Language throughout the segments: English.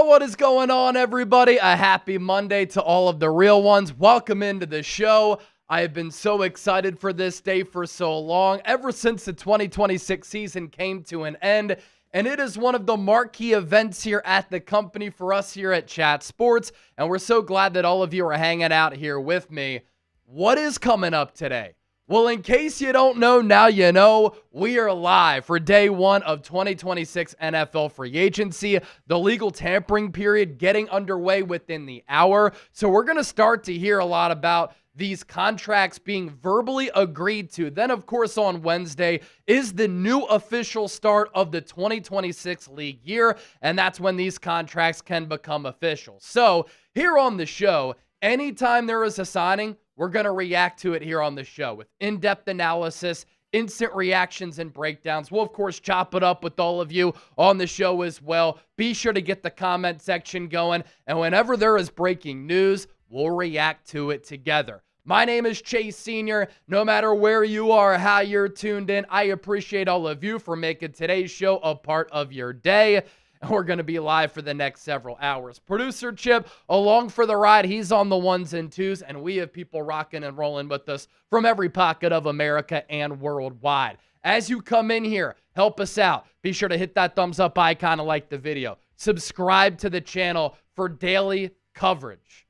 What is going on, everybody? A happy Monday to all of the real ones. Welcome into the show. I have been so excited for this day for so long, ever since the 2026 season came to an end. And it is one of the marquee events here at the company for us here at Chat Sports. And we're so glad that all of you are hanging out here with me. What is coming up today? Well, in case you don't know, now you know, we are live for day one of 2026 NFL free agency, the legal tampering period getting underway within the hour. So we're going to start to hear a lot about these contracts being verbally agreed to. Then, of course, on Wednesday is the new official start of the 2026 league year, and that's when these contracts can become official. So here on the show, anytime there is a signing, we're going to react to it here on the show with in-depth analysis, instant reactions, and breakdowns. We'll, of course, chop it up with all of you on the show as well. Be sure to get the comment section going, and whenever there is breaking news, we'll react to it together. My name is Chase Sr. No matter where you are, how you're tuned in, I appreciate all of you for making today's show a part of your day. And we're going to be live for the next several hours. Producer Chip, along for the ride. He's on the ones and twos, and we have people rocking and rolling with us from every pocket of America and worldwide. As you come in here, help us out. Be sure to hit that thumbs up icon and like the video. Subscribe to the channel for daily coverage.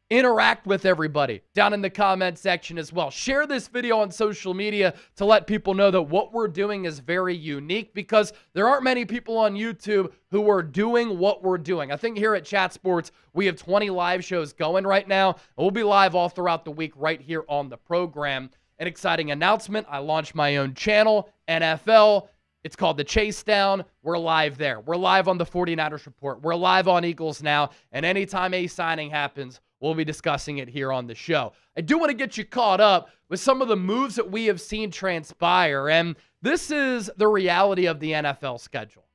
Interact with everybody down in the comment section as well. Share this video on social media to let people know that what we're doing is very unique, because there aren't many people on YouTube who are doing what we're doing. I think here at Chat Sports, we have 20 live shows going right now. We'll be live all throughout the week right here on the program. An exciting announcement. I launched my own channel, NFL. It's called The Chase Down. We're live there. We're live on the 49ers Report. We're live on Eagles Now. And anytime a signing happens, we'll be discussing it here on the show. I do want to get you caught up with some of the moves that we have seen transpire. And this is the reality of the NFL schedule.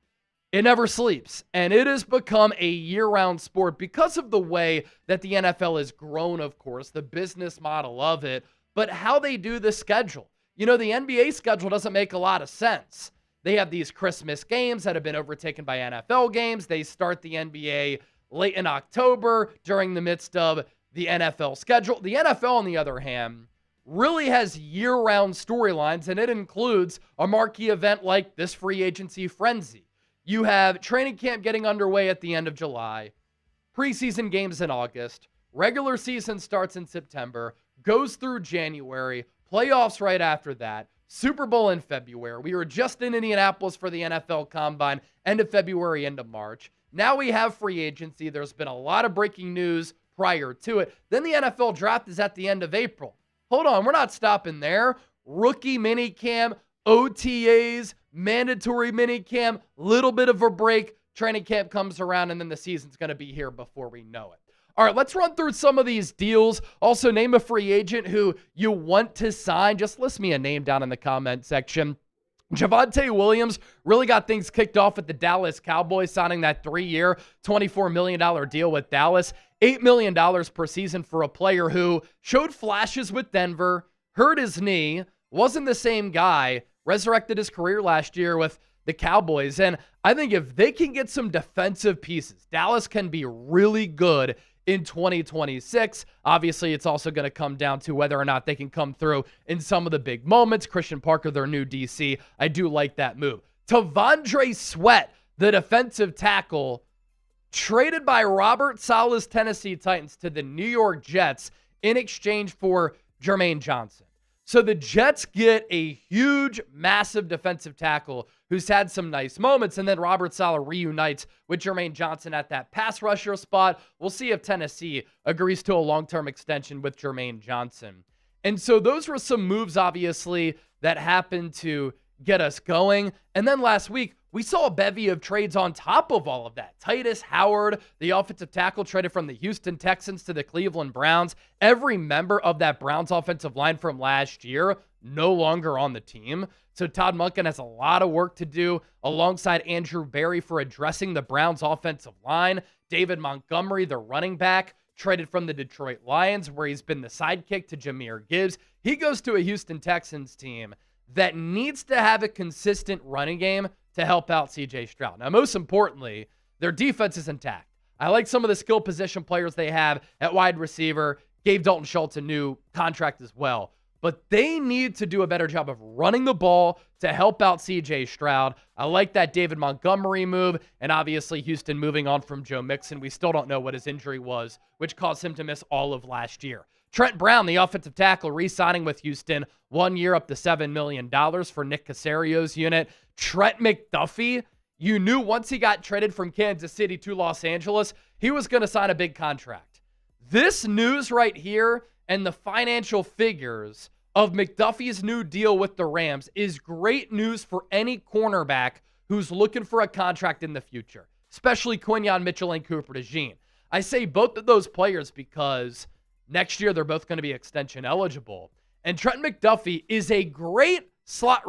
It never sleeps. And it has become a year-round sport because of the way that the NFL has grown, of course, the business model of it, but how they do the schedule. You know, the NBA schedule doesn't make a lot of sense. They have these Christmas games that have been overtaken by NFL games. They start the NBA late in October during the midst of the NFL schedule. The NFL, on the other hand, really has year-round storylines, and it includes a marquee event like this free agency frenzy. You have training camp getting underway at the end of July, preseason games in August, regular season starts in September, goes through January, playoffs right after that, Super Bowl in February. We were just in Indianapolis for the NFL Combine, end of February, end of March. Now we have free agency. There's been a lot of breaking news prior to it. Then the NFL draft is at the end of April. Hold on, we're not stopping there. Rookie minicamp, OTAs, mandatory minicamp, little bit of a break. Training camp comes around, and then the season's going to be here before we know it. All right, let's run through some of these deals. Also, name a free agent who you want to sign. Just list me a name down in the comment section. Javonte Williams really got things kicked off with the Dallas Cowboys, signing that 3-year, $24 million deal with Dallas. $8 million per season for a player who showed flashes with Denver, hurt his knee, wasn't the same guy, resurrected his career last year with the Cowboys. And I think if they can get some defensive pieces, Dallas can be really good in 2026. Obviously, it's also going to come down to whether or not they can come through in some of the big moments. Christian Parker, their new DC, I do like that move. T'Vondre Sweat, the defensive tackle, traded by Robert Saleh's Tennessee Titans to the New York Jets in exchange for Jermaine Johnson. So the Jets get a huge, massive defensive tackle who's had some nice moments, and then Robert Saleh reunites with Jermaine Johnson at that pass rusher spot. We'll see if Tennessee agrees to a long-term extension with Jermaine Johnson. And so those were some moves, obviously, that happened to get us going. And then last week, we saw a bevy of trades on top of all of that. Titus Howard, the offensive tackle, traded from the Houston Texans to the Cleveland Browns. Every member of that Browns offensive line from last year no longer on the team. So Todd Monken has a lot of work to do alongside Andrew Berry for addressing the Browns offensive line. David Montgomery, the running back, traded from the Detroit Lions, where he's been the sidekick to Jahmyr Gibbs. He goes to a Houston Texans team that needs to have a consistent running game to help out C.J. Stroud. Now, most importantly, their defense is intact. I like some of the skill position players they have at wide receiver. Gave Dalton Schultz a new contract as well. But they need to do a better job of running the ball to help out C.J. Stroud. I like that David Montgomery move, and obviously Houston moving on from Joe Mixon. We still don't know what his injury was, which caused him to miss all of last year. Trent Brown, the offensive tackle, re-signing with Houston, 1 year up to $7 million for Nick Casario's unit. Trent McDuffie, you knew once he got traded from Kansas City to Los Angeles, he was going to sign a big contract. This news right here and the financial figures of McDuffie's new deal with the Rams is great news for any cornerback who's looking for a contract in the future, especially Quinyon Mitchell and Cooper DeJean. I say both of those players because next year they're both going to be extension eligible. And Trent McDuffie is a great slot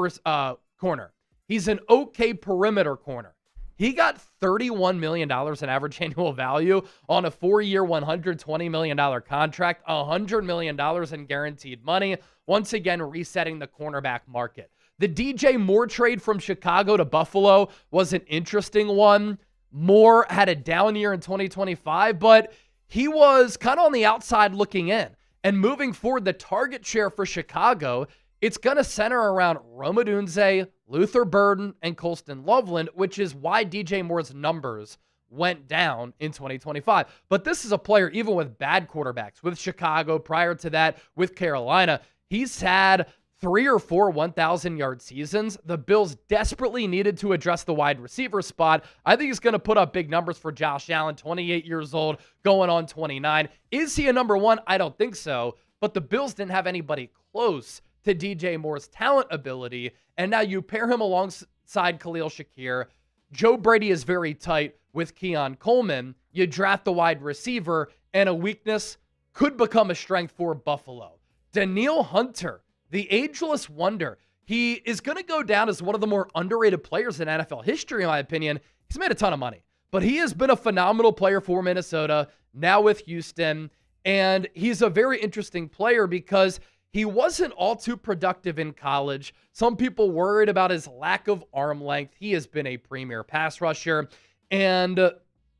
corner. He's an okay perimeter corner. He got $31 million in average annual value on a 4-year, $120 million contract, $100 million in guaranteed money, once again resetting the cornerback market. The DJ Moore trade from Chicago to Buffalo was an interesting one. Moore had a down year in 2025, but he was kind of on the outside looking in. And moving forward, the target share for Chicago, it's going to center around Rome Odunze, Luther Burden, and Colston Loveland, which is why DJ Moore's numbers went down in 2025. But this is a player, even with bad quarterbacks, with Chicago, prior to that, with Carolina, he's had 3 or 4 1,000-yard seasons. The Bills desperately needed to address the wide receiver spot. I think he's going to put up big numbers for Josh Allen, 28 years old, going on 29. Is he a number one? I don't think so. But the Bills didn't have anybody close to DJ Moore's talent ability, and now you pair him alongside Khalil Shakir. Joe Brady is very tight with Keon Coleman. You draft the wide receiver, and a weakness could become a strength for Buffalo. Danielle Hunter, the ageless wonder. He is going to go down as one of the more underrated players in NFL history, in my opinion. He's made a ton of money, but he has been a phenomenal player for Minnesota, now with Houston, and he's a very interesting player because he wasn't all too productive in college. Some people worried about his lack of arm length. He has been a premier pass rusher, and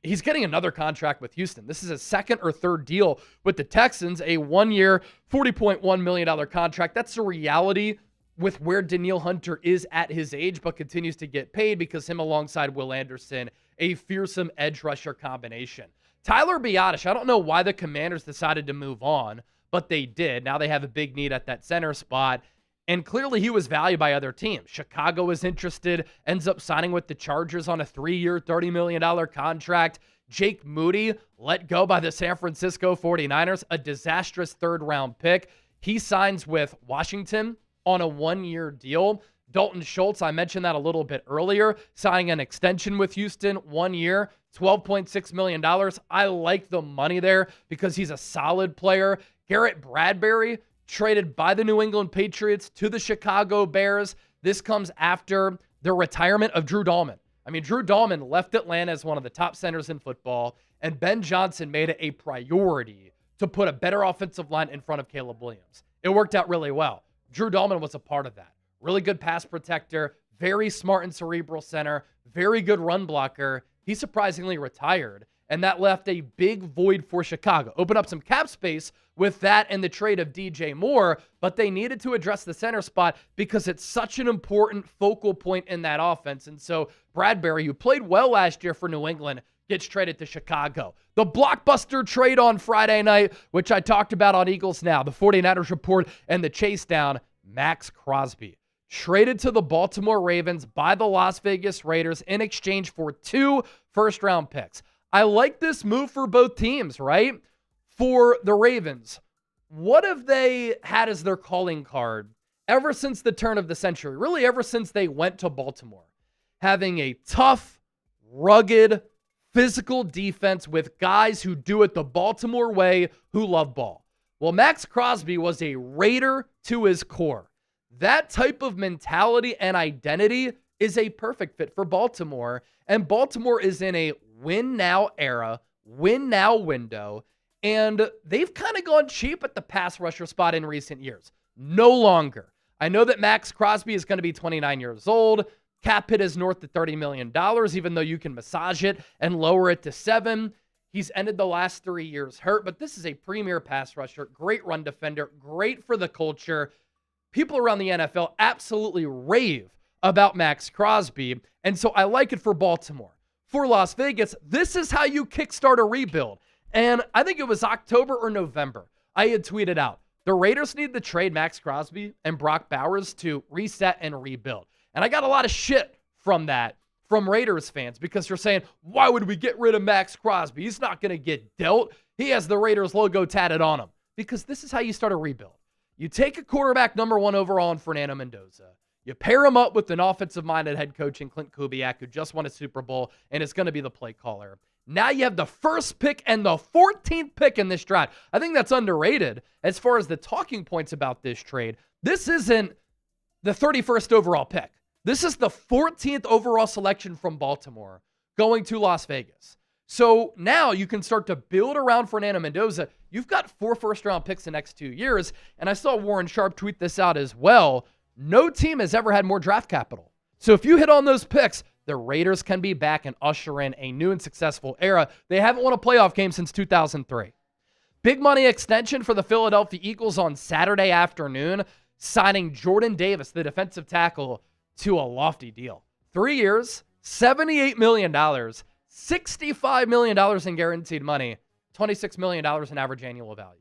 he's getting another contract with Houston. This is his second or third deal with the Texans, a 1-year, $40.1 million contract. That's the reality with where Danielle Hunter is at his age, but continues to get paid because him alongside Will Anderson, a fearsome edge rusher combination. Tyler Biadasz, I don't know why the Commanders decided to move on, but they did. Now they have a big need at that center spot. And clearly he was valued by other teams. Chicago is interested, ends up signing with the Chargers on a 3-year, $30 million contract. Jake Moody let go by the San Francisco 49ers, a disastrous third-round pick. He signs with Washington on a 1-year deal. Dalton Schultz, I mentioned that a little bit earlier, signing an extension with Houston, 1 year, $12.6 million. I like the money there because he's a solid player. Garrett Bradbury, traded by the New England Patriots to the Chicago Bears. This comes after the retirement of Drew Dalman. I mean, Drew Dalman left Atlanta as one of the top centers in football, and Ben Johnson made it a priority to put a better offensive line in front of Caleb Williams. It worked out really well. Drew Dalman was a part of that. Really good pass protector, very smart and cerebral center, very good run blocker. He surprisingly retired, and that left a big void for Chicago. Open up some cap space with that and the trade of DJ Moore, but they needed to address the center spot because it's such an important focal point in that offense. And so Bradbury, who played well last year for New England, gets traded to Chicago. The blockbuster trade on Friday night, which I talked about on Eagles Now, the 49ers report, and the chase down, Max Crosby. Traded to the Baltimore Ravens by the Las Vegas Raiders in exchange for 2 first-round picks. I like this move for both teams, right? For the Ravens, what have they had as their calling card ever since the turn of the century? Really, ever since they went to Baltimore. Having a tough, rugged, physical defense with guys who do it the Baltimore way, who love ball. Well, Max Crosby was a Raider to his core. That type of mentality and identity is a perfect fit for Baltimore. And Baltimore is in a win-now era, win-now window, and they've kind of gone cheap at the pass rusher spot in recent years. No longer. I know that Max Crosby is going to be 29 years old. Cap hit is north of $30 million, even though you can massage it and lower it to $7 million. He's ended the last 3 years hurt, but this is a premier pass rusher, great run defender, great for the culture. People around the NFL absolutely rave about Max Crosby, and so I like it for Baltimore. For Las Vegas, this is how you kickstart a rebuild. And I think it was October or November. I had tweeted out, the Raiders need to trade Max Crosby and Brock Bowers to reset and rebuild. And I got a lot of shit from that from Raiders fans because they're saying, why would we get rid of Max Crosby? He's not going to get dealt. He has the Raiders logo tatted on him. Because this is how you start a rebuild. You take a quarterback number 1 overall in Fernando Mendoza. You pair him up with an offensive-minded head coach in Clint Kubiak, who just won a Super Bowl and is going to be the play caller. Now you have the first pick and the 14th pick in this draft. I think that's underrated as far as the talking points about this trade. This isn't the 31st overall pick. This is the 14th overall selection from Baltimore going to Las Vegas. So now you can start to build around Fernando Mendoza. You've got 4 first-round picks the next 2 years, and I saw Warren Sharp tweet this out as well. No team has ever had more draft capital. So if you hit on those picks, the Raiders can be back and usher in a new and successful era. They haven't won a playoff game since 2003. Big money extension for the Philadelphia Eagles on Saturday afternoon, signing Jordan Davis, the defensive tackle, to a lofty deal. 3 years, $78 million, $65 million in guaranteed money, $26 million in average annual value.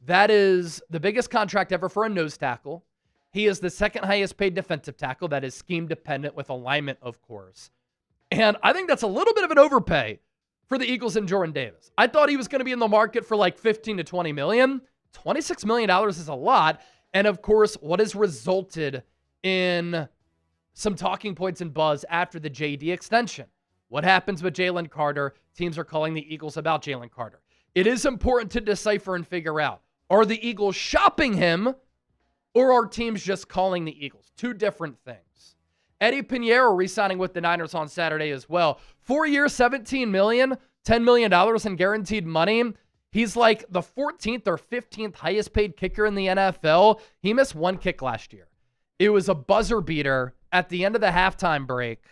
That is the biggest contract ever for a nose tackle. He is the second highest paid defensive tackle that is scheme dependent with alignment, of course. And I think that's a little bit of an overpay for the Eagles and Jordan Davis. I thought he was going to be in the market for like 15 to 20 million. $26 million is a lot. And of course, what has resulted in some talking points and buzz after the JD extension. What happens with Jalen Carter? Teams are calling the Eagles about Jalen Carter. It is important to decipher and figure out, are the Eagles shopping him or are teams just calling the Eagles? Two different things. Eddie Pinheiro re-signing with the Niners on Saturday as well. 4 years, $17 million, $10 million in guaranteed money. He's like the 14th or 15th highest paid kicker in the NFL. He missed 1 kick last year. It was a buzzer beater at the end of the halftime break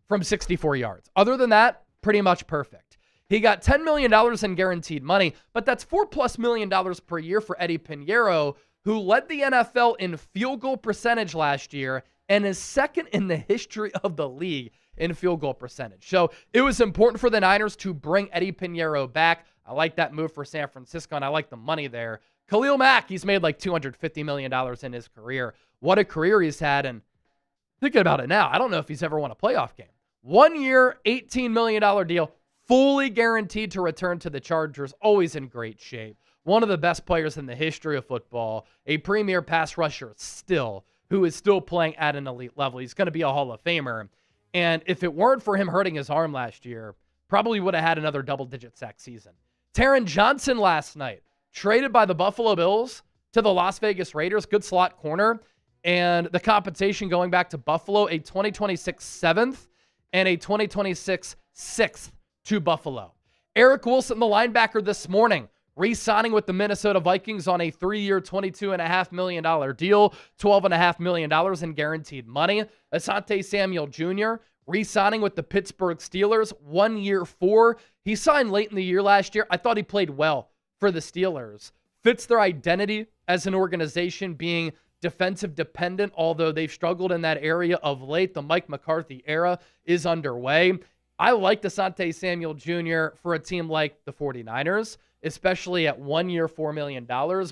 from 64 yards. Other than that, pretty much perfect. He got $10 million in guaranteed money, but that's $4+ million per year for Eddie Pinheiro, who led the NFL in field goal percentage last year and is second in the history of the league in field goal percentage. So it was important for the Niners to bring Eddie Pinheiro back. I like that move for San Francisco, and I like the money there. Khalil Mack, he's made like $250 million in his career. What a career he's had, and thinking about it now, I don't know if he's ever won a playoff game. 1 year, $18 million deal, fully guaranteed to return to the Chargers, always in great shape. One of the best players in the history of football, a premier pass rusher still, who is still playing at an elite level. He's going to be a Hall of Famer. And if it weren't for him hurting his arm last year, probably would have had another double-digit sack season. Taron Johnson last night, traded by the Buffalo Bills to the Las Vegas Raiders, good slot corner. And the compensation going back to Buffalo, a 2026 7th and a 2026 6th to Buffalo. Eric Wilson, the linebacker this morning, re-signing with the Minnesota Vikings on a 3-year, $22.5 million deal, $12.5 million in guaranteed money. Asante Samuel Jr., re-signing with the Pittsburgh Steelers, 1 year, 4. He signed late in the year last year. I thought he played well for the Steelers. Fits their identity as an organization, being defensive dependent, although they've struggled in that area of late. The Mike McCarthy era is underway. I like Asante Samuel Jr. for a team like the 49ers, especially at 1 year, $4 million,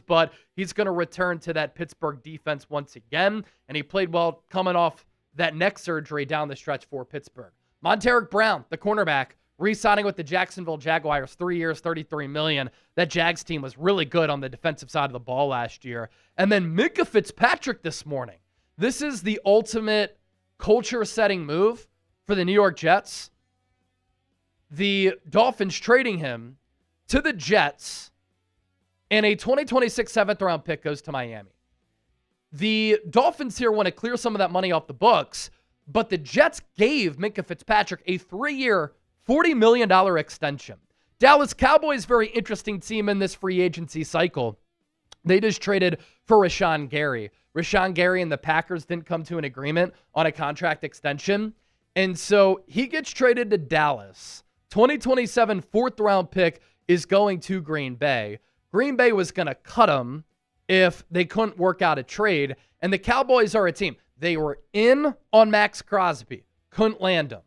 but he's going to return to that Pittsburgh defense once again, and he played well coming off that neck surgery down the stretch for Pittsburgh. Montaric Brown, the cornerback, re-signing with the Jacksonville Jaguars, 3 years, $33 million. That Jags team was really good on the defensive side of the ball last year. And then Minkah Fitzpatrick this morning. This is the ultimate culture-setting move for the New York Jets. The Dolphins trading him to the Jets, and a 2026 7th-round pick goes to Miami. The Dolphins here want to clear some of that money off the books, but the Jets gave Minkah Fitzpatrick a 3-year, $40 million extension. Dallas Cowboys, very interesting team in this free agency cycle. They just traded for Rashawn Gary. Rashawn Gary and the Packers didn't come to an agreement on a contract extension, and so he gets traded to Dallas. 2027 4th-round pick is going to Green Bay. Green Bay was going to cut him if they couldn't work out a trade, and the Cowboys are a team. They were in on Max Crosby, couldn't land him.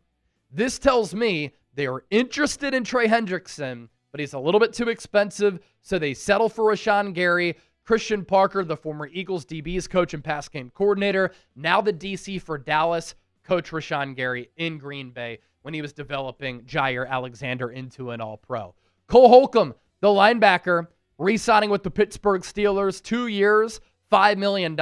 This tells me they were interested in Trey Hendrickson, but he's a little bit too expensive, so they settle for Rashawn Gary. Christian Parker, the former Eagles DB's coach and pass game coordinator, now the DC for Dallas, coach Rashawn Gary in Green Bay when he was developing Jair Alexander into an all-pro. Cole Holcomb, the linebacker, re-signing with the Pittsburgh Steelers, 2 years, $5 million.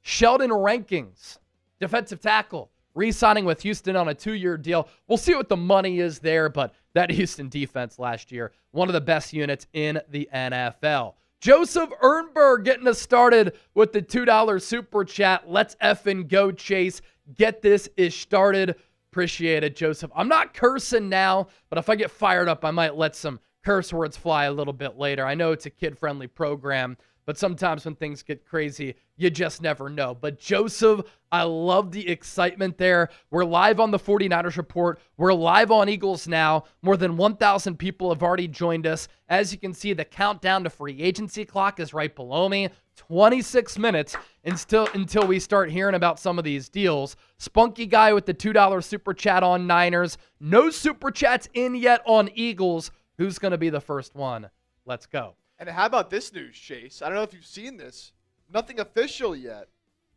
Sheldon Rankings, defensive tackle, re-signing with Houston on a 2-year deal. We'll see what the money is there, but that Houston defense last year, one of the best units in the NFL. Joseph Ernberg getting us started with the $2 super chat. Let's effing go, Chase. Get this ish started. Appreciate it, Joseph. I'm not cursing now, but if I get fired up, I might let some curse words fly a little bit later. I know it's a kid-friendly program, but sometimes when things get crazy, you just never know. But Joseph, I love the excitement there. We're live on the 49ers Report. We're live on Eagles Now. More than 1,000 people have already joined us. As you can see, the countdown to free agency clock is right below me. 26 minutes until we start hearing about some of these deals. Spunky Guy with the $2 super chat on Niners. No super chats in yet on Eagles. Who's going to be the first one? Let's go. And how about this news, Chase? I don't know if you've seen this. Nothing official yet,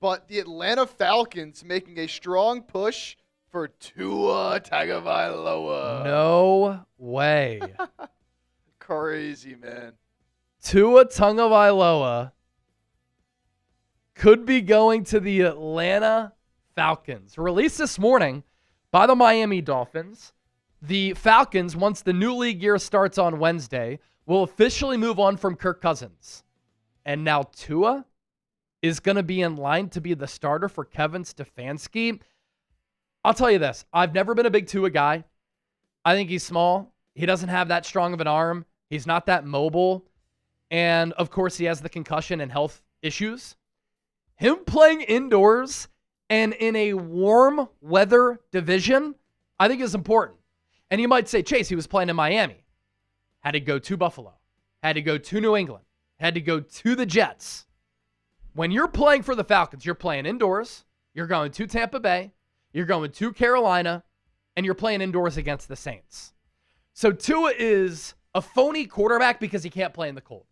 but the Atlanta Falcons making a strong push for Tua Tagovailoa. No way. Crazy, man. Tua Tagovailoa could be going to the Atlanta Falcons. Released this morning by the Miami Dolphins. The Falcons, once the new league year starts on Wednesday, will officially move on from Kirk Cousins. And now Tua is going to be in line to be the starter for Kevin Stefanski. I'll tell you this. I've never been a big Tua guy. I think he's small. He doesn't have that strong of an arm. He's not that mobile. And, of course, he has the concussion and health issues. Him playing indoors and in a warm weather division, I think is important. And you might say, Chase, he was playing in Miami. Had to go to Buffalo. Had to go to New England. Had to go to the Jets. When you're playing for the Falcons, you're playing indoors. You're going to Tampa Bay. You're going to Carolina. And you're playing indoors against the Saints. So Tua is a phony quarterback because he can't play in the cold.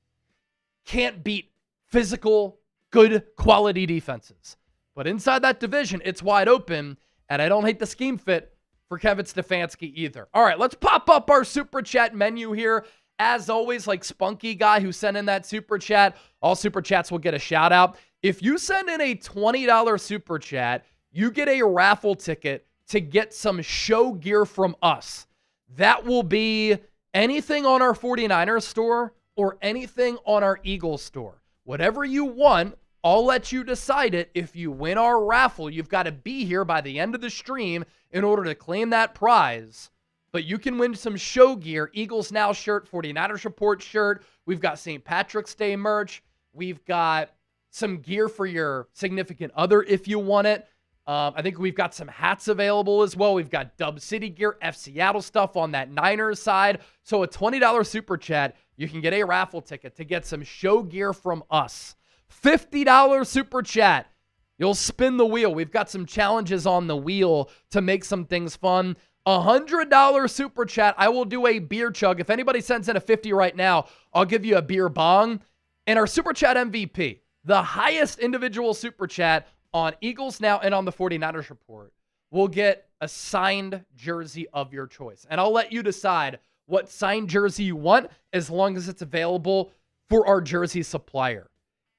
Can't beat physical, good quality defenses. But inside that division, it's wide open. And I don't hate the scheme fit for Kevin Stefanski either. All right, let's pop up our super chat menu here. As always, like Spunky Guy who sent in that super chat, all super chats will get a shout out. If you send in a $20 super chat, you get a raffle ticket to get some show gear from us. That will be anything on our 49ers store or anything on our Eagles store. Whatever you want, I'll let you decide it. If you win our raffle, you've got to be here by the end of the stream in order to claim that prize. But you can win some show gear, Eagles Now shirt, 49ers Report shirt. We've got St. Patrick's Day merch. We've got some gear for your significant other if you want it. I think we've got some hats available as well. We've got Dub City gear, F Seattle stuff on that Niners side. So a $20 super chat, you can get a raffle ticket to get some show gear from us. $50 super chat. You'll spin the wheel. We've got some challenges on the wheel to make some things fun. $100 super chat. I will do a beer chug. If anybody sends in a 50 right now, I'll give you a beer bong. And our super chat MVP, the highest individual super chat on Eagles Now and on the 49ers Report, will get a signed jersey of your choice. And I'll let you decide what signed jersey you want as long as it's available for our jersey supplier.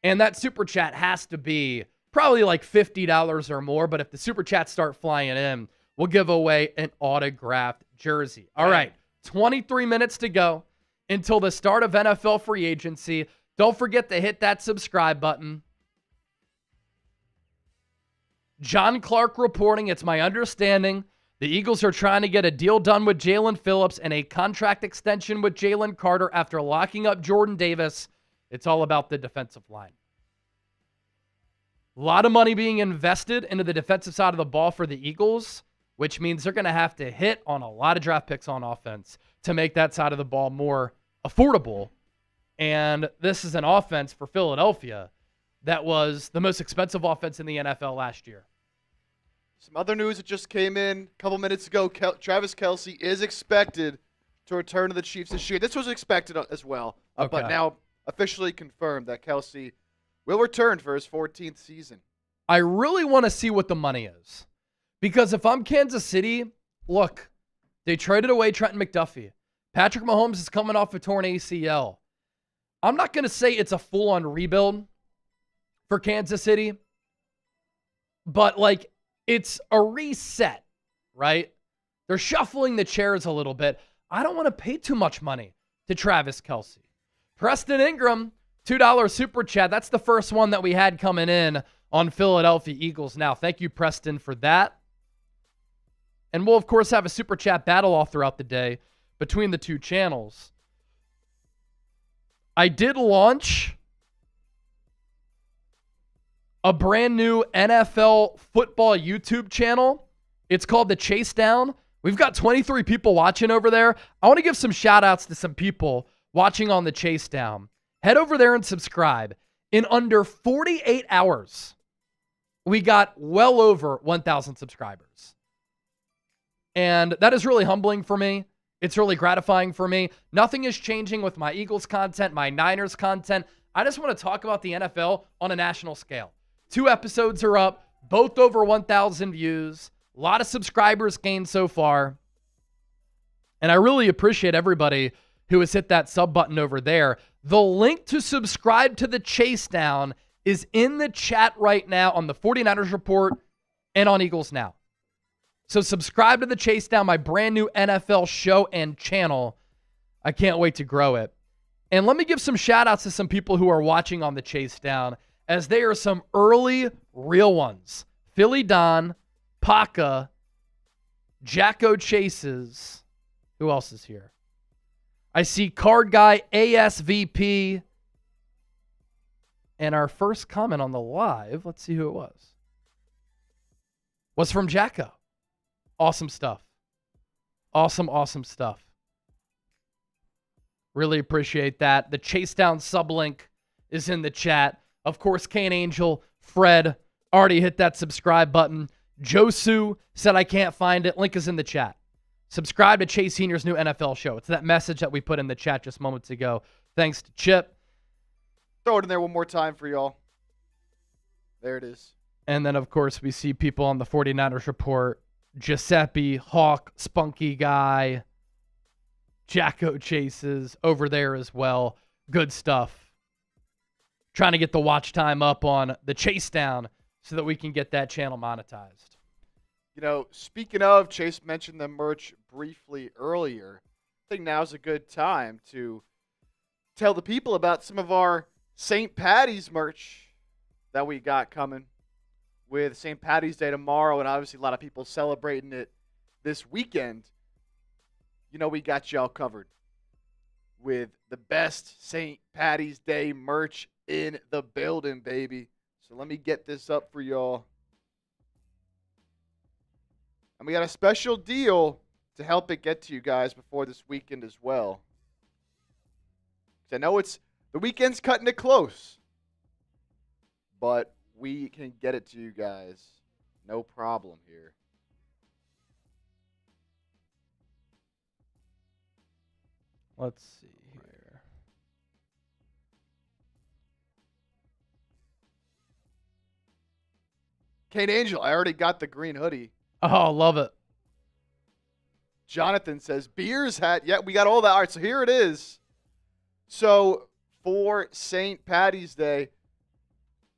And that super chat has to be probably like $50 or more. But if the super chats start flying in, we'll give away an autographed jersey. All right, 23 minutes to go until the start of NFL free agency. Don't forget to hit that subscribe button. John Clark reporting, it's my understanding the Eagles are trying to get a deal done with Jaylen Phillips and a contract extension with Jalen Carter after locking up Jordan Davis. It's all about the defensive line. A lot of money being invested into the defensive side of the ball for the Eagles. which means they're going to have to hit on a lot of draft picks on offense to make that side of the ball more affordable. And this is an offense for Philadelphia that was the most expensive offense in the NFL last year. Some other news that just came in a couple minutes ago. Travis Kelce is expected to return to the Chiefs this year. This was expected as well, but now officially confirmed that Kelce will return for his 14th season. I really want to see what the money is. Because if I'm Kansas City, look, they traded away Trenton McDuffie. Patrick Mahomes is coming off a torn ACL. I'm not going to say it's a full-on rebuild for Kansas City, but like it's a reset, right? They're shuffling the chairs a little bit. I don't want to pay too much money to Travis Kelce. Preston Ingram, $2 super chat. That's the first one that we had coming in on Philadelphia Eagles Now. Thank you, Preston, for that. And we'll, of course, have a super chat battle off throughout the day between the two channels. I did launch a brand new NFL football YouTube channel. It's called The Chase Down. We've got 23 people watching over there. I want to give some shout outs to some people watching on The Chase Down. Head over there and subscribe. In under 48 hours, we got well over 1,000 subscribers. And that is really humbling for me. It's really gratifying for me. Nothing is changing with my Eagles content, my Niners content. I just want to talk about the NFL on a national scale. 2 episodes are up, both over 1,000 views. A lot of subscribers gained so far. And I really appreciate everybody who has hit that sub button over there. The link to subscribe to The Chase Down is in the chat right now on the 49ers Report and on Eagles Now. So subscribe to The Chase Down, my brand new NFL show and channel. I can't wait to grow it. And let me give some shout outs to some people who are watching on The Chase Down, as they are some early real ones. Philly Don, Paca, Jacko Chases. Who else is here? I see Card Guy, ASVP. And our first comment on the live, let's see who it was from Jacko. Awesome stuff. Awesome stuff. Really appreciate that. The Chase Down sublink is in the chat. Of course, Kane Angel, Fred, already hit that subscribe button. Josu said I can't find it. Link is in the chat. Subscribe to Chase Senior's new NFL show. It's that message that we put in the chat just moments ago. Thanks to Chip. Throw it in there one more time for y'all. There it is. And then, of course, we see people on the 49ers Report. Giuseppe, Hawk, Spunky Guy, Jacko Chases over there as well. Good stuff. Trying to get the watch time up on The Chase Down so that we can get that channel monetized. You know, speaking of, Chase mentioned the merch briefly earlier. I think now's a good time to tell the people about some of our St. Patty's merch that we got coming with St. Patty's Day tomorrow, and obviously a lot of people celebrating it this weekend. You know, we got y'all covered with the best St. Patty's Day merch in the building, baby. So let me get this up for y'all. And we got a special deal to help it get to you guys before this weekend as well. 'Cause I know the weekend's cutting it close, but we can get it to you guys. No problem here. Let's see here. Kate Angel, I already got the green hoodie. Oh, love it. Jonathan says, beers hat. Yeah, we got all that. All right, so here it is. So for St. Patty's Day,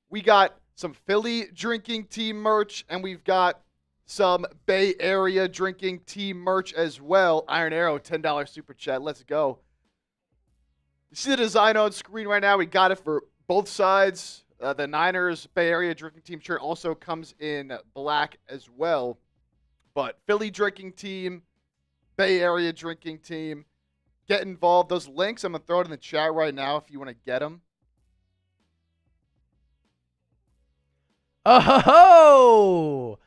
we got some Philly drinking team merch, and we've got some Bay Area drinking team merch as well. Iron Arrow, $10 super chat. Let's go. You see the design on screen right now? We got it for both sides. The Niners Bay Area drinking team shirt also comes in black as well. But Philly drinking team, Bay Area drinking team, get involved. Those links, I'm going to throw it in the chat right now if you want to get them. Oh,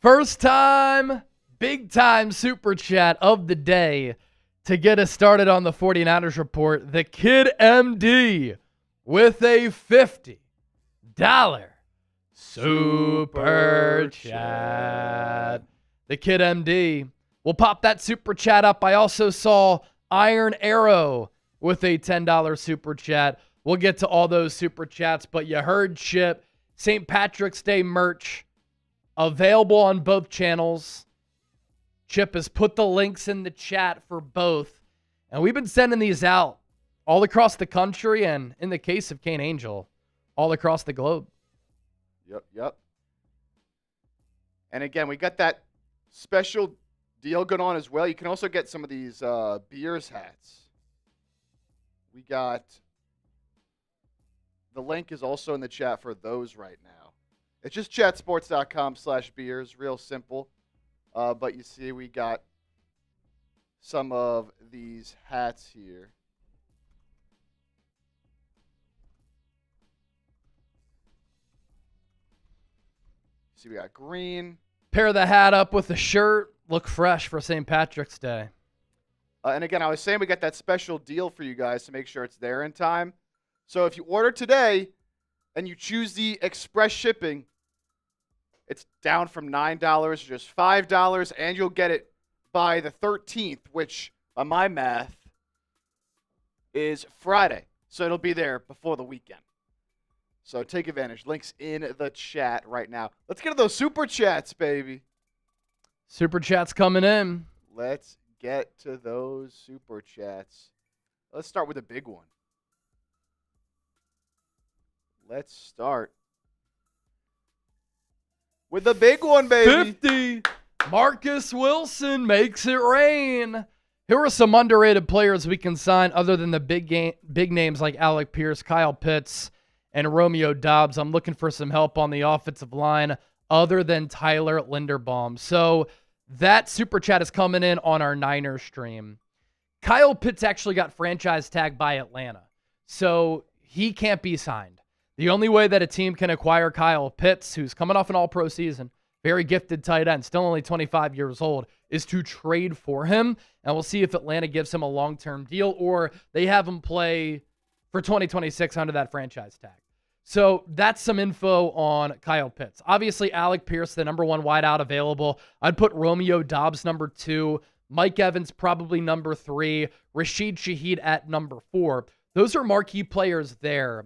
first time big time super chat of the day to get us started on the 49ers report. The Kid MD with a $50 super chat. The Kid MD. We'll pop that super chat up. I also saw Iron Arrow with a $10 super chat. We'll get to all those super chats, but you heard Chip. St. Patrick's Day merch available on both channels. Chip has put the links in the chat for both. And we've been sending these out all across the country and, in the case of Kane Angel, all across the globe. Yep. And again, we got that special deal going on as well. You can also get some of these Beers hats. We got... The link is also in the chat for those right now. It's just chatsports.com/beers. Real simple. But you see we got some of these hats here. See, we got green. Pair the hat up with the shirt. Look fresh for St. Patrick's Day. And again, I was saying we got that special deal for you guys to make sure it's there in time. So if you order today and you choose the express shipping, it's down from $9 to just $5, and you'll get it by the 13th, which, on my math, is Friday. So it'll be there before the weekend. So take advantage. Links in the chat right now. Let's get to those super chats, baby. Super chats coming in. Let's get to those super chats. Let's start with a big one. Let's start with the big one, baby. 50. Marcus Wilson makes it rain. Here are some underrated players we can sign other than the big names like Alec Pierce, Kyle Pitts, and Romeo Doubs. I'm looking for some help on the offensive line other than Tyler Linderbaum. So that super chat is coming in on our Niners stream. Kyle Pitts actually got franchise tagged by Atlanta, so he can't be signed. The only way that a team can acquire Kyle Pitts, who's coming off an all-pro season, very gifted tight end, still only 25 years old, is to trade for him. And we'll see if Atlanta gives him a long-term deal or they have him play for 2026 under that franchise tag. So that's some info on Kyle Pitts. Obviously, Alec Pierce, the number one wideout available. I'd put Romeo Doubs number 2. Mike Evans probably number 3. Rashid Shaheed at number 4. Those are marquee players there.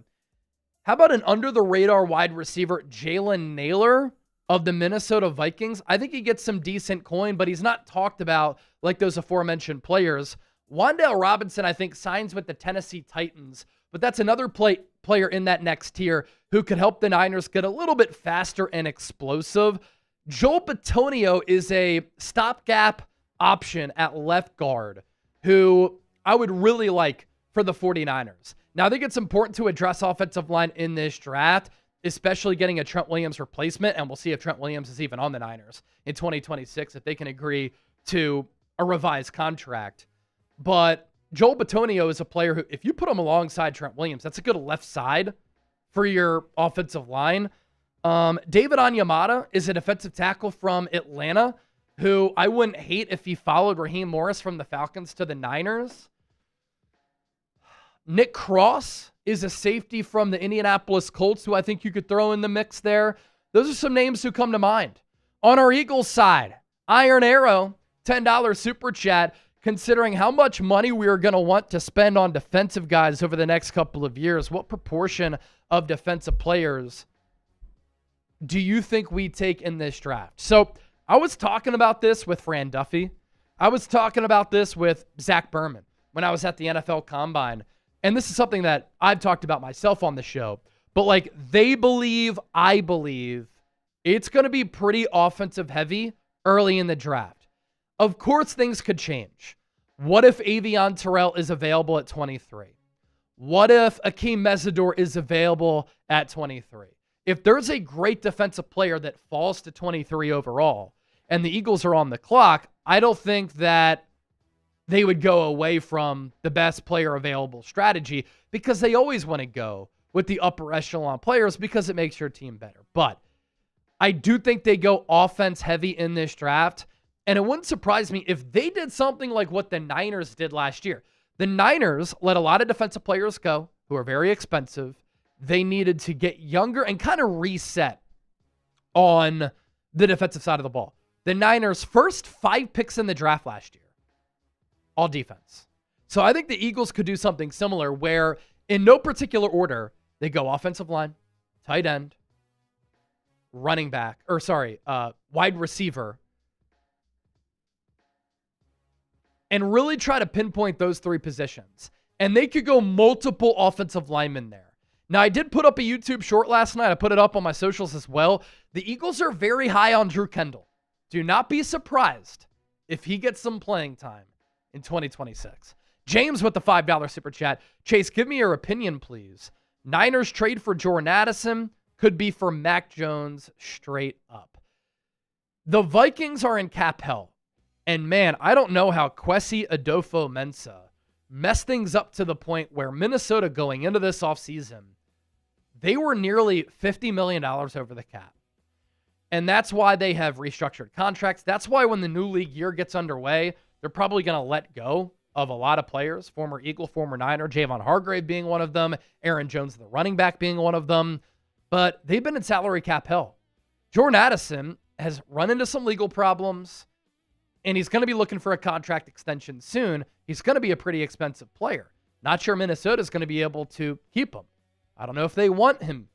How about an under-the-radar wide receiver, Jalen Nailor of the Minnesota Vikings? I think he gets some decent coin, but he's not talked about like those aforementioned players. Wan'Dale Robinson, I think, signs with the Tennessee Titans, but that's another player in that next tier who could help the Niners get a little bit faster and explosive. Joel Bitonio is a stopgap option at left guard who I would really like for the 49ers. Now, I think it's important to address offensive line in this draft, especially getting a Trent Williams replacement, and we'll see if Trent Williams is even on the Niners in 2026, if they can agree to a revised contract. But Joel Bitonio is a player who, if you put him alongside Trent Williams, that's a good left side for your offensive line. David Onyemata is a defensive tackle from Atlanta who I wouldn't hate if he followed Raheem Morris from the Falcons to the Niners. Nick Cross is a safety from the Indianapolis Colts who I think you could throw in the mix there. Those are some names who come to mind. On our Eagles side, Iron Arrow, $10 super chat, considering how much money we are going to want to spend on defensive guys over the next couple of years. What proportion of defensive players do you think we take in this draft? So I was talking about this with Fran Duffy. I was talking about this with Zach Berman when I was at the NFL Combine. And this is something that I've talked about myself on the show. But like they believe, I believe, it's going to be pretty offensive heavy early in the draft. Of course, things could change. What if Avion Terrell is available at 23? What if Akeem Mesidor is available at 23? If there's a great defensive player that falls to 23 overall and the Eagles are on the clock, I don't think that they would go away from the best player available strategy because they always want to go with the upper echelon players because it makes your team better. But I do think they go offense heavy in this draft. And it wouldn't surprise me if they did something like what the Niners did last year. The Niners let a lot of defensive players go who are very expensive. They needed to get younger and kind of reset on the defensive side of the ball. The Niners' first 5 picks in the draft last year, all defense. So I think the Eagles could do something similar where, in no particular order, they go offensive line, tight end, wide receiver, and really try to pinpoint those 3 positions. And they could go multiple offensive linemen there. Now, I did put up a YouTube short last night. I put it up on my socials as well. The Eagles are very high on Drew Kendall. Do not be surprised if he gets some playing time in 2026. James with the $5 super chat. Chase, give me your opinion, please. Niners trade for Jordan Addison could be for Mac Jones straight up. The Vikings are in cap hell. And man, I don't know how Kwesi Adofo-Mensah messed things up to the point where Minnesota going into this offseason, they were nearly $50 million over the cap. And that's why they have restructured contracts. That's why when the new league year gets underway, they're probably going to let go of a lot of players, former Eagle, former Niner, Javon Hargrave being one of them, Aaron Jones, the running back, being one of them. But they've been in salary cap hell. Jordan Addison has run into some legal problems, and he's going to be looking for a contract extension soon. He's going to be a pretty expensive player. Not sure Minnesota's going to be able to keep him. I don't know if they want him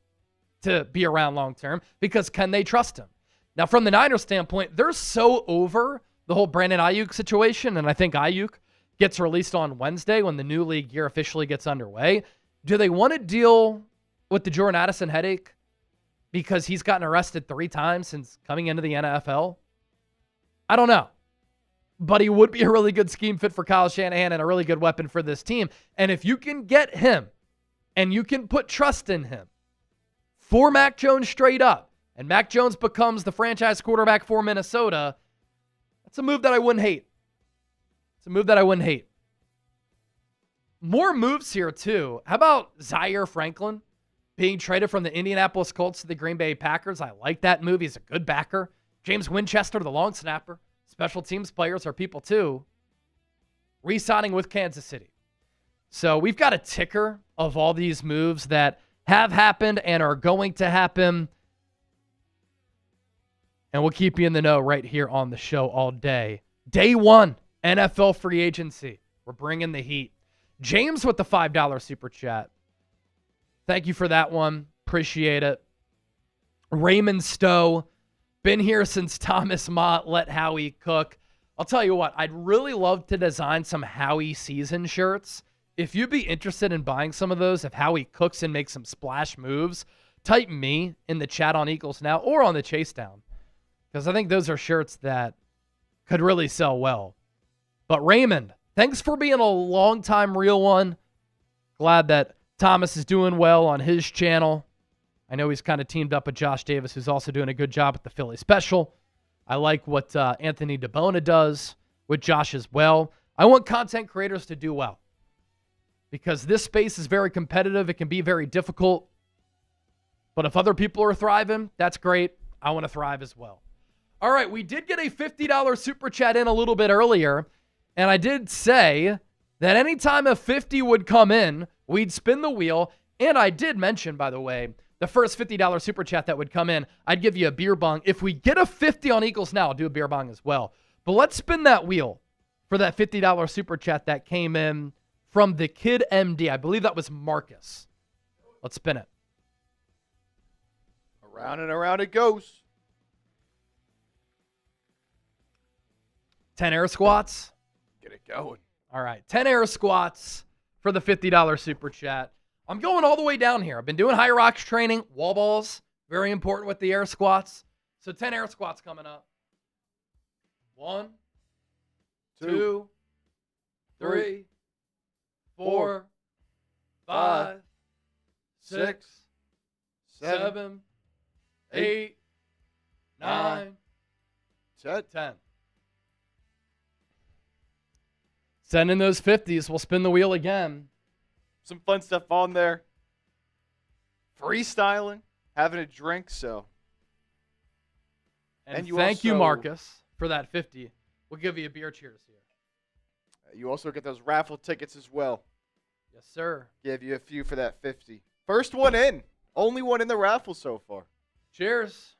to be around long-term because can they trust him? Now, from the Niners standpoint, they're so over the whole Brandon Ayuk situation, and I think Ayuk gets released on Wednesday when the new league year officially gets underway. Do they want to deal with the Jordan Addison headache because he's gotten arrested 3 times since coming into the NFL? I don't know. But he would be a really good scheme fit for Kyle Shanahan and a really good weapon for this team. And if you can get him and you can put trust in him for Mac Jones straight up, and Mac Jones becomes the franchise quarterback for Minnesota, that's a move that I wouldn't hate. It's a move that I wouldn't hate. More moves here, too. How about Zaire Franklin being traded from the Indianapolis Colts to the Green Bay Packers? I like that move. He's a good backer. James Winchester, the long snapper. Special teams players are people, too. Re-signing with Kansas City. So we've got a ticker of all these moves that have happened and are going to happen. And we'll keep you in the know right here on the show all day. Day 1, NFL free agency. We're bringing the heat. James with the $5 super chat. Thank you for that one. Appreciate it. Raymond Stowe. Been here since Thomas Mott let Howie cook. I'll tell you what, I'd really love to design some Howie season shirts. If you'd be interested in buying some of those, if Howie cooks and makes some splash moves, type me in the chat on Eagles Now or on the Chase Down, because I think those are shirts that could really sell well. But Raymond, thanks for being a long-time real one. Glad that Thomas is doing well on his channel. I know he's kind of teamed up with Josh Davis, who's also doing a good job at the Philly Special. I like what Anthony DeBona does with Josh as well. I want content creators to do well because this space is very competitive. It can be very difficult. But if other people are thriving, that's great. I want to thrive as well. All right, we did get a $50 super chat in a little bit earlier, and I did say that anytime a 50 would come in, we'd spin the wheel. And I did mention, by the way, the first $50 super chat that would come in, I'd give you a beer bong. If we get a 50 on Eagles Now, I'll do a beer bong as well. But let's spin that wheel for that $50 super chat that came in from the Kid MD. I believe that was Marcus. Let's spin it. Around and around it goes. 10 air squats. Get it going. All right, 10 air squats for the $50 super chat. I'm going all the way down here. I've been doing high rocks training, wall balls, very important with the air squats. So 10 air squats coming up. 1, 2, 3, 4, 5, 6, 7, 8, 9, 10. Send in those 50s. We'll spin the wheel again. Some fun stuff on there. Freestyling, having a drink, so. And thank you, Marcus, for that 50. We'll give you a beer cheers here. You also get those raffle tickets as well. Yes, sir. Give you a few for that 50. First one in. Only one in the raffle so far. Cheers.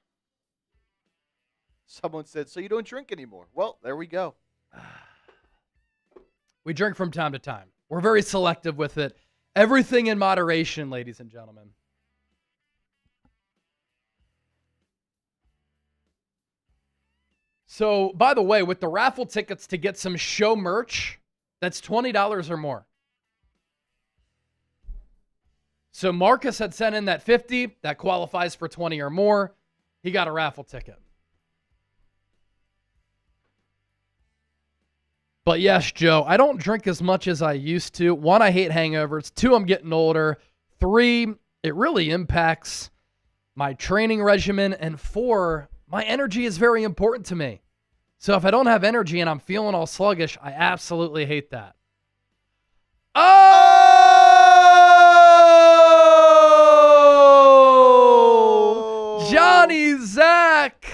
Someone said, so you don't drink anymore. Well, there we go. We drink from time to time. We're very selective with it. Everything in moderation, ladies and gentlemen. So, by the way, with the raffle tickets to get some show merch, that's $20 or more. So Marcus had sent in that 50. That qualifies for 20 or more. He got a raffle ticket. But yes, Joe, I don't drink as much as I used to. 1, I hate hangovers. 2, I'm getting older. 3, it really impacts my training regimen. And 4, my energy is very important to me. So if I don't have energy and I'm feeling all sluggish, I absolutely hate that. Oh! Johnny Zach,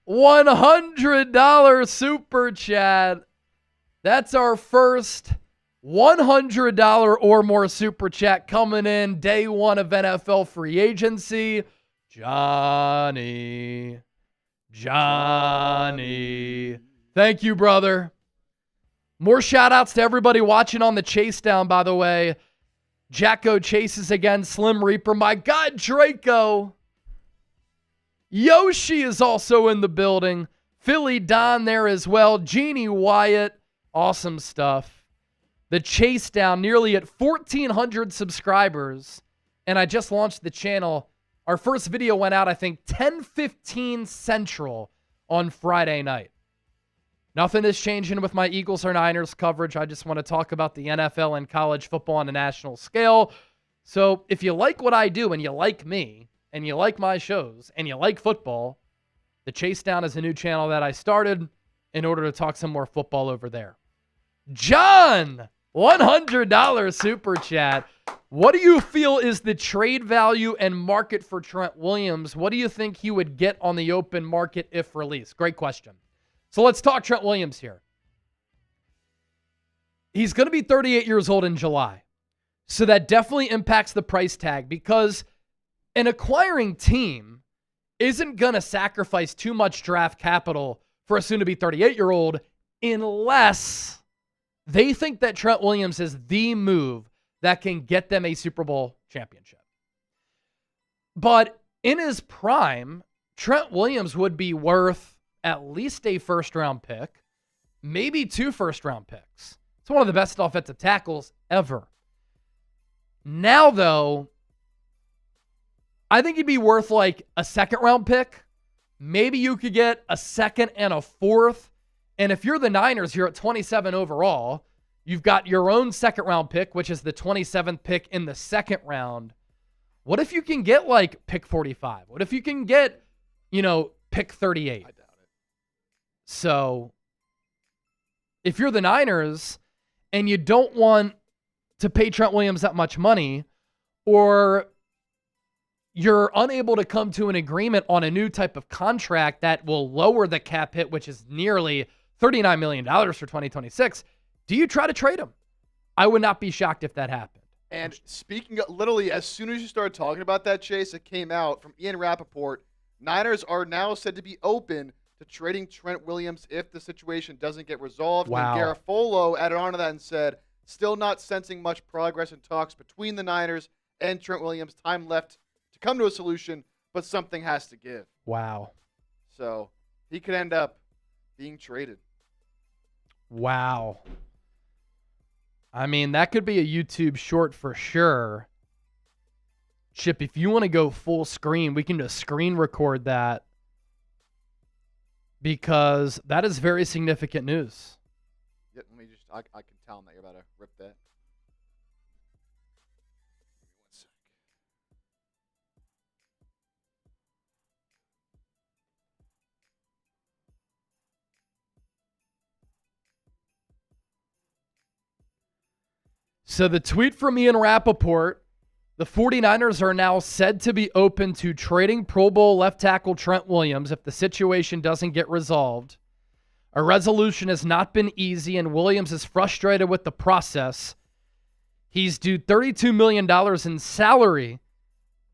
$100 super chat. That's our first $100 or more super chat coming in day 1 of NFL free agency. Johnny. Thank you, brother. More shout-outs to everybody watching on the Chase Down, by the way. Jacko chases again. Slim Reaper. My God, Draco. Yoshi is also in the building. Philly Don there as well. Jeannie Wyatt. Awesome stuff. The Chase Down, nearly at 1,400 subscribers. And I just launched the channel. Our first video went out, I think, 10:15 Central on Friday night. Nothing is changing with my Eagles or Niners coverage. I just want to talk about the NFL and college football on a national scale. So if you like what I do and you like me and you like my shows and you like football, the Chase Down is a new channel that I started in order to talk some more football over there. John, $100 super chat. What do you feel is the trade value and market for Trent Williams? What do you think he would get on the open market if released? Great question. So let's talk Trent Williams here. He's going to be 38 years old in July. So that definitely impacts the price tag because an acquiring team isn't going to sacrifice too much draft capital for a soon-to-be 38-year-old unless they think that Trent Williams is the move that can get them a Super Bowl championship. But in his prime, Trent Williams would be worth at least a first-round pick, maybe 2 first-round picks. It's one of the best offensive tackles ever. Now, though, I think he'd be worth like a second-round pick. Maybe you could get a second and a fourth. And if you're the Niners, you're at 27 overall. You've got your own second-round pick, which is the 27th pick in the second round. What if you can get, like, pick 45? What if you can get, pick 38? I doubt it. So, if you're the Niners and you don't want to pay Trent Williams that much money, or you're unable to come to an agreement on a new type of contract that will lower the cap hit, which is nearly $39 million for 2026, do you try to trade him? I would not be shocked if that happened. And speaking of, literally, as soon as you started talking about that, Chase, it came out from Ian Rappaport. Niners are now said to be open to trading Trent Williams if the situation doesn't get resolved. Wow. And Garafolo added on to that and said, still not sensing much progress in talks between the Niners and Trent Williams. Time left to come to a solution, but something has to give. Wow. So he could end up being traded. Wow. I mean, that could be a YouTube short for sure. Chip, if you want to go full screen, we can just screen record that because that is very significant news. Yeah, let me just, I can tell him that you're about to rip that. So the tweet from Ian Rappaport, the 49ers are now said to be open to trading Pro Bowl left tackle Trent Williams if the situation doesn't get resolved. A resolution has not been easy, and Williams is frustrated with the process. He's due $32 million in salary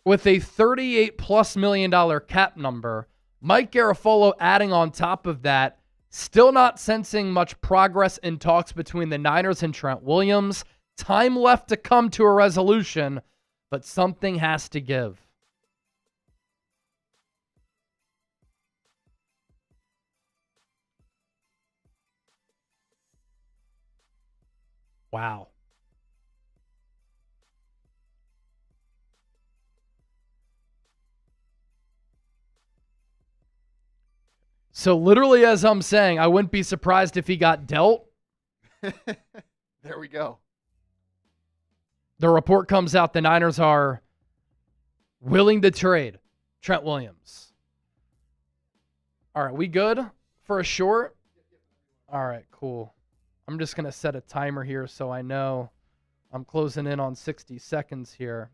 with a $38+ million cap number. Mike Garafolo adding on top of that, still not sensing much progress in talks between the Niners and Trent Williams. Time left to come to a resolution, but something has to give. Wow. So literally, as I'm saying, I wouldn't be surprised if he got dealt. There we go. The report comes out the Niners are willing to trade Trent Williams. All right, we good for a short? All right, cool. I'm just going to set a timer here so I know I'm closing in on 60 seconds here.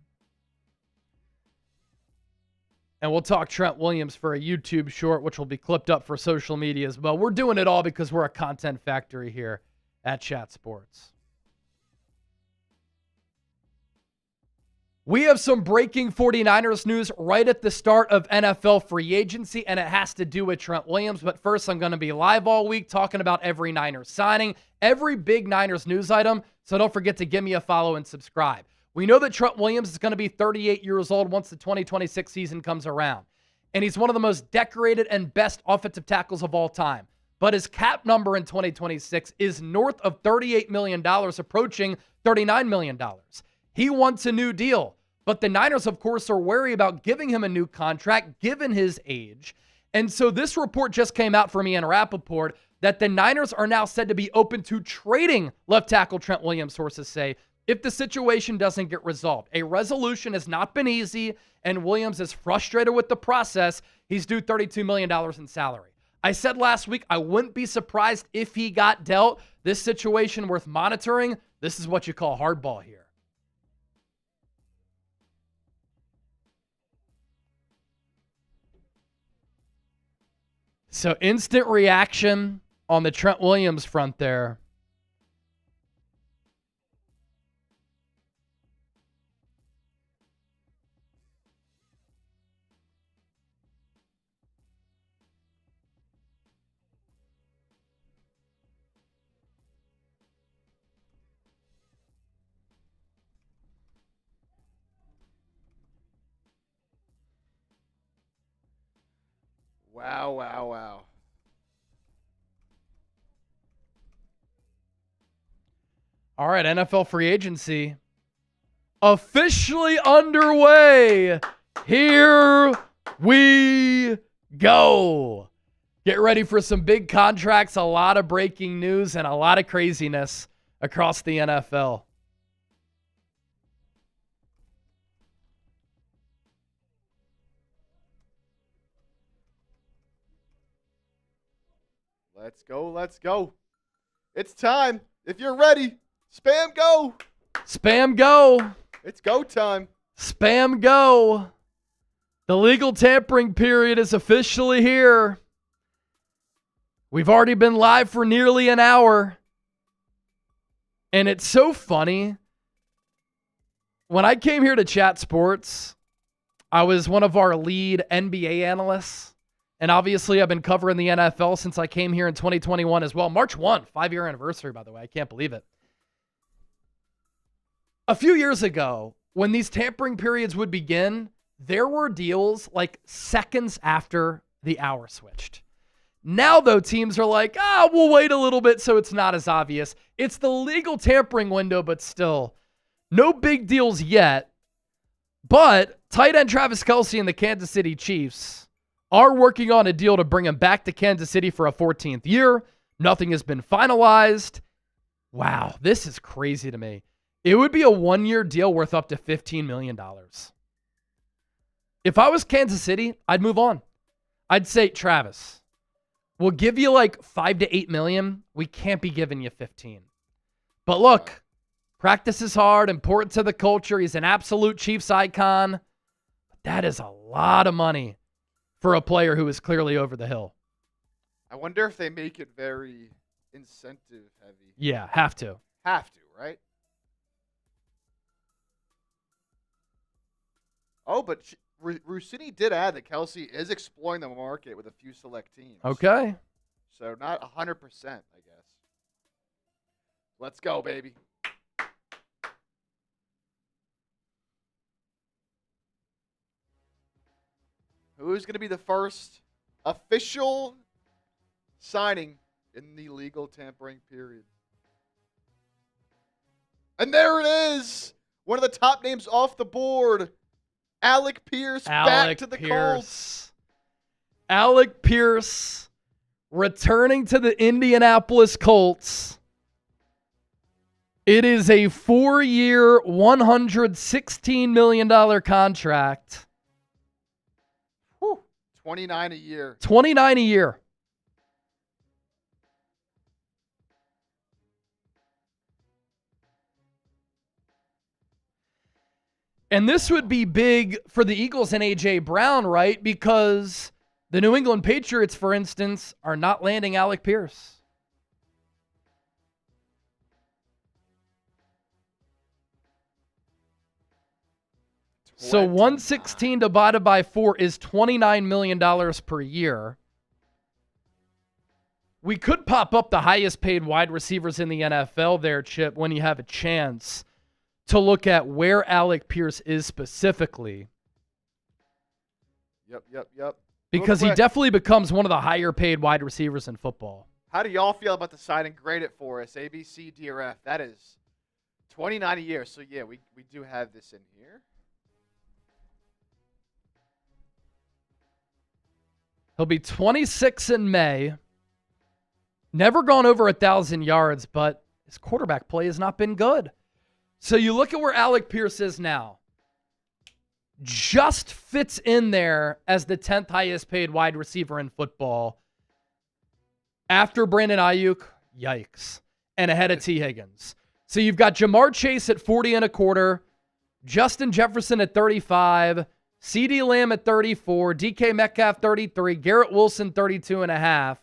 And we'll talk Trent Williams for a YouTube short, which will be clipped up for social media as well. We're doing it all because we're a content factory here at Chat Sports. We have some breaking 49ers news right at the start of NFL free agency, and it has to do with Trent Williams. But first, I'm going to be live all week talking about every Niners signing, every big Niners news item. So don't forget to give me a follow and subscribe. We know that Trent Williams is going to be 38 years old once the 2026 season comes around. And he's one of the most decorated and best offensive tackles of all time. But his cap number in 2026 is north of $38 million, approaching $39 million. He wants a new deal. But the Niners, of course, are wary about giving him a new contract, given his age. And so this report just came out from Ian Rappaport that the Niners are now said to be open to trading left tackle Trent Williams, sources say, if the situation doesn't get resolved. A resolution has not been easy, and Williams is frustrated with the process. He's due $32 million in salary. I said last week I wouldn't be surprised if he got dealt. This situation worth monitoring. This is what you call hardball here. So instant reaction on the Trent Williams front there. Wow, wow, wow. All right, NFL free agency officially underway. Here we go. Get ready for some big contracts, a lot of breaking news, and a lot of craziness across the NFL. Let's go, let's go. It's time. If you're ready, spam go. Spam go. It's go time. Spam go. The legal tampering period is officially here. We've already been live for nearly an hour. And it's so funny. When I came here to Chat Sports, I was one of our lead NBA analysts. And obviously, I've been covering the NFL since I came here in 2021 as well. March 1, 5-year anniversary, by the way. I can't believe it. A few years ago, when these tampering periods would begin, there were deals like seconds after the hour switched. Now, though, teams are like, we'll wait a little bit so it's not as obvious. It's the legal tampering window, but still, no big deals yet. But tight end Travis Kelce and the Kansas City Chiefs are working on a deal to bring him back to Kansas City for a 14th year. Nothing has been finalized. Wow, this is crazy to me. It would be a 1-year deal worth up to $15 million. If I was Kansas City, I'd move on. I'd say, Travis, we'll give you like $5 to $8 million. We can't be giving you 15. But look, practice is hard, important to the culture. He's an absolute Chiefs icon. That is a lot of money for a player who is clearly over the hill. I wonder if they make it very incentive heavy. Yeah, have to. Have to, right? Oh, but Rossini did add that Kelsey is exploring the market with a few select teams. Okay. So not 100%, I guess. Let's go, baby. Who's going to be the first official signing in the legal tampering period? And there it is. One of the top names off the board. Alec Pierce back to the Colts. Alec Pierce returning to the Indianapolis Colts. It is a 4-year, $116 million contract. Whew. $29 a year. $29 a year. And this would be big for the Eagles and A.J. Brown, right? Because the New England Patriots, for instance, are not landing Alec Pierce. So 116 divided by 4 is $29 million per year. We could pop up the highest paid wide receivers in the NFL there, Chip, when you have a chance to look at where Alec Pierce is specifically. Yep. Because he definitely becomes one of the higher paid wide receivers in football. How do y'all feel about the signing? Grade it for us. ABC, DRF. That is $29 a year. So, yeah, we do have this in here. He'll be 26 in May. Never gone over 1,000 yards, but his quarterback play has not been good. So you look at where Alec Pierce is now. Just fits in there as the 10th highest paid wide receiver in football. After Brandon Ayuk, yikes. And ahead of T. Higgins. So you've got Jamar Chase at 40 and a quarter. Justin Jefferson at 35. CeeDee Lamb at 34. DK Metcalf 33. Garrett Wilson 32 and a half.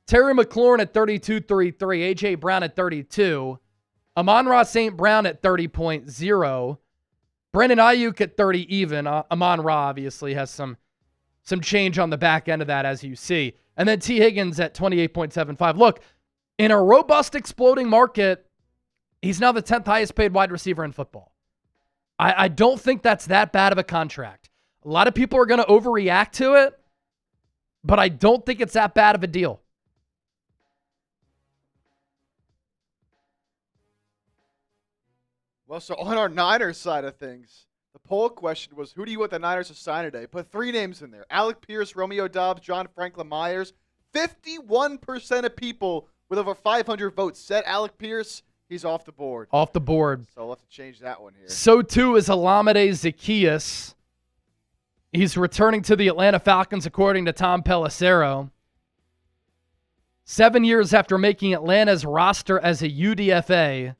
Terry McLaurin at 32.33. A.J. Brown at 32. Amon-Ra St. Brown at 30.0. Brandon Ayuk at 30 even. Amon-Ra obviously has some change on the back end of that, as you see. And then T. Higgins at 28.75. Look, in a robust, exploding market, he's now the 10th highest paid wide receiver in football. I don't think that's that bad of a contract. A lot of people are going to overreact to it, but I don't think it's that bad of a deal. Well, so on our Niners side of things, the poll question was, who do you want the Niners to sign today? Put 3 names in there. Alec Pierce, Romeo Doubs, John Franklin-Myers. 51% of people with over 500 votes said Alec Pierce. He's off the board. Off the board. So we'll have to change that one here. So too is Olamide Zaccheaus. He's returning to the Atlanta Falcons, according to Tom Pelissero. 7 years after making Atlanta's roster as a UDFA,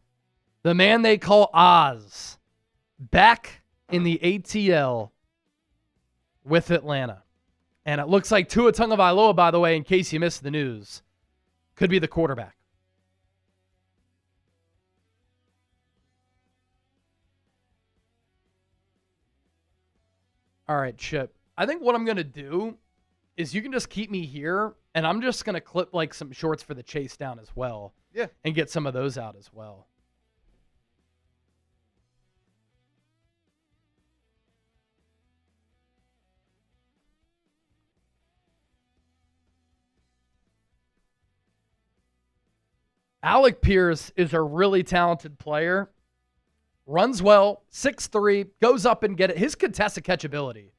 the man they call Oz, back in the ATL with Atlanta. And it looks like Tua Tagovailoa, by the way, in case you missed the news, could be the quarterback. All right, Chip. I think what I'm going to do is you can just keep me here, and I'm just going to clip like some shorts for the chase down as well. Yeah. And get some of those out as well. Alec Pierce is a really talented player. Runs well, 6'3", goes up and get it. His contested catchability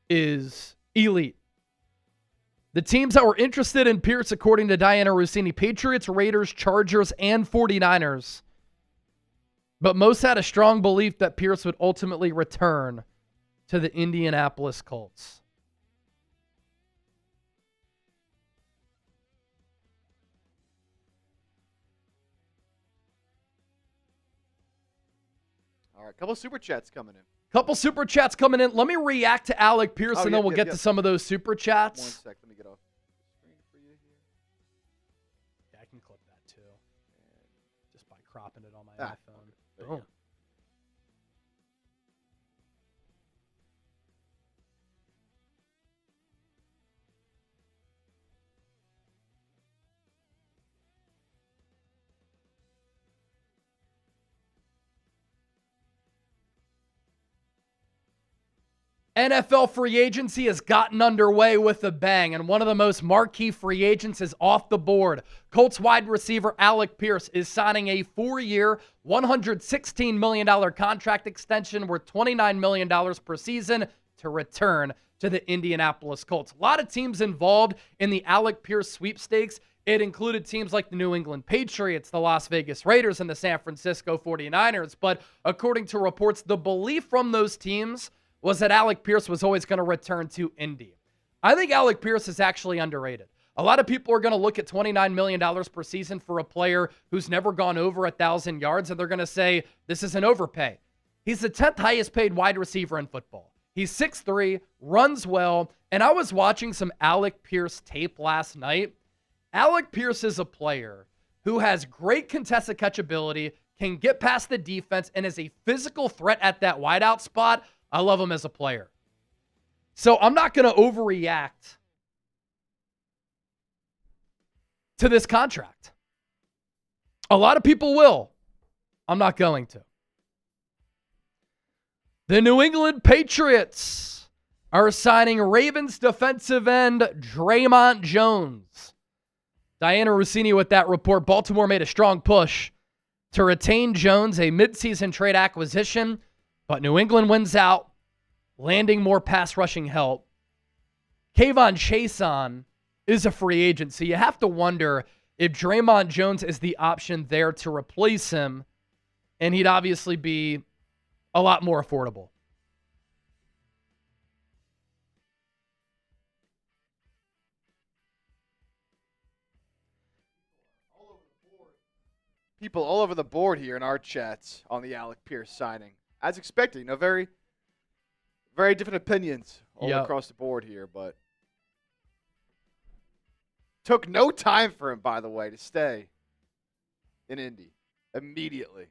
is elite. The teams that were interested in Pierce, according to Diana Rossini, Patriots, Raiders, Chargers, and 49ers. But most had a strong belief that Pierce would ultimately return to the Indianapolis Colts. All right, couple super chats coming in. Couple super chats coming in. Let me react to Alec Pierce, and then we'll get to some of those super chats. 1 sec, let me get off the screen for you NFL free agency has gotten underway with a bang, and one of the most marquee free agents is off the board. Colts wide receiver Alec Pierce is signing a 4-year, $116 million contract extension worth $29 million per season to return to the Indianapolis Colts. A lot of teams involved in the Alec Pierce sweepstakes. It included teams like the New England Patriots, the Las Vegas Raiders, and the San Francisco 49ers. But according to reports, the belief from those teams was that Alec Pierce was always going to return to Indy. I think Alec Pierce is actually underrated. A lot of people are going to look at $29 million per season for a player who's never gone over 1,000 yards, and they're going to say, this is an overpay. He's the 10th highest paid wide receiver in football. He's 6'3", runs well, and I was watching some Alec Pierce tape last night. Alec Pierce is a player who has great contested catch ability, can get past the defense, and is a physical threat at that wideout spot. I love him as a player. So I'm not going to overreact to this contract. A lot of people will. I'm not going to. The New England Patriots are signing Ravens defensive end Draymond Jones. Diana Rossini with that report. Baltimore made a strong push to retain Jones, a midseason trade acquisition, but New England wins out, landing more pass rushing help. Kayvon Chason is a free agent, so you have to wonder if Draymond Jones is the option there to replace him, and he'd obviously be a lot more affordable. People all over the board here in our chats on the Alec Pierce signing. As expected, very, very different opinions all across the board here, but took no time for him, by the way, to stay in Indy immediately.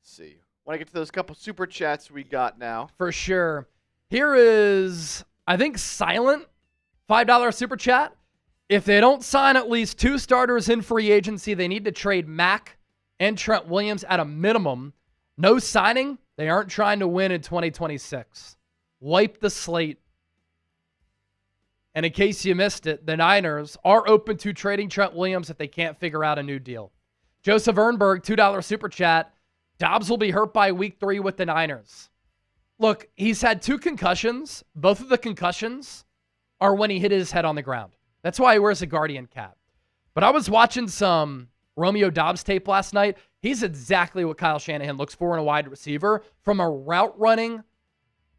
Let's see. Want to get to those couple super chats we got now? For sure. Here is, I think, silent $5 super chat. If they don't sign at least 2 starters in free agency, they need to trade Mack and Trent Williams at a minimum. No signing. They aren't trying to win in 2026. Wipe the slate. And in case you missed it, the Niners are open to trading Trent Williams if they can't figure out a new deal. Joseph Ernberg, $2 super chat. Doubs will be hurt by week 3 with the Niners. Look, he's had 2 concussions. Both of the concussions are when he hit his head on the ground. That's why he wears a Guardian cap. But I was watching some Romeo Doubs tape last night. He's exactly what Kyle Shanahan looks for in a wide receiver from a route running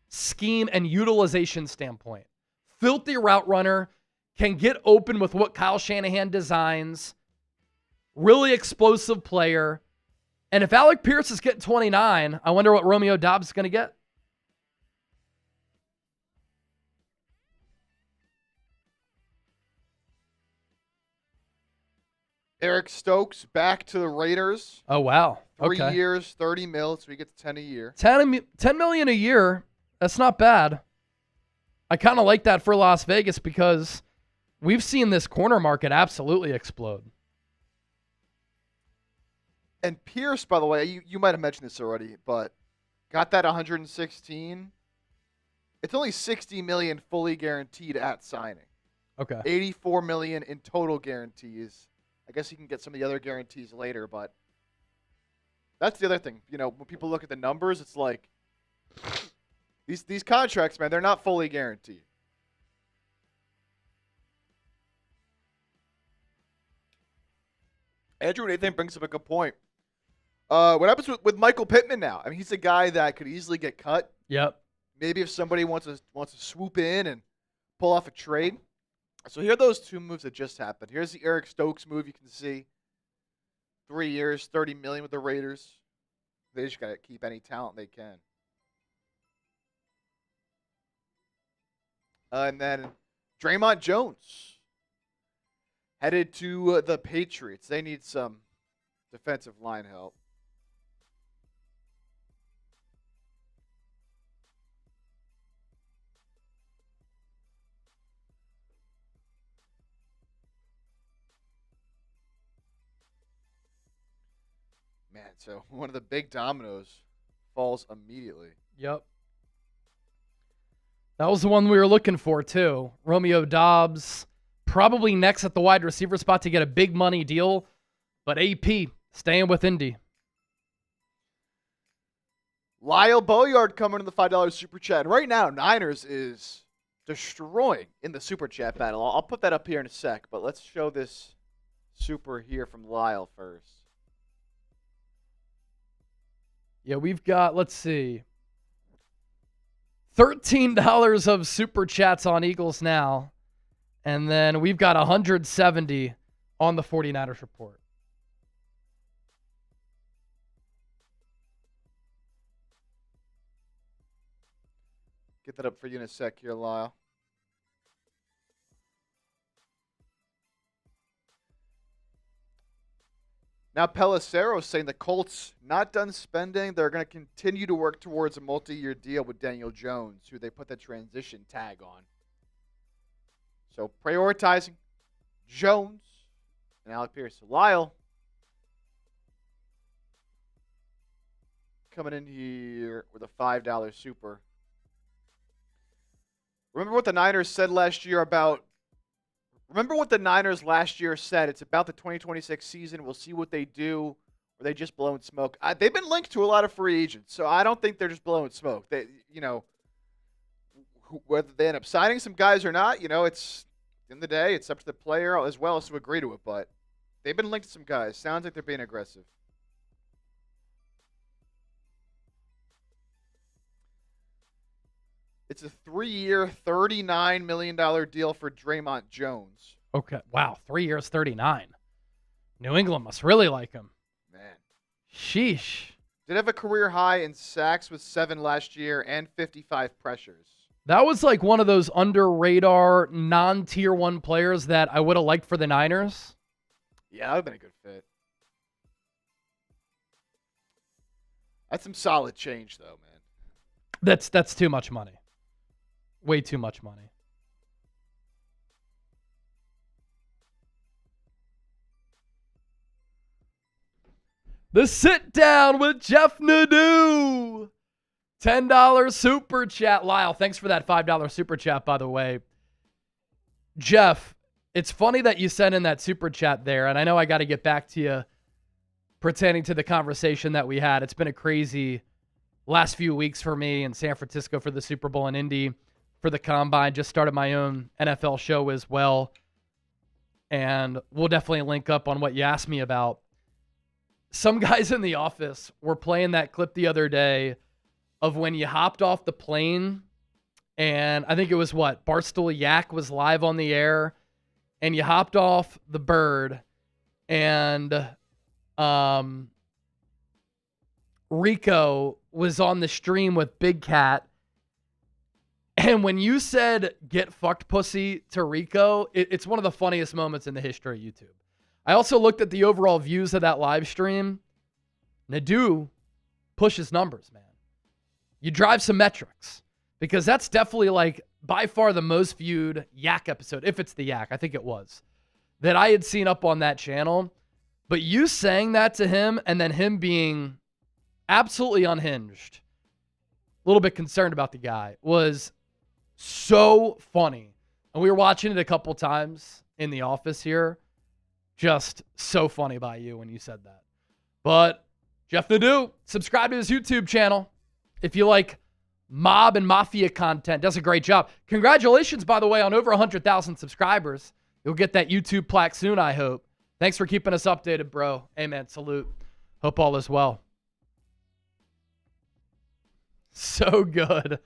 scheme and utilization standpoint. Filthy route runner, can get open with what Kyle Shanahan designs. Really explosive player. And if Alec Pierce is getting 29, I wonder what Romeo Doubs is going to get. Eric Stokes back to the Raiders. Oh, wow. 3 years, 30 mil, so he gets 10 a year. 10 million a year. That's not bad. I kind of like that for Las Vegas because we've seen this corner market absolutely explode. And Pierce, by the way, you might have mentioned this already, but got that 116. It's only 60 million fully guaranteed at signing. Okay. 84 million in total guarantees. I guess you can get some of the other guarantees later, but that's the other thing. When people look at the numbers, it's like these contracts, man, they're not fully guaranteed. Andrew Nathan brings up a good point. What happens with Michael Pitman now? I mean, he's a guy that could easily get cut. Yep. Maybe if somebody wants to swoop in and pull off a trade. So here are those 2 moves that just happened. Here's the Eric Stokes move. You can see 3 years, 30 million with the Raiders. They just got to keep any talent they can. And then Draymond Jones headed to the Patriots. They need some defensive line help. Man, so one of the big dominoes falls immediately. Yep. That was the one we were looking for, too. Romeo Doubs, probably next at the wide receiver spot to get a big money deal. But AP, staying with Indy. Lyle Boyard coming in the $5 Super Chat. Right now, Niners is destroying in the Super Chat battle. I'll put that up here in a sec, but let's show this Super here from Lyle first. Yeah, we've got, let's see, $13 of Super Chats on Eagles now. And then we've got 170 on the 49ers report. Get that up for you in a sec here, Lyle. Now Pelissero saying the Colts not done spending. They're going to continue to work towards a multi-year deal with Daniel Jones, who they put the transition tag on. So prioritizing Jones and Alec Pierce. Lyle coming in here with a $5 super. Remember what the Niners said last year about It's about the 2026 season. We'll see what they do. Or they just blowing smoke. They've been linked to a lot of free agents, so I don't think they're just blowing smoke. They, whether they end up signing some guys or not, it's in the day, it's up to the player as well as to agree to it. But they've been linked to some guys. Sounds like they're being aggressive. It's a 3-year, $39 million deal for Draymond Jones. Okay. Wow. 3 years, 39. New England must really like him. Man. Sheesh. Did have a career high in sacks with 7 last year and 55 pressures. That was like one of those under-radar, non-tier 1 players that I would have liked for the Niners. Yeah, that would have been a good fit. That's some solid change, though, man. That's too much money. Way too much money. The sit down with Jeff Nadeau. $10 super chat. Lyle, thanks for that $5 super chat, by the way. Jeff, it's funny that you sent in that super chat there, and I know I got to get back to you pertaining to the conversation that we had. It's been a crazy last few weeks for me in San Francisco for the Super Bowl in Indy, for the Combine. Just started my own NFL show as well, and we'll definitely link up on what you asked me about. Some guys in the office were playing that clip the other day of when you hopped off the plane, and I think it was Barstool Yak was live on the air, and you hopped off the bird, and Rico was on the stream with Big Cat, and when you said "get fucked pussy" to Rico, it's one of the funniest moments in the history of YouTube. I also looked at the overall views of that live stream. Nadeau pushes numbers, man. You drive some metrics, because that's definitely by far the most viewed Yak episode, if it's the Yak, I think it was, that I had seen up on that channel. But you saying that to him and then him being absolutely unhinged, a little bit concerned about the guy, was so funny. And we were watching it a couple times in the office here. Just so funny by you when you said that. But Jeff Nadeau, subscribe to his YouTube channel if you like mob and mafia content. Does a great job. Congratulations, by the way, on over 100,000 subscribers. You'll get that YouTube plaque soon, I hope. Thanks for keeping us updated, bro. Amen. Salute. Hope all is well. So good.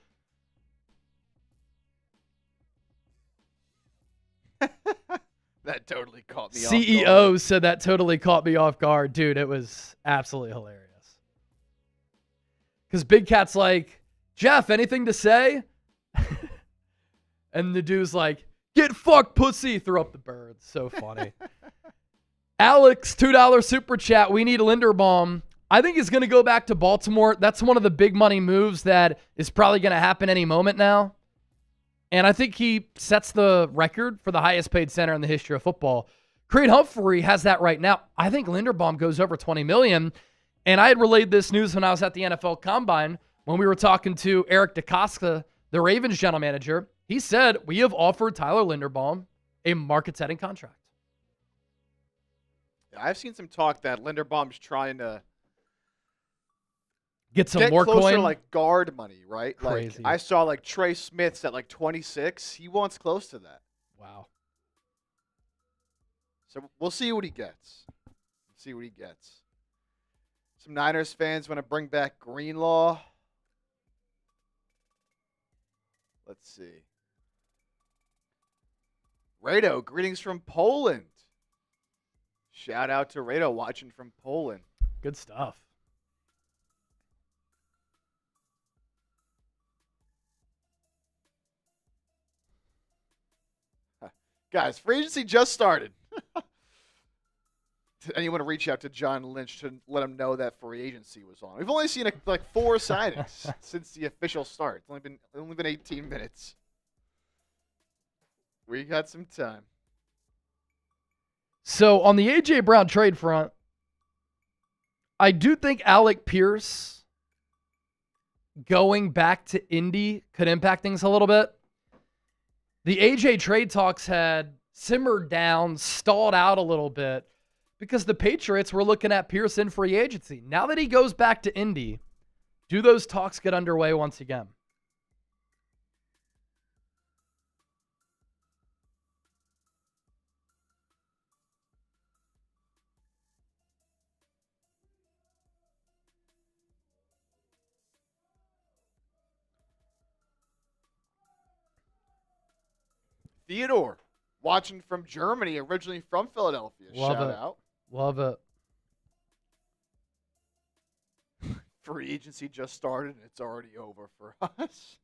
That totally caught me off CEO guard. said that totally caught me off guard. Dude, it was absolutely hilarious. Because Big Cat's like, Jeff, anything to say? And the dude's like, get fucked, pussy. Threw up the bird. So funny. Alex, $2 super chat. We need Linderbaum. I think he's going to go back to Baltimore. That's one of the big money moves that is probably going to happen any moment now. And I think he sets the record for the highest paid center in the history of football. Creed Humphrey has that right now. I think Linderbaum goes over $20 million. And I had relayed this news when I was at the NFL Combine when we were talking to Eric DeCosta, the Ravens general manager. He said, we have offered Tyler Linderbaum a market-setting contract. I've seen some talk that Linderbaum's trying to get some more closer coin. To like guard money, right? Crazy. Like I saw like Trey Smith's at like 26. He wants close to that. Wow. So we'll see what he gets. Some Niners fans want to bring back Greenlaw. Let's see. Rado, greetings from Poland. Shout out to Rado watching from Poland. Good stuff. Guys, free agency just started. Did anyone reach out to John Lynch to let him know that free agency was on? We've only seen like 4 signings since the official start. It's only been 18 minutes. We got some time. So on the A.J. Brown trade front, I do think Alec Pierce going back to Indy could impact things a little bit. The A.J. trade talks had simmered down, stalled out a little bit because the Patriots were looking at Pierce in free agency. Now that he goes back to Indy, do those talks get underway once again? Theodore, watching from Germany, originally from Philadelphia. Shout out. Love it. Free agency just started and it's already over for us.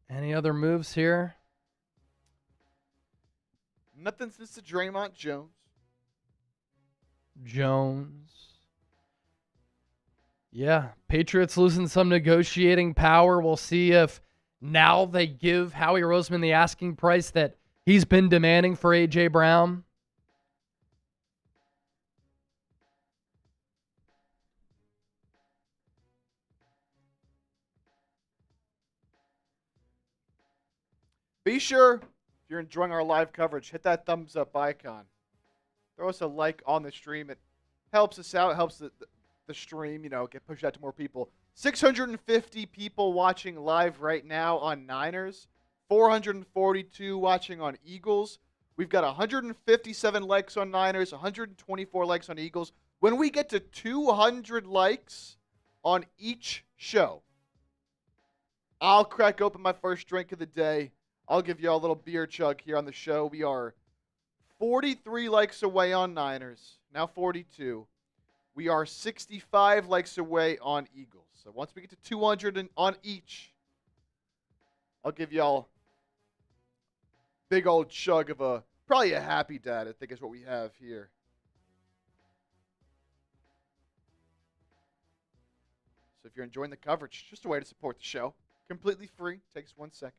Any other moves here? Nothing since the Draymond Jones. Yeah, Patriots losing some negotiating power. We'll see if now they give Howie Roseman the asking price that he's been demanding for A.J. Brown. Be sure, if you're enjoying our live coverage, hit that thumbs up icon. Throw us a like on the stream. It helps us out. It helps the stream, get pushed out to more people. 650 people watching live right now on Niners. 442 watching on Eagles. We've got 157 likes on Niners, 124 likes on Eagles. When we get to 200 likes on each show, I'll crack open my first drink of the day. I'll give you all a little beer chug here on the show. We are 43 likes away on Niners, now 42. We are 65 likes away on Eagles. So once we get to 200 on each, I'll give y'all big old chug of probably a happy dad, I think is what we have here. So if you're enjoying the coverage, just a way to support the show. Completely free, takes 1 second.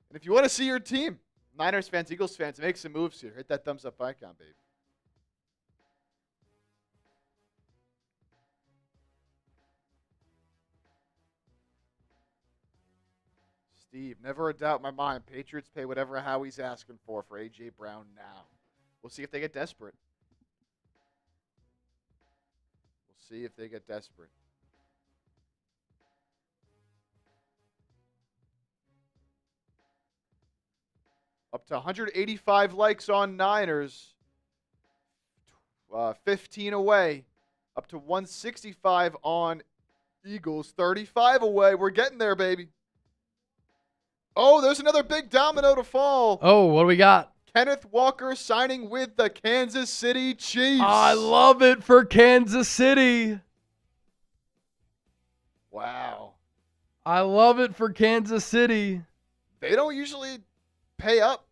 And if you want to see your team, Niners fans, Eagles fans, make some moves here. Hit that thumbs up icon, baby. Steve, never a doubt in my mind. Patriots pay whatever Howie's asking for A.J. Brown now. We'll see if they get desperate. Up to 185 likes on Niners. 15 away. Up to 165 on Eagles. 35 away. We're getting there, baby. Oh, there's another big domino to fall. Oh, what do we got? Kenneth Walker signing with the Kansas City Chiefs. I love it for Kansas City. Wow. I love it for Kansas City. they don't usually pay up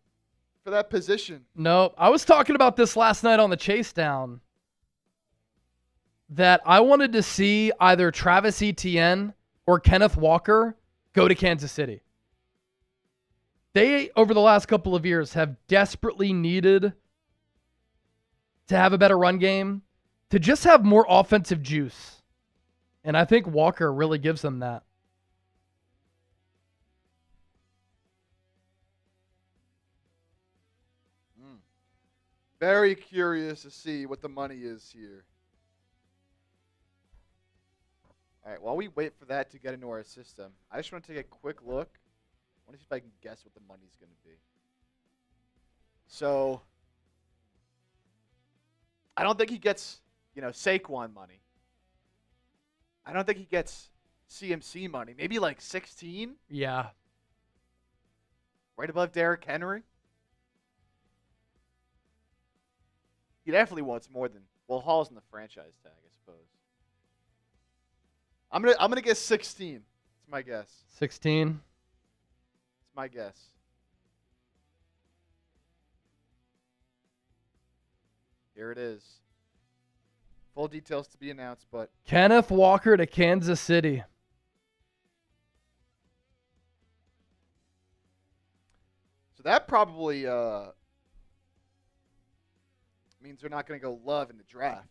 for that position. No, I was talking about this last night on the Chase Down, that I wanted to see either Travis Etienne or Kenneth Walker go to Kansas City. They, over the last couple of years, have desperately needed to have a better run game, to just have more offensive juice. And I think Walker really gives them that. Very curious to see what the money is here. All right, while we wait for that to get into our system, I just want to take a quick look. I want to see if I can guess what the money's going to be. So, I don't think he gets, Saquon money. I don't think he gets CMC money. Maybe like 16? Yeah. Right above Derrick Henry? He definitely wants more than, Hall's in the franchise tag, I suppose. I'm gonna guess 16. It's my guess. 16. It's my guess. Here it is. Full details to be announced, but Kenneth Walker to Kansas City. So that probably means they're not going to go Love in the draft.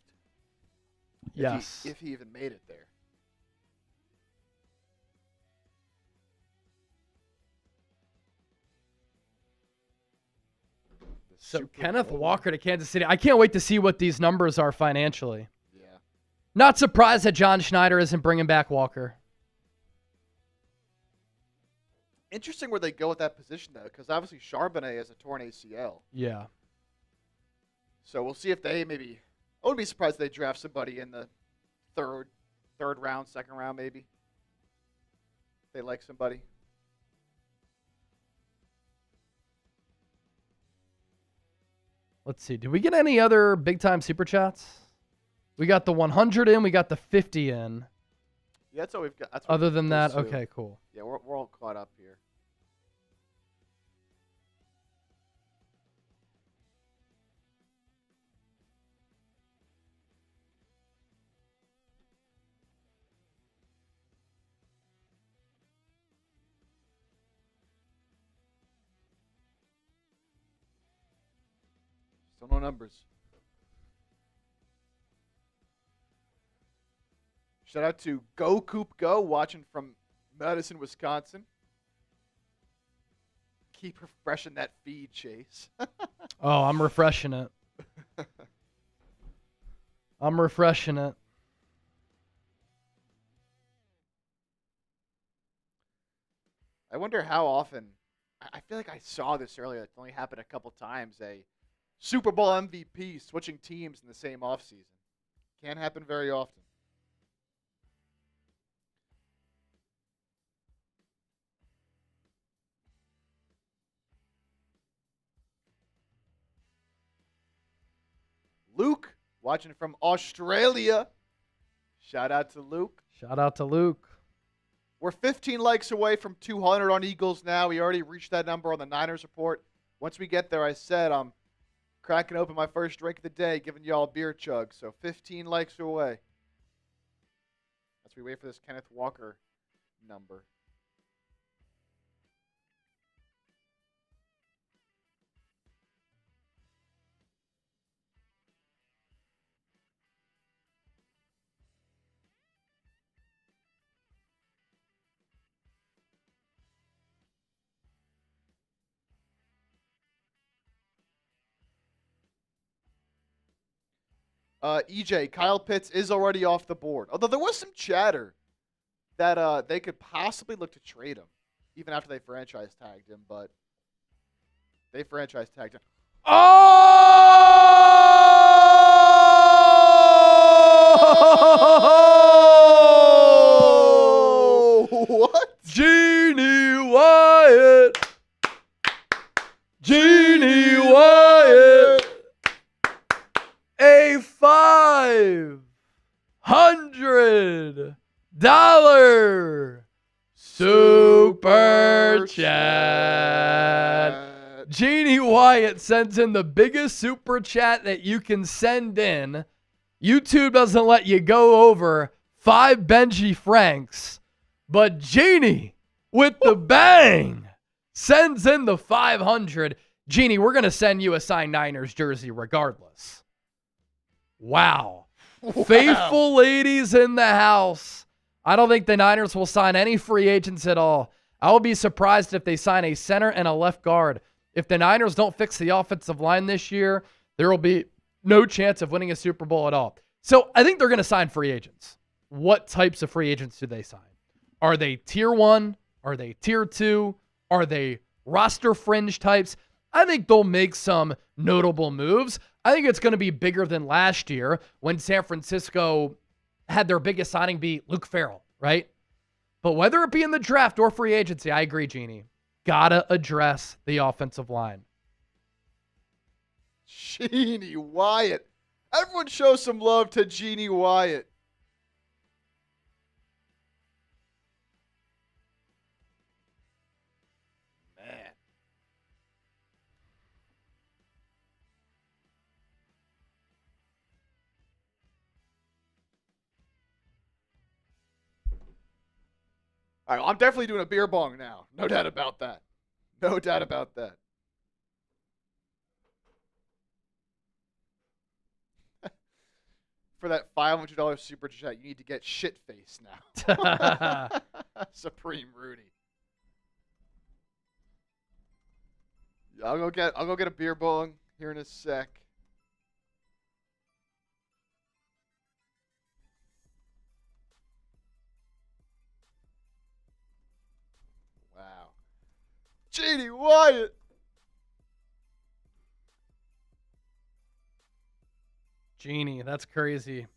Yes. If he even made it there. So Kenneth Walker to Kansas City. I can't wait to see what these numbers are financially. Yeah. Not surprised that John Schneider isn't bringing back Walker. Interesting where they go with that position, though, because obviously Charbonnet has a torn ACL. Yeah. So we'll see if they maybe. I wouldn't be surprised if they draft somebody in the third round, second round, maybe. If they like somebody. Let's see. Did we get any other big-time Super Chats? We got the 100 in. We got the 50 in. Yeah, that's all we've got. That's Other than that, two. okay, cool. Yeah, we're all caught up here. Still no numbers. Shout out to Go Coop Go, watching from Madison, Wisconsin. Keep refreshing that feed, Chase. Oh, I'm refreshing it. I'm refreshing it. I wonder how often. I feel like I saw this earlier. It's only happened a couple times. A Super Bowl MVP switching teams in the same offseason. Can't happen very often. Luke, watching from Australia. Shout out to Luke. Shout out to Luke. We're 15 likes away from 200 on Eagles now. We already reached that number on the Niners report. Once we get there, I said I'm cracking open my first drink of the day, giving y'all a beer chug. So 15 likes away. As we wait for this Kenneth Walker number. EJ, Kyle Pitts is already off the board. Although there was some chatter that they could possibly look to trade him, even after they franchise tagged him, but they franchise tagged him. Oh! What? Genie Wyatt. Genie Wyatt. A $500 super chat. Jeannie Wyatt sends in the biggest super chat that you can send in. YouTube doesn't let you go over 5 Benji Franks, but Jeannie with the bang sends in the 500. Jeannie, we're going to send you a signed Niners jersey regardless. Wow. Faithful ladies in the house. I don't think the Niners will sign any free agents at all. I will be surprised if they sign a center and a left guard. If the Niners don't fix the offensive line this year, there will be no chance of winning a Super Bowl at all. So I think they're going to sign free agents. What types of free agents do they sign? Are they tier 1? Are they tier 2? Are they roster fringe types? I think they'll make some notable moves. I think it's going to be bigger than last year when San Francisco had their biggest signing be Luke Farrell, right? But whether it be in the draft or free agency, I agree, Jeannie. Gotta address the offensive line. Jeannie Wyatt. Everyone show some love to Jeannie Wyatt. Man. All right, well, I'm definitely doing a beer bong now. No doubt about that. No doubt about that. For that $500 super chat, you need to get shit face now. Supreme Rudy. I'll go get a beer bong here in a sec. Wow. Jeannie Wyatt. Jeannie, that's crazy.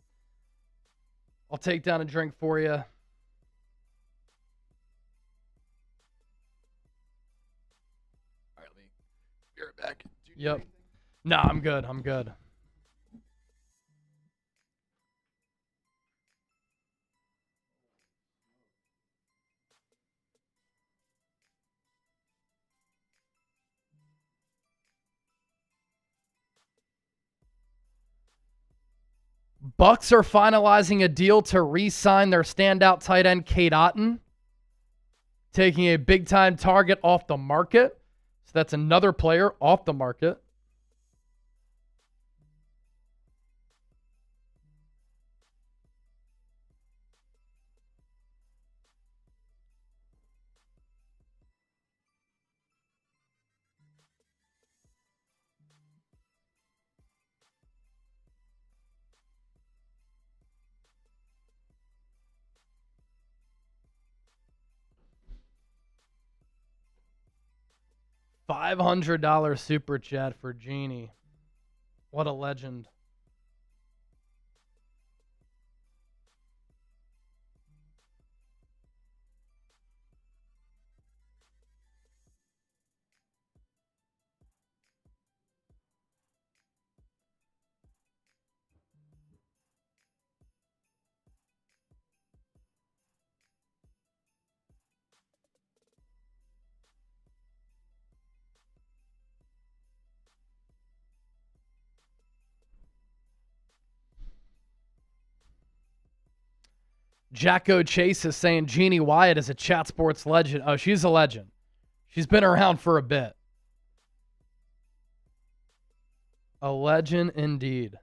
I'll take down a drink for you. All right, Lee. Be right back. Yep. Nah, I'm good. I'm good. Bucks are finalizing a deal to re-sign their standout tight end, Cade Otton, taking a big-time target off the market. So that's another player off the market. $500 super chat for Jeannie. What a legend. Jacko Chase is saying Jeannie Wyatt is a chat sports legend. Oh, she's a legend. She's been around for a bit. A legend indeed.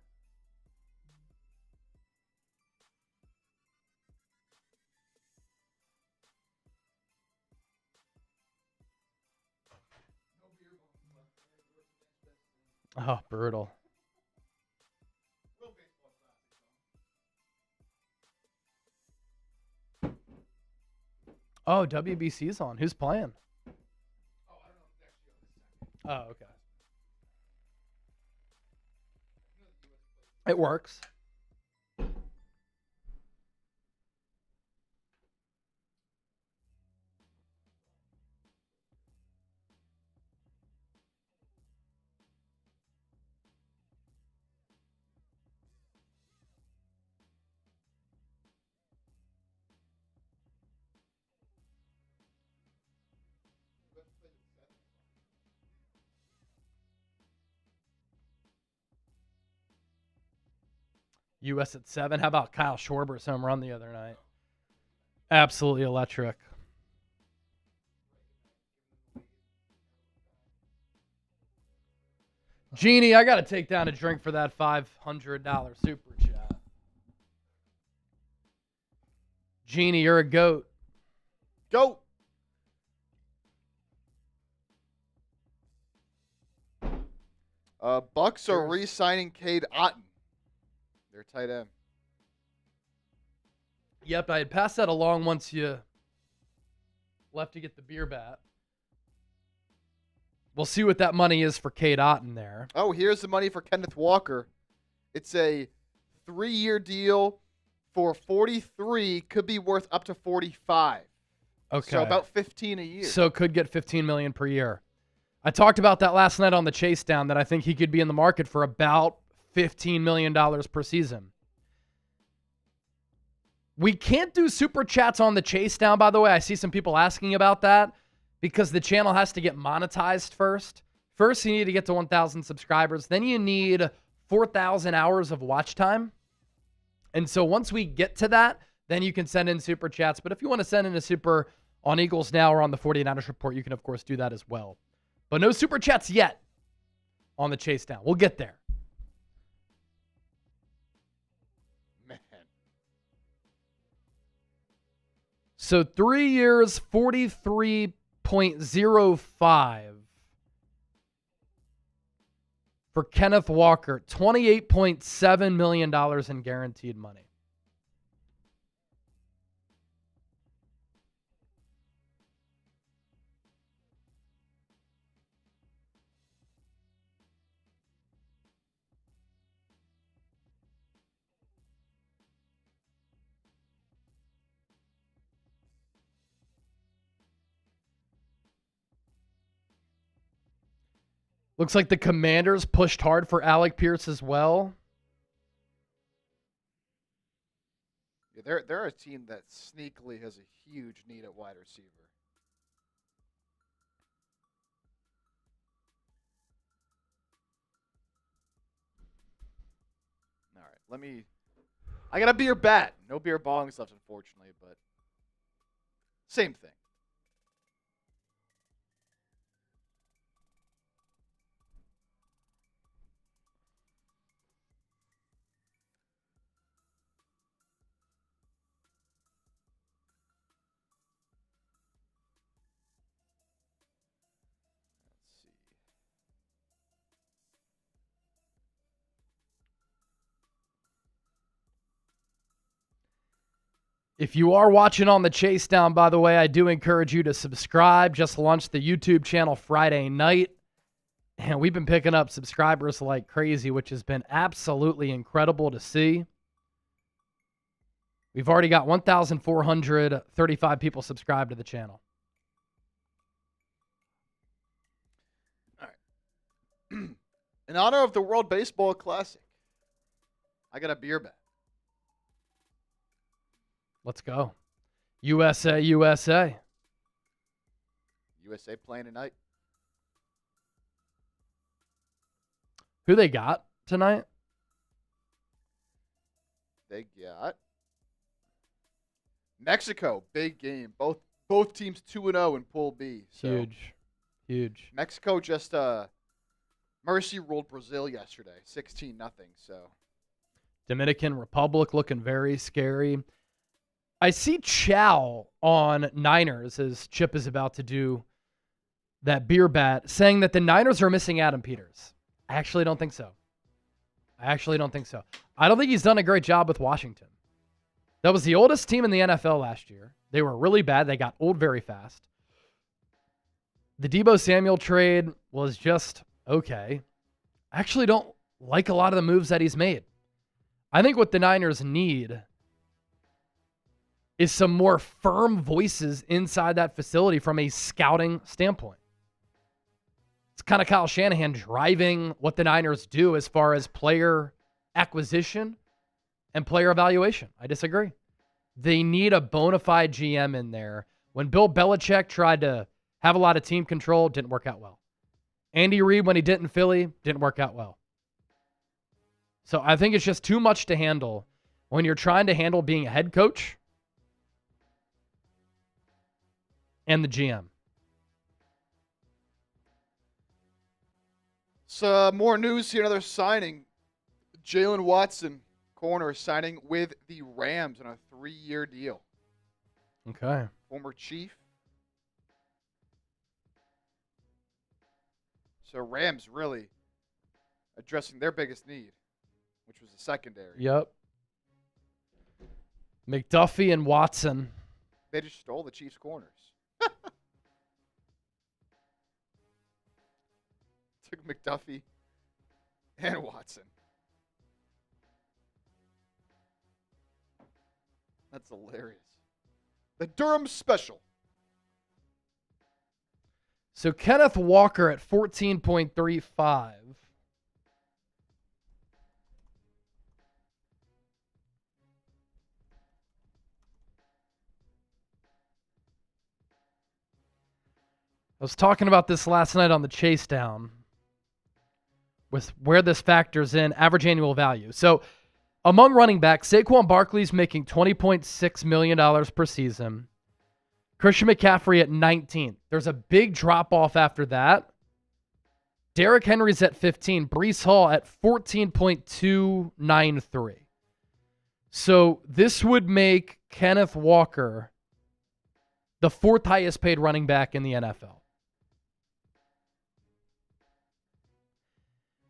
Oh, brutal. Oh, WBC's on. Who's playing? Oh, okay. It works. U.S. at 7. How about Kyle Schwarber's home run the other night? Absolutely electric. Jeannie, I got to take down a drink for that $500 super chat. Jeannie, you're a goat. Goat. Bucks are re-signing Cade Otton, their tight end. Yep, I had passed that along once you left to get the beer bat. We'll see what that money is for Cade Otton there. Oh, here's the money for Kenneth Walker. It's a 3-year deal for 43, could be worth up to 45. Okay. So about 15 a year. So could get $15 million per year. I talked about that last night on the Chase Down, that I think he could be in the market for about $15 million per season. We can't do super chats on the Chase Down, by the way. I see some people asking about that because the channel has to get monetized first. First, you need to get to 1,000 subscribers. Then you need 4,000 hours of watch time. And so once we get to that, then you can send in super chats. But if you want to send in a super on Eagles Now or on the 49ers Report, you can, of course, do that as well. But no super chats yet on the Chase Down. We'll get there. Man. So 3 years, 43.05 for Kenneth Walker, $28.7 million in guaranteed money. Looks like the Commanders pushed hard for Alec Pierce as well. Yeah, they're a team that sneakily has a huge need at wide receiver. All right, I got a beer bat. No beer bongs left, unfortunately, but same thing. If you are watching on the Chase Down, by the way, I do encourage you to subscribe. Just launched the YouTube channel Friday night, and we've been picking up subscribers like crazy, which has been absolutely incredible to see. We've already got 1,435 people subscribed to the channel. All right. In honor of the World Baseball Classic, I got a beer bat. Let's go. USA, USA. USA playing tonight. Who they got tonight? They got Mexico. Big game. Both teams 2-0 in Pool B. So Huge. Mexico just mercy ruled Brazil yesterday, 16-0. So Dominican Republic looking very scary. I see Chow on Niners, as Chip is about to do that beer bat, saying that the Niners are missing Adam Peters. I actually don't think so. I don't think he's done a great job with Washington. That was the oldest team in the NFL last year. They were really bad. They got old very fast. The Deebo Samuel trade was just okay. I actually don't like a lot of the moves that he's made. I think what the Niners need is some more firm voices inside that facility from a scouting standpoint. It's kind of Kyle Shanahan driving what the Niners do as far as player acquisition and player evaluation. I disagree. They need a bona fide GM in there. When Bill Belichick tried to have a lot of team control, didn't work out well. Andy Reid, when he did in Philly, didn't work out well. So I think it's just too much to handle when you're trying to handle being a head coach and the GM. So more news here, another signing. Jaylen Watson, corner, signing with the Rams on a 3-year deal. Okay. Former Chief. So Rams really addressing their biggest need, which was the secondary. Yep. McDuffie and Watson. They just stole the Chiefs' corners. Took McDuffie and Watson. That's hilarious. The Durham Special. So Kenneth Walker at 14.35. I was talking about this last night on the Chase Down with where this factors in average annual value. So among running backs, Saquon Barkley's making $20.6 million per season. Christian McCaffrey at 19th. There's a big drop-off after that. Derrick Henry's at 15. Breece Hall at 14.293. So this would make Kenneth Walker the 4th highest paid running back in the NFL.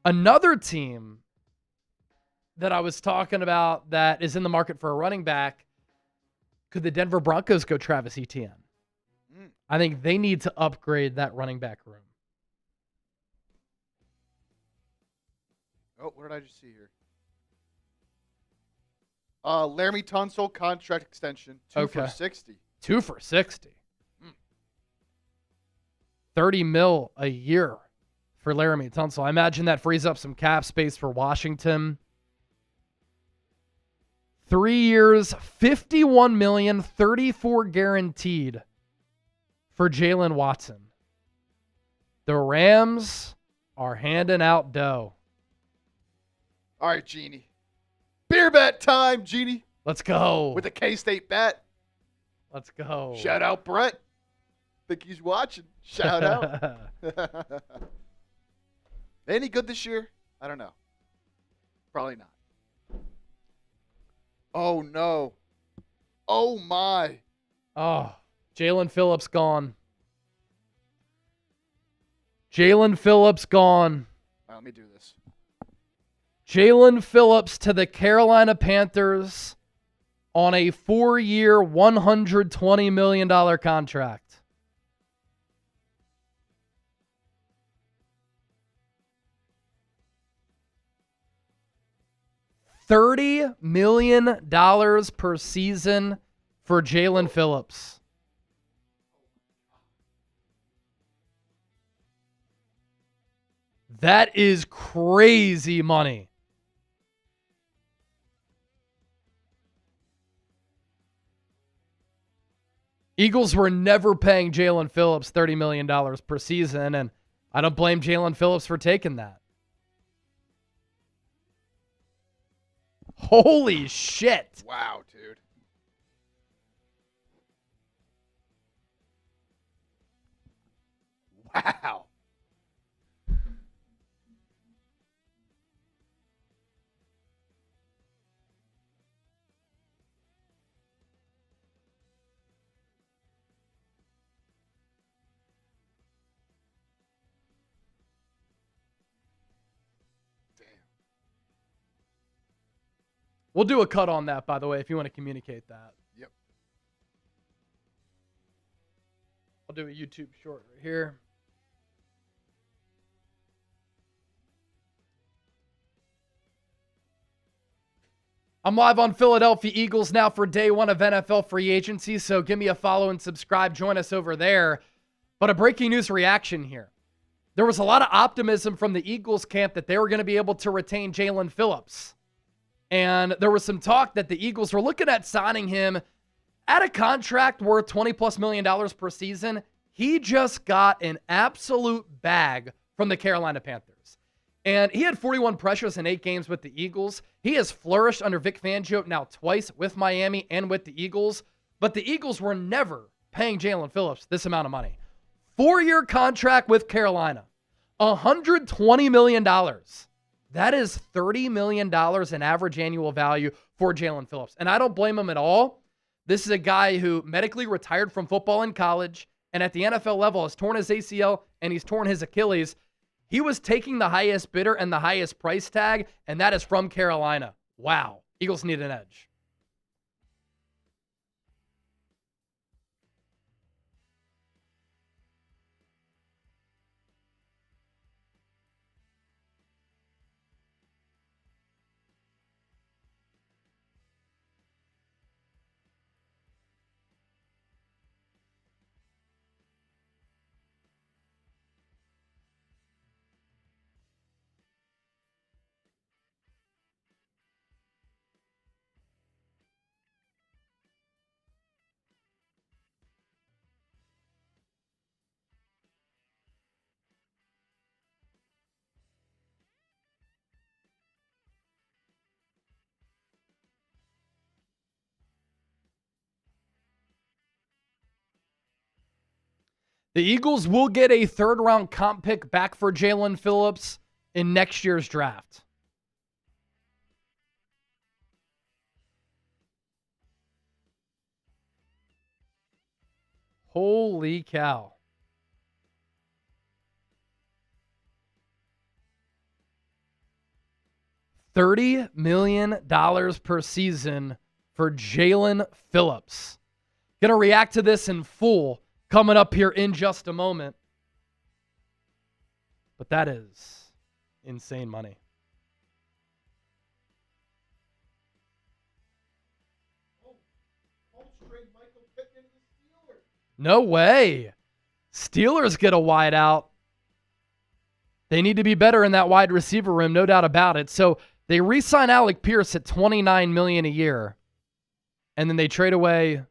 Another team that I was talking about that is in the market for a running back, could the Denver Broncos go Travis Etienne? I think they need to upgrade that running back room. Oh, what did I just see here? Laramie Tunsil contract extension, 2 for 60. 2 for 60. $30 million a year for Laramie Tunsil. I imagine that frees up some cap space for Washington. 3 years, $51 million, 34 guaranteed for Jaylen Watson. The Rams are handing out dough. All right, Jeannie. Beer bet time, Jeannie. Let's go. With the K-State bet. Let's go. Shout out, Brett. Think he's watching. Shout out. Any good this year? I don't know. Probably not. Oh, no. Oh, my. Oh, Jaylen Phillips gone. Jaylen Phillips gone. All right, let me do this. Jaylen Phillips to the Carolina Panthers on a 4-year, $120 million contract. $30 million per season for Jaylen Phillips. That is crazy money. Eagles were never paying Jaylen Phillips $30 million per season, and I don't blame Jaylen Phillips for taking that. Holy shit. Wow, dude. Wow. We'll do a cut on that, by the way, if you want to communicate that. Yep. I'll do a YouTube short right here. I'm live on Philadelphia Eagles now for day one of NFL free agency, so give me a follow and subscribe. Join us over there. But a breaking news reaction here. There was a lot of optimism from the Eagles camp that they were going to be able to retain Jaylen Phillips. And there was some talk that the Eagles were looking at signing him at a contract worth $20+ million per season. He just got an absolute bag from the Carolina Panthers. And he had 41 pressures in 8 games with the Eagles. He has flourished under Vic Fangio now twice with Miami and with the Eagles. But the Eagles were never paying Jaylen Phillips this amount of money. 4-year contract with Carolina. $120 million. That is $30 million in average annual value for Jaylen Phillips. And I don't blame him at all. This is a guy who medically retired from football in college and at the NFL level has torn his ACL and he's torn his Achilles. He was taking the highest bidder and the highest price tag, and that is from Carolina. Wow. Eagles need an edge. The Eagles will get a third-round comp pick back for Jaylen Phillips in next year's draft. Holy cow. $30 million per season for Jaylen Phillips. Going to react to this in full coming up here in just a moment. But that is insane money. No way. Steelers get a wide out. They need to be better in that wide receiver room, no doubt about it. So they re-sign Alec Pierce at $29 million a year. And then they trade away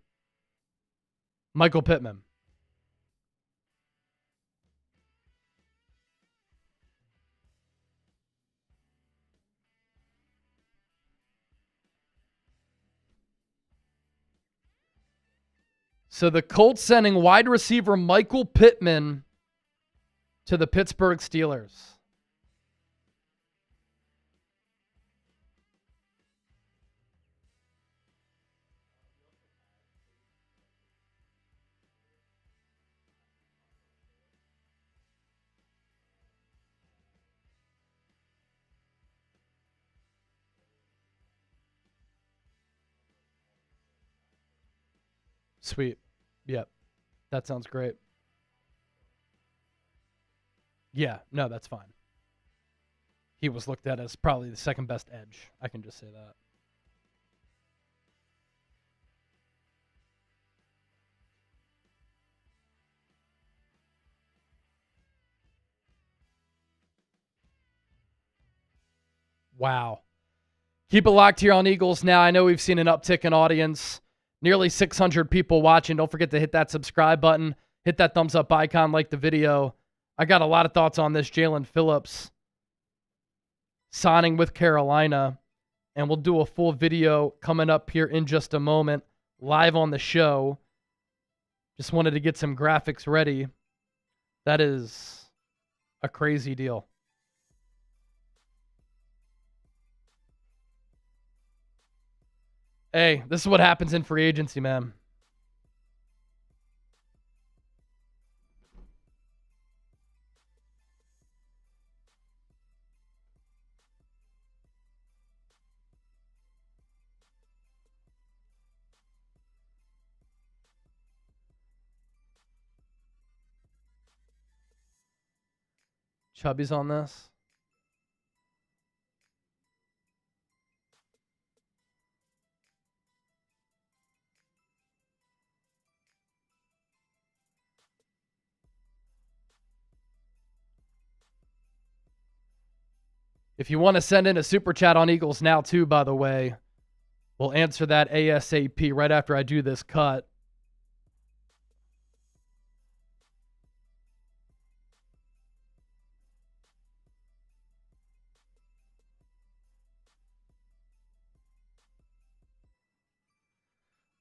Michael Pittman. So the Colts sending wide receiver Michael Pittman to the Pittsburgh Steelers. Sweet. Yep. That sounds great. Yeah, no, that's fine. He was looked at as probably the second best edge. I can just say that. Wow. Keep it locked here on Eagles Now. I know we've seen an uptick in audience. Nearly 600 people watching. Don't forget to hit that subscribe button. Hit that thumbs up icon, like the video. I got a lot of thoughts on this Jaylen Phillips signing with Carolina. And we'll do a full video coming up here in just a moment, live on the show. Just wanted to get some graphics ready. That is a crazy deal. Hey, this is what happens in free agency, man. Chubby's on this. If you want to send in a super chat on Eagles Now too, by the way, we'll answer that ASAP right after I do this cut.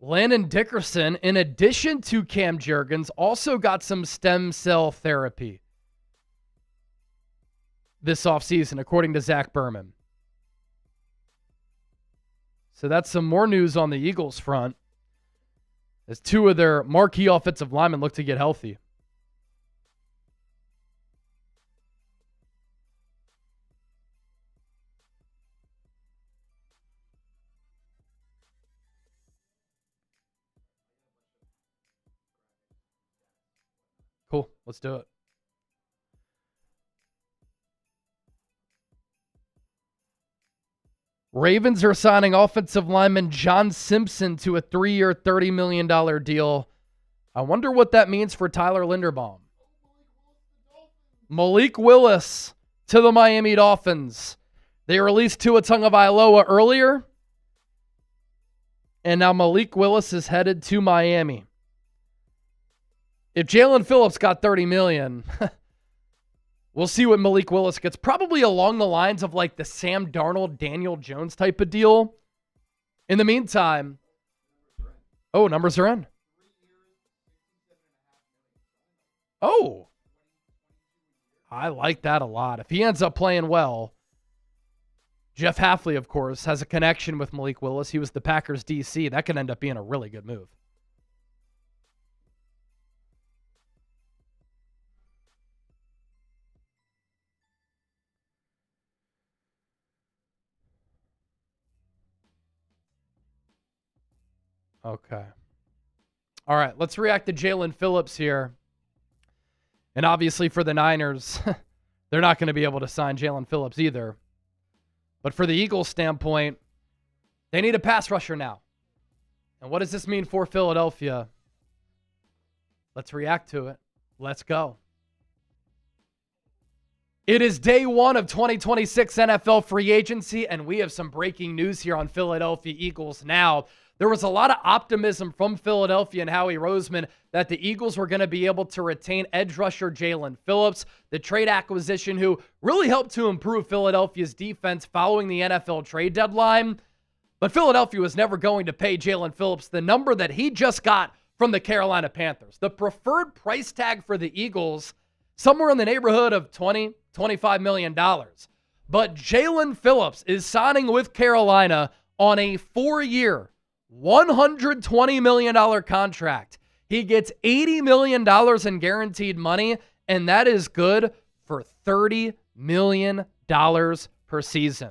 Landon Dickerson, in addition to Cam Jurgens, also got some stem cell therapy this offseason, according to Zach Berman. So that's some more news on the Eagles front, as two of their marquee offensive linemen look to get healthy. Cool. Let's do it. Ravens are signing offensive lineman John Simpson to a 3-year, $30 million deal. I wonder what that means for Tyler Linderbaum. Malik Willis to the Miami Dolphins. They released Tua Tagovailoa earlier, and now Malik Willis is headed to Miami. If Jaylen Phillips got $30 million, we'll see what Malik Willis gets. Probably along the lines of like the Sam Darnold, Daniel Jones type of deal. In the meantime, numbers are in. Oh, I like that a lot. If he ends up playing well, Jeff Hafley, of course, has a connection with Malik Willis. He was the Packers DC. That could end up being a really good move. Okay. All right, let's react to Jaylen Phillips here. And obviously for the Niners, they're not going to be able to sign Jaylen Phillips either. But for the Eagles' standpoint, they need a pass rusher now. And what does this mean for Philadelphia? Let's react to it. Let's go. It is day one of 2026 NFL free agency, and we have some breaking news here on Philadelphia Eagles now. There was a lot of optimism from Philadelphia and Howie Roseman that the Eagles were going to be able to retain edge rusher Jaylen Phillips, the trade acquisition who really helped to improve Philadelphia's defense following the NFL trade deadline. But Philadelphia was never going to pay Jaylen Phillips the number that he just got from the Carolina Panthers. The preferred price tag for the Eagles, somewhere in the neighborhood of $20, $25 million. But Jaylen Phillips is signing with Carolina on a 4-year, $120 million contract. He gets $80 million in guaranteed money, and that is good for $30 million per season.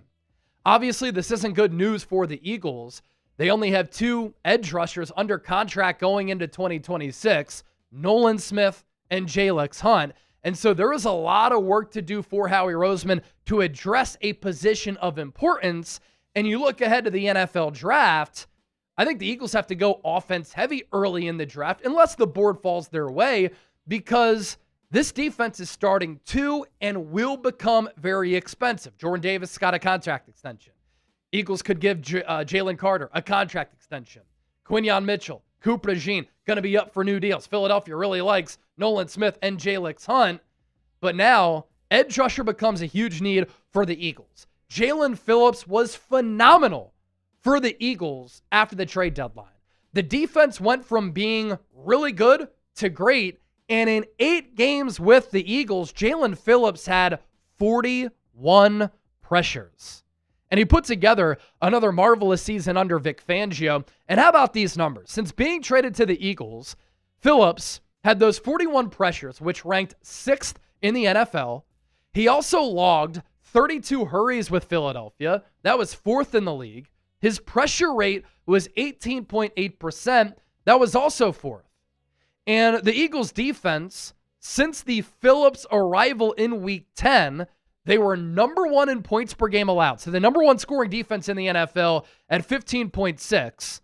Obviously, this isn't good news for the Eagles. They only have 2 edge rushers under contract going into 2026, Nolan Smith and Jalex Hunt. And so there is a lot of work to do for Howie Roseman to address a position of importance. And you look ahead to the NFL draft, I think the Eagles have to go offense heavy early in the draft, unless the board falls their way, because this defense is starting to and will become very expensive. Jordan Davis got a contract extension. Eagles could give Jalen Carter a contract extension. Quinyon Mitchell, Cooper DeJean, going to be up for new deals. Philadelphia really likes Nolan Smith and Jalex Hunt. But now, edge rusher becomes a huge need for the Eagles. Jaylen Phillips was phenomenal for the Eagles after the trade deadline. The defense went from being really good to great, and in 8 games with the Eagles, Jaylen Phillips had 41 pressures. And he put together another marvelous season under Vic Fangio. And how about these numbers? Since being traded to the Eagles, Phillips had those 41 pressures, which ranked 6th in the NFL. He also logged 32 hurries with Philadelphia. That was 4th in the league. His pressure rate was 18.8%. That was also 4th. And the Eagles defense, since the Phillips arrival in Week 10, they were number 1 in points per game allowed. So the number 1 scoring defense in the NFL at 15.6.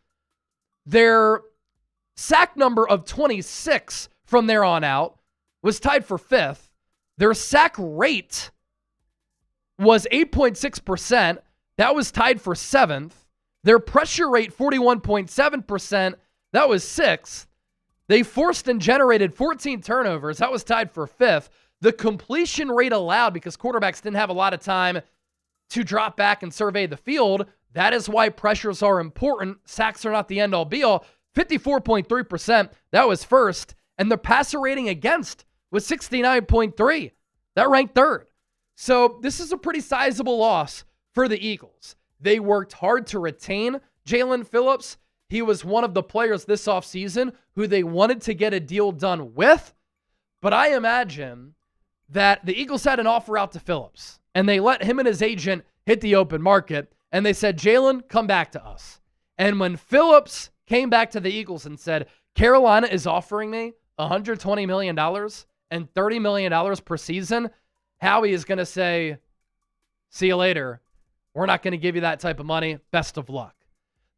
Their sack number of 26 from there on out was tied for 5th. Their sack rate was 8.6%. That was tied for 7th. Their pressure rate, 41.7%. That was 6th. They forced and generated 14 turnovers. That was tied for 5th. The completion rate allowed, because quarterbacks didn't have a lot of time to drop back and survey the field. That is why pressures are important. Sacks are not the end-all, be-all. 54.3%. That was first. And the passer rating against was 69.3. That ranked third. So this is a pretty sizable loss for the Eagles. They worked hard to retain Jaylen Phillips. He was one of the players this offseason who they wanted to get a deal done with. But I imagine that the Eagles had an offer out to Phillips, and they let him and his agent hit the open market, and they said, Jaylen, come back to us. And when Phillips came back to the Eagles and said, Carolina is offering me $120 million and $30 million per season, Howie is going to say, see you later. We're not going to give you that type of money. Best of luck.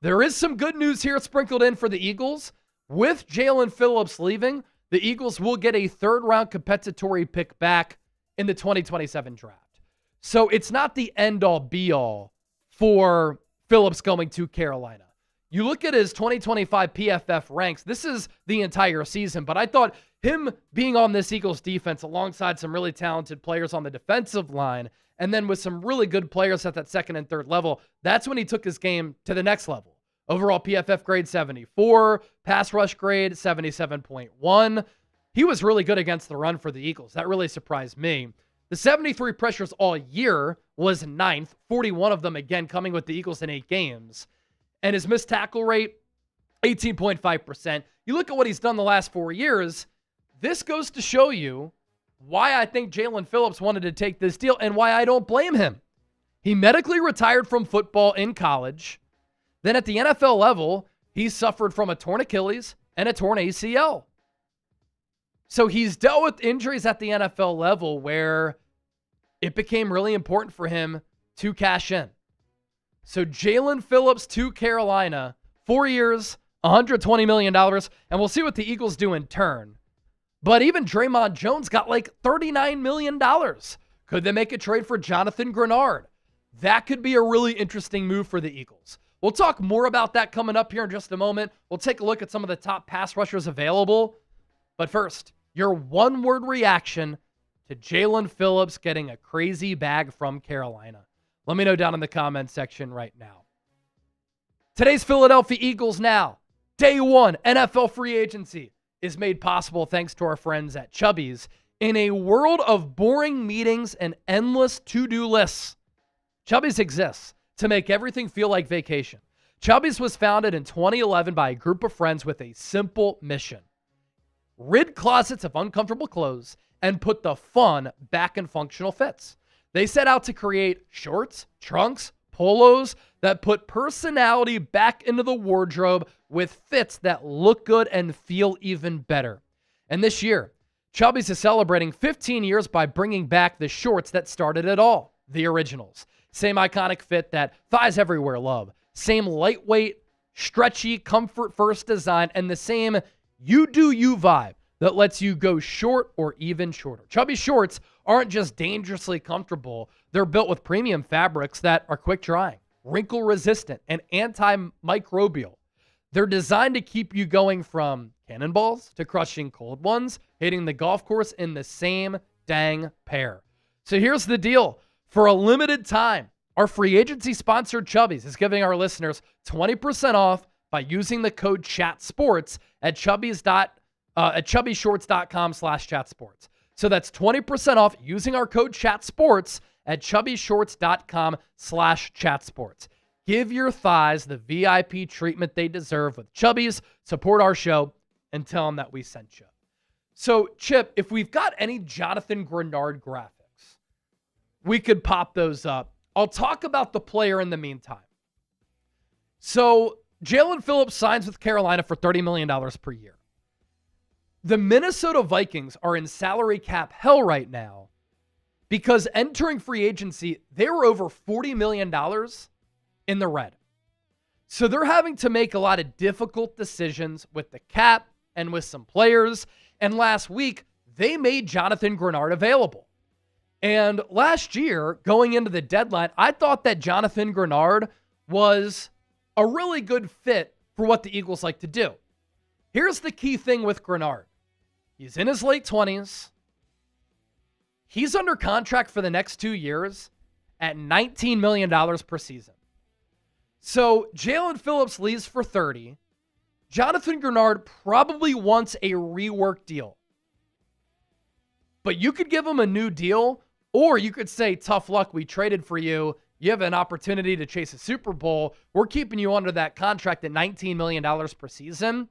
There is some good news here sprinkled in for the Eagles. With Jaylen Phillips leaving, the Eagles will get a third-round compensatory pick back in the 2027 draft. So it's not the end-all, be-all for Phillips going to Carolina. You look at his 2025 PFF ranks, this is the entire season, but I thought him being on this Eagles defense alongside some really talented players on the defensive line, and then with some really good players at that second and third level, that's when he took his game to the next level. Overall PFF grade 74, pass rush grade 77.1. He was really good against the run for the Eagles. That really surprised me. The 73 pressures all year was ninth, 41 of them again coming with the Eagles in 8 games. And his missed tackle rate, 18.5%. You look at what he's done the last 4 years, this goes to show you why I think Jaylen Phillips wanted to take this deal and why I don't blame him. He medically retired from football in college. Then at the NFL level, he suffered from a torn Achilles and a torn ACL. So he's dealt with injuries at the NFL level where it became really important for him to cash in. So Jaylen Phillips to Carolina, 4 years, $120 million, and we'll see what the Eagles do in turn. But even Draymond Jones got like $39 million. Could they make a trade for Jonathan Grenard? That could be a really interesting move for the Eagles. We'll talk more about that coming up here in just a moment. We'll take a look at some of the top pass rushers available. But first, your one-word reaction to Jaylen Phillips getting a crazy bag from Carolina. Let me know down in the comments section right now. Today's Philadelphia Eagles Now, day one NFL free agency, is made possible thanks to our friends at Chubby's. In a world of boring meetings and endless to-do lists, Chubby's exists to make everything feel like vacation. Chubby's was founded in 2011 by a group of friends with a simple mission: rid closets of uncomfortable clothes and put the fun back in functional fits. They set out to create shorts, trunks, polos that put personality back into the wardrobe with fits that look good and feel even better. And this year, Chubby's is celebrating 15 years by bringing back the shorts that started it all, the originals. Same iconic fit that thighs everywhere love. Same lightweight, stretchy, comfort-first design, and the same you-do-you vibe that lets you go short or even shorter. Chubby shorts aren't just dangerously comfortable. They're built with premium fabrics that are quick drying, wrinkle resistant, and antimicrobial. They're designed to keep you going from cannonballs to crushing cold ones, hitting the golf course in the same dang pair. So here's the deal. For a limited time, our free agency sponsor Chubby's is giving our listeners 20% off by using the code CHATSPORTS at chubbyshorts.com/chatsports. So that's 20% off using our code CHATSPORTS at chubbyshorts.com/chatsports. Give your thighs the VIP treatment they deserve with Chubby's. Support our show and tell them that we sent you. So, Chip, if we've got any Jonathan Grenard graphics, we could pop those up. I'll talk about the player in the meantime. So, Jaylen Phillips signs with Carolina for $30 million per year. The Minnesota Vikings are in salary cap hell right now because entering free agency, they were over $40 million in the red. So they're having to make a lot of difficult decisions with the cap and with some players. And last week, they made Jonathan Grenard available. And last year, going into the deadline, I thought that Jonathan Grenard was a really good fit for what the Eagles like to do. Here's the key thing with Grenard. He's in his late 20s. He's under contract for the next 2 years at $19 million per season. So Jaylen Phillips leaves for $30. Jonathan Grenard probably wants a rework deal. But you could give him a new deal, or you could say, tough luck, we traded for you. You have an opportunity to chase a Super Bowl. We're keeping you under that contract at $19 million per season.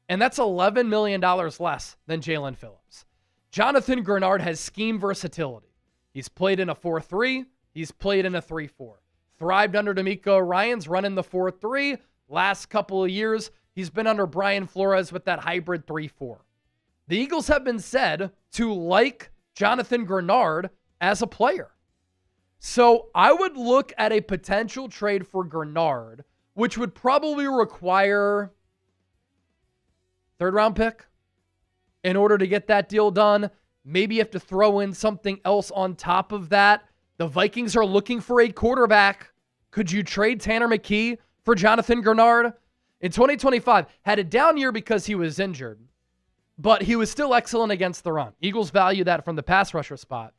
And that's $11 million less than Jaylen Phillips. Jonathan Grenard has scheme versatility. He's played in a 4-3. He's played in a 3-4. Thrived under D'Amico Ryans running the 4-3. Last couple of years, he's been under Brian Flores with that hybrid 3-4. The Eagles have been said to like Jonathan Grenard as a player. So I would look at a potential trade for Grenard, which would probably require third-round pick in order to get that deal done. Maybe you have to throw in something else on top of that. The Vikings are looking for a quarterback. Could you trade Tanner McKee for Jonathan Grenard? In 2025, had a down year because he was injured, but he was still excellent against the run. Eagles value that from the pass rusher spot.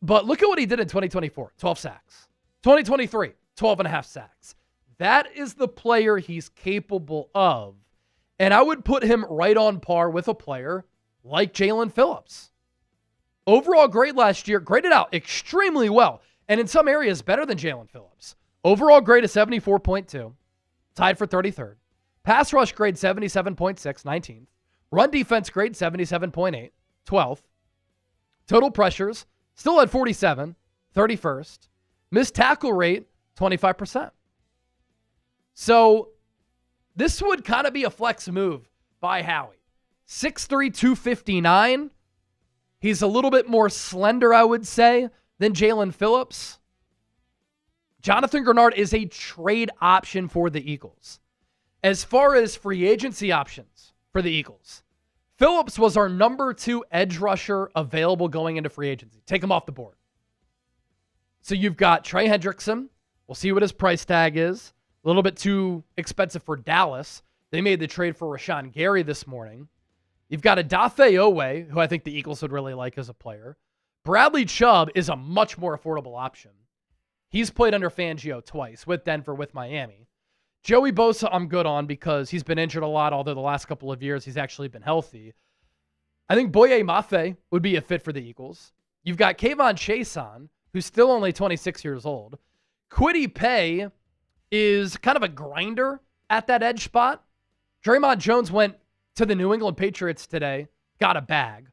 But look at what he did in 2024, 12 sacks. 2023, 12 and a half sacks. That is the player he's capable of. And I would put him right on par with a player like Jaylen Phillips. Overall grade last year, graded out extremely well. And in some areas, better than Jaylen Phillips. Overall grade is 74.2, tied for 33rd. Pass rush grade 77.6, 19th. Run defense grade 77.8, 12th. Total pressures, still at 47, 31st. Missed tackle rate, 25%. So this would kind of be a flex move by Howie. 6'3", 259. He's a little bit more slender, I would say, than Jaylen Phillips. Jonathan Grenard is a trade option for the Eagles. As far as free agency options for the Eagles, Phillips was our number 2 edge rusher available going into free agency. Take him off the board. So you've got Trey Hendrickson. We'll see what his price tag is. A little bit too expensive for Dallas. They made the trade for Rashawn Gary this morning. You've got Odafe Owe, who I think the Eagles would really like as a player. Bradley Chubb is a much more affordable option. He's played under Fangio twice, with Denver, with Miami. Joey Bosa, I'm good on because he's been injured a lot, although the last couple of years he's actually been healthy. I think Boye Mafe would be a fit for the Eagles. You've got Kayvon Chason, who's still only 26 years old. Kwity Paye is kind of a grinder at that edge spot. Draymond Jones went to the New England Patriots today, got a bag.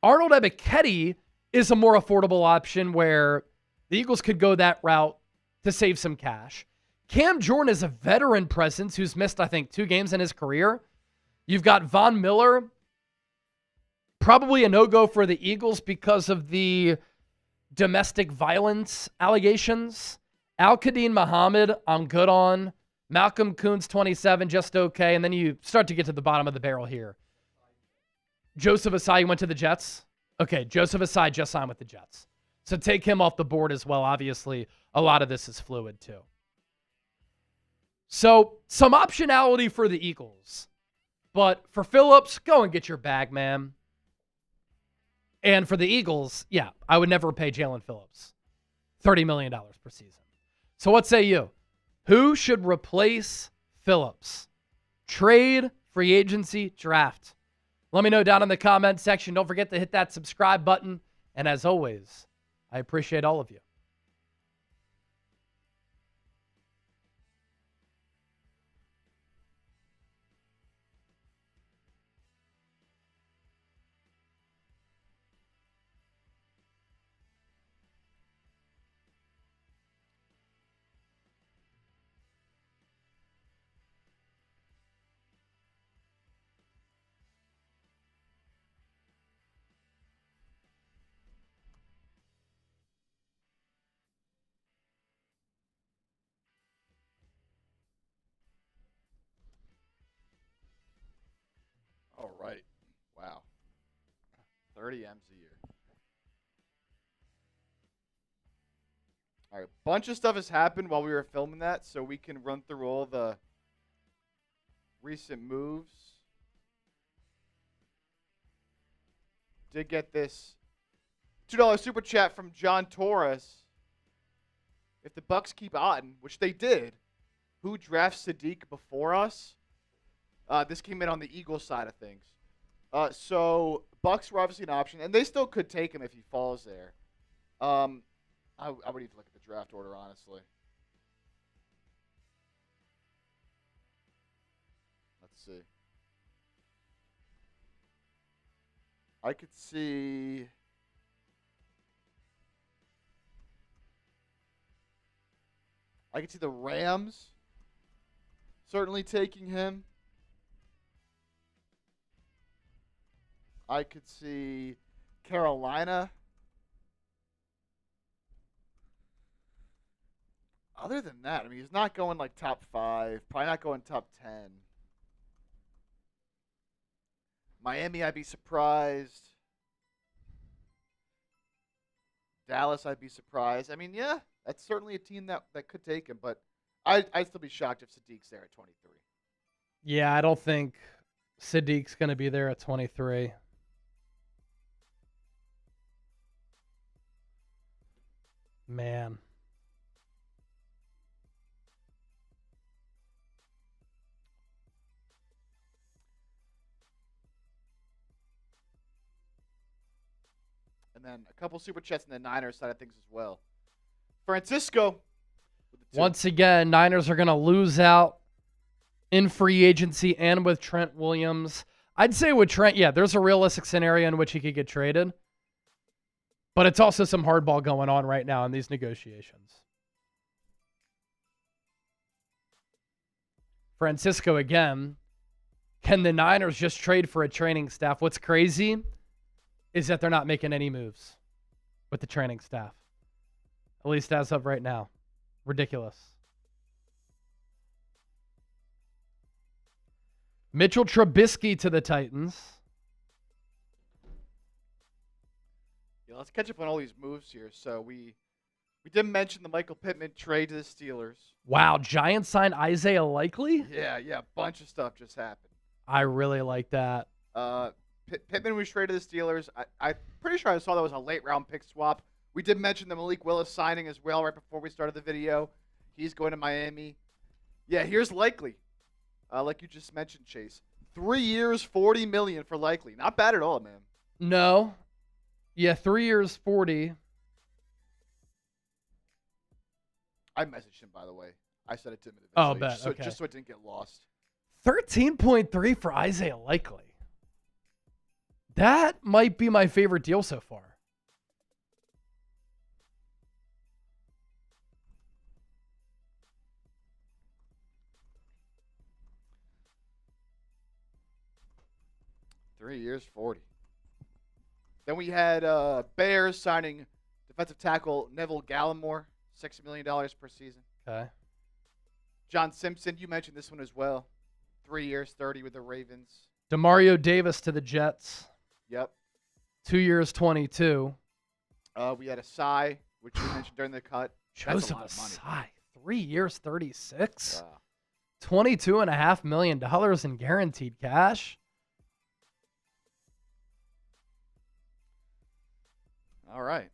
Arnold Ebiketie is a more affordable option where the Eagles could go that route to save some cash. Cam Jordan is a veteran presence who's missed, I think, 2 games in his career. You've got Von Miller, probably a no-go for the Eagles because of the domestic violence allegations. Al-Qadim Muhammad, I'm good on. Malcolm Kuhn's 27, just okay. And then you start to get to the bottom of the barrel here. Joseph Asai went to the Jets. Okay, Joseph Asai just signed with the Jets. So take him off the board as well. Obviously, a lot of this is fluid too. So some optionality for the Eagles. But for Phillips, go and get your bag, man. And for the Eagles, yeah, I would never pay Jaylen Phillips $30 million per season. So what say you? Who should replace Phillips? Trade, free agency, draft. Let me know down in the comment section. Don't forget to hit that subscribe button. And as always, I appreciate all of you. All right. Wow. 30 M's a year. All right. Bunch of stuff has happened while we were filming that, so we can run through all the recent moves. Did get this $2 super chat from John Torres. If the Bucks keep Otten, which they did, who drafts Sadiq before us? This came in on the Eagles side of things. So Bucks were obviously an option, and they still could take him if he falls there. I would need to look at the draft order, honestly. Let's see. I could see. The Rams certainly taking him. I could see Carolina. Other than that, I mean, he's not going like top 5, probably not going top 10. Miami, I'd be surprised. Dallas, I'd be surprised. I mean, yeah, that's certainly a team that could take him, but I'd still be shocked if Sadiq's there at 23. Yeah, I don't think Sadiq's going to be there at 23. Man. And then a couple super chats in the Niners side of things as well. Francisco. Once again, Niners are going to lose out in free agency and with Trent Williams. I'd say with Trent, yeah, there's a realistic scenario in which he could get traded. But it's also some hardball going on right now in these negotiations. Francisco again. Can the Niners just trade for a training staff? What's crazy is that they're not making any moves with the training staff. At least as of right now. Ridiculous. Mitchell Trubisky to the Titans. Yeah, let's catch up on all these moves here. So we did mention the Michael Pitman trade to the Steelers. Wow, Giants signed Isaiah Likely? Yeah, a bunch of stuff just happened. I really like that. Pitman was traded to the Steelers. I'm pretty sure I saw that was a late round pick swap. We did mention the Malik Willis signing as well right before we started the video. He's going to Miami. Yeah, here's Likely. Like you just mentioned, Chase. 3 years, $40 million for Likely. Not bad at all, man. No. Yeah, 3 years, 40. I messaged him, by the way. I said it to him Oh, eventually, bet. just so it didn't get lost. 13.3 for Isaiah Likely. That might be my favorite deal so far. Three years, 40. Then we had Bears signing defensive tackle Neville Gallimore, $6 million per season. Okay. John Simpson, you mentioned this one as well. 3 years, 30 with the Ravens. DeMario Davis to the Jets. Yep. 2 years, 22. We had Asai, which you mentioned during the cut. Joseph That's a lot of Asai. 3 years, 36. money. $22.5 million in guaranteed cash. All right.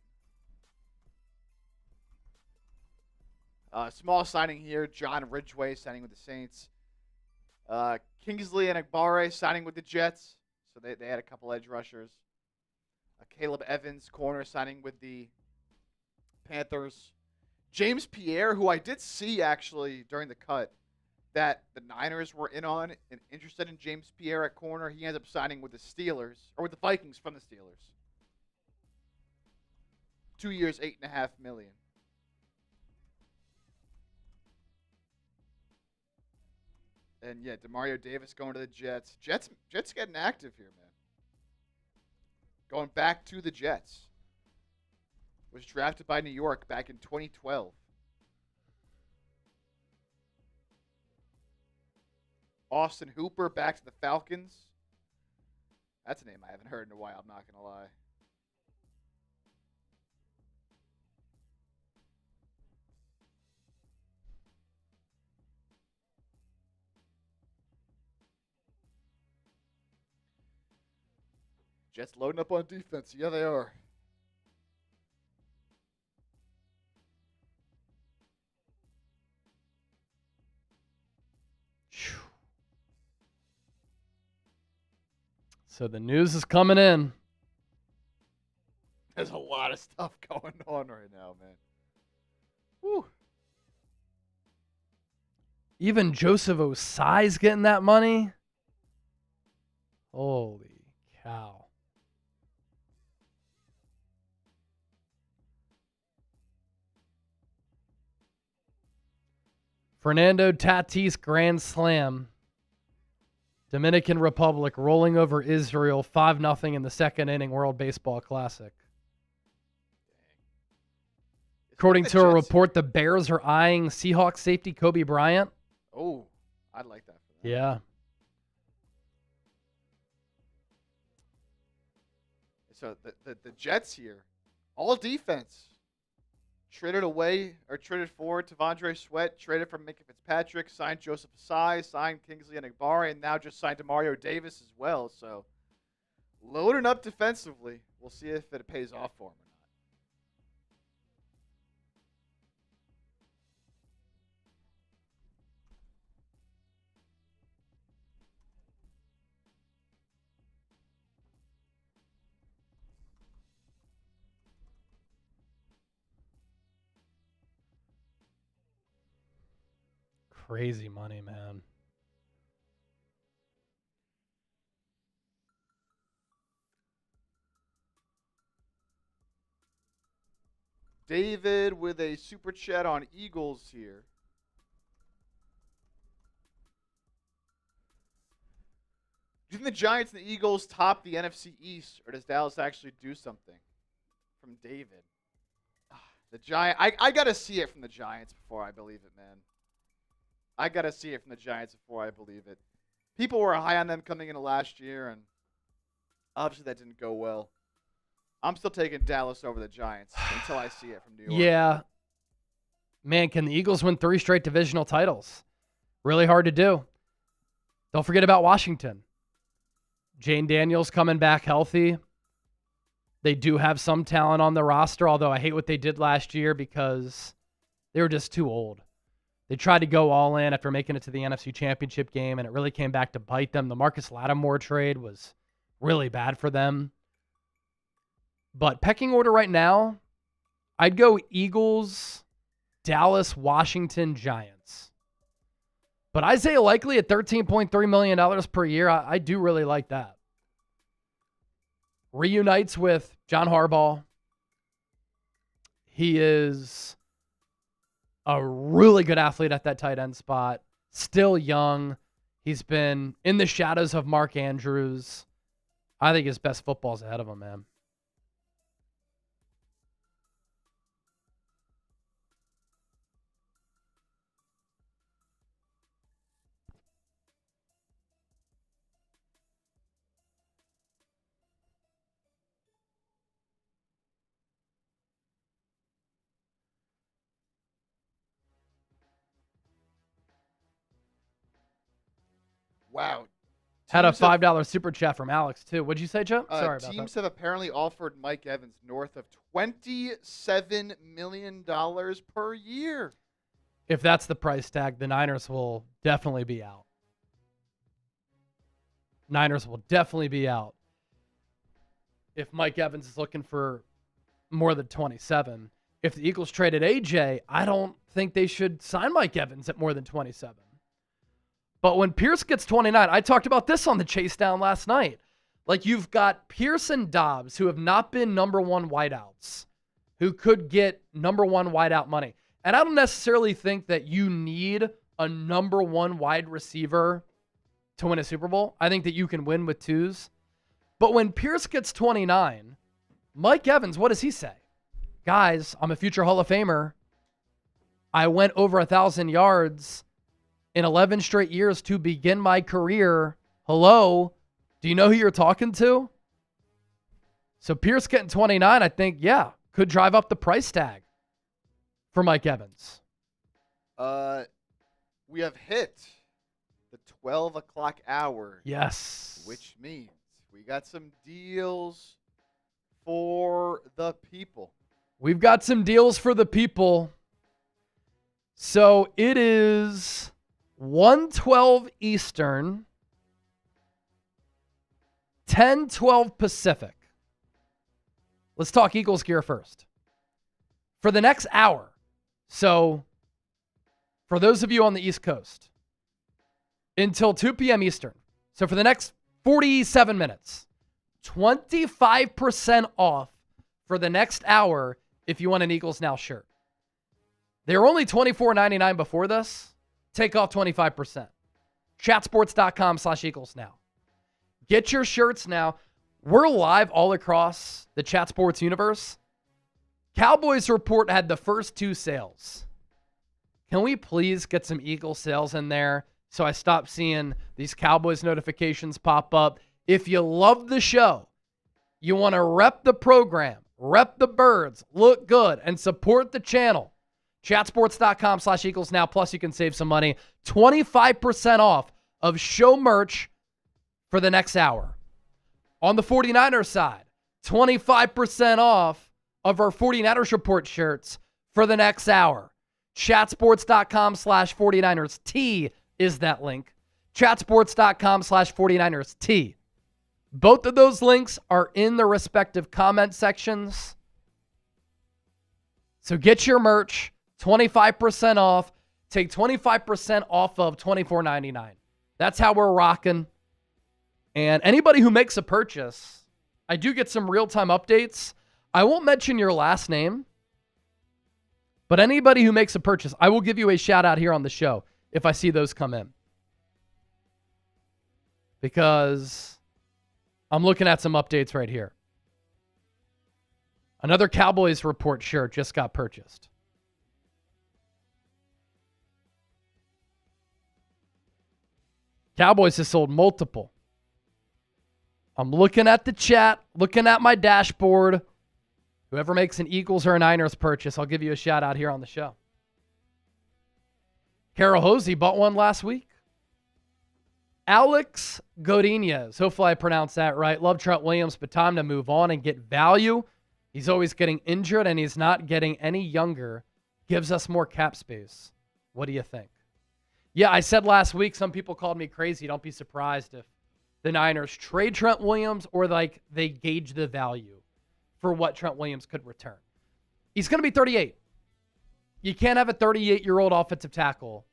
Small signing here. John Ridgway signing with the Saints. Kingsley and Agbare signing with the Jets. So they had a couple edge rushers. Caleb Evans, corner, signing with the Panthers. James Pierre, who I did see actually during the cut, that the Niners were in on and interested in James Pierre at corner. He ended up signing with the Steelers, or with the Vikings from the Steelers. 2 years, $8.5 million. And yeah, DeMario Davis going to the Jets. Jets getting active here, man. Going back to the Jets. Was drafted by New York back in 2012. Austin Hooper back to the Falcons. That's a name I haven't heard in a while, I'm not going to lie. Jets loading up on defense. Yeah, they are. So the news is coming in. There's a lot of stuff going on right now, man. Whew. Even Joseph Osai's getting that money. Holy cow. Fernando Tatis grand slam. Dominican Republic rolling over Israel 5-0 in the second inning World Baseball Classic. According to a report, the Bears are eyeing Seahawks safety Kobe Bryant. Oh, I'd like that for them. Yeah. So the Jets here, all defense. Traded for Tavondre Sweat, traded for Minka Fitzpatrick, signed Joseph Asai, signed Kingsley Enagbare, and now just signed Demario Davis as well. So loading up defensively. We'll see if it pays off for him or not. Crazy money, man. David with a super chat on Eagles here. Do you think the Giants and the Eagles top the NFC East, or does Dallas actually do something? From David. The Giant. I got to see it from the Giants before I believe it, man. I got to see it from the Giants before I believe it. People were high on them coming into last year, and obviously that didn't go well. I'm still taking Dallas over the Giants until I see it from New York. Yeah. Man, can the Eagles win 3 straight divisional titles? Really hard to do. Don't forget about Washington. Jane Daniels coming back healthy. They do have some talent on the roster, although I hate what they did last year because they were just too old. They tried to go all in after making it to the NFC Championship game, and it really came back to bite them. The Marcus Lattimore trade was really bad for them. But pecking order right now, I'd go Eagles, Dallas, Washington, Giants. But Isaiah Likely at $13.3 million per year, I do really like that. Reunites with John Harbaugh. He is a really good athlete at that tight end spot. Still young. He's been in the shadows of Mark Andrews. I think his best football's ahead of him, man. Wow. Had a $5 super chat from Alex, too. What'd you say, Joe? Sorry about that. Teams have apparently offered Mike Evans north of $27 million per year. If that's the price tag, the Niners will definitely be out. Niners will definitely be out. If Mike Evans is looking for more than 27. If the Eagles traded AJ, I don't think they should sign Mike Evans at more than 27. But when Pierce gets 29, I talked about this on the chase down last night. Like, you've got Pierce and Doubs, who have not been number one wideouts, who could get number one wideout money. And I don't necessarily think that you need a number one wide receiver to win a Super Bowl. I think that you can win with twos. But when Pierce gets 29, Mike Evans, what does he say? Guys, I'm a future Hall of Famer. I went over 1,000 yards in 11 straight years to begin my career. Hello? Do you know who you're talking to? So Pierce getting 29, I think, yeah, could drive up the price tag for Mike Evans. We have hit the 12 o'clock hour. Yes. Which means we got some deals for the people. We've got some deals for the people. So it is 1:12 Eastern, 10:12 Pacific. Let's talk Eagles gear first. For the next hour, so for those of you on the East Coast, until 2 p.m. Eastern, so for the next 47 minutes, 25% off for the next hour if you want an Eagles Now shirt. They were only $24.99 before this. Take off 25%. Chatsports.com/Eagles Now. Get your shirts now. We're live all across the Chat Sports universe. Cowboys Report had the first 2 sales. Can we please get some Eagles sales in there so I stop seeing these Cowboys notifications pop up? If you love the show, you want to rep the program, rep the birds, look good, and support the channel, chatsports.com/Eagles Now. Plus, you can save some money. 25% off of show merch for the next hour. On the 49ers side, 25% off of our 49ers Report shirts for the next hour. Chatsports.com/49ers T is that link. Chatsports.com/49ers T. Both of those links are in the respective comment sections. So get your merch, 25% off. Take 25% off of $24.99. That's how we're rocking. And anybody who makes a purchase, I do get some real-time updates. I won't mention your last name, but anybody who makes a purchase, I will give you a shout-out here on the show if I see those come in. Because I'm looking at some updates right here. Another Cowboys Report shirt just got purchased. Cowboys has sold multiple. I'm looking at the chat, looking at my dashboard. Whoever makes an Eagles or a Niners purchase, I'll give you a shout out here on the show. Carol Hosey bought one last week. Alex Godinez, hopefully I pronounced that right. Love Trent Williams, but time to move on and get value. He's always getting injured and he's not getting any younger. Gives us more cap space. What do you think? Yeah, I said last week, some people called me crazy. Don't be surprised if the Niners trade Trent Williams or like they gauge the value for what Trent Williams could return. He's going to be 38. You can't have a 38-year-old offensive tackle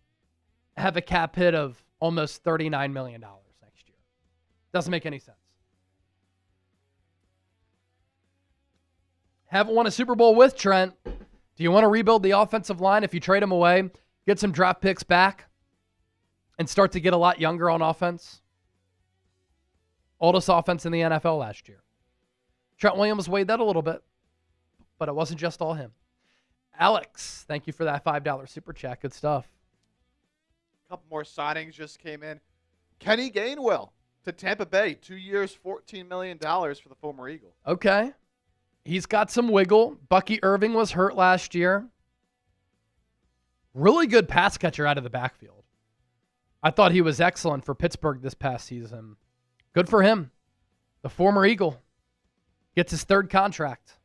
have a cap hit of almost $39 million next year. Doesn't make any sense. Haven't won a Super Bowl with Trent. Do you want to rebuild the offensive line if you trade him away, get some draft picks back, and start to get a lot younger on offense? Oldest offense in the NFL last year. Trent Williams weighed that a little bit, but it wasn't just all him. Alex, thank you for that $5 super chat. Good stuff. A couple more signings just came in. Kenny Gainwell to Tampa Bay. 2 years, $14 million for the former Eagle. Okay. He's got some wiggle. Bucky Irving was hurt last year. Really good pass catcher out of the backfield. I thought he was excellent for Pittsburgh this past season. Good for him. The former Eagle gets his 3rd contract.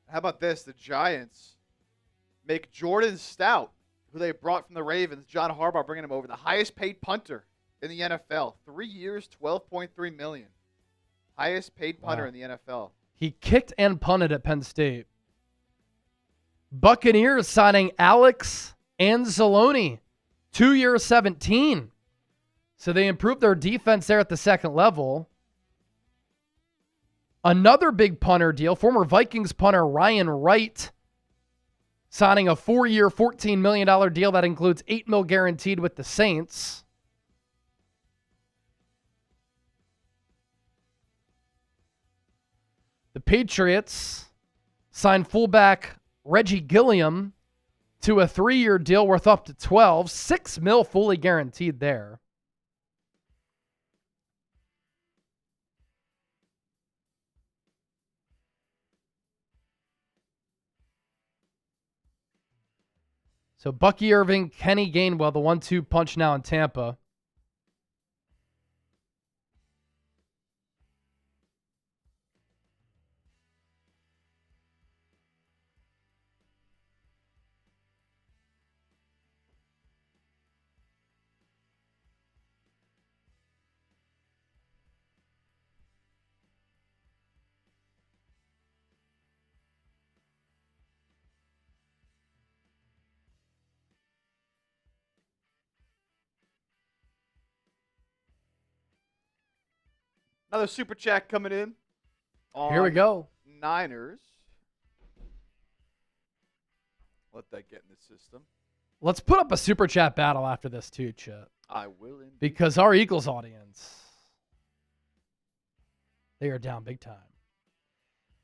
How about this? The Giants make Jordan Stout, who they brought from the Ravens, John Harbaugh bringing him over, the highest paid punter in the NFL. 3 years, $12.3 million. Highest paid punter in the NFL. He kicked and punted at Penn State. Buccaneers signing Alex Anzalone, 2 years, $17. So they improved their defense there at the second level. Another big punter deal, former Vikings punter Ryan Wright signing a 4-year, $14 million deal that includes $8 million guaranteed with the Saints. The Patriots signed fullback Reggie Gilliam to a 3-year deal worth up to $12 million, $6 million fully guaranteed there. So Bucky Irving, Kenny Gainwell, the 1-2 punch now in Tampa. Another super chat coming in. Here we go. Niners. Let that get in the system. Let's put up a super chat battle after this too, Chip. I will indeed. Because our Eagles audience, they are down big time.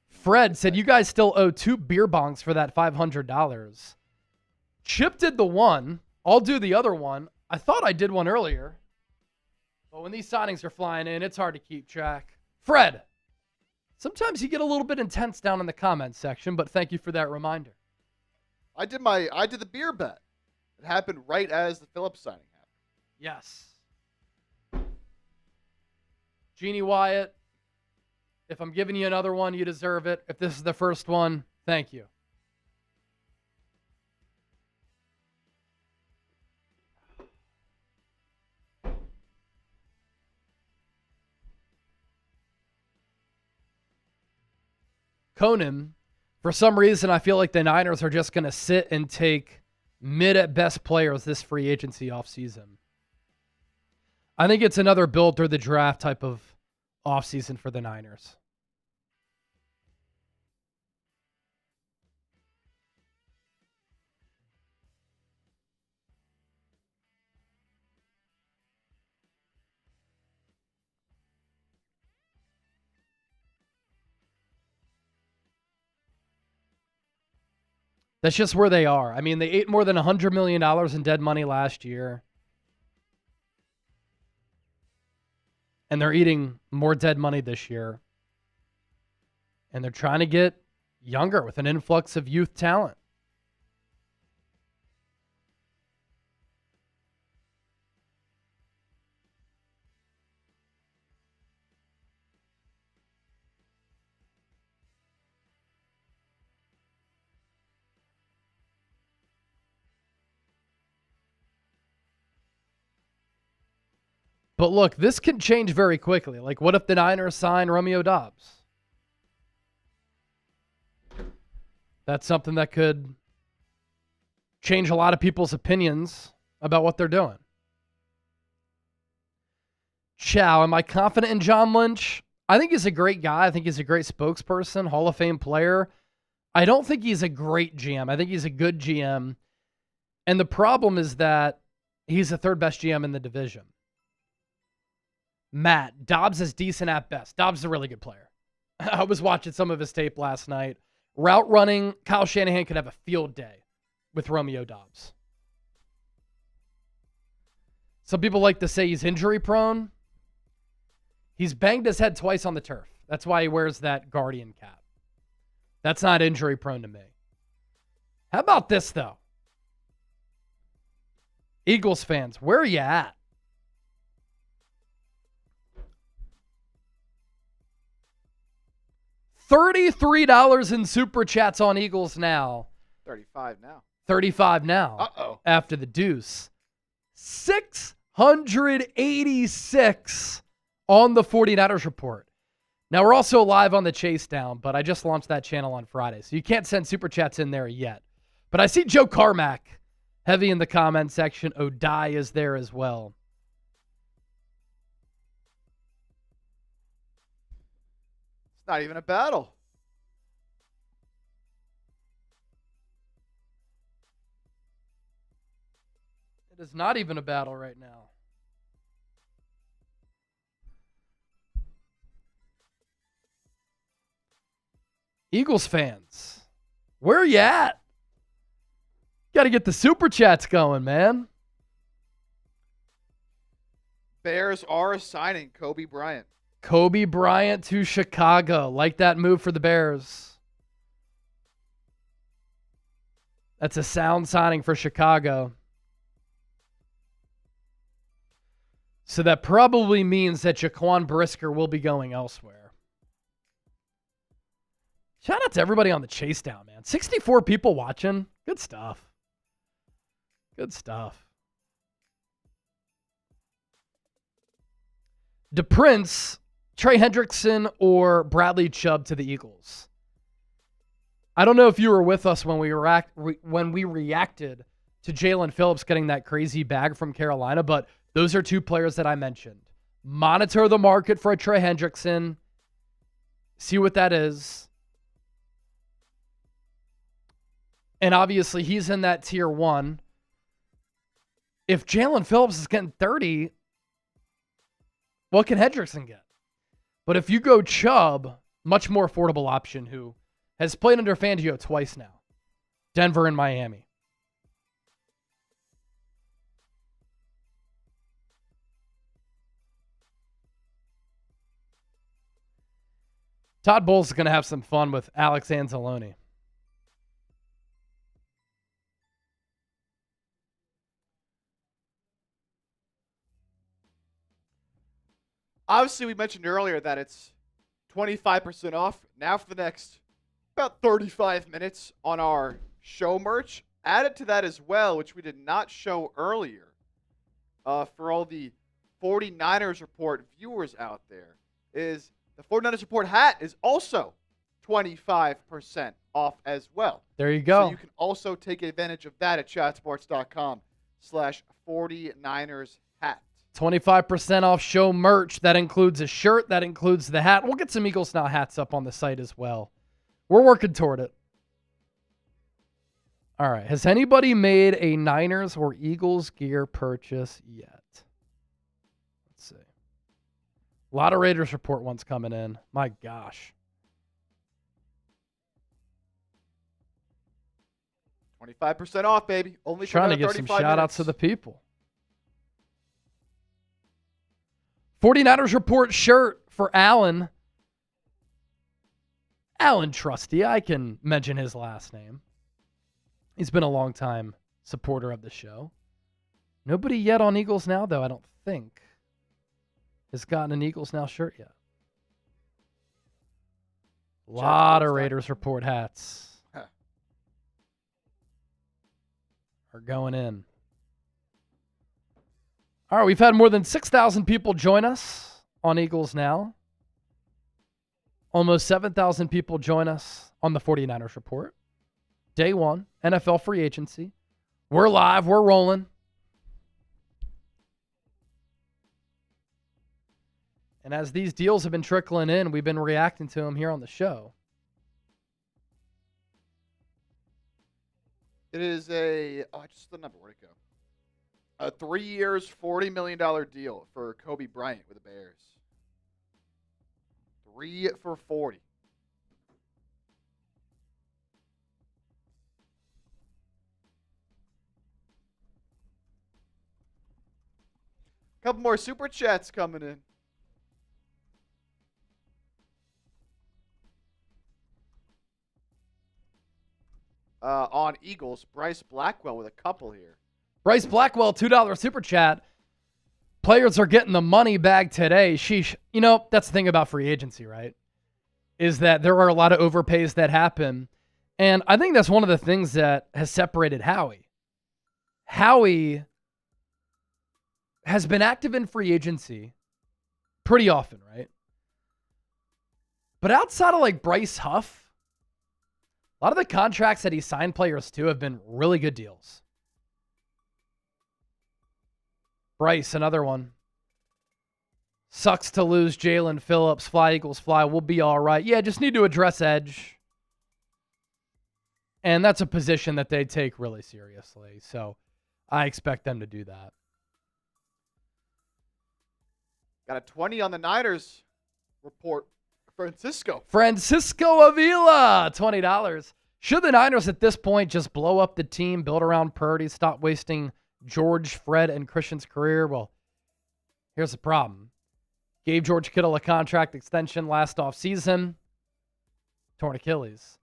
Fred said, you guys still owe 2 beer bongs for that $500. Chip did the one. I'll do the other one. I thought I did one earlier. But when these signings are flying in, it's hard to keep track. Fred, sometimes you get a little bit intense down in the comments section, but thank you for that reminder. I did the beer bet. It happened right as the Phillips signing happened. Yes. Jeannie Wyatt, if I'm giving you another one, you deserve it. If this is the first one, thank you. Conan, for some reason, I feel like the Niners are just going to sit and take mid at best players this free agency offseason. I think it's another build through the draft type of offseason for the Niners. That's just where they are. I mean, they ate more than $100 million in dead money last year. And they're eating more dead money this year. And they're trying to get younger with an influx of youth talent. But look, this can change very quickly. Like, what if the Niners sign Romeo Doubs? That's something that could change a lot of people's opinions about what they're doing. Chow, am I confident in John Lynch? I think he's a great guy. I think he's a great spokesperson, Hall of Fame player. I don't think he's a great GM. I think he's a good GM. And the problem is that he's the third best GM in the division. Matt, Doubs is decent at best. Doubs is a really good player. I was watching some of his tape last night. Route running, Kyle Shanahan could have a field day with Romeo Doubs. Some people like to say he's injury prone. He's banged his head twice on the turf. That's why he wears that Guardian cap. That's not injury prone to me. How about this, though? Eagles fans, where are you at? $33 in super chats on Eagles now. 35 now. 35 now. Uh-oh. After the deuce. 686 on the 49ers report. Now, we're also live on the Chase Down, but I just launched that channel on Friday, so you can't send super chats in there yet. But I see Joe Carmack heavy in the comment section. O'Dai is there as well. Not even a battle. It is not even a battle right now. Eagles fans, where are you at? Got to get the super chats going, man. Bears are signing Kobe Bryant. Kobe Bryant to Chicago. Like that move for the Bears. That's a sound signing for Chicago. So that probably means that Jaquan Brisker will be going elsewhere. Shout out to everybody on the Chase Down, man. 64 people watching. Good stuff. Good stuff. DePrince, Trey Hendrickson, or Bradley Chubb to the Eagles. I don't know if you were with us when we reacted to Jaylen Phillips getting that crazy bag from Carolina, but those are two players that I mentioned. Monitor the market for a Trey Hendrickson. See what that is. And obviously, he's in that tier 1. If Jaylen Phillips is getting 30, what can Hendrickson get? But if you go Chubb, much more affordable option, who has played under Fangio twice now. Denver and Miami. Todd Bowles is going to have some fun with Alex Anzalone. Obviously, we mentioned earlier that it's 25% off now for the next about 35 minutes on our show merch. Added to that as well, which we did not show earlier, for all the 49ers Report viewers out there, is the 49ers Report hat is also 25% off as well. There you go. So you can also take advantage of that at chatsports.com/49ers hat. 25% off show merch. That includes a shirt. That includes the hat. We'll get some Eagles Now hats up on the site as well. We're working toward it. All right. Has anybody made a Niners or Eagles gear purchase yet? Let's see. A lot of Raiders Report ones coming in. My gosh. 25% off, baby. Only Trying to give some shout-outs to the people. 49ers Report shirt for Alan. Alan Trusty. I can mention his last name. He's been a long-time supporter of the show. Nobody yet on Eagles Now, though, I don't think, has gotten an Eagles Now shirt yet. A lot of Raiders Report hats are going in. All right, we've had more than 6,000 people join us on Eagles Now. Almost 7,000 people join us on the 49ers Report. Day 1, NFL free agency. We're live. We're rolling. And as these deals have been trickling in, we've been reacting to them here on the show. It is just the number. Where'd it go? A 3 years, $40 million deal for Kobe Bryant with the Bears. 3 for 40. Couple more super chats coming in. On Eagles, Bryce Blackwell with a couple here. Bryce Blackwell, $2 super chat. Players are getting the money bag today. Sheesh. You know, that's the thing about free agency, right? Is that there are a lot of overpays that happen. And I think that's one of the things that has separated Howie. Howie has been active in free agency pretty often, right? But outside of like Bryce Huff, a lot of the contracts that he signed players to have been really good deals. Bryce, another one. Sucks to lose Jaylen Phillips. Fly, Eagles, fly. We'll be all right. Yeah, just need to address edge. And that's a position that they take really seriously. So I expect them to do that. Got a 20 on the Niners report. Francisco Avila, $20. Should the Niners at this point just blow up the team, build around Purdy, stop wasting George, Fred, and Christian's career? Well, here's the problem. Gave George Kittle a contract extension last offseason. Torn Achilles.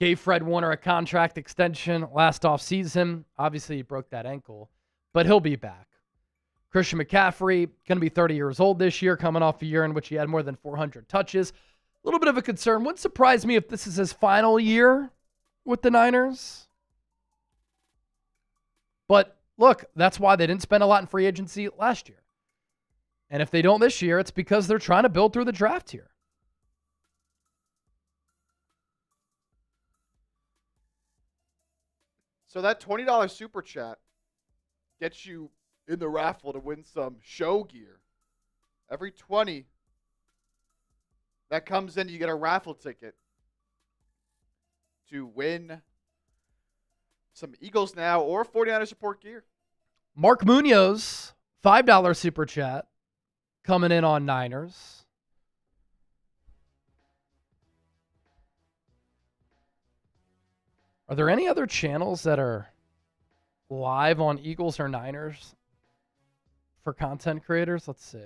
Gave Fred Warner a contract extension last offseason. Obviously, he broke that ankle, but he'll be back. Christian McCaffrey, going to be 30 years old this year, coming off a year in which he had more than 400 touches. A little bit of a concern. Wouldn't surprise me if this is his final year with the Niners. But look, that's why they didn't spend a lot in free agency last year. And if they don't this year, it's because they're trying to build through the draft here. So that $20 super chat gets you in the raffle to win some show gear. Every 20 that comes in, you get a raffle ticket to win some Eagles Now or 49ers support gear. Mark Munoz, $5 super chat, coming in on Niners. Are there any other channels that are live on Eagles or Niners for content creators? Let's see.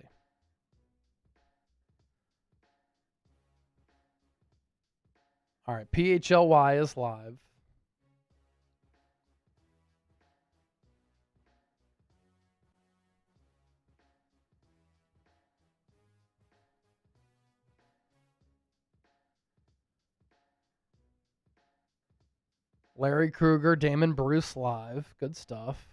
All right, PHLY is live. Larry Krueger, Damon Bruce live. Good stuff.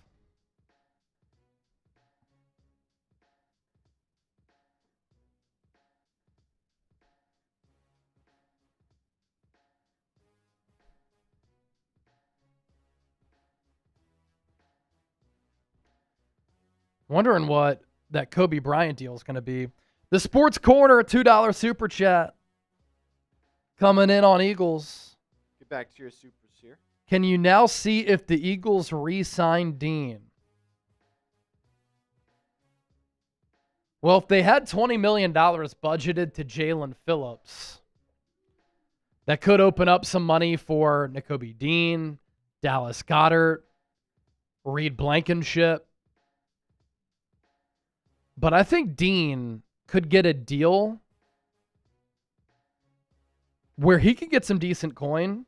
Wondering what that Kobe Bryant deal is going to be. The Sports Corner, $2 super chat. Coming in on Eagles. Get back to your supers here. Can you now see if the Eagles re-sign Dean? Well, if they had $20 million budgeted to Jaylen Phillips, that could open up some money for Nakobe Dean, Dallas Goedert, Reed Blankenship. But I think Dean could get a deal where he could get some decent coin,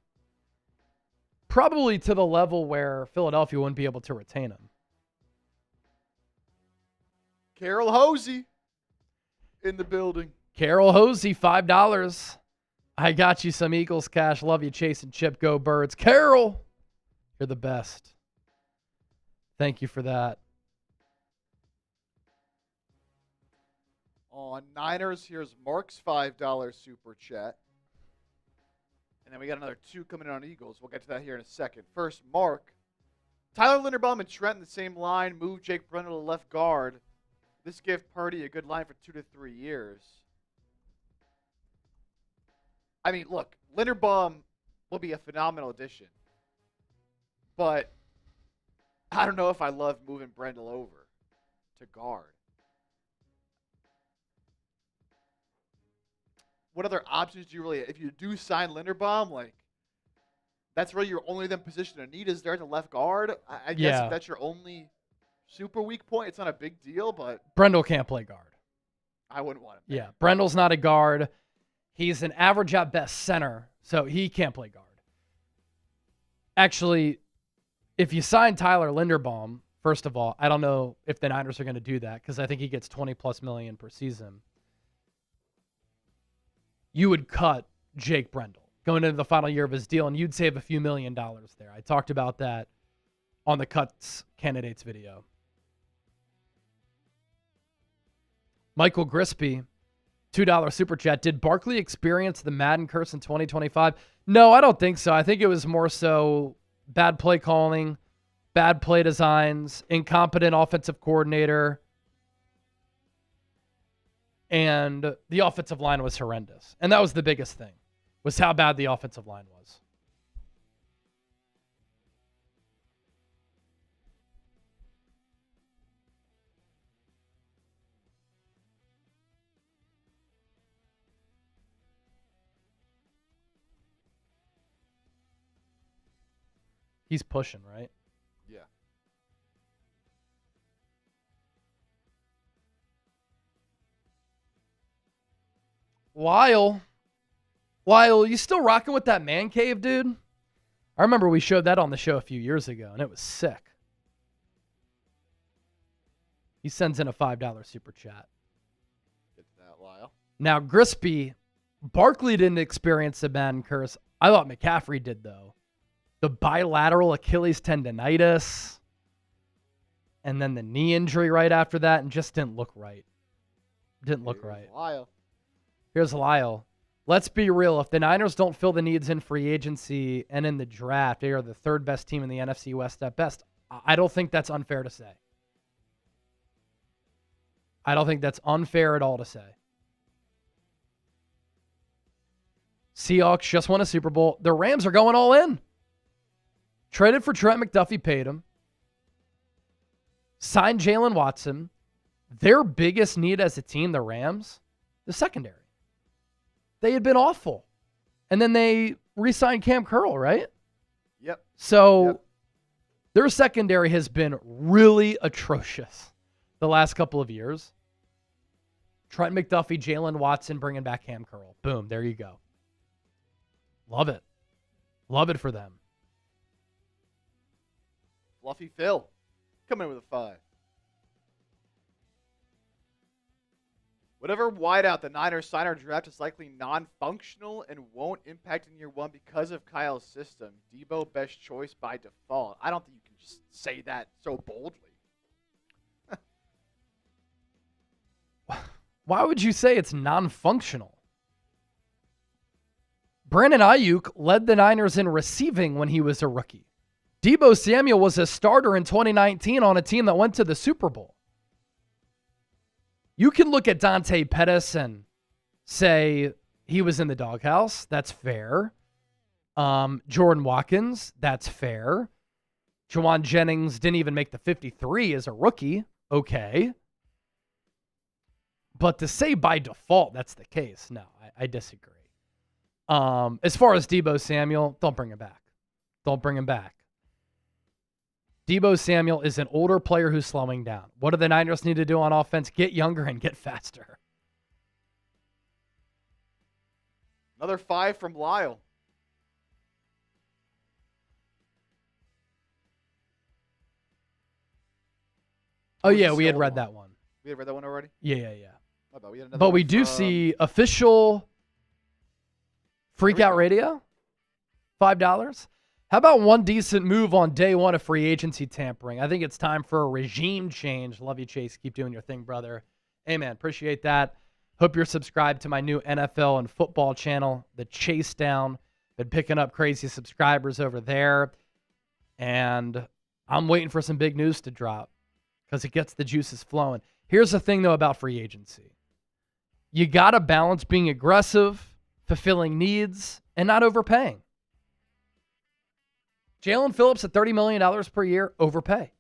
probably to the level where Philadelphia wouldn't be able to retain him. Carol Hosey in the building. Carol Hosey, $5. I got you some Eagles cash. Love you, Chase and Chip. Go Birds. Carol, you're the best. Thank you for that. On Niners, here's Mark's $5 super chat. And then we got another 2 coming in on Eagles. We'll get to that here in a second. First, Mark. Tyler Linderbaum and Trent in the same line. Move Jake Brendel to left guard. This give Purdy a good line for 2 to 3 years. I mean, look, Linderbaum will be a phenomenal addition. But I don't know if I love moving Brendel over to guard. What other options do you really, if you do sign Linderbaum, like, that's really your only then position to need is there at the left guard? I guess if that's your only super weak point, it's not a big deal, but Brendel can't play guard. I wouldn't want him. Yeah, Brendel's not a guard. He's an average at best center, so he can't play guard. Actually, if you sign Tyler Linderbaum, first of all, I don't know if the Niners are going to do that because I think he gets $20+ million per season. You would cut Jake Brendel going into the final year of his deal, and you'd save a few $1 million there. I talked about that on the Cuts Candidates video. Michael Grispy, $2 super chat. Did Barkley experience the Madden curse in 2025? No, I don't think so. I think it was more so bad play calling, bad play designs, incompetent offensive coordinator, and the offensive line was horrendous. And that was the biggest thing, was how bad the offensive line was. He's pushing, right? Yeah. Lyle, you still rocking with that man cave, dude? I remember we showed that on the show a few years ago, and it was sick. He sends in a $5 super chat. Get that, Lyle. Now, Grispy, Barkley didn't experience the Madden curse. I thought McCaffrey did, though. The bilateral Achilles tendonitis, and then the knee injury right after that, and just didn't look right. Didn't look right. Lyle. Here's Lyle. Let's be real. If the Niners don't fill the needs in free agency and in the draft, they are the third best team in the NFC West at best. I don't think that's unfair to say. I don't think that's unfair at all to say. Seahawks just won a Super Bowl. The Rams are going all in. Traded for Trent McDuffie, paid him. Signed Jalen Watson. Their biggest need as a team, the Rams, the secondary. They had been awful. And then they re-signed Cam Curl, right? Yep. So their secondary has been really atrocious the last couple of years. Trent McDuffie, Jalen Watson, bringing back Cam Curl. Boom, there you go. Love it. Love it for them. Fluffy Phil coming in with a 5. Whatever wideout the Niners sign or draft is likely non-functional and won't impact in year 1 because of Kyle's system. Debo best choice by default. I don't think you can just say that so boldly. Why would you say it's non-functional? Brandon Ayuk led the Niners in receiving when he was a rookie. Deebo Samuel was a starter in 2019 on a team that went to the Super Bowl. You can look at Dante Pettis and say he was in the doghouse. That's fair. Jordan Watkins, that's fair. Juwan Jennings didn't even make the 53 as a rookie. Okay. But to say by default that's the case, no, I disagree. As far as Deebo Samuel, don't bring him back. Don't bring him back. Deebo Samuel is an older player who's slowing down. What do the Niners need to do on offense? Get younger and get faster. Another 5 from Lyle. Oh, yeah, we had read that one. We had read that one already? Yeah. But we do see official Freakout Radio, $5. How about one decent move on day one of free agency tampering? I think it's time for a regime change. Love you, Chase. Keep doing your thing, brother. Hey, man, appreciate that. Hope you're subscribed to my new NFL and football channel, The Chase Down. Been picking up crazy subscribers over there. And I'm waiting for some big news to drop because it gets the juices flowing. Here's the thing, though, about free agency. You got to balance being aggressive, fulfilling needs, and not overpaying. Jaylen Phillips at $30 million per year, overpay,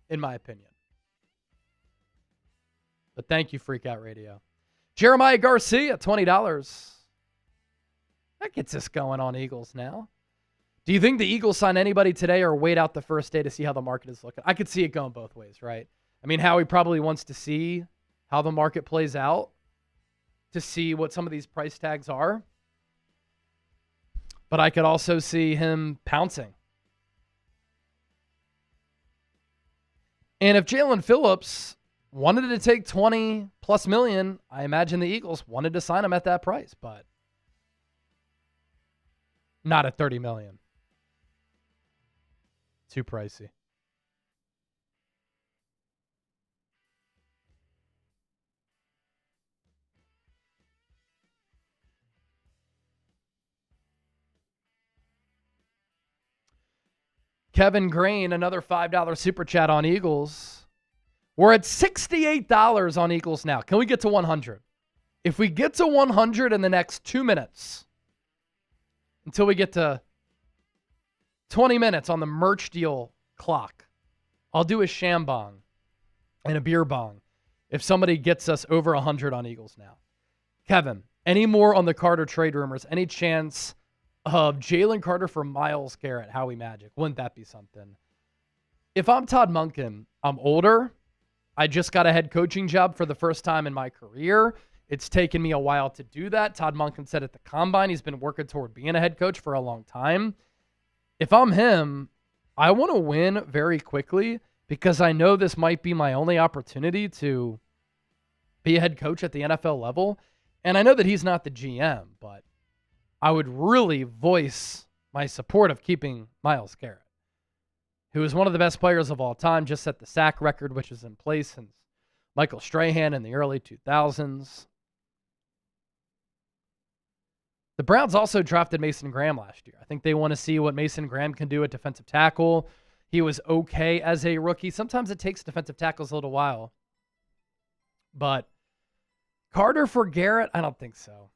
in my opinion. But thank you, Freakout Radio. Jeremiah Garcia, $20. That gets us going on Eagles now. Do you think the Eagles sign anybody today or wait out the first day to see how the market is looking? I could see it going both ways, right? I mean, Howie probably wants to see how the market plays out to see what some of these price tags are. But I could also see him pouncing. And if Jaylen Phillips wanted to take 20 plus million, I imagine the Eagles wanted to sign him at that price, but not at 30 million. Too pricey. Kevin Grain, another $5 super chat on Eagles. We're at $68 on Eagles now. Can we get to 100? If we get to 100 in the next 2 minutes, until we get to 20 minutes on the merch deal clock, I'll do a shambong and a beer bong if somebody gets us over 100 on Eagles now. Kevin, any more on the Carter trade rumors? Any chance of Jalen Carter for Myles Garrett, Howie Magic? Wouldn't that be something? If I'm Todd Monken, I'm older. I just got a head coaching job for the first time in my career. It's taken me a while to do that. Todd Monken said at the Combine he's been working toward being a head coach for a long time. If I'm him, I want to win very quickly because I know this might be my only opportunity to be a head coach at the NFL level. And I know that he's not the GM, but I would really voice my support of keeping Myles Garrett, who is one of the best players of all time, just set the sack record, which is in place since Michael Strahan in the early 2000s. The Browns also drafted Mason Graham last year. I think they want to see what Mason Graham can do at defensive tackle. He was okay as a rookie. Sometimes it takes defensive tackles a little while But Carter for Garrett, I don't think so.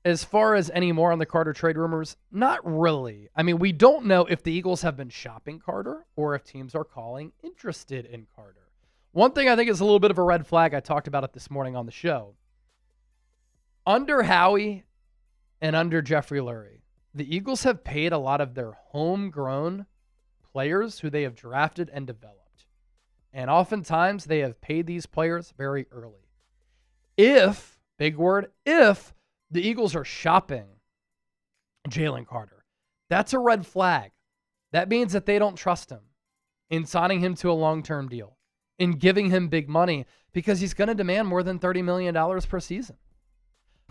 As far as any more on the Carter trade rumors, not really. I mean, we don't know if the Eagles have been shopping Carter or if teams are calling interested in Carter. One thing I think is a little bit of a red flag, I talked about it this morning on the show. Under Howie and under Jeffrey Lurie, the Eagles have paid a lot of their homegrown players who they have drafted and developed. And oftentimes they have paid these players very early. If, big word, if the Eagles are shopping Jalen Carter, that's a red flag. That means that they don't trust him in signing him to a long-term deal, in giving him big money, because he's going to demand more than $30 million per season.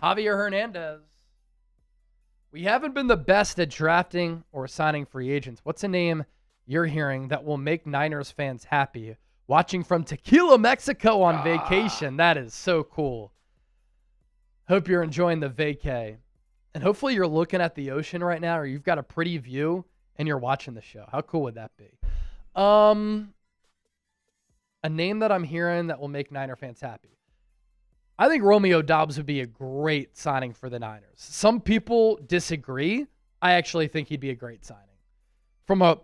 Javier Hernandez. We haven't been the best at drafting or signing free agents. What's a name you're hearing that will make Niners fans happy? Watching from Tequila, Mexico on vacation. That is so cool. Hope you're enjoying the vacay. And hopefully you're looking at the ocean right now, or you've got a pretty view and you're watching the show. How cool would that be? A name that I'm hearing that will make Niner fans happy. I think Romeo Doubs would be a great signing for the Niners. Some people disagree. I actually think he'd be a great signing. From a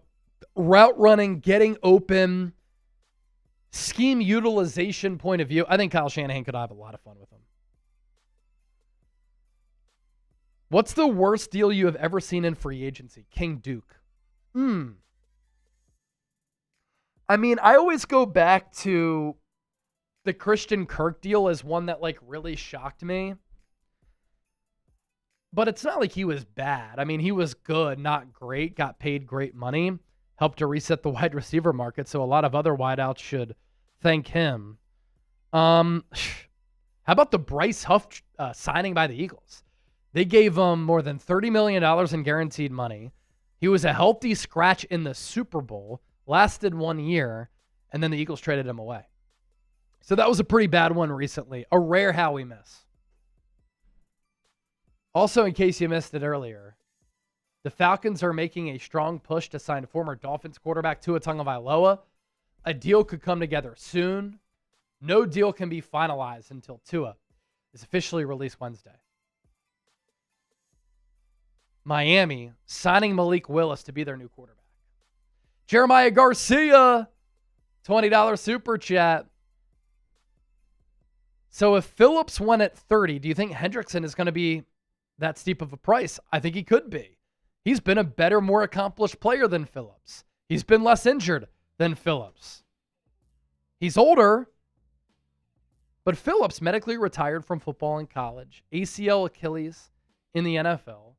route running, getting open, scheme utilization point of view, I think Kyle Shanahan could have a lot of fun with him. What's the worst deal you have ever seen in free agency? King Duke. I mean, I always go back to the Christian Kirk deal as one that really shocked me. But it's not like he was bad. I mean, he was good, not great, got paid great money, helped to reset the wide receiver market, so a lot of other wideouts should thank him. How about the Bryce Huff signing by the Eagles? They gave him more than $30 million in guaranteed money. He was a healthy scratch in the Super Bowl, lasted 1 year, and then the Eagles traded him away. So that was a pretty bad one recently. A rare Howie miss. Also, in case you missed it earlier, the Falcons are making a strong push to sign former Dolphins quarterback Tua Tagovailoa. A deal could come together soon. No deal can be finalized until Tua is officially released Wednesday. Miami signing Malik Willis to be their new quarterback. Jeremiah Garcia, $20 super chat. So if Phillips went at 30, do you think Hendrickson is going to be that steep of a price? I think he could be. He's been a better, more accomplished player than Phillips. He's been less injured than Phillips. He's older, but Phillips medically retired from football in college, ACL, Achilles in the NFL.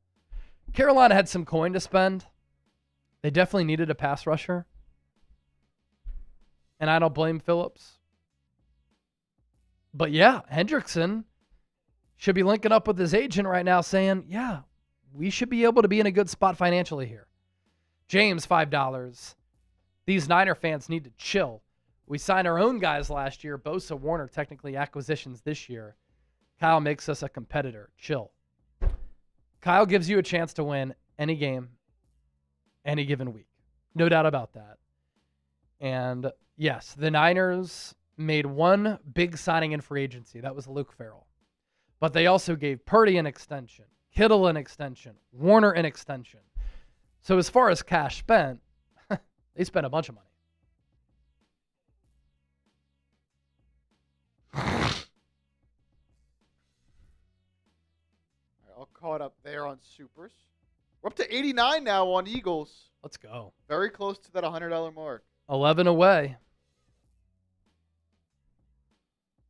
Carolina had some coin to spend. They definitely needed a pass rusher. And I don't blame Phillips. But yeah, Hendrickson should be linking up with his agent right now saying, yeah, we should be able to be in a good spot financially here. James, $5. These Niner fans need to chill. We signed our own guys last year. Bosa, Warner, technically acquisitions this year. Kyle makes us a competitor. Chill. Kyle gives you a chance to win any game, any given week. No doubt about that. And yes, the Niners made one big signing in free agency. That was Luke Farrell. But they also gave Purdy an extension, Kittle an extension, Warner an extension. So as far as cash spent, they spent a bunch of money. All caught up there on Supers. We're up to 89 now on Eagles. Let's go. Very close to that $100 mark. 11 away.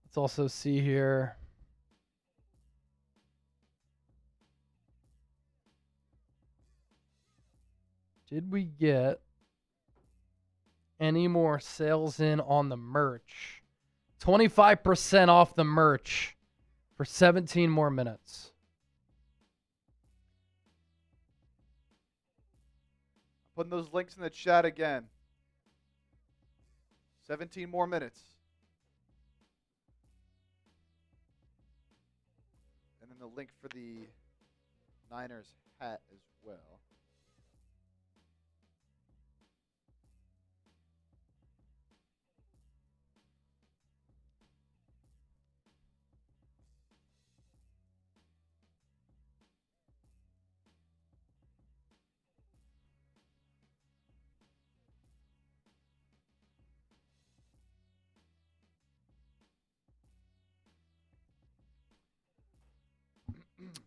Let's also see here. Did we get any more sales in on the merch? 25% off the merch for 17 more minutes. Putting those links in the chat again. 17 more minutes. And then the link for the Niners hat as well.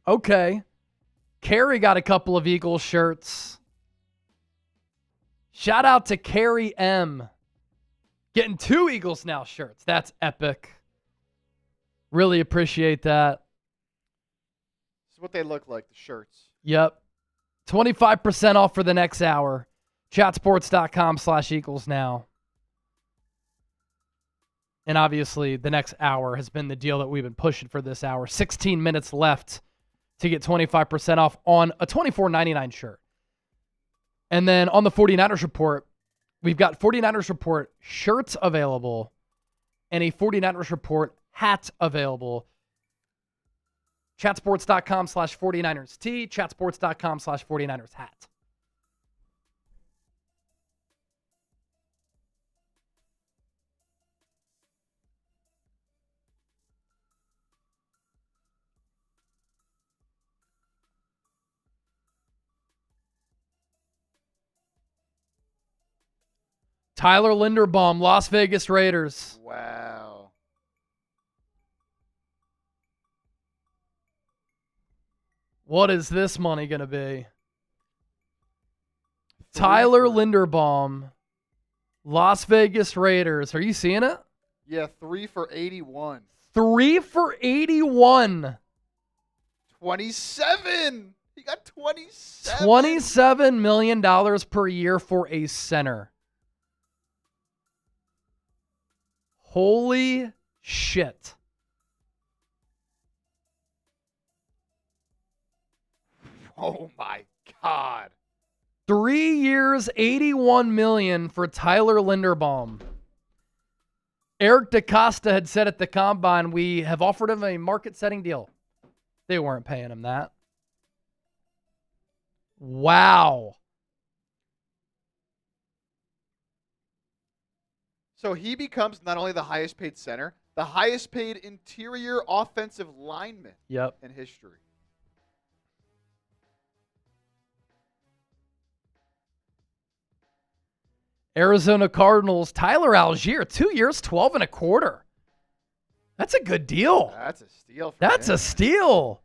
Okay. Carrie got a couple of Eagles shirts. Shout out to Carrie M. Getting 2 Eagles Now shirts. That's epic. Really appreciate that. This is what they look like, the shirts. Yep. 25% off for the next hour. Chatsports.com/Eagles Now. And obviously, the next hour has been the deal that we've been pushing for this hour. 16 minutes left to get 25% off on a $24.99 shirt. And then on the 49ers Report, we've got 49ers Report shirts available and a 49ers Report hat available. Chatsports.com/49ers chatsports.com/49ers hat. Tyler Linderbaum, Las Vegas Raiders. Wow. What is this money going to be? Tyler Linderbaum, Las Vegas Raiders. Are you seeing it? Yeah, 3 for 81. 3 for 81. 27. He got 27. $27 million per year for a center. Holy shit. Oh my God. 3 years, $81 million for Tyler Linderbaum. Eric DeCosta had said at the Combine, we have offered him a market-setting deal. They weren't paying him that. Wow. So he becomes not only the highest paid center, the highest paid interior offensive lineman in history. Arizona Cardinals, Tyler Algier, 2 years, 12 and a quarter. That's a good deal. That's a steal. That's a steal.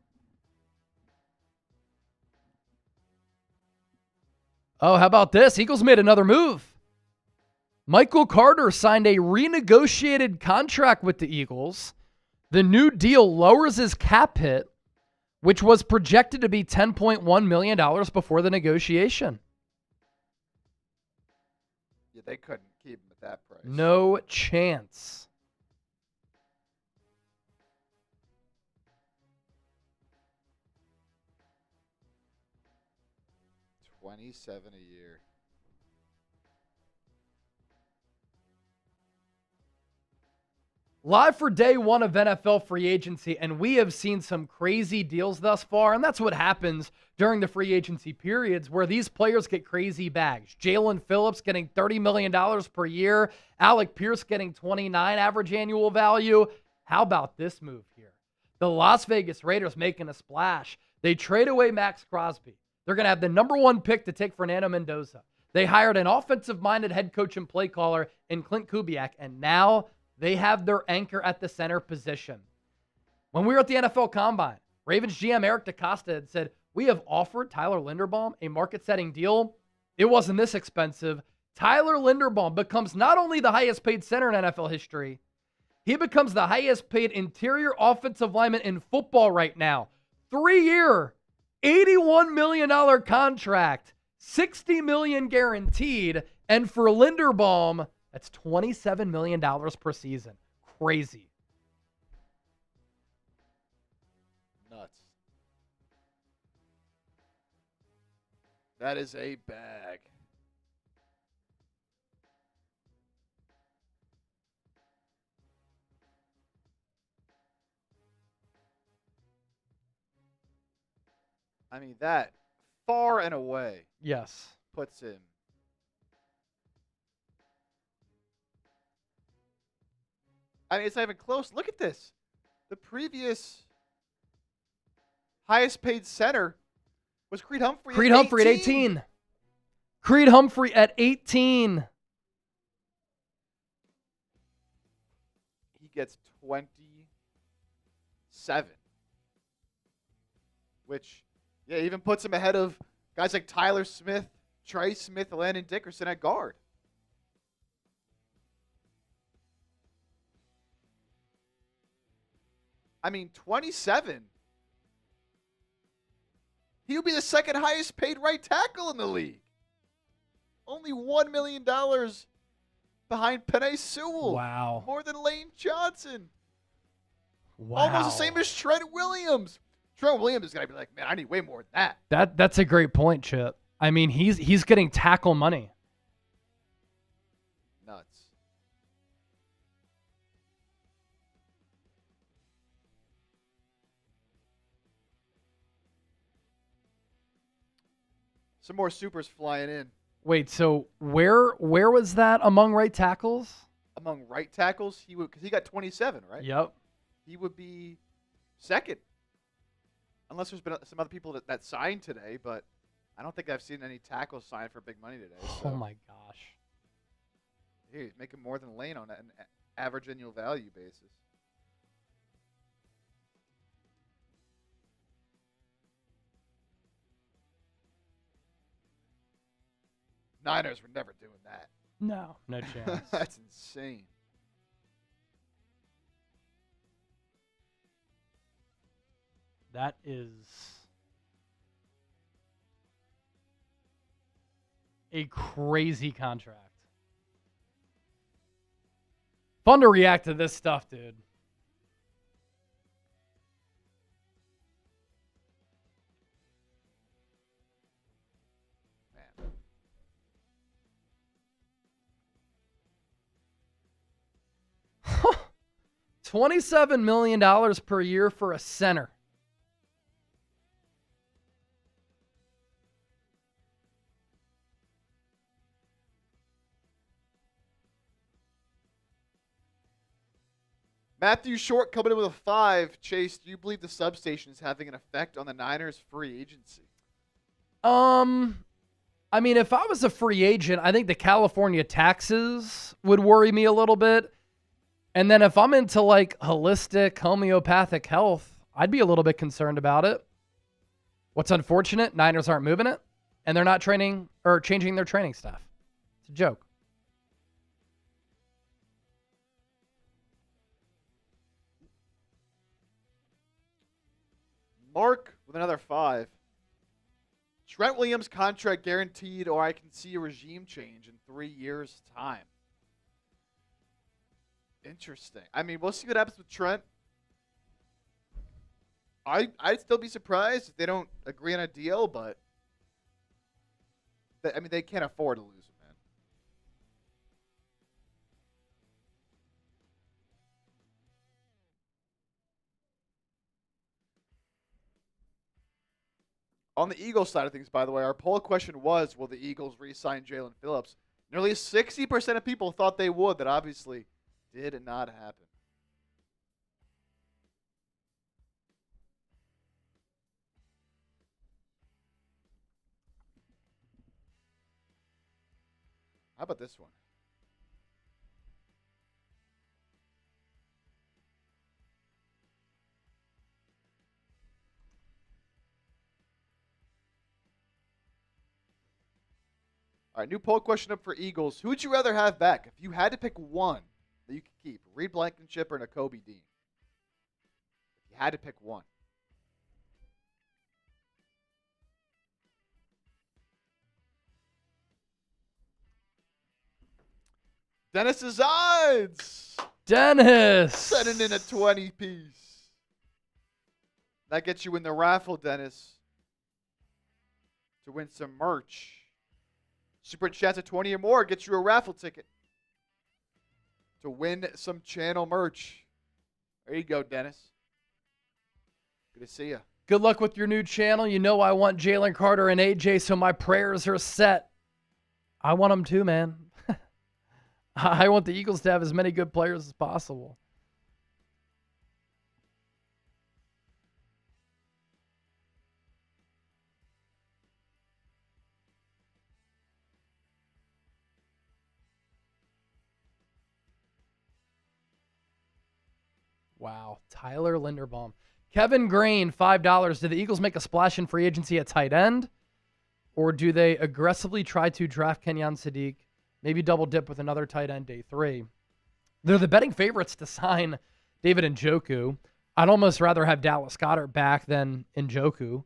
Oh, how about this? Eagles made another move. Michael Carter signed a renegotiated contract with the Eagles. The new deal lowers his cap hit, which was projected to be $10.1 million before the negotiation. Yeah, they couldn't keep him at that price. No chance. $27 a year. Live for day one of NFL free agency, and we have seen some crazy deals thus far, and that's what happens during the free agency periods where these players get crazy bags. Jaylen Phillips getting $30 million per year, Alec Pierce getting 29 average annual value. How about this move here? The Las Vegas Raiders making a splash. They trade away Max Crosby. They're going to have the number 1 pick to take Fernando Mendoza. They hired an offensive-minded head coach and play caller in Clint Kubiak, and now they have their anchor at the center position. When we were at the NFL Combine, Ravens GM Eric DeCosta had said, we have offered Tyler Linderbaum a market-setting deal. It wasn't this expensive. Tyler Linderbaum becomes not only the highest-paid center in NFL history, he becomes the highest-paid interior offensive lineman in football right now. 3-year, $81 million contract, $60 million guaranteed, and for Linderbaum, that's $27 million per season. Crazy. Nuts. That is a bag. I mean, that far and away puts him. I mean, it's not even close. Look at this. The previous highest paid center was Creed Humphrey. Creed Humphrey at 18. Creed Humphrey at 18. He gets 27. which, yeah, even puts him ahead of guys like Tyler Smith, Trey Smith, Landon Dickerson at guard. I mean, 27. He would be the second highest paid right tackle in the league. Only $1 million behind Penei Sewell. Wow. More than Lane Johnson. Wow. Almost the same as Trent Williams. Trent Williams is going to be like, man, I need way more than that. That's a great point, Chip. I mean, he's getting tackle money. Nuts. Some more supers flying in. Wait, so where was that among right tackles? Among right tackles, because he got 27, right? Yep. He would be second. Unless there's been some other people that signed today, but I don't think I've seen any tackles signed for big money today. So. Oh, my gosh. Hey, he's making more than Lane on an average annual value basis. Niners were never doing that. No chance. That's insane. That is a crazy contract. Fun to react to this stuff, dude. Man. $27 million per year for a center. Matthew Short coming in with a 5. Chase, do you believe the substation is having an effect on the Niners' free agency? I mean, if I was a free agent, I think the California taxes would worry me a little bit. And then if I'm into like holistic homeopathic health, I'd be a little bit concerned about it. What's unfortunate, Niners aren't moving it, and they're not training or changing their training staff. It's a joke. Mark with another 5. Trent Williams contract guaranteed, or I can see a regime change in 3 years' time. Interesting. I mean, we'll see what happens with Trent. I'd still be surprised if they don't agree on a deal, but I mean, they can't afford to lose him, man. On the Eagles side of things, by the way, our poll question was, will the Eagles re-sign Jaylen Phillips? Nearly 60% of people thought they would. That obviously did not happen. How about this one? All right, new poll question up for Eagles. Who would you rather have back if you had to pick one that you could keep? Reed Blankenship or Nakobe Dean? If you had to pick one. Dennis's odds. Dennis. Sending in a 20-piece. That gets you in the raffle, Dennis, to win some merch. Super Chats at 20 or more gets you a raffle ticket to win some channel merch. There you go, Dennis. Good to see you. Good luck with your new channel. You know I want Jalen Carter and AJ, so my prayers are set. I want them too, man. I want the Eagles to have as many good players as possible. Wow. Tyler Linderbaum. Kevin Grain, $5. Do the Eagles make a splash in free agency at tight end? Or do they aggressively try to draft Kenyon Sadiq, maybe double dip with another tight end day 3? They're the betting favorites to sign David Njoku. I'd almost rather have Dallas Goedert back than Njoku.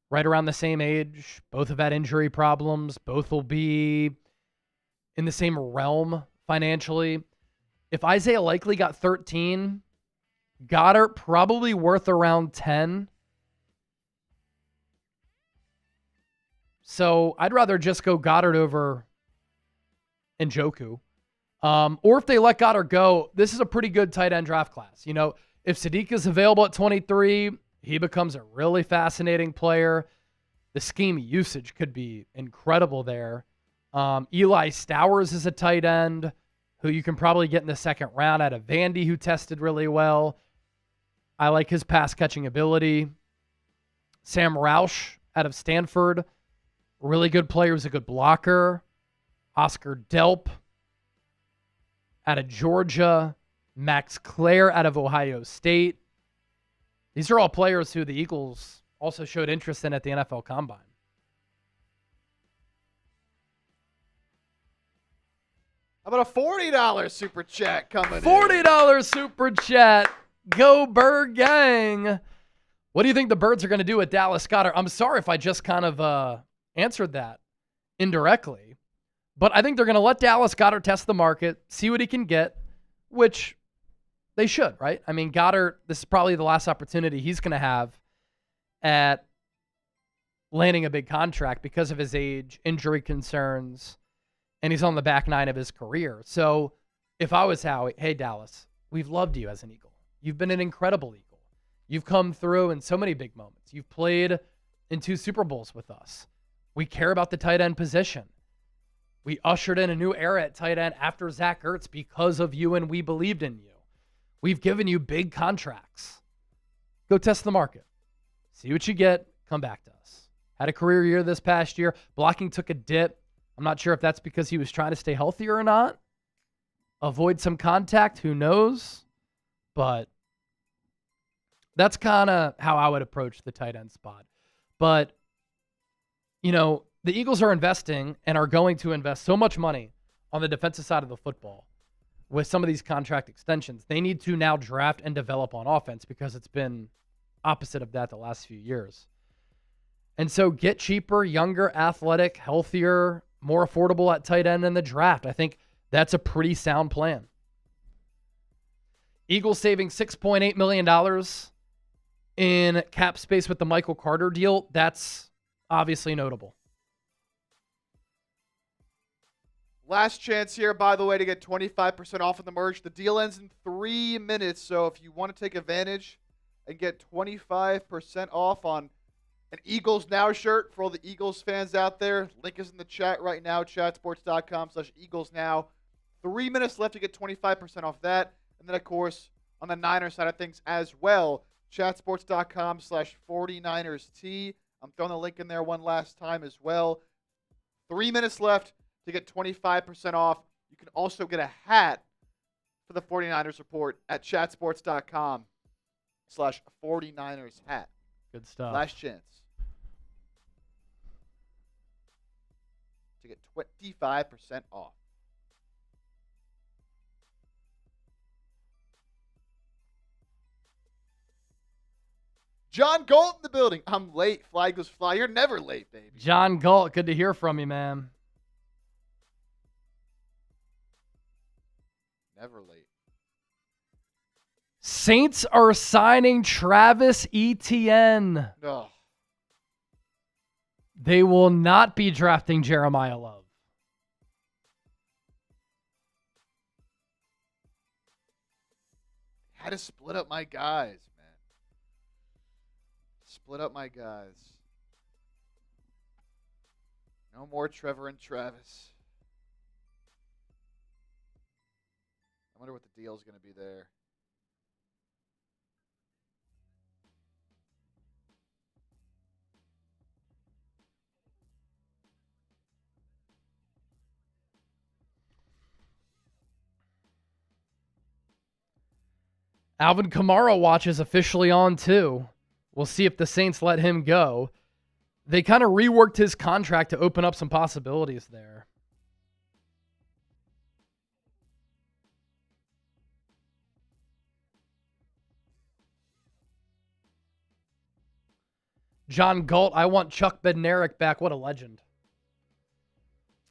Right around the same age. Both have had injury problems. Both will be in the same realm financially. If Isaiah Likely got 13, Goddard probably worth around 10. So I'd rather just go Goddard over Njoku. Or if they let Goddard go, this is a pretty good tight end draft class. You know, if Sadiq is available at 23, he becomes a really fascinating player. The scheme usage could be incredible there. Eli Stowers is a tight end who you can probably get in the second round out of Vandy, who tested really well. I like his pass catching ability. Sam Roush out of Stanford, really good player, who's a good blocker. Oscar Delp out of Georgia. Max Clare out of Ohio State. These are all players who the Eagles also showed interest in at the NFL Combine. How about a $40 super chat coming in? $40 super chat. Go Bird Gang. What do you think the Birds are going to do with Dallas Goedert? I'm sorry if I just kind of answered that indirectly. But I think they're going to let Dallas Goedert test the market, see what he can get, which they should, right? I mean, Goddard, this is probably the last opportunity he's going to have at landing a big contract because of his age, injury concerns, and he's on the back nine of his career. So if I was Howie, hey, Dallas, we've loved you as an Eagle. You've been an incredible Eagle. You've come through in so many big moments. You've played in 2 Super Bowls with us. We care about the tight end position. We ushered in a new era at tight end after Zach Ertz because of you, and we believed in you. We've given you big contracts. Go test the market. See what you get. Come back to us. Had a career year this past year. Blocking took a dip. I'm not sure if that's because he was trying to stay healthier or not. Avoid some contact. Who knows? But that's kind of how I would approach the tight end spot. But, you know, the Eagles are investing and are going to invest so much money on the defensive side of the football with some of these contract extensions. They need to now draft and develop on offense because it's been opposite of that the last few years. And so get cheaper, younger, athletic, healthier, more affordable at tight end in the draft. I think that's a pretty sound plan. Eagles saving $6.8 million in cap space with the Michael Carter deal. That's obviously notable. Last chance here, by the way, to get 25% off of the merch. The deal ends in 3 minutes, so if you want to take advantage and get 25% off on an Eagles Now shirt for all the Eagles fans out there, link is in the chat right now, chatsports.com/Eagles Now. 3 minutes left to get 25% off that. And then, of course, on the Niners side of things as well, chatsports.com/49ers I'm throwing the link in there one last time as well. 3 minutes left to get 25% off. You can also get a hat for the 49ers report at chatsports.com/49ers hat. Good stuff. Last chance to get 25% off. John Galt in the building. I'm late. Flag goes fly. You're never late, baby. John Galt, good to hear from you, man. Never late. Saints are signing Travis Etienne. Oh. They will not be drafting Jeremiah Love. Had to split up my guys, man. Split up my guys. No more Trevor and Travis. I wonder what the deal is going to be there. Alvin Kamara watch is officially on too. We'll see if the Saints let him go. They kind of reworked his contract to open up some possibilities there. John Galt, I want Chuck Bednarik back. What a legend.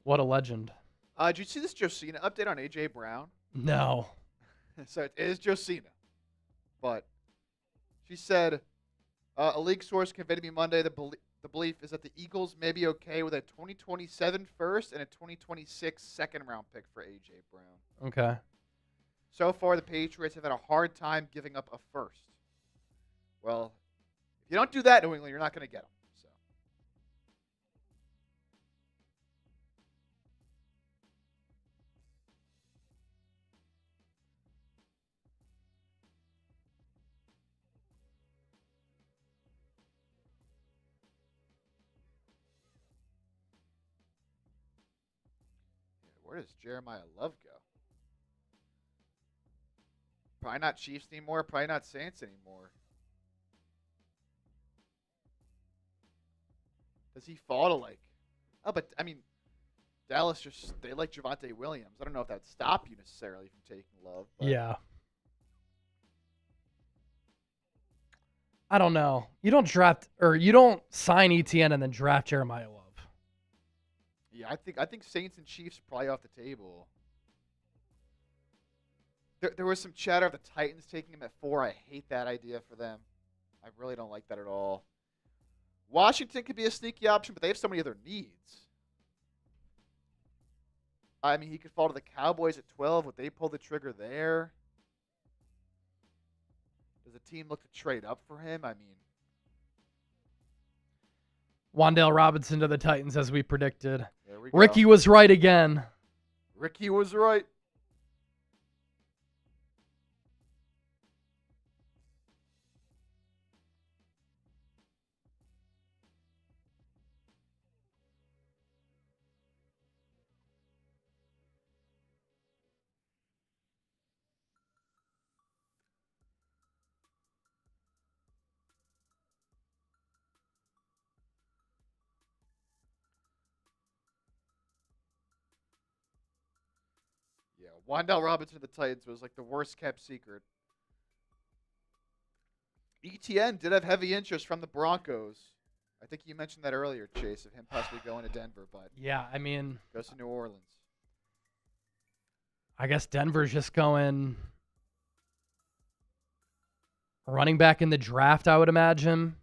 What a legend. Did you see this Josina update on A.J. Brown? No. So it is Josina. But she said, a league source conveyed to me Monday the belief is that the Eagles may be okay with a 2027 first and a 2026 second-round pick for A.J. Brown. Okay. So far, the Patriots have had a hard time giving up a first. Well, if you don't do that, New England, you're not going to get them. So. Where does Jeremiah Love go? Probably not Chiefs anymore. Probably not Saints anymore. Does he fall to like... Oh, but, I mean, Dallas just... They like Javonte Williams. I don't know if that would stop you necessarily from taking Love. But. Yeah. I don't know. You don't sign ETN and then draft Jeremiah Love. Yeah, I think Saints and Chiefs are probably off the table. There was some chatter of the Titans taking him at 4. I hate that idea for them. I really don't like that at all. Washington could be a sneaky option, but they have so many other needs. I mean, he could fall to the Cowboys at 12. Would they pull the trigger there? Does the team look to trade up for him? I mean, Wan'Dale Robinson to the Titans, as we predicted. there we go. Ricky was right again. Ricky was right. Yeah, Wan'Dale Robinson to the Titans was like the worst kept secret. ETN did have heavy interest from the Broncos. I think you mentioned that earlier, Chase, of him possibly going to Denver, but Yeah, I mean, goes to New Orleans. I guess Denver's just going running back in the draft, I would imagine.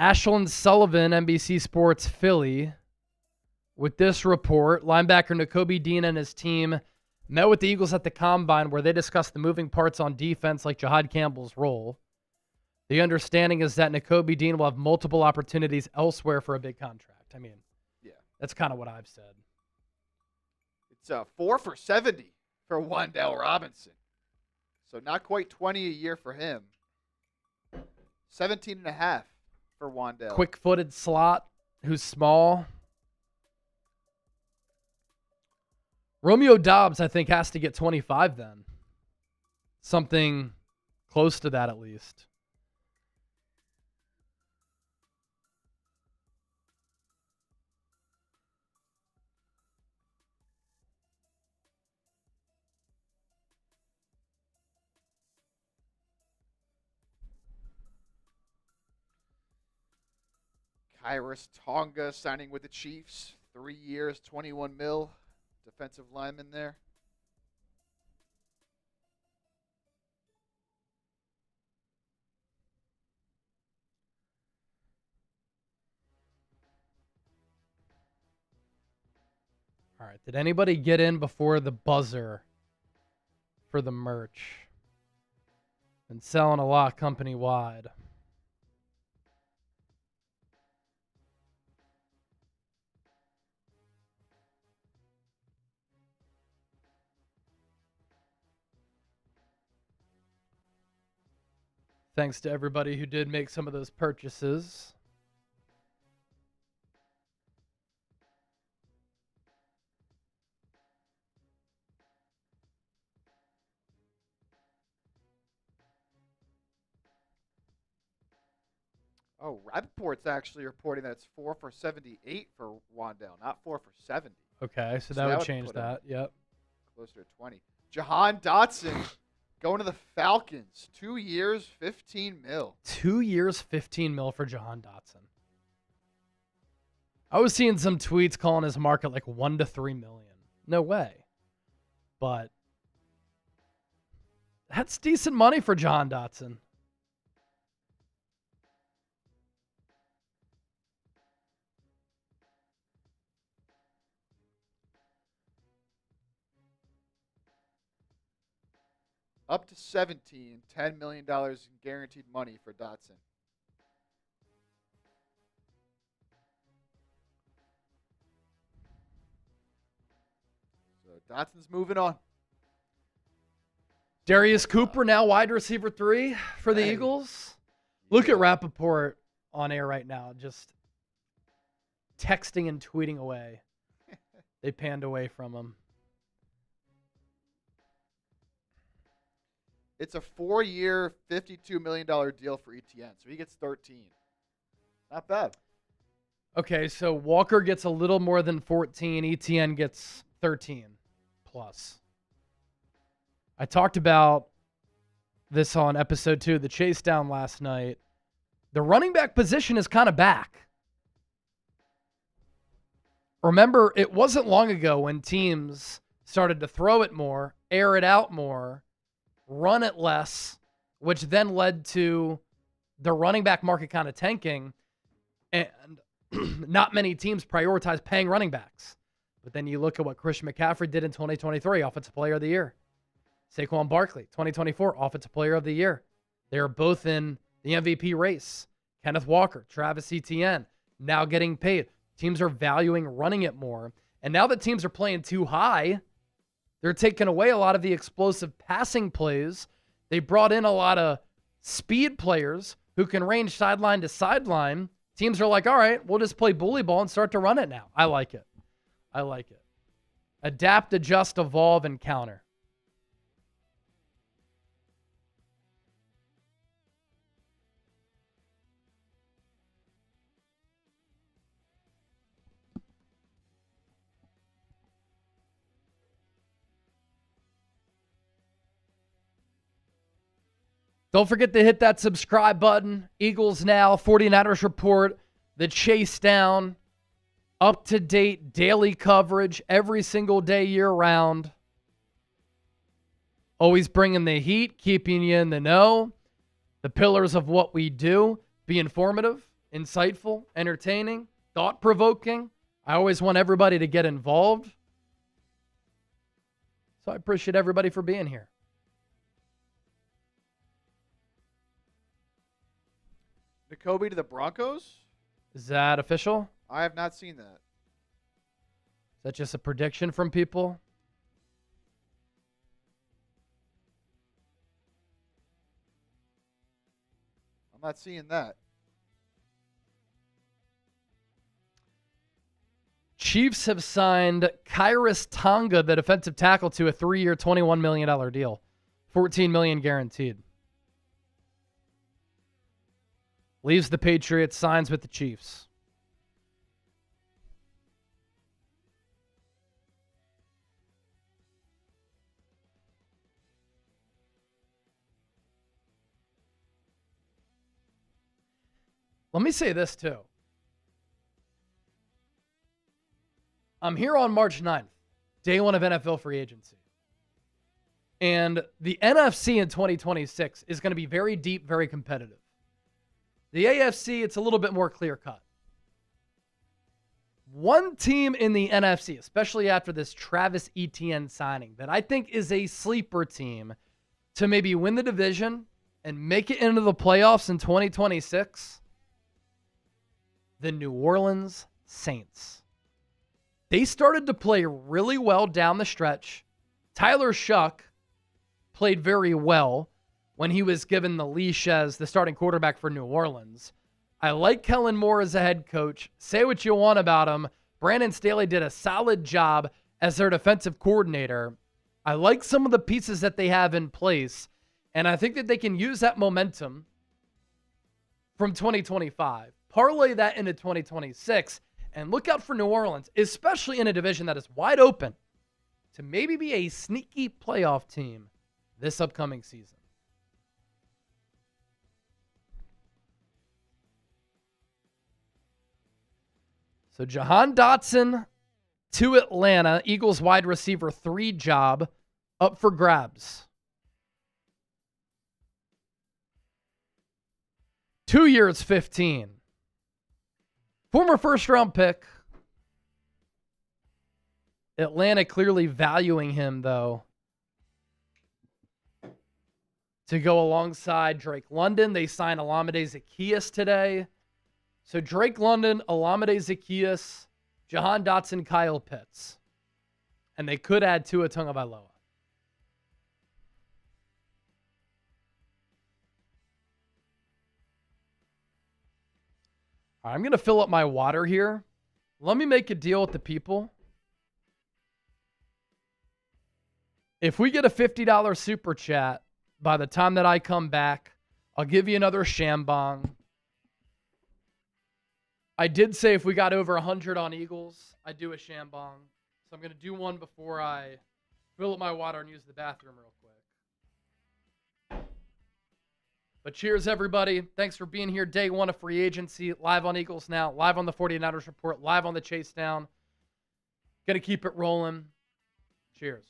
Ashlyn Sullivan, NBC Sports Philly, with this report. Linebacker Nakobe Dean and his team met with the Eagles at the Combine where they discussed the moving parts on defense like Jahad Campbell's role. The understanding is that Nakobe Dean will have multiple opportunities elsewhere for a big contract. I mean, Yeah. that's kind of what I've said. It's 4 for 70 for Wan'Dale Robinson. So not quite 20 a year for him. 17.5 for Wan'Dale. Quick-footed slot who's small. Romeo Doubs, I think, has to get 25 then. Something close to that at least. Kyrus Tonga signing with the Chiefs. 3 years, 21 mil. Defensive lineman there. All right. Did anybody get in before the buzzer for the merch? Been selling a lot company-wide. Thanks to everybody who did make some of those purchases. Oh, Rappaport's actually reporting that it's 4 for 78 for Wandale, not 4 for 70. Okay, so that would change that. Yep. Closer to 20. Jahan Dotson going to the Falcons. 2 years, $15 million. 2 years, $15 million for Jahan Dotson. I was seeing some tweets calling his market like 1 to 3 million. No way. But that's decent money for Jahan Dotson. Up to 17, $10 million in guaranteed money for Dotson. So Dotson's moving on. Darius Cooper now wide receiver 3 for the Eagles. Look at Rappaport on air right now, just texting and tweeting away. They panned away from him. It's a 4-year, $52 million deal for ETN, so he gets 13. Not bad. Okay, so Walker gets a little more than 14. ETN gets 13 plus. I talked about this on episode 2 of the Chase Down last night. The running back position is kind of back. Remember, it wasn't long ago when teams started to throw it more, air it out more, run it less, which then led to the running back market kind of tanking, and not many teams prioritize paying running backs. But then you look at what Christian McCaffrey did in 2023, Offensive Player of the Year. Saquon Barkley, 2024, Offensive Player of the Year. They are both in the MVP race. Kenneth Walker, Travis Etienne, now getting paid. Teams are valuing running it more. And now that teams are playing too high, they're taking away a lot of the explosive passing plays. They brought in a lot of speed players who can range sideline to sideline. Teams are like, all right, we'll just play bully ball and start to run it now. I like it. I like it. Adapt, adjust, evolve, and counter. Don't forget to hit that subscribe button. Eagles Now, 49ers Report, the Chase Down, up-to-date daily coverage every single day year-round. Always bringing the heat, keeping you in the know. The pillars of what we do, be informative, insightful, entertaining, thought-provoking. I always want everybody to get involved. So I appreciate everybody for being here. Nakobe to the Broncos? Is that official? I have not seen that. Is that just a prediction from people? I'm not seeing that. Chiefs have signed Kairos Tonga, the defensive tackle, to a 3-year, $21 million deal. $14 million guaranteed. Leaves the Patriots, signs with the Chiefs. Let me say this too. I'm here on March 9th, day 1 of NFL free agency. And the NFC in 2026 is going to be very deep, very competitive. The AFC, it's a little bit more clear-cut. One team in the NFC, especially after this Travis Etienne signing, that I think is a sleeper team to maybe win the division and make it into the playoffs in 2026, the New Orleans Saints. They started to play really well down the stretch. Tyler Shuck played very well when he was given the leash as the starting quarterback for New Orleans. I like Kellen Moore as a head coach. Say what you want about him. Brandon Staley did a solid job as their defensive coordinator. I like some of the pieces that they have in place, and I think that they can use that momentum from 2025. Parlay that into 2026. And look out for New Orleans, especially in a division that is wide open, to maybe be a sneaky playoff team this upcoming season. So Jahan Dotson to Atlanta. Eagles wide receiver 3 job up for grabs. 2 years, 15. Former first-round pick. Atlanta clearly valuing him, though, to go alongside Drake London. They signed Olamide Zaccheaus today. So Drake London, Olamide Zaccheaus, Jahan Dotson, Kyle Pitts. And they could add Tua Tagovailoa. All right, I'm going to fill up my water here. Let me make a deal with the people. If we get a $50 super chat by the time that I come back, I'll give you another Shambong. I did say if we got over 100 on Eagles, I'd do a Shambong. So I'm going to do one before I fill up my water and use the bathroom real quick. But cheers, everybody. Thanks for being here. Day one of free agency. Live on Eagles Now. Live on the 49ers Report. Live on the Chase Down. Going to keep it rolling. Cheers.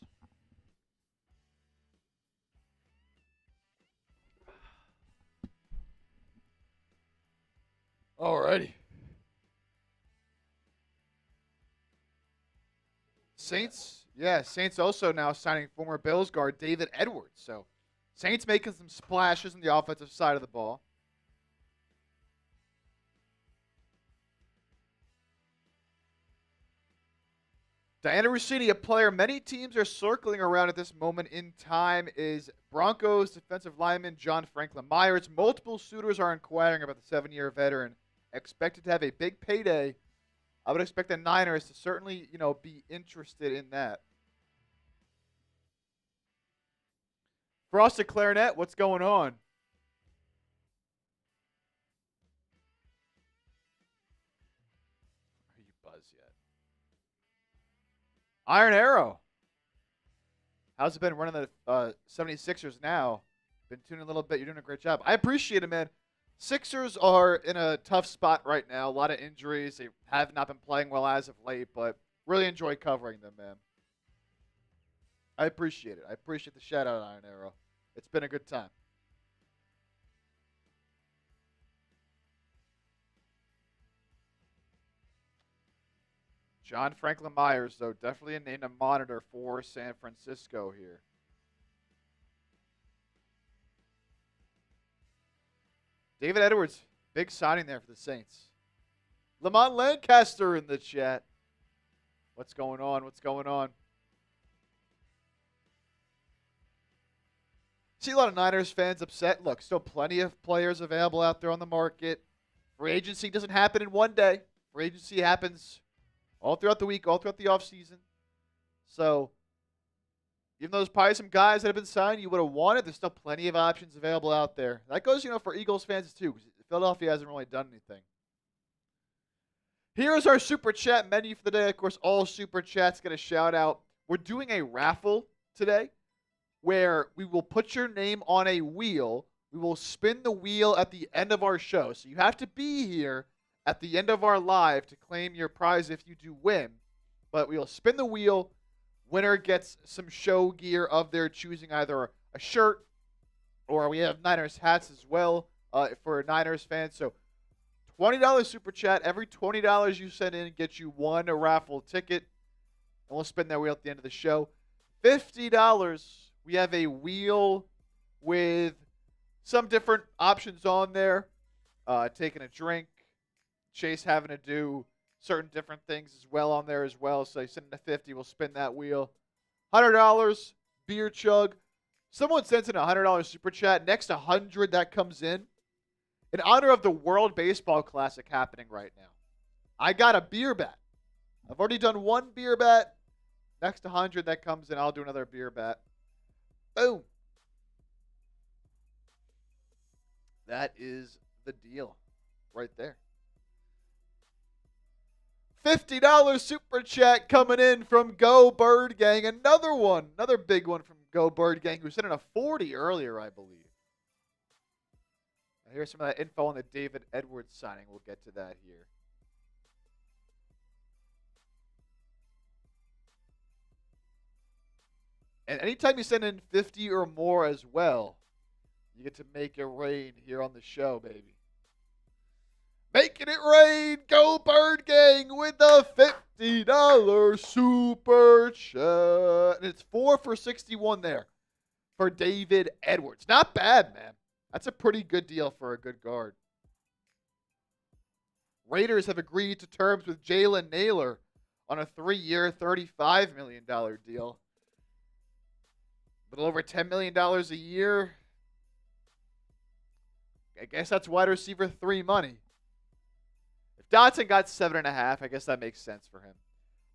Alrighty. Saints also now signing former Bills guard David Edwards. So Saints making some splashes on the offensive side of the ball. Diana Rossini, a player many teams are circling around at this moment in time, is Broncos defensive lineman John Franklin-Myers. Multiple suitors are inquiring about the 7-year veteran, expected to have a big payday. I would expect the Niners to certainly, be interested in that. Frosted Clarinet, what's going on? Are you buzzed yet? Iron Arrow. How's it been running the 76ers now? Been tuning a little bit. You're doing a great job. I appreciate it, man. Sixers are in a tough spot right now. A lot of injuries. They have not been playing well as of late, but really enjoy covering them, man. I appreciate it. I appreciate the shout-out, Iron Arrow. It's been a good time. John Franklin-Myers, though, definitely a name to monitor for San Francisco here. David Edwards, big signing there for the Saints. Lamont Lancaster in the chat. What's going on? What's going on? See a lot of Niners fans upset. Look, still plenty of players available out there on the market. Free agency doesn't happen in one day. Free agency happens all throughout the week, all throughout the offseason. So, even though there's probably some guys that have been signed you would have wanted, there's still plenty of options available out there. That goes, for Eagles fans too, because Philadelphia hasn't really done anything. Here's our Super Chat menu for the day. Of course, all Super Chats get a shout out. We're doing a raffle today where we will put your name on a wheel. We will spin the wheel at the end of our show. So you have to be here at the end of our live to claim your prize if you do win. But we'll spin the wheel. Winner gets some show gear of their choosing, either a shirt or we have Niners hats as well for Niners fans. So $20 Super Chat. Every $20 you send in gets you one raffle ticket. And we'll spin that wheel at the end of the show. $50, we have a wheel with some different options on there. Taking a drink. Chase having to do certain different things as well on there as well. So you send in a 50, we'll spin that wheel. $100, beer chug. Someone sends in a $100 Super Chat. Next 100 that comes in honor of the World Baseball Classic happening right now. I got a beer bat. I've already done one beer bat. Next 100 that comes in, I'll do another beer bat. Boom. That is the deal right there. $50 super chat coming in from Go Bird Gang. Another one, another big one from Go Bird Gang, who sent in a 40 earlier, I believe. Here's some of that info on the David Edwards signing. We'll get to that here. And anytime you send in 50 or more as well, you get to make it rain here on the show, baby. Making it rain, Go Bird Gang with the $50 super chat. And it's 4 for 61 there for David Edwards. Not bad, man. That's a pretty good deal for a good guard. Raiders have agreed to terms with Jalen Naylor on a 3-year, $35 million deal. A little over $10 million a year. I guess that's wide receiver 3 money. If Dotson got 7.5, I guess that makes sense for him.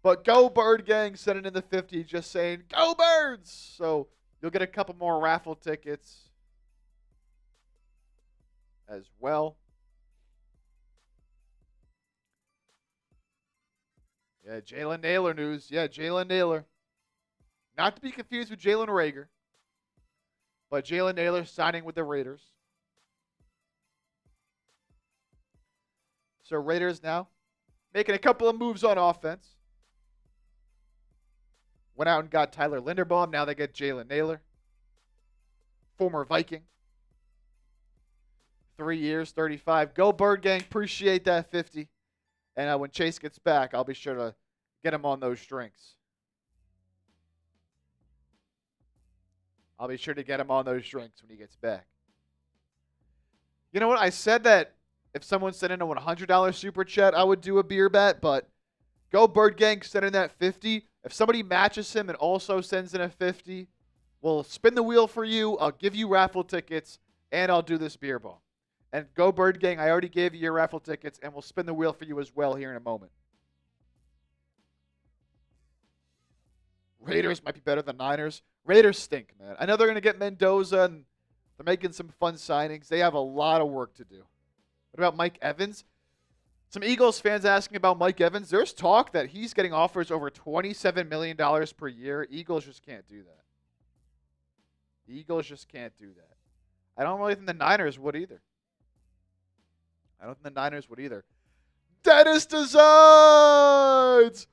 But Go Bird Gang sending in the 50, just saying, Go Birds! So you'll get a couple more raffle tickets as well. Yeah, Jalen Naylor news. Yeah, Jalen Naylor. Not to be confused with Jalen Reagor. But Jalen Naylor signing with the Raiders. So Raiders now making a couple of moves on offense. Went out and got Tyler Linderbaum. Now they get Jalen Naylor. Former Viking. 3 years, 35. Go Bird Gang. Appreciate that 50. And when Chase gets back, I'll be sure to get him on those strings. I'll be sure to get him on those drinks when he gets back. You know what? I said that if someone sent in a $100 super chat, I would do a beer bet, but Go Bird Gang sent in that 50. If somebody matches him and also sends in a 50, we'll spin the wheel for you. I'll give you raffle tickets, and I'll do this beer ball. And Go Bird Gang, I already gave you your raffle tickets, and we'll spin the wheel for you as well here in a moment. Raiders might be better than Niners. Raiders stink, man. I know they're going to get Mendoza, and they're making some fun signings. They have a lot of work to do. What about Mike Evans? Some Eagles fans asking about Mike Evans. There's talk that he's getting offers over $27 million per year. Eagles just can't do that. The Eagles just can't do that. I don't really think the Niners would either. Dennis Designs!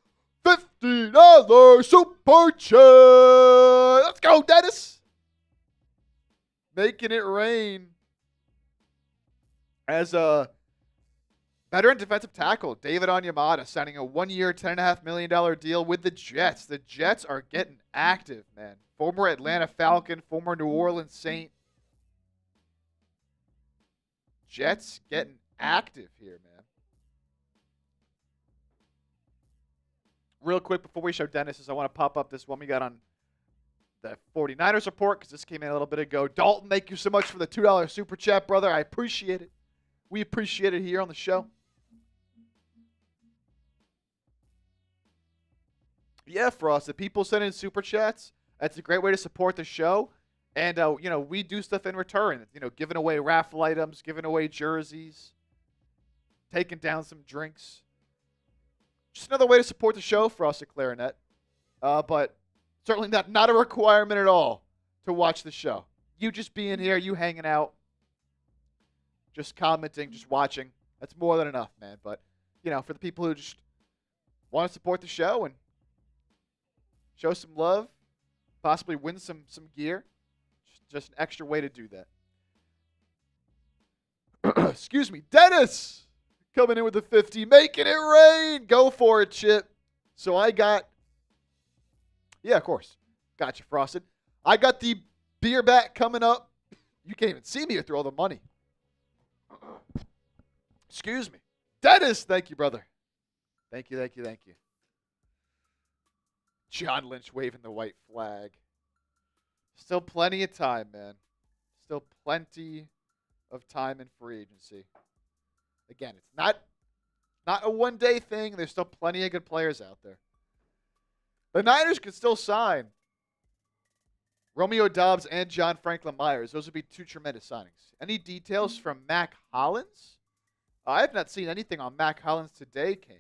$50 super chat! Let's go, Dennis! Making it rain. As a veteran defensive tackle, David Onyemata signing a 1-year, $10.5 million deal with the Jets. The Jets are getting active, man. Former Atlanta Falcon, former New Orleans Saint. Jets getting active here, man. Real quick before we show Dennis, I want to pop up this one we got on the 49ers report because this came in a little bit ago. Dalton, thank you so much for the $2 super chat, brother. I appreciate it. We appreciate it here on the show. Yeah, Frost, if people send in super chats, that's a great way to support the show. And, we do stuff in return. Giving away raffle items, giving away jerseys, taking down some drinks. Just another way to support the show for us at Clarinet. But certainly not a requirement at all to watch the show. You just being here, you hanging out, just commenting, just watching. That's more than enough, man. But, for the people who just want to support the show and show some love, possibly win some gear, just an extra way to do that. Excuse me. Dennis coming in with the 50, making it rain. Go for it, Chip. So I got, yeah, of course. Got you, Frosted. I got the beer bat coming up. You can't even see me through all the money. Excuse me. Dennis, thank you, brother. Thank you. John Lynch waving the white flag. Still plenty of time, man. Still plenty of time in free agency. Again, it's not a one-day thing. There's still plenty of good players out there. The Niners could still sign Romeo Doubs and John Franklin-Myers. Those would be two tremendous signings. Any details from Mac Hollins? I have not seen anything on Mac Hollins today, Kane.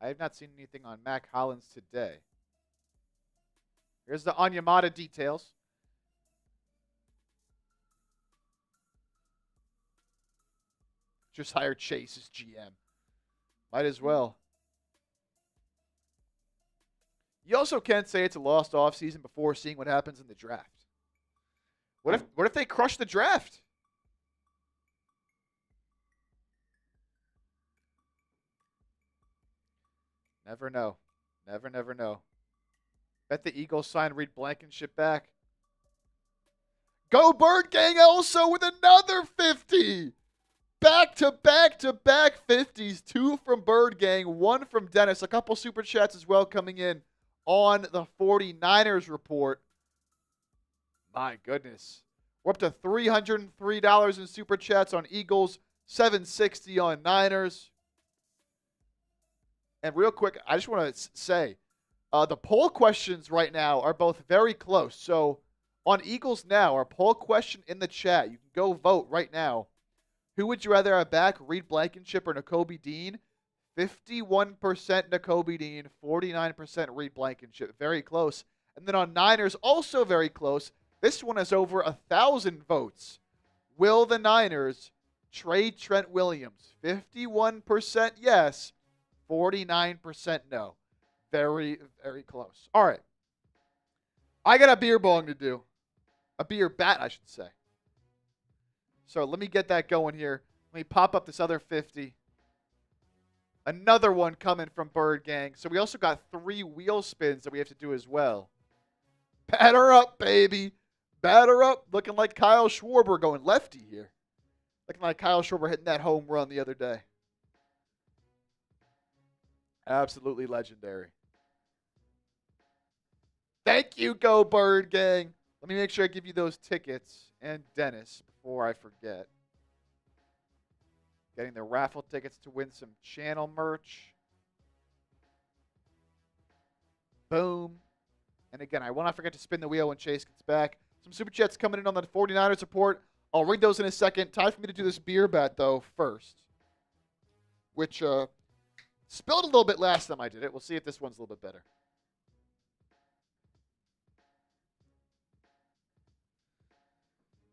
I have not seen anything on Mac Hollins today. Here's the Onyemata details. Just hired Chase as GM. Might as well. You also can't say it's a lost offseason before seeing what happens in the draft. What if they crush the draft? Never know. Never know. Bet the Eagles sign Reed Blankenship back. Go Bird Gang also with another 50. Back to back 50s. 2 from Bird Gang, 1 from Dennis. A couple super chats as well coming in on the 49ers report. My goodness. We're up to $303 in super chats on Eagles, $760 on Niners. And real quick, I just want to say, the poll questions right now are both very close. So on Eagles Now, our poll question in the chat, you can go vote right now. Who would you rather have back, Reed Blankenship or Nakobe Dean? 51% Nakobe Dean, 49% Reed Blankenship. Very close. And then on Niners, also very close. This one has over 1,000 votes. Will the Niners trade Trent Williams? 51% yes, 49% no. Very, very close. All right. I got a beer bong to do. A beer bat, I should say. So let me get that going here. Let me pop up this other 50. Another one coming from Bird Gang. So we also got 3 wheel spins that we have to do as well. Batter up, baby. Batter up. Looking like Kyle Schwarber going lefty here. Looking like Kyle Schwarber hitting that home run the other day. Absolutely legendary. Thank you, Go Bird Gang. Let me make sure I give you those tickets and Dennis before I forget. Getting the raffle tickets to win some channel merch. Boom. And again, I will not forget to spin the wheel when Chase gets back. Some super chats coming in on the 49ers report. I'll read those in a second. Time for me to do this beer bat, though, first. Which spilled a little bit last time I did it. We'll see if this one's a little bit better.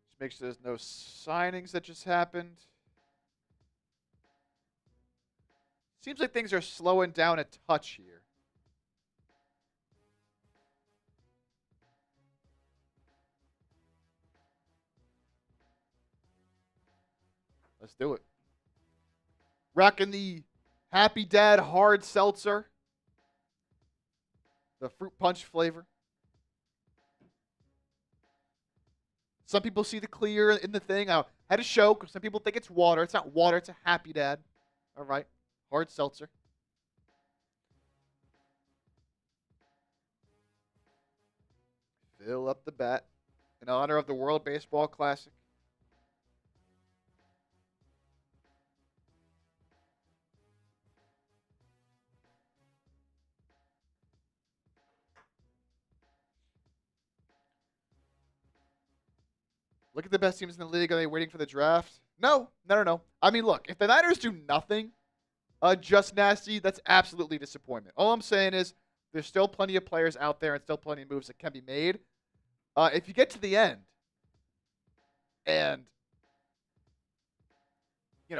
Just make sure there's no signings that just happened. Seems like things are slowing down a touch here. Let's do it. Rocking the Happy Dad Hard Seltzer. The fruit punch flavor. Some people see the clear in the thing. I had to show because some people think it's water. It's not water. It's a Happy Dad. All right. Hard seltzer. Fill up the bat in honor of the World Baseball Classic. Look at the best teams in the league. Are they waiting for the draft? No. I mean, look, if the Niners do nothing, just nasty, that's absolutely disappointment. All I'm saying is there's still plenty of players out there and still plenty of moves that can be made. If you get to the end and,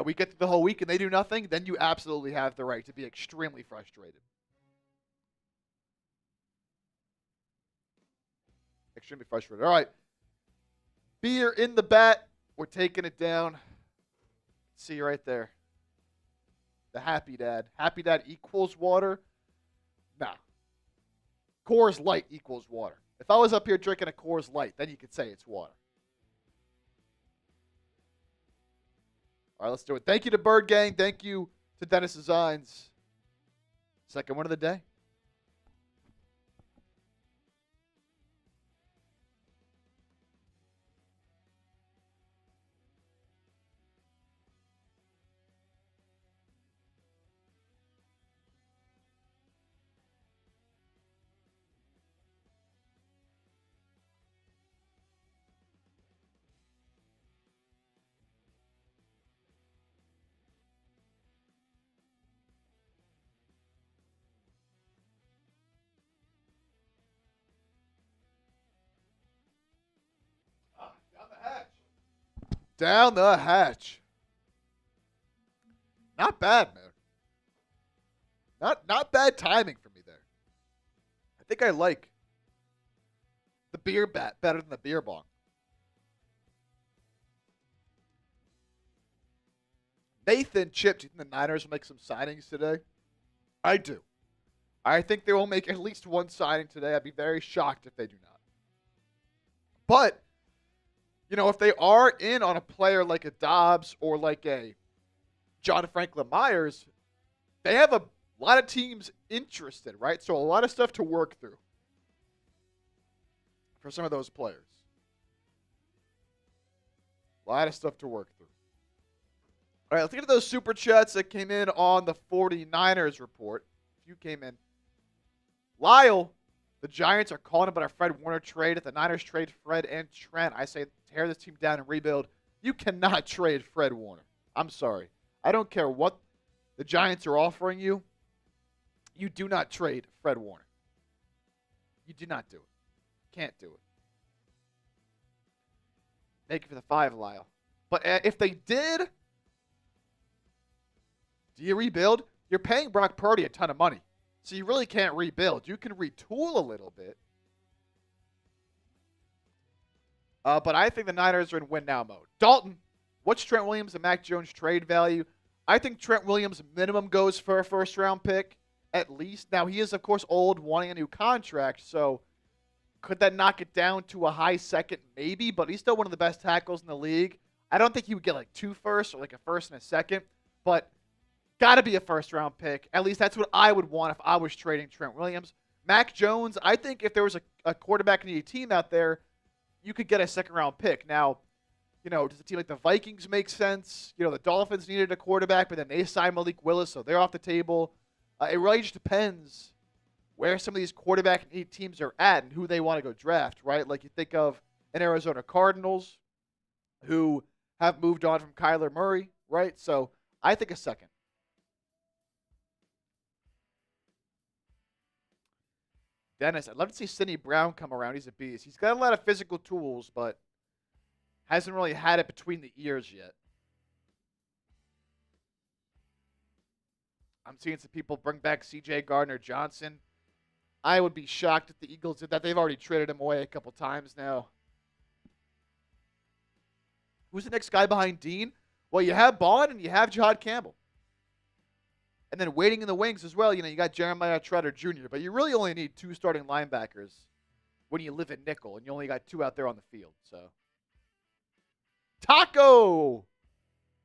we get through the whole week and they do nothing, then you absolutely have the right to be extremely frustrated. Extremely frustrated. All right. Beer in the bat. We're taking it down. See you right there. The Happy Dad. Happy Dad equals water? Nah. Coors Light equals water. If I was up here drinking a Coors Light, then you could say it's water. All right, let's do it. Thank you to Bird Gang. Thank you to Dennis Designs. Second one of the day. Down the hatch. Not bad, man. Not bad timing for me there. I think I like the beer bat better than the beer bong. Nathan Chip, do you think the Niners will make some signings today? I do. I think they will make at least one signing today. I'd be very shocked if they do not. But, if they are in on a player like a Doubs or like a John Franklin-Myers, they have a lot of teams interested, right? So a lot of stuff to work through for some of those players. A lot of stuff to work through. All right, let's get to those super chats that came in on the 49ers report. A few came in. Lyle, the Giants are calling about a Fred Warner trade. If the Niners trade Fred and Trent, I say tear this team down and rebuild. You cannot trade Fred Warner. I'm sorry. I don't care what the Giants are offering you. You do not trade Fred Warner. You do not do it. Can't do it. Thank you for the 5, Lyle. But if they did, do you rebuild? You're paying Brock Purdy a ton of money. So you really can't rebuild. You can retool a little bit. But I think the Niners are in win-now mode. Dalton, what's Trent Williams and Mac Jones trade value? I think Trent Williams minimum goes for a first-round pick, at least. Now, he is, of course, old, wanting a new contract. So could that knock it down to a high second? Maybe, but he's still one of the best tackles in the league. I don't think he would get like 2 firsts or like a first and a second. But got to be a first-round pick. At least that's what I would want if I was trading Trent Williams. Mac Jones, I think if there was a quarterback in a team out there, you could get a second-round pick. Now, does a team like the Vikings make sense? The Dolphins needed a quarterback, but then they signed Malik Willis, so they're off the table. It really just depends where some of these quarterback and teams are at and who they want to go draft, right? Like you think of an Arizona Cardinals who have moved on from Kyler Murray, right? So I think a second. Dennis, I'd love to see Sidney Brown come around. He's a beast. He's got a lot of physical tools, but hasn't really had it between the ears yet. I'm seeing some people bring back C.J. Gardner-Johnson. I would be shocked if the Eagles did that. They've already traded him away a couple times now. Who's the next guy behind Dean? Well, you have Bond and you have Jahad Campbell. And then waiting in the wings as well, you got Jeremiah Trotter Jr., but you really only need 2 starting linebackers when you live in nickel, and you only got 2 out there on the field. So, Taco!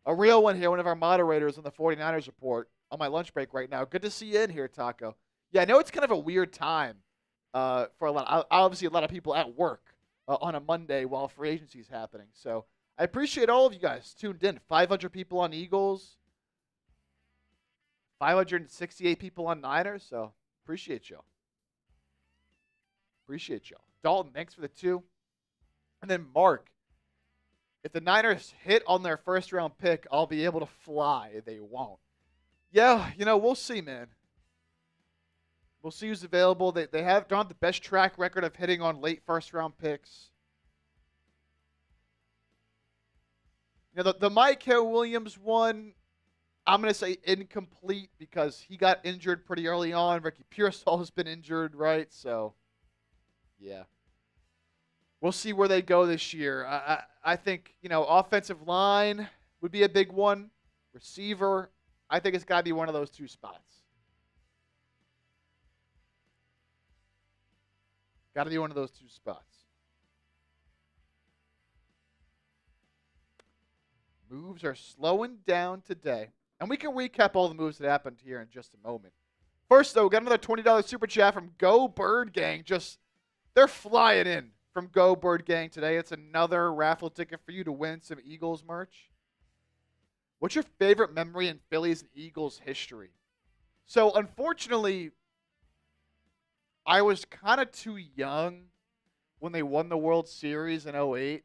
A real one here, one of our moderators on the 49ers report on my lunch break right now. Good to see you in here, Taco. Yeah, I know it's kind of a weird time for obviously a lot of people at work on a Monday while free agency is happening. So, I appreciate all of you guys tuned in. 500 people on Eagles. 568 people on Niners, so appreciate y'all. Dalton, thanks for the 2. And then Mark, if the Niners hit on their first-round pick, I'll be able to fly. They won't. Yeah, we'll see, man. We'll see who's available. They don't have the best track record of hitting on late first-round picks. The Mike Williams one, I'm going to say incomplete because he got injured pretty early on. Ricky Pearsall has been injured, right? So, yeah. We'll see where they go this year. I think, offensive line would be a big one. Receiver, I think it's got to be one of those 2 spots. Got to be one of those 2 spots. Moves are slowing down today. And we can recap all the moves that happened here in just a moment. First, though, we got another $20 super chat from Go Bird Gang. They're flying in from Go Bird Gang today. It's another raffle ticket for you to win some Eagles merch. What's your favorite memory in Phillies and Eagles history? So, unfortunately, I was kind of too young when they won the World Series in 2008.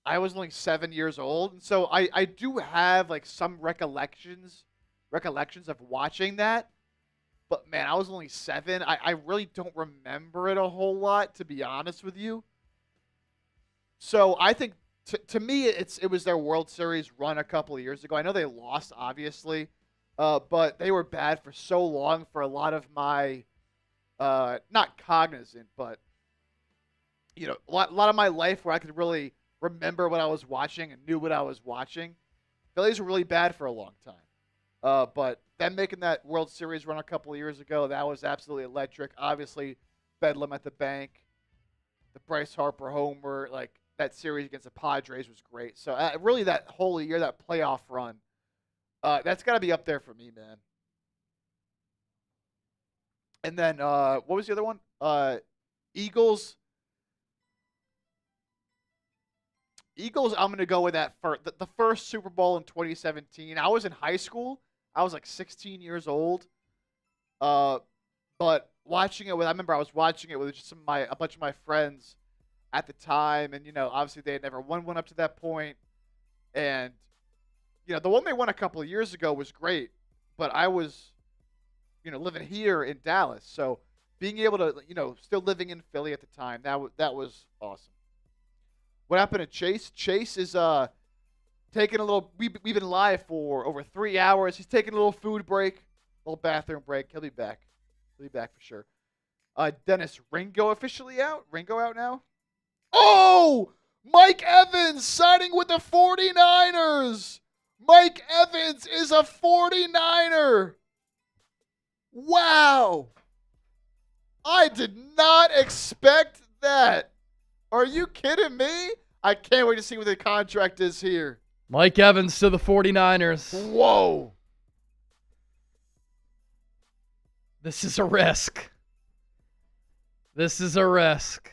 I was only 7 years old, and so I do have like some recollections of watching that. But man, I was only 7. I really don't remember it a whole lot, to be honest with you. So I think to me, it was their World Series run a couple of years ago. I know they lost, obviously, but they were bad for so long for a lot of my, not cognizant, but a lot of my life where I could really remember what I was watching and knew what I was watching. Phillies were really bad for a long time, but them making that World Series run a couple of years ago, that was absolutely electric. Obviously, Bedlam at the bank, the Bryce Harper homer, like. That series against the Padres was great. So really that whole year, that playoff run, that's got to be up there for me, man. And then what was the other one? Eagles. Eagles, I'm going to go with that first. The first Super Bowl in 2017. I was in high school. I was like 16 years old. But watching it I remember I was watching it with just a bunch of my friends at the time, and obviously they had never won one up to that point, and the one they won a couple of years ago was great, but I was living here in Dallas, so being able to still living in Philly at the time, that was awesome. What happened to Chase? Chase is taking a little. We've been live for over 3 hours. He's taking a little food break, a little bathroom break. He'll be back. He'll be back for sure. Dennis, Ringo officially out. Ringo out now. Oh, Mike Evans signing with the 49ers. Mike Evans is a 49er. Wow. I did not expect that. Are you kidding me? I can't wait to see what the contract is here. Mike Evans to the 49ers. Whoa. This is a risk. This is a risk.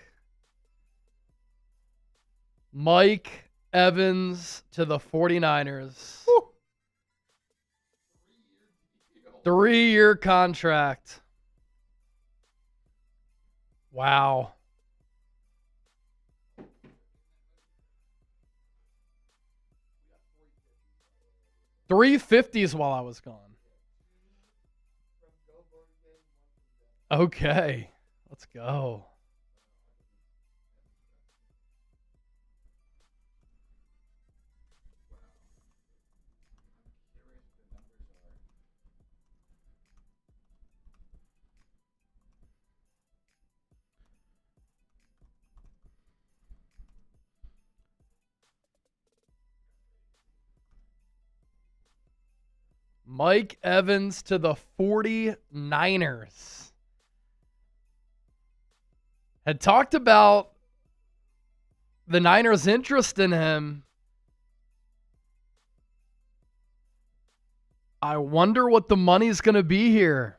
Mike Evans to the 49ers. Woo. 3-year contract. Wow. 350s while I was gone. Okay. Let's go. Mike Evans to the 49ers. Had talked about the Niners' interest in him. I wonder what the money's going to be here.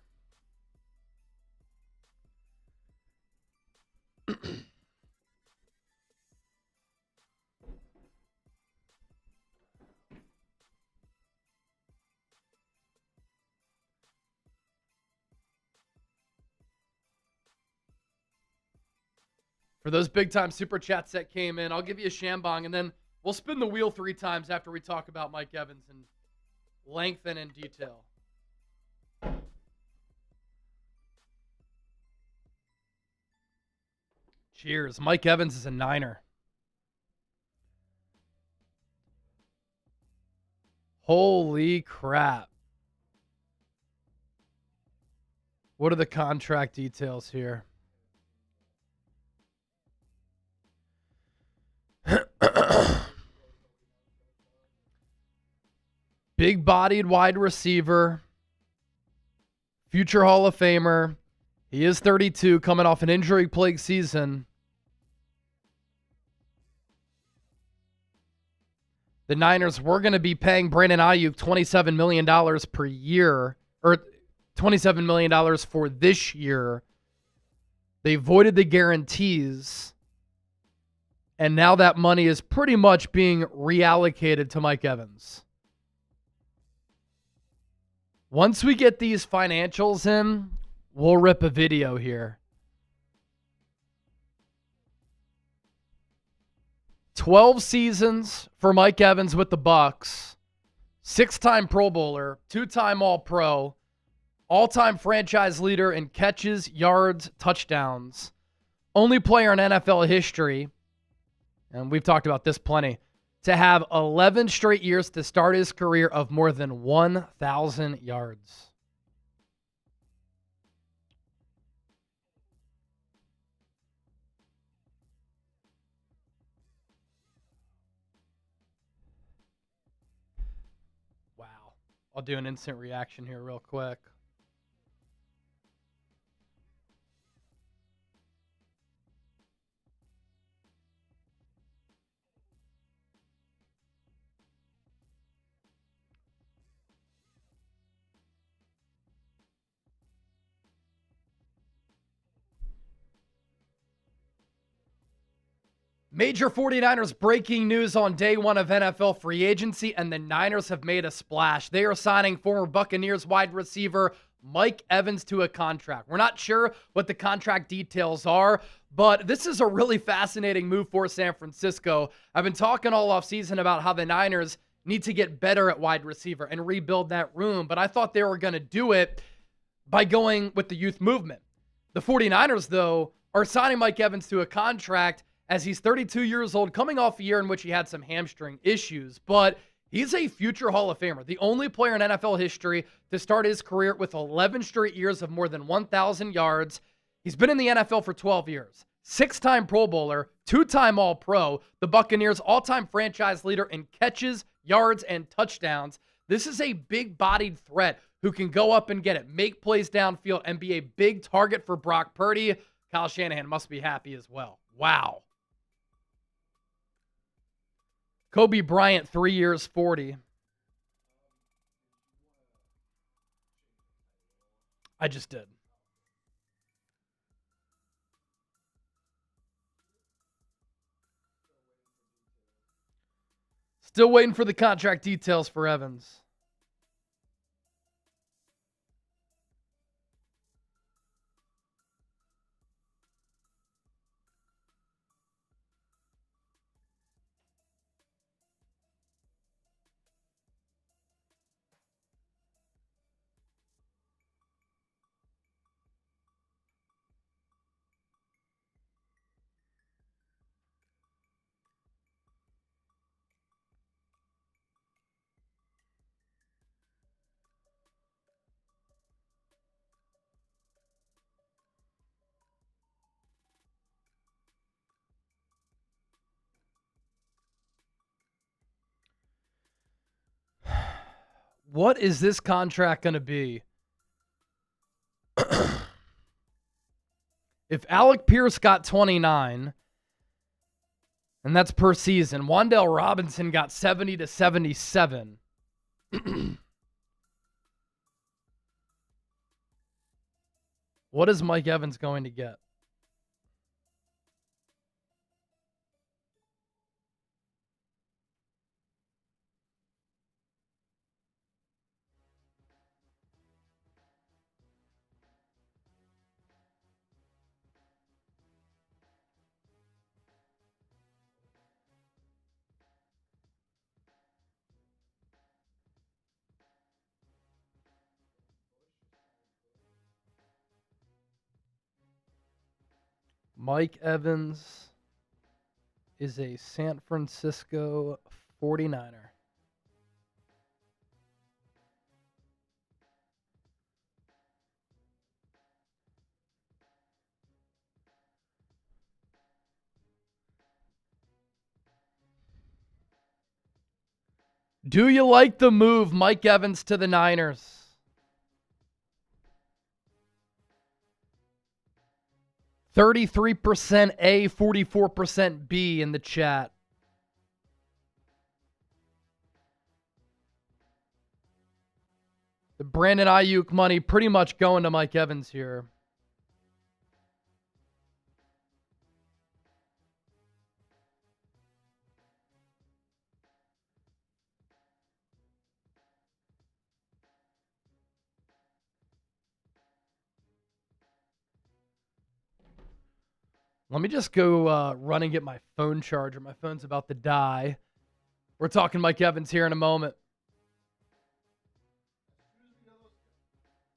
For those big-time super chats that came in, I'll give you a shambong, and then we'll spin the wheel 3 times after we talk about Mike Evans in length and in detail. Cheers. Mike Evans is a Niner. Holy crap. What are the contract details here? Big-bodied wide receiver, future Hall of Famer. He is 32, coming off an injury-plagued season. The Niners were going to be paying Brandon Ayuk $27 million per year, or $27 million for this year. They voided the guarantees, and now that money is pretty much being reallocated to Mike Evans. Once we get these financials in, we'll rip a video here. 12 seasons for Mike Evans with the Bucs. 6-time Pro Bowler, 2-time All-Pro, all-time franchise leader in catches, yards, touchdowns. Only player in NFL history and we've talked about this plenty, to have 11 straight years to start his career of more than 1,000 yards. Wow. I'll do an instant reaction here real quick. Major 49ers breaking news on day one of NFL free agency, and the Niners have made a splash. They are signing former Buccaneers wide receiver Mike Evans to a contract. We're not sure what the contract details are, but this is a really fascinating move for San Francisco. I've been talking all offseason about how the Niners need to get better at wide receiver and rebuild that room, but I thought they were going to do it by going with the youth movement. The 49ers, though, are signing Mike Evans to a contract as he's 32 years old, coming off a year in which he had some hamstring issues. But he's a future Hall of Famer, the only player in NFL history to start his career with 11 straight years of more than 1,000 yards. He's been in the NFL for 12 years, 6-time Pro Bowler, 2-time All-Pro, the Buccaneers' all-time franchise leader in catches, yards, and touchdowns. This is a big-bodied threat who can go up and get it, make plays downfield, and be a big target for Brock Purdy. Kyle Shanahan must be happy as well. Wow. Kobe Bryant, 3 years, 40. I just did. Still waiting for the contract details for Evans. What is this contract going to be? If Alec Pierce got 29, and that's per season, Wan'Dale Robinson got 70 to 77. What is Mike Evans going to get? Mike Evans is a San Francisco 49er. Do you like the move, Mike Evans to the Niners? 33% A, 44% B in the chat. The Brandon Ayuk money pretty much going to Mike Evans here. Let me just go run and get my phone charger. My phone's about to die. We're talking Mike Evans here in a moment.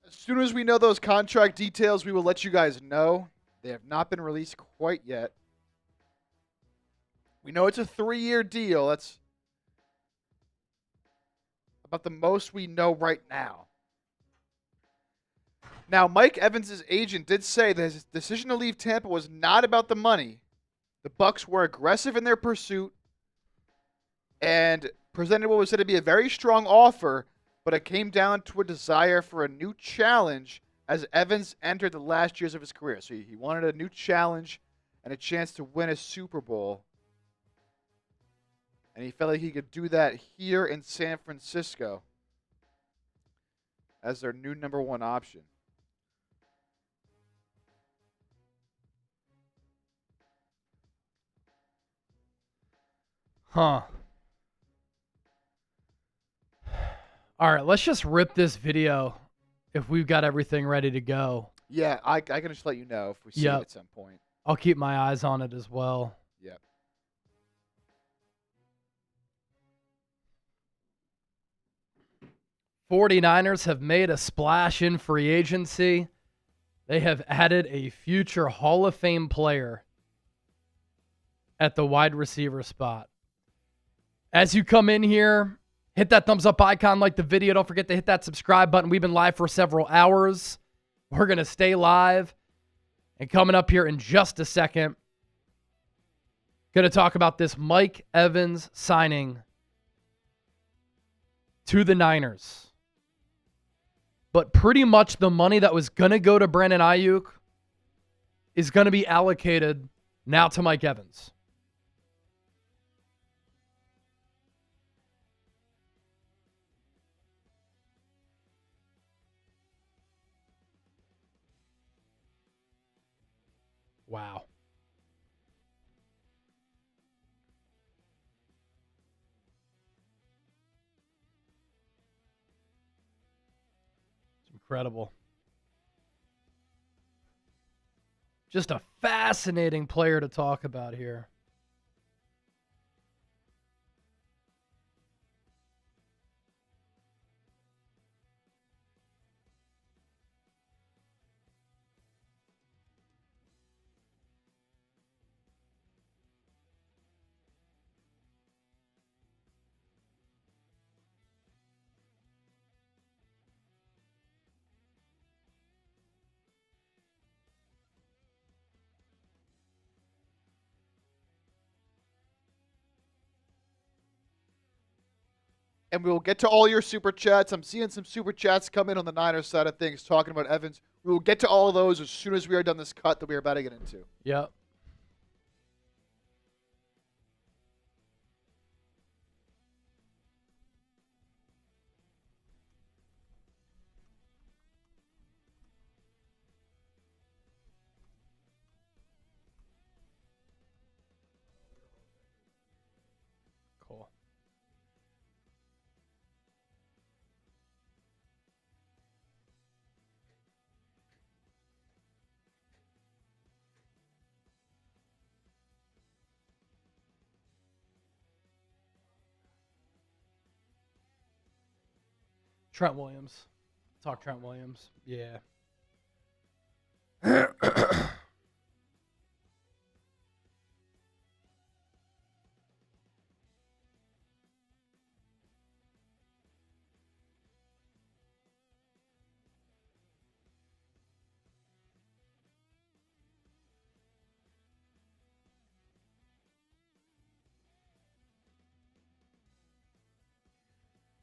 As soon as we know those contract details, we will let you guys know. They have not been released quite yet. We know it's a 3-year deal. That's about the most we know right now. Now, Mike Evans' agent did say that his decision to leave Tampa was not about the money. The Bucs were aggressive in their pursuit and presented what was said to be a very strong offer, but it came down to a desire for a new challenge as Evans entered the last years of his career. So he wanted a new challenge and a chance to win a Super Bowl. And he felt like he could do that here in San Francisco as their new number 1 option. Huh. All right, let's just rip this video if we've got everything ready to go. Yeah, I can just let you know if we see it at some point. I'll keep my eyes on it as well. Yep. '49ers have made a splash in free agency. They have added a future Hall of Fame player at the wide receiver spot. As you come in here, hit that thumbs up icon, like the video. Don't forget to hit that subscribe button. We've been live for several hours. We're going to stay live. And coming up here in just a second, going to talk about this Mike Evans signing to the Niners. But pretty much the money that was going to go to Brandon Ayuk is going to be allocated now to Mike Evans. Wow. It's incredible. Just a fascinating player to talk about here. And we will get to all your super chats. I'm seeing some super chats come in on the Niners side of things talking about Evans. We will get to all of those as soon as we are done this cut that we are about to get into. Yep. Cool. Trent Williams. Talk Trent Williams. Yeah.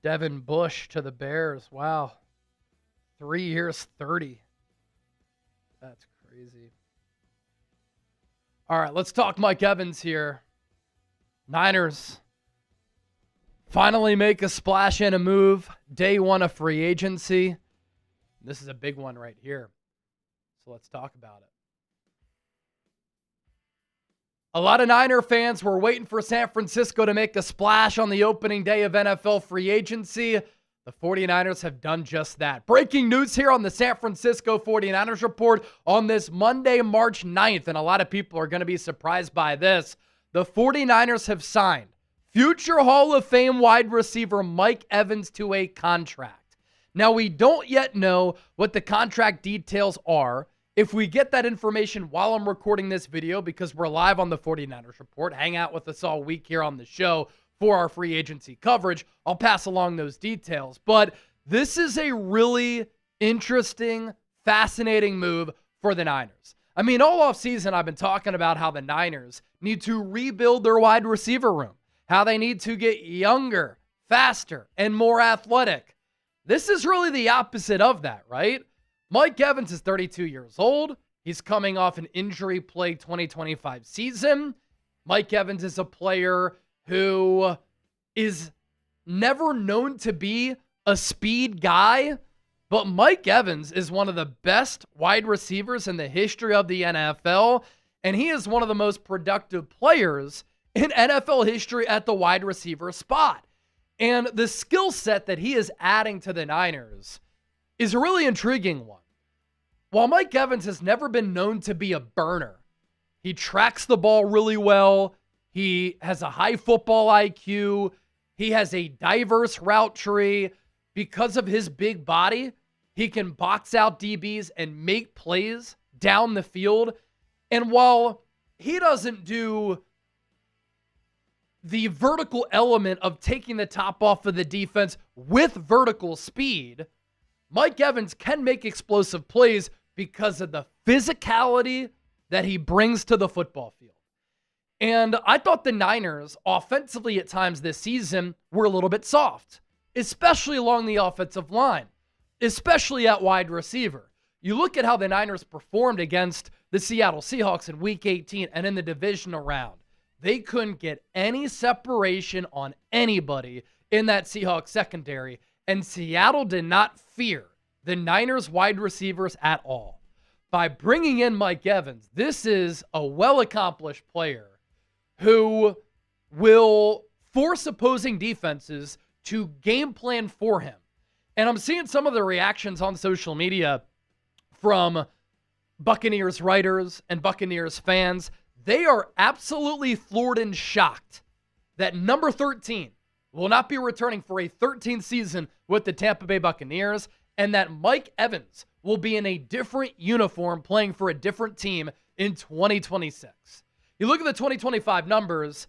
Devin Bush to the Bears. Wow. 3 years, 30. That's crazy. All right, let's talk Mike Evans here. Niners finally make a splash and a move. Day 1 of free agency. This is a big one right here. So let's talk about it. A lot of Niner fans were waiting for San Francisco to make a splash on the opening day of NFL free agency. The 49ers have done just that. Breaking news here on the San Francisco 49ers report on this Monday, March 9th, and a lot of people are going to be surprised by this. The 49ers have signed future Hall of Fame wide receiver Mike Evans to a contract. Now, we don't yet know what the contract details are. If we get that information while I'm recording this video, because we're live on the 49ers Report, hang out with us all week here on the show for our free agency coverage, I'll pass along those details. But this is a really interesting, fascinating move for the Niners. I mean, all offseason, I've been talking about how the Niners need to rebuild their wide receiver room, how they need to get younger, faster, and more athletic. This is really the opposite of that, right? Mike Evans is 32 years old. He's coming off an injury-plagued 2025 season. Mike Evans is a player who is never known to be a speed guy, but Mike Evans is one of the best wide receivers in the history of the NFL, and he is one of the most productive players in NFL history at the wide receiver spot. And the skill set that he is adding to the Niners is a really intriguing one. While Mike Evans has never been known to be a burner, he tracks the ball really well. He has a high football IQ. He has a diverse route tree. Because of his big body, he can box out DBs and make plays down the field. And while he doesn't do the vertical element of taking the top off of the defense with vertical speed, Mike Evans can make explosive plays because of the physicality that he brings to the football field. And I thought the Niners, offensively at times this season, were a little bit soft, especially along the offensive line, especially at wide receiver. You look at how the Niners performed against the Seattle Seahawks in Week 18 and in the divisional round. They couldn't get any separation on anybody in that Seahawks secondary, and Seattle did not fear the Niners wide receivers at all. By bringing in Mike Evans, this is a well-accomplished player who will force opposing defenses to game plan for him. And I'm seeing some of the reactions on social media from Buccaneers writers and Buccaneers fans. They are absolutely floored and shocked that number 13 will not be returning for a 13th season with the Tampa Bay Buccaneers, and that Mike Evans will be in a different uniform playing for a different team in 2026. You look at the 2025 numbers,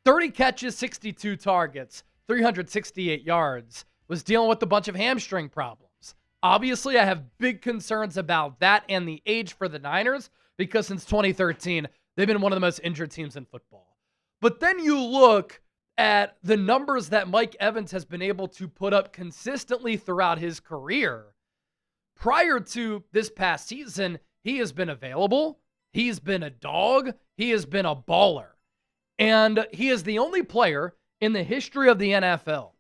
30 catches, 62 targets, 368 yards, was dealing with a bunch of hamstring problems. Obviously, I have big concerns about that and the age for the Niners because since 2013, they've been one of the most injured teams in football. But then you look at the numbers that Mike Evans has been able to put up consistently throughout his career. Prior to this past season, he has been available. He's been a dog. He has been a baller. And he is the only player in the history of the NFL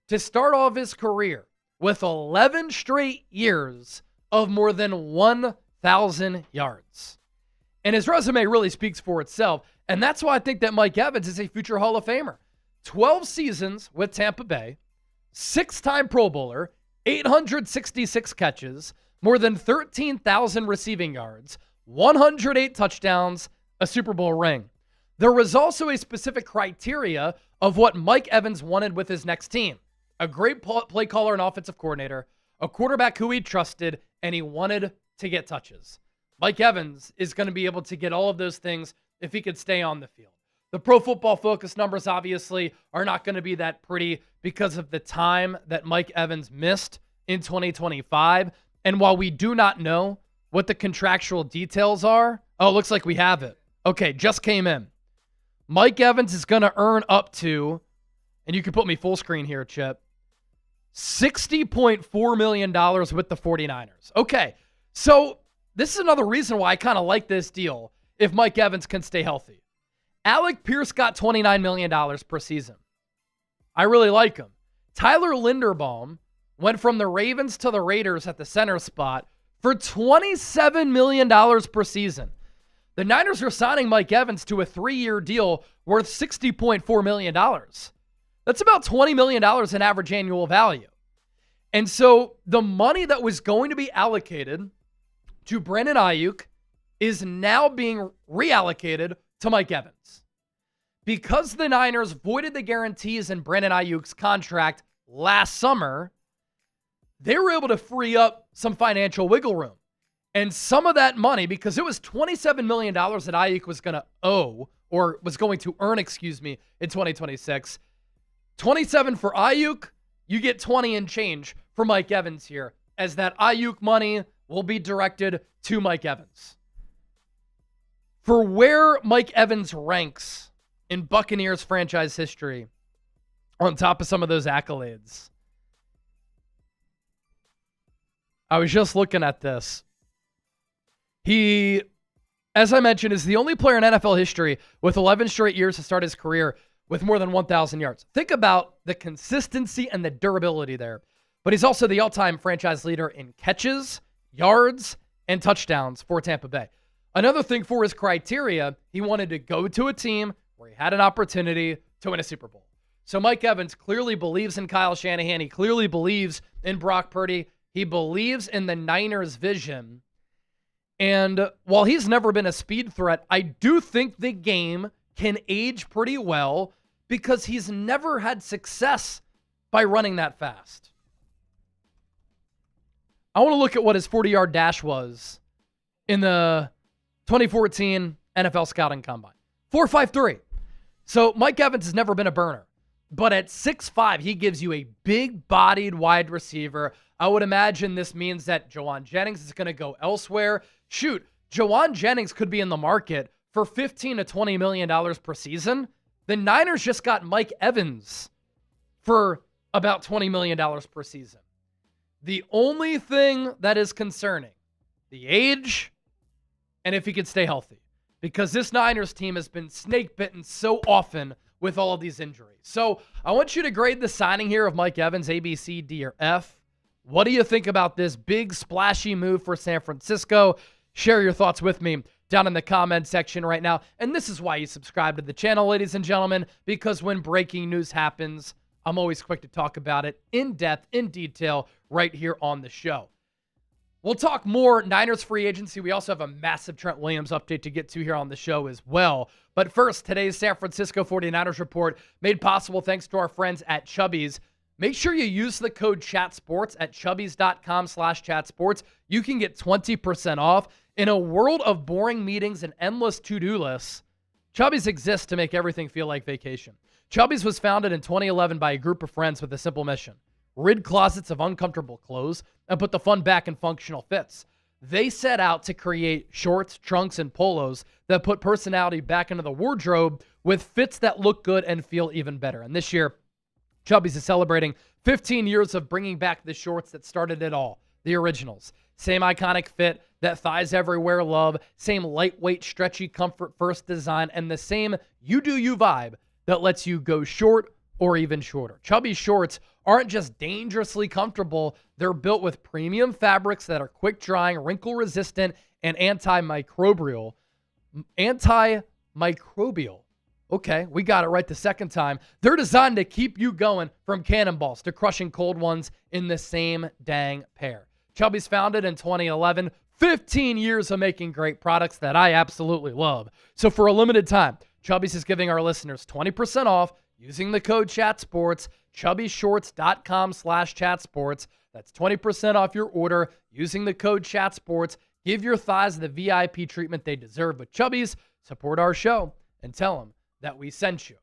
to start off his career with 11 straight years of more than 1,000 yards. And his resume really speaks for itself. And that's why I think that Mike Evans is a future Hall of Famer. 12 seasons with Tampa Bay, 6-time Pro Bowler, 866 catches, more than 13,000 receiving yards, 108 touchdowns, a Super Bowl ring. There was also a specific criteria of what Mike Evans wanted with his next team. A great play caller and offensive coordinator, a quarterback who he trusted, and he wanted to get touches. Mike Evans is going to be able to get all of those things if he could stay on the field. The Pro Football Focus numbers obviously are not going to be that pretty because of the time that Mike Evans missed in 2025. And while we do not know what the contractual details are, oh, it looks like we have it. Okay, just came in. Mike Evans is going to earn up to, and you can put me full screen here, Chip, $60.4 million with the 49ers. Okay, so this is another reason why I kind of like this deal if Mike Evans can stay healthy. Alec Pierce got $29 million per season. I really like him. Tyler Linderbaum went from the Ravens to the Raiders at the center spot for $27 million per season. The Niners are signing Mike Evans to a 3-year deal worth $60.4 million. That's about $20 million in average annual value. And so the money that was going to be allocated to Brandon Ayuk is now being reallocated to Mike Evans. Because the Niners voided the guarantees in Brandon Ayuk's contract last summer, they were able to free up some financial wiggle room. And some of that money, because it was $27 million that Ayuk was going to owe, or was going to earn, in 2026. 27 for Ayuk, you get 20 and change for Mike Evans here, as that Ayuk money will be directed to Mike Evans. For where Mike Evans ranks in Buccaneers franchise history, on top of some of those accolades, I was just looking at this. He, as I mentioned, is the only player in NFL history with 11 straight years to start his career with more than 1,000 yards. Think about the consistency and the durability there. But he's also the all-time franchise leader in catches, yards, and touchdowns for Tampa Bay. Another thing for his criteria, he wanted to go to a team where he had an opportunity to win a Super Bowl. So Mike Evans clearly believes in Kyle Shanahan. He clearly believes in Brock Purdy. He believes in the Niners' vision. And while he's never been a speed threat, I do think the game can age pretty well because he's never had success by running that fast. I want to look at what his 40-yard dash was in the 2014 NFL Scouting Combine. 4.53. So Mike Evans has never been a burner. But at 6'5", he gives you a big-bodied wide receiver. I would imagine this means that Jauan Jennings is going to go elsewhere. Shoot, Jauan Jennings could be in the market for $15 to $20 million per season. The Niners just got Mike Evans for about $20 million per season. The only thing that is concerning, the age and if he could stay healthy. Because this Niners team has been snake-bitten so often with all of these injuries. So I want you to grade the signing here of Mike Evans, A, B, C, D, or F. What do you think about this big splashy move for San Francisco? Share your thoughts with me down in the comment section right now. And this is why you subscribe to the channel, ladies and gentlemen, because when breaking news happens, I'm always quick to talk about it in depth, in detail, right here on the show. We'll talk more Niners free agency. We also have a massive Trent Williams update to get to here on the show as well. But first, today's San Francisco 49ers report made possible thanks to our friends at Chubby's. Make sure you use the code ChatSports at chubbys.com/chatsports. You can get 20% off. In a world of boring meetings and endless to-do lists, Chubby's exists to make everything feel like vacation. Chubby's was founded in 2011 by a group of friends with a simple mission: rid closets of uncomfortable clothes and put the fun back in functional fits. They set out to create shorts, trunks, and polos that put personality back into the wardrobe with fits that look good and feel even better. And this year, Chubby's is celebrating 15 years of bringing back the shorts that started it all, the originals. Same iconic fit that thighs everywhere love, same lightweight, stretchy, comfort-first design, and the same you-do-you vibe that lets you go short or even shorter. Chubby's shorts aren't just dangerously comfortable, they're built with premium fabrics that are quick-drying, wrinkle-resistant, and antimicrobial. Okay, we got it right the second time. They're designed to keep you going from cannonballs to crushing cold ones in the same dang pair. Chubby's founded in 2011, 15 years of making great products that I absolutely love. So for a limited time, Chubby's is giving our listeners 20% off using the code ChatSports, chubbyshorts.com/chatsports. That's 20% off your order using the code ChatSports. Give your thighs the VIP treatment they deserve with Chubby's. Support our show and tell them that we sent you.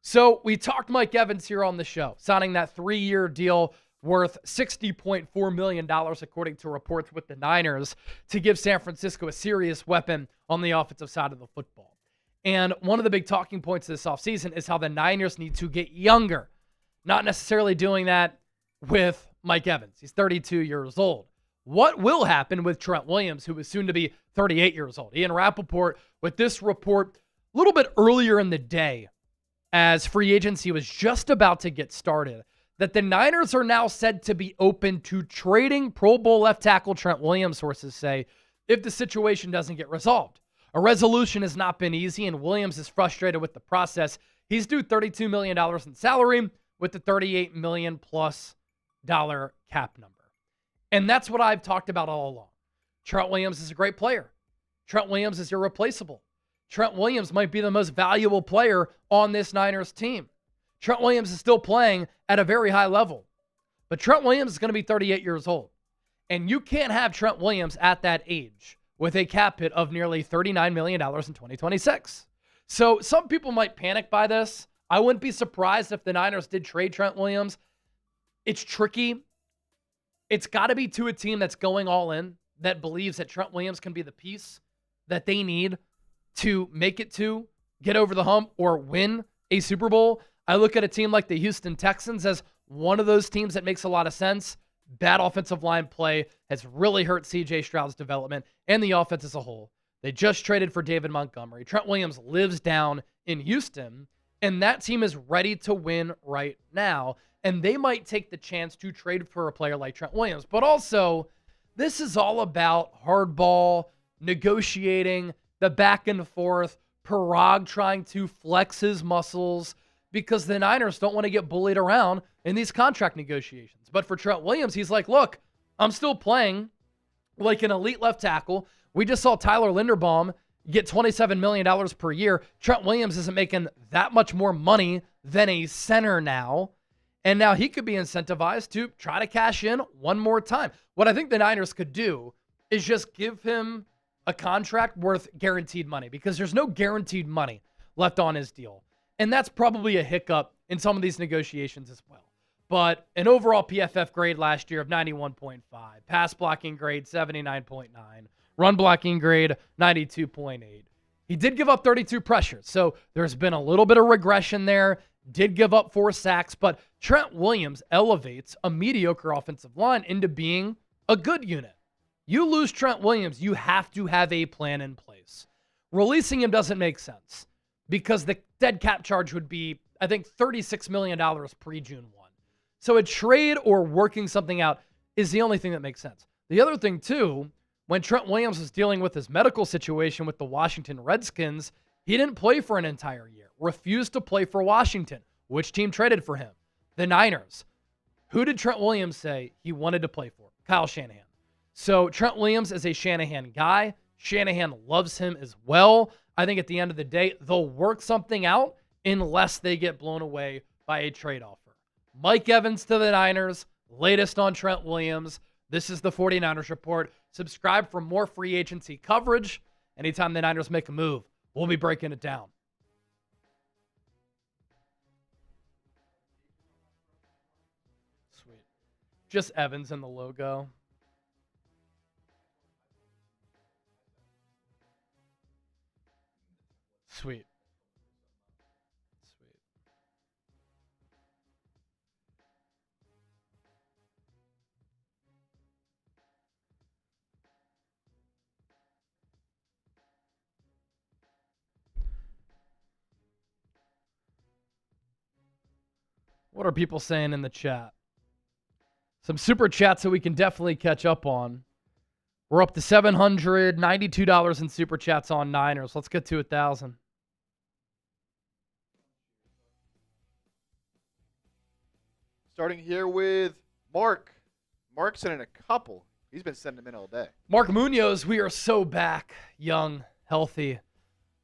So we talked Mike Evans here on the show, signing that 3-year deal worth $60.4 million, according to reports with the Niners, to give San Francisco a serious weapon on the offensive side of the football. And one of the big talking points this offseason is how the Niners need to get younger. Not necessarily doing that with Mike Evans. He's 32 years old. What will happen with Trent Williams, who is soon to be 38 years old? Ian Rappaport with this report a little bit earlier in the day, as free agency was just about to get started, that the Niners are now said to be open to trading Pro Bowl left tackle Trent Williams, sources say, if the situation doesn't get resolved. A resolution has not been easy, and Williams is frustrated with the process. He's due $32 million in salary with the $38 million plus cap number. And that's what I've talked about all along. Trent Williams is a great player. Trent Williams is irreplaceable. Trent Williams might be the most valuable player on this Niners team. Trent Williams is still playing at a very high level. But Trent Williams is going to be 38 years old. And you can't have Trent Williams at that age with a cap hit of nearly $39 million in 2026. So some people might panic by this. I wouldn't be surprised if the Niners did trade Trent Williams. It's tricky. It's got to be to a team that's going all in, that believes that Trent Williams can be the piece that they need to make it to, get over the hump, or win a Super Bowl. I look at a team like the Houston Texans as one of those teams that makes a lot of sense. Bad offensive line play has really hurt C.J. Stroud's development and the offense as a whole. They just traded for David Montgomery. Trent Williams lives down in Houston, and that team is ready to win right now. And they might take the chance to trade for a player like Trent Williams. But also, this is all about hardball, negotiating, the back and forth, Parag trying to flex his muscles, because the Niners don't want to get bullied around in these contract negotiations. But for Trent Williams, he's like, look, I'm still playing like an elite left tackle. We just saw Tyler Linderbaum get $27 million per year. Trent Williams isn't making that much more money than a center now. And now he could be incentivized to try to cash in one more time. What I think the Niners could do is just give him a contract worth guaranteed money, because there's no guaranteed money left on his deal. And that's probably a hiccup in some of these negotiations as well. But an overall PFF grade last year of 91.5, pass blocking grade 79.9, run blocking grade 92.8. He did give up 32 pressures, so there's been a little bit of regression there. Did give up 4 sacks, but Trent Williams elevates a mediocre offensive line into being a good unit. You lose Trent Williams, you have to have a plan in place. Releasing him doesn't make sense, because the dead cap charge would be, I think, $36 million pre-June 1. So a trade or working something out is the only thing that makes sense. The other thing, too, when Trent Williams was dealing with his medical situation with the Washington Redskins, he didn't play for an entire year, refused to play for Washington. Which team traded for him? The Niners. Who did Trent Williams say he wanted to play for? Kyle Shanahan. So Trent Williams is a Shanahan guy. Shanahan loves him as well. I think at the end of the day, they'll work something out unless they get blown away by a trade offer. Mike Evans to the Niners, latest on Trent Williams. This is the 49ers Report. Subscribe for more free agency coverage. Anytime the Niners make a move, we'll be breaking it down. Sweet. Just Evans in the logo. Sweet. Sweet. What are people saying in the chat? Some super chats that we can definitely catch up on. We're up to $792 in super chats on Niners. Let's get to 1,000. Starting here with Mark. Mark's sending a couple. He's been sending them in all day. Mark Munoz, we are so back, young, healthy.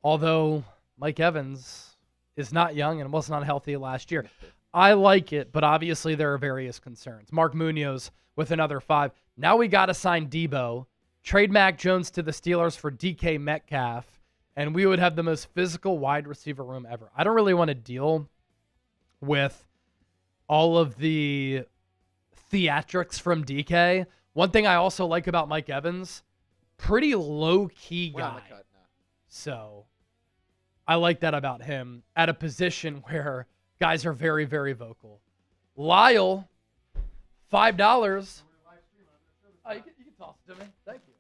Although Mike Evans is not young and was not healthy last year. I like it, but obviously there are various concerns. Mark Munoz with another 5. Now we got to sign Debo, trade Mac Jones to the Steelers for DK Metcalf, and we would have the most physical wide receiver room ever. I don't really want to deal with all of the theatrics from DK. One thing I also like about Mike Evans, pretty low-key We're on guy. the cut now. So I like that about him at a position where guys are very, very vocal. Lyle, $5. Oh, you can toss it to me. Thank you.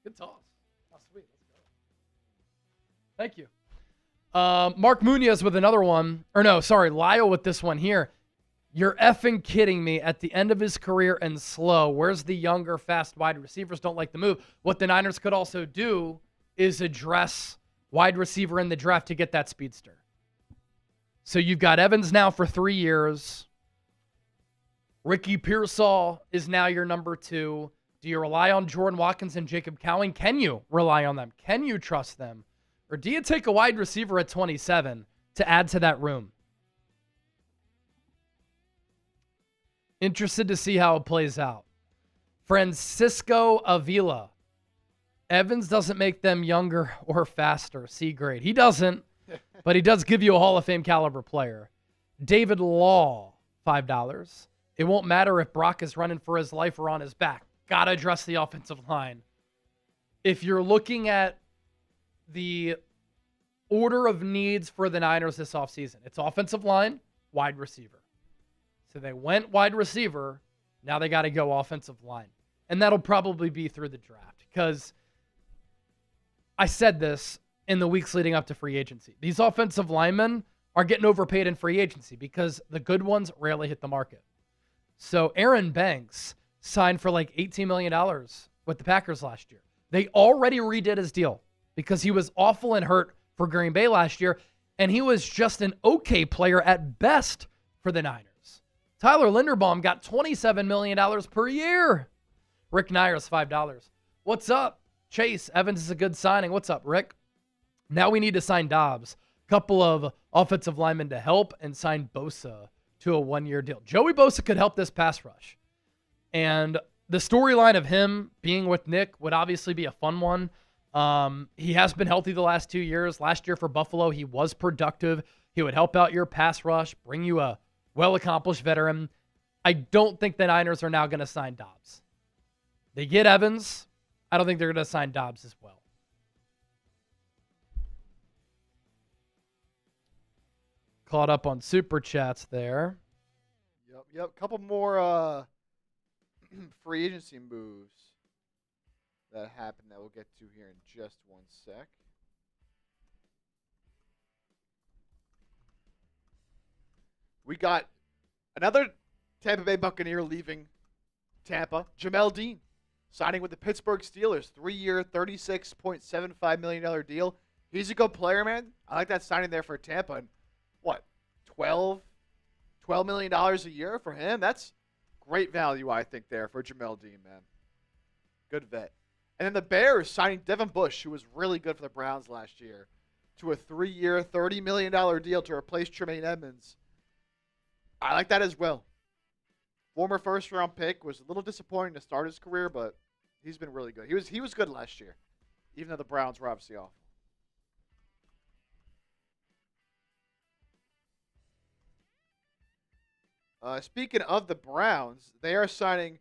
Good toss. Oh, sweet. Let's go. Thank you. Mark Munoz with another one. Or no, sorry, Lyle with this one here. You're effing kidding me. At the end of his career and slow, where's the younger, fast wide receivers don't like the move? What the Niners could also do is address wide receiver in the draft to get that speedster. So you've got Evans now for 3 years. Ricky Pearsall is now your number 2. Do you rely on Jordan Watkins and Jacob Cowing? Can you rely on them? Can you trust them? Or do you take a wide receiver at 27 to add to that room? Interested to see how it plays out. Francisco Avila. Evans doesn't make them younger or faster. C grade. He doesn't, but he does give you a Hall of Fame caliber player. David Law, $5. It won't matter if Brock is running for his life or on his back. Got to address the offensive line. If you're looking at the order of needs for the Niners this offseason, it's offensive line, wide receiver. So they went wide receiver. Now they got to go offensive line. And that'll probably be through the draft, because I said this in the weeks leading up to free agency. These offensive linemen are getting overpaid in free agency because the good ones rarely hit the market. So Aaron Banks signed for like $18 million with the Packers last year. They already redid his deal because he was awful and hurt for Green Bay last year, and he was just an okay player at best for the Niners. Tyler Linderbaum got $27 million per year. Rick Nyers, $5. What's up? Chase, Evans is a good signing. What's up, Rick? Now we need to sign Doubs. Couple of offensive linemen to help, and sign Bosa to a one-year deal. Joey Bosa could help this pass rush. And the storyline of him being with Nick would obviously be a fun one. He has been healthy the last 2 years. Last year for Buffalo, he was productive. He would help out your pass rush, bring you a well-accomplished veteran. I don't think the Niners are now going to sign Doubs. They get Evans. I don't think they're going to sign Doubs as well. Caught up on Super Chats there. Yep. Couple more free agency moves that happened that we'll get to here in just one sec. We got another Tampa Bay Buccaneer leaving Tampa, Jamel Dean, signing with the Pittsburgh Steelers, 3-year, $36.75 million deal. He's a good player, man. I like that signing there for Tampa. And what, $12 million a year for him? That's great value, I think, there for Jamel Dean, man. Good vet. And then the Bears signing Devin Bush, who was really good for the Browns last year, to a 3-year, $30 million deal to replace Tremaine Edmonds. I like that as well. Former first-round pick, was a little disappointing to start his career, but he's been really good. He was good last year, even though the Browns were obviously awful. Speaking of the Browns, they are signing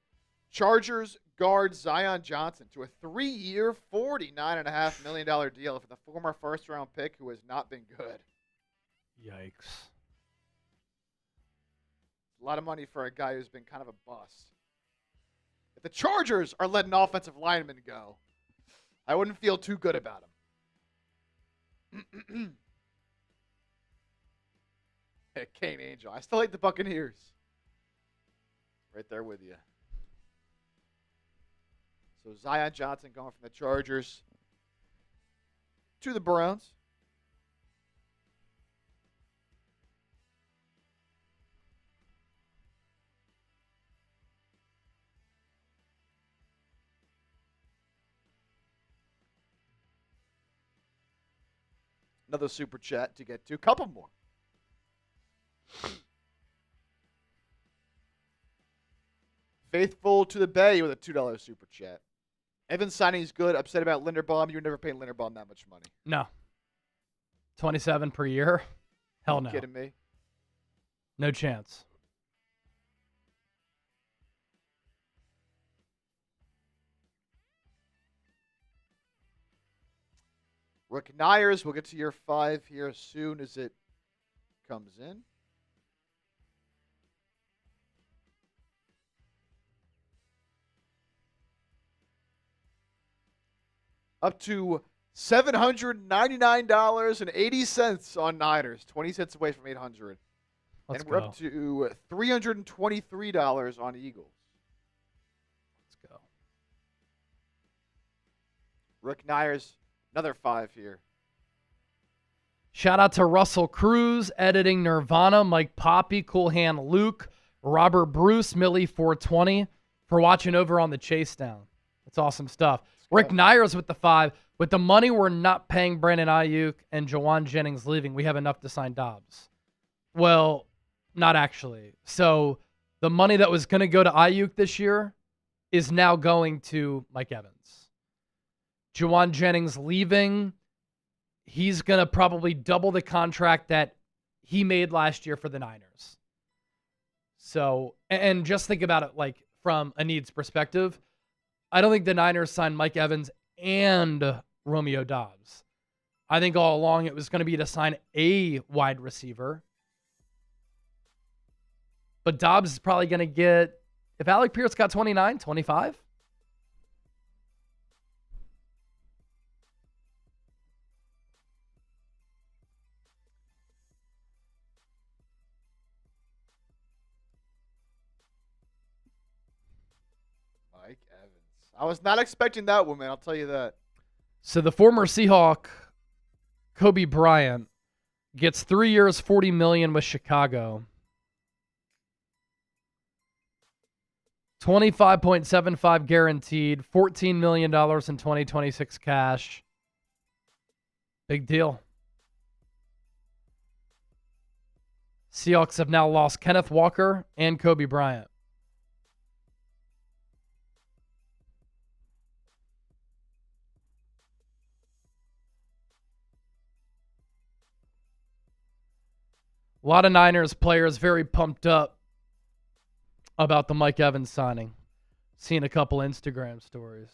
Chargers guard Zion Johnson to a 3-year, $49.5 million deal for the former first-round pick who has not been good. Yikes. A lot of money for a guy who's been kind of a bust. If the Chargers are letting offensive linemen go, I wouldn't feel too good about him. Hey, Kane Angel. I still like the Buccaneers. Right there with you. So Zion Johnson going from the Chargers to the Browns. Another super chat to get to. Couple more. Faithful to the Bay with a $2 super chat. Evans signing is good. Upset about Linderbaum. You're never paying Linderbaum that much money. No. 27 per year? Hell no. You kidding me? No chance. Rick Nyers, we'll get to your 5 here as soon as it comes in. Up to $799.80 on Niners. 20 cents away from 800. Let's and we're go. up to $323 on Eagles. Let's go. Rick Nyers, another 5 here. Shout out to Russell Cruz, editing Nirvana, Mike Poppy, Cool Hand Luke, Robert Bruce, Millie 420 for watching over on the chase down. That's awesome stuff. Rick Nyers with the 5. With the money we're not paying Brandon Ayuk and Jawan Jennings leaving, we have enough to sign Doubs. Well, not actually. So the money that was going to go to Ayuk this year is now going to Mike Evans. Juwan Jennings leaving. He's going to probably double the contract that he made last year for the Niners. So, and just think about it like from a needs perspective. I don't think the Niners signed Mike Evans and Romeo Doubs. I think all along it was going to be to sign a wide receiver. But Doubs is probably going to get, if Alec Pierce got 29, 25. Mike Evans. I was not expecting that one, man. I'll tell you that. So the former Seahawk, Kobe Bryant, gets 3 years, $40 million with Chicago. $25.75 guaranteed, $14 million in 2026 cash. Big deal. Seahawks have now lost Kenneth Walker and Kobe Bryant. A lot of Niners players very pumped up about the Mike Evans signing. Seen a couple Instagram stories.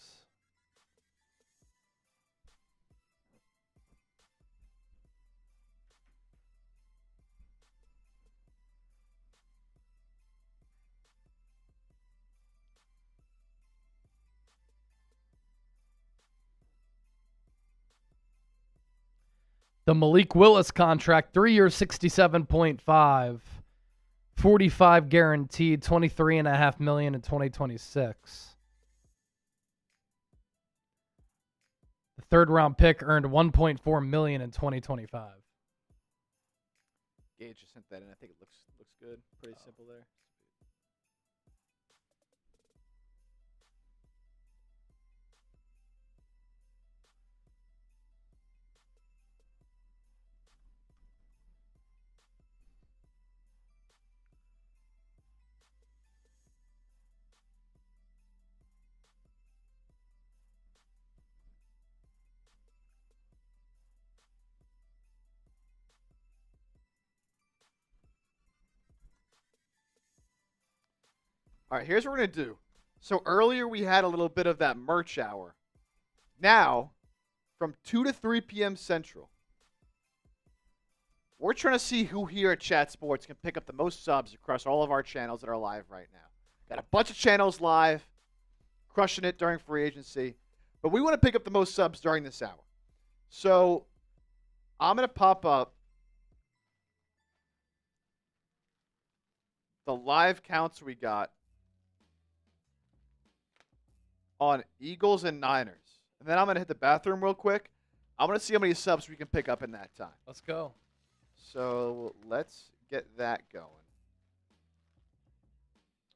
The Malik Willis contract, 3 years, 67.5. 45 guaranteed, $23.5 million in 2026. The third round pick earned $1.4 million in 2025. Gage just sent that in. I think it looks good. Pretty simple there. All right, here's what we're going to do. So earlier we had a little bit of that merch hour. Now, from 2 to 3 p.m. Central, we're trying to see who here at Chat Sports can pick up the most subs across all of our channels that are live right now. Got a bunch of channels live, crushing it during free agency. But we want to pick up the most subs during this hour. So I'm going to pop up the live counts we got on Eagles and Niners. And then I'm going to hit the bathroom real quick. I'm going to see how many subs we can pick up in that time. Let's go. So let's get that going.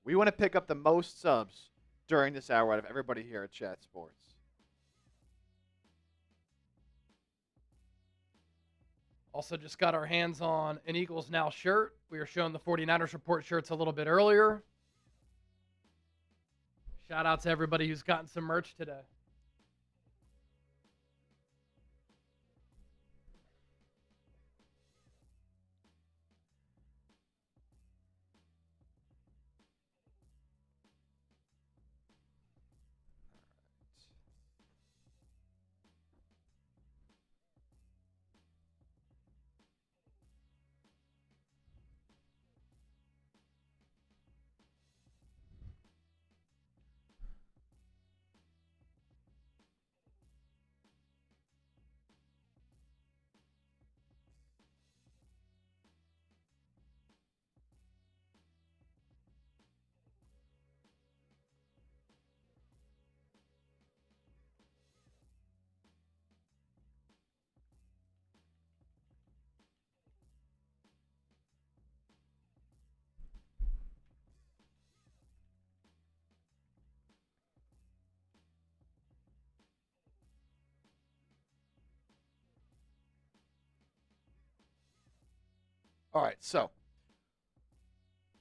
We want to pick up the most subs during this hour out of everybody here at Chat Sports. Also just got our hands on an Eagles Now shirt. We were showing the 49ers Report shirts a little bit earlier. Shout out to everybody who's gotten some merch today. All right, so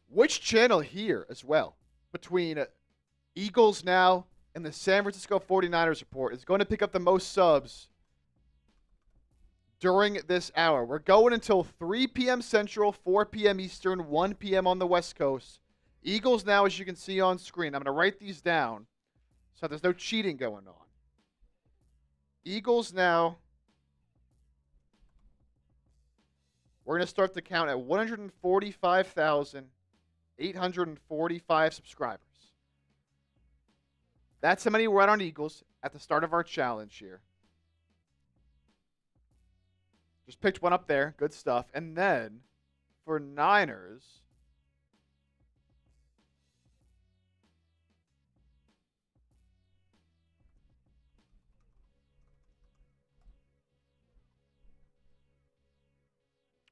which channel here as well between Eagles now in the San Francisco 49ers report is going to pick up the most subs during this hour. We're going until 3 p.m. Central, 4 p.m. Eastern, 1 p.m. on the West Coast. Eagles now, as you can see on screen. I'm going to write these down so there's no cheating going on. Eagles now, we're going to start the count at 145,845 subscribers. That's how many we're at on Eagles at the start of our challenge here. Just picked one up there. Good stuff. And then for Niners,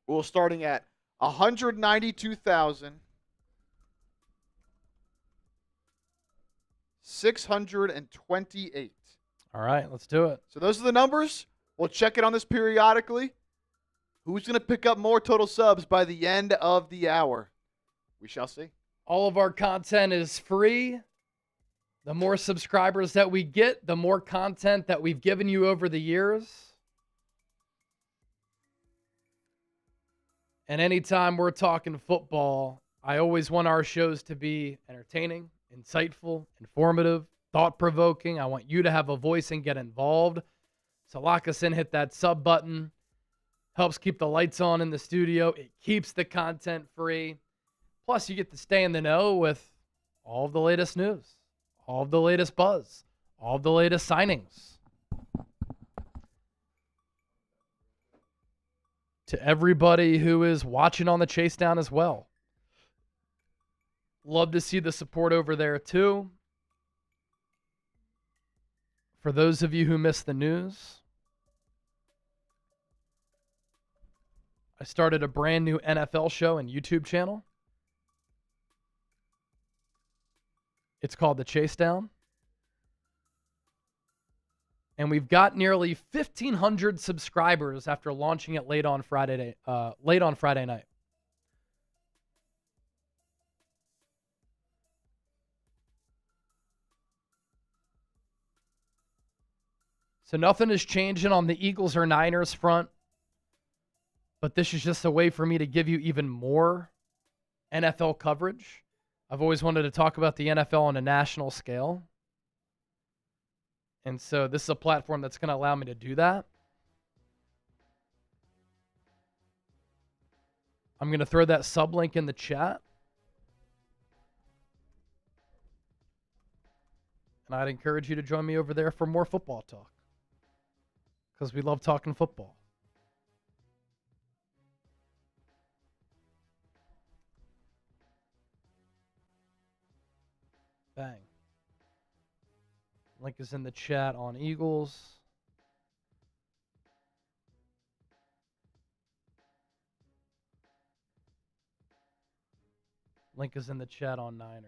we're starting at 192,628. All right, let's do it. So those are the numbers. We'll check it on this periodically. Who's going to pick up more total subs by the end of the hour? We shall see. All of our content is free. The more subscribers that we get, the more content that we've given you over the years. And anytime we're talking football, I always want our shows to be entertaining, insightful, informative, thought-provoking. I want you to have a voice and get involved. So lock us in, hit that sub button. Helps keep the lights on in the studio. It keeps the content free. Plus, you get to stay in the know with all of the latest news, all of the latest buzz, all of the latest signings. To everybody who is watching on the Chase Down as well. Love to see the support over there too. For those of you who missed the news, I started a brand new NFL show and YouTube channel. It's called The Chase Down. And we've got nearly 1,500 subscribers after launching it late on Friday night. So nothing is changing on the Eagles or Niners front. But this is just a way for me to give you even more NFL coverage. I've always wanted to talk about the NFL on a national scale. And so this is a platform that's going to allow me to do that. I'm going to throw that sub link in the chat. And I'd encourage you to join me over there for more football talk. Because we love talking football. Bang. Link is in the chat on Eagles. Link is in the chat on Niners.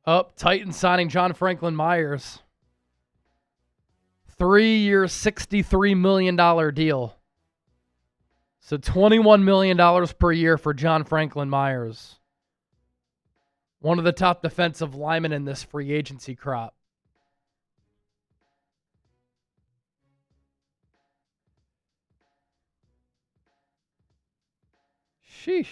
Up, Titans signing John Franklin-Myers. 3-year, $63 million deal. So $21 million per year for John Franklin-Myers. One of the top defensive linemen in this free agency crop. Sheesh.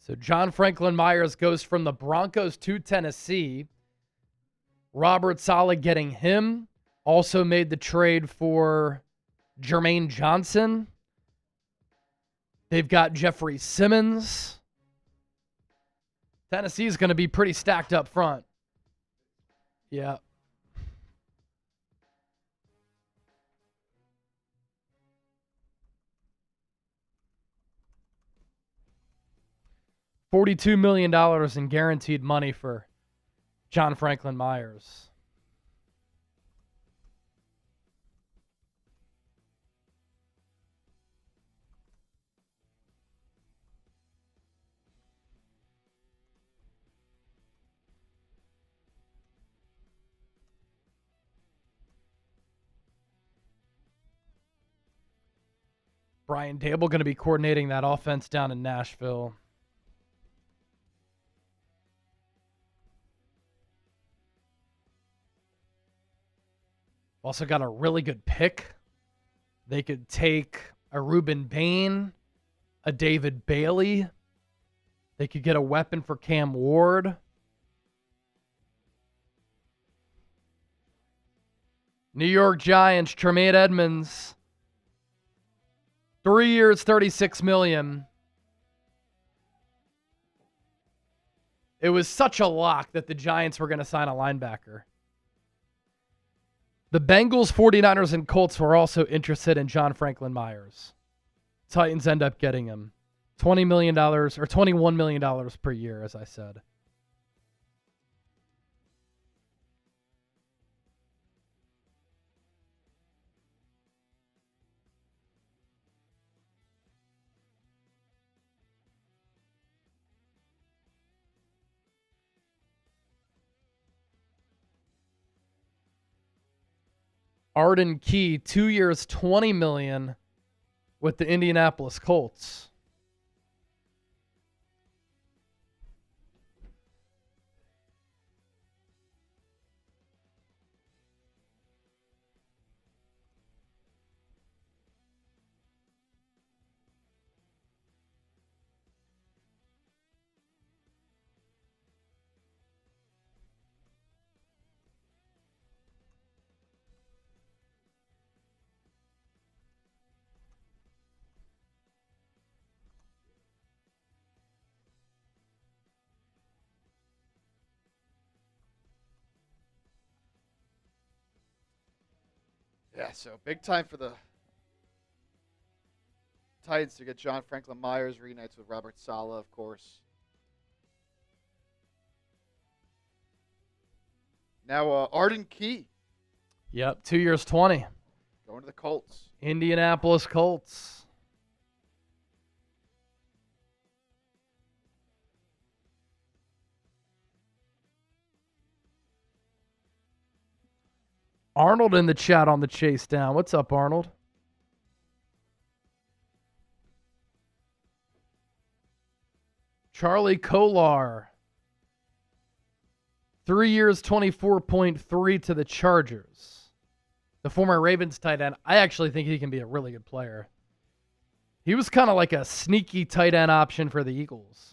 So John Franklin-Myers goes from the Broncos to Tennessee. Robert Saleh getting him. Also made the trade for Jermaine Johnson. They've got Jeffrey Simmons. Tennessee's going to be pretty stacked up front. Yeah. $42 million in guaranteed money for John Franklin-Myers. Brian Dable going to be coordinating that offense down in Nashville. Also got a really good pick. They could take a Reuben Bain, a David Bailey. They could get a weapon for Cam Ward. New York Giants, Tremaine Edmonds. 3 years, $36 million. It was such a lock that the Giants were going to sign a linebacker. The Bengals, 49ers, and Colts were also interested in John Franklin-Myers. Titans end up getting him. $20 million or $21 million per year, as I said. Arden Key, 2 years, $20 million with the Indianapolis Colts. Yeah, so big time for the Titans to get John Franklin-Myers, reunites with Robert Saleh, of course. Now, Arden Key. Yep, 2 years, 20. Going to the Colts. Indianapolis Colts. Arnold in the chat on the chase down. What's up, Arnold? Charlie Kolar. 3 years, 24.3 to the Chargers. The former Ravens tight end. I actually think he can be a really good player. He was kind of like a sneaky tight end option for the Eagles.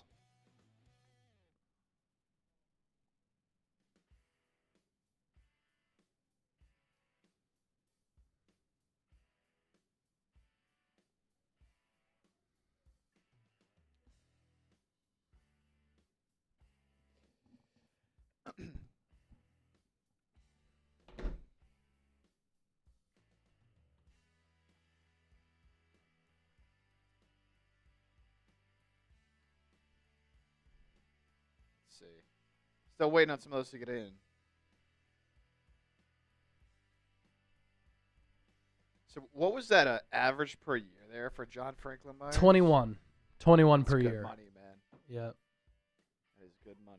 See. Still waiting on some of those to get in. So what was that average per year there for John Franklin-Myers? 21. 21 That's per good year. money, man. Yep. That is good money.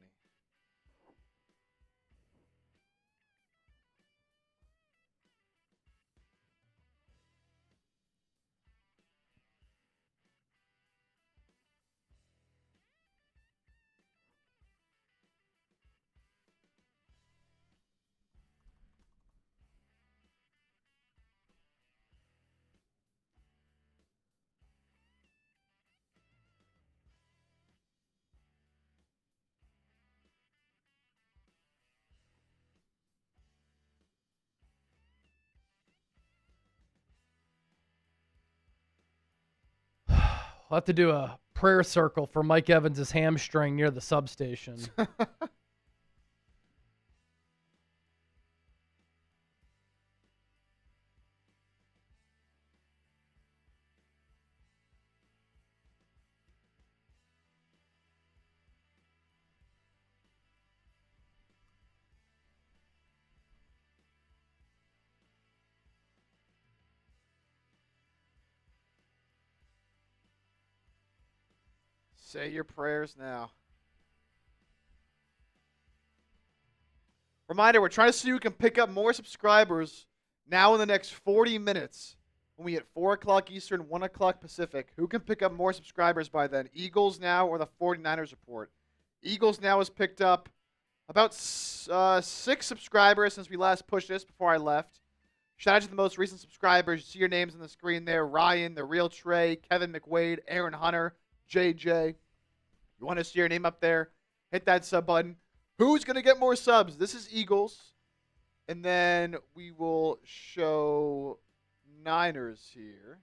I'll have to do a prayer circle for Mike Evans' hamstring near the substation. Say your prayers now. Reminder, we're trying to see who can pick up more subscribers now in the next 40 minutes. When we hit 4 o'clock Eastern, 1 o'clock Pacific. Who can pick up more subscribers by then? Eagles now or the 49ers report? Eagles now has picked up about 6 subscribers since we last pushed this before I left. Shout out to the most recent subscribers. You see your names on the screen there. Ryan, The Real Trey, Kevin McWade, Aaron Hunter, JJ. You want to see your name up there? Hit that sub button. Who's going to get more subs? This is Eagles. And then we will show Niners here.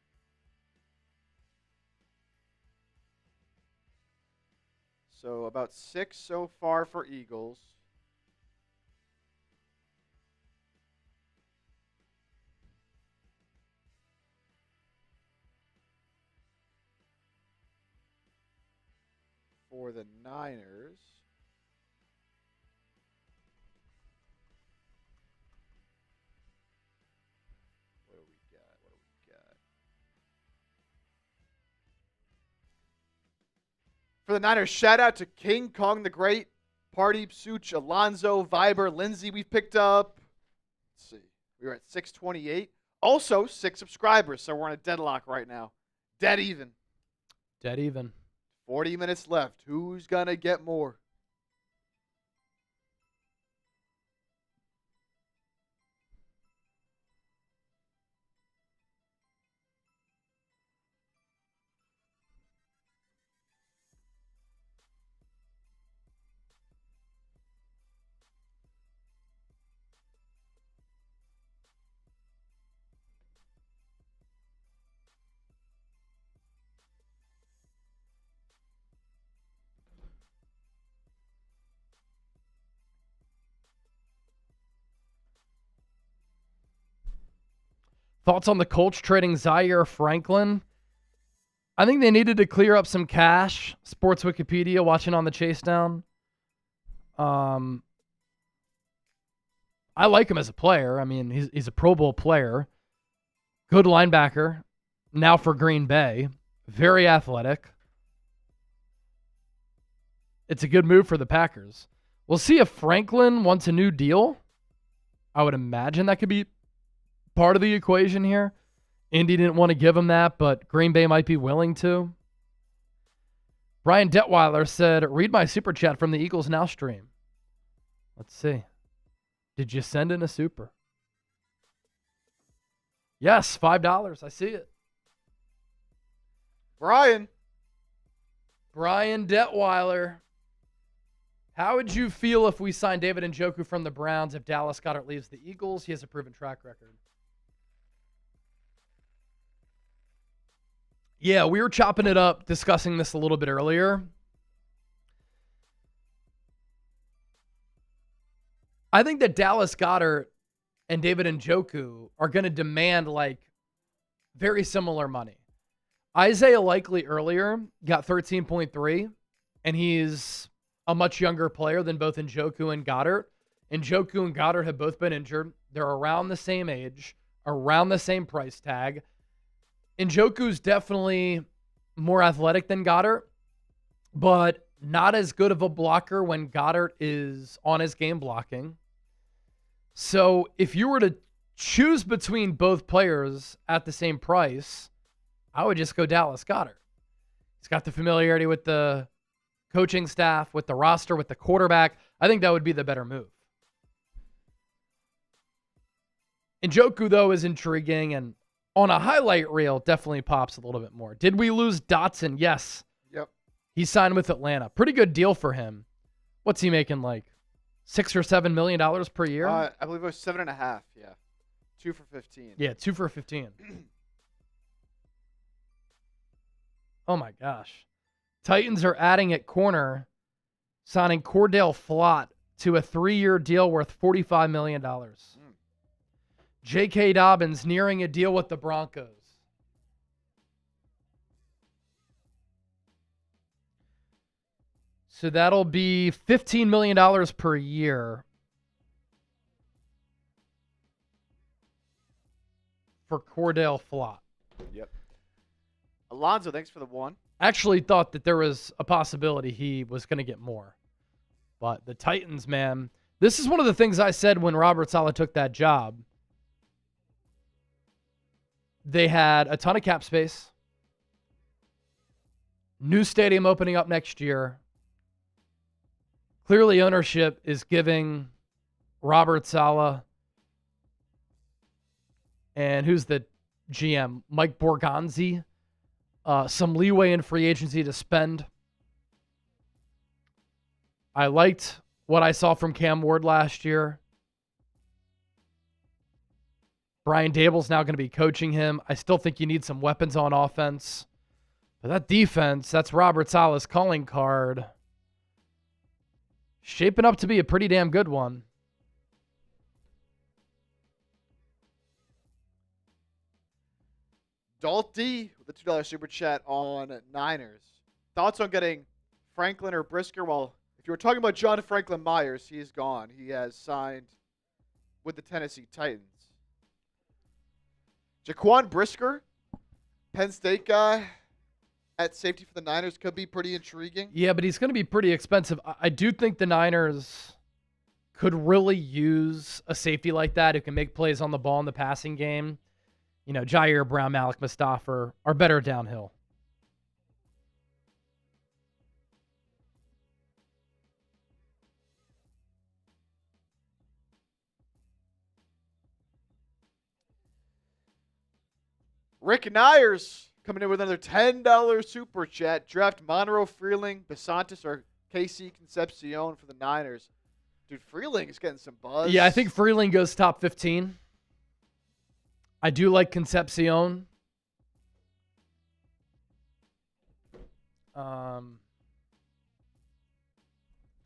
So about 6 so far for Eagles. For the Niners. What do we got? For the Niners, shout out to King Kong the Great, Party, Such, Alonzo, Viber, Lindsay. We've picked up, let's see, we were at 628. Also, 6 subscribers, so we're on a deadlock right now. Dead even. Dead even. 40 minutes left. Who's going to get more? Thoughts on the Colts trading Zaire Franklin? I think they needed to clear up some cash. Sports Wikipedia, watching on the chase down. I like him as a player. I mean, he's a Pro Bowl player. Good linebacker. Now for Green Bay. Very athletic. It's a good move for the Packers. We'll see if Franklin wants a new deal. I would imagine that could be part of the equation here. Indy didn't want to give him that, but Green Bay might be willing to. Brian Detweiler said, read my super chat from the Eagles Now stream. Let's see. Did you send in a super? Yes, $5. I see it. Brian Detweiler. How would you feel if we signed David Njoku from the Browns if Dallas Goedert leaves the Eagles? He has a proven track record. Yeah, we were chopping it up, discussing this a little bit earlier. I think that Dallas Goedert and David Njoku are going to demand like very similar money. Isaiah Likely earlier got 13.3, and he's a much younger player than both Njoku and Goddard. Njoku and Goddard have both been injured. They're around the same age, around the same price tag. Njoku's definitely more athletic than Goddard, but not as good of a blocker when Goddard is on his game blocking. So if you were to choose between both players at the same price, I would just go Dallas Goedert. He's got the familiarity with the coaching staff, with the roster, with the quarterback. I think that would be the better move. Njoku, though, is intriguing, and on a highlight reel, definitely pops a little bit more. Did we lose Dotson? Yes. Yep. He signed with Atlanta. Pretty good deal for him. What's he making, like $6 or $7 million per year? I believe it was 7.5. Yeah, 2 for 15. Yeah, 2 for 15. Oh, my gosh. Titans are adding at corner, signing Cordell Flott to a 3-year deal worth $45 million. J.K. Dobbins nearing a deal with the Broncos. So that'll be $15 million per year for Cordell Flott. Yep. Alonzo, thanks for the 1. Actually thought that there was a possibility he was going to get more. But the Titans, man, this is one of the things I said when Robert Saleh took that job. They had a ton of cap space. New stadium opening up next year. Clearly, ownership is giving Robert Saleh and who's the GM? Mike Borgonzi. Some leeway in free agency to spend. I liked what I saw from Cam Ward last year. Brian Dable's now going to be coaching him. I still think you need some weapons on offense. But that defense, that's Robert Saleh's calling card. Shaping up to be a pretty damn good one. Dalt D with the $2 super chat on Niners. Thoughts on getting Franklin or Brisker? Well, if you were talking about John Franklin-Myers, he is gone. He has signed with the Tennessee Titans. Jaquan Brisker, Penn State guy at safety for the Niners, could be pretty intriguing. Yeah, but he's going to be pretty expensive. I do think the Niners could really use a safety like that who can make plays on the ball in the passing game. You know, Jair Brown, Malik Mustafa are better downhill. Rick Nyers coming in with another $10 super chat. Draft Monroe Freeling, Besantis, or KC Concepcion for the Niners. Dude, Freeling is getting some buzz. Yeah, I think Freeling goes top 15. I do like Concepcion. A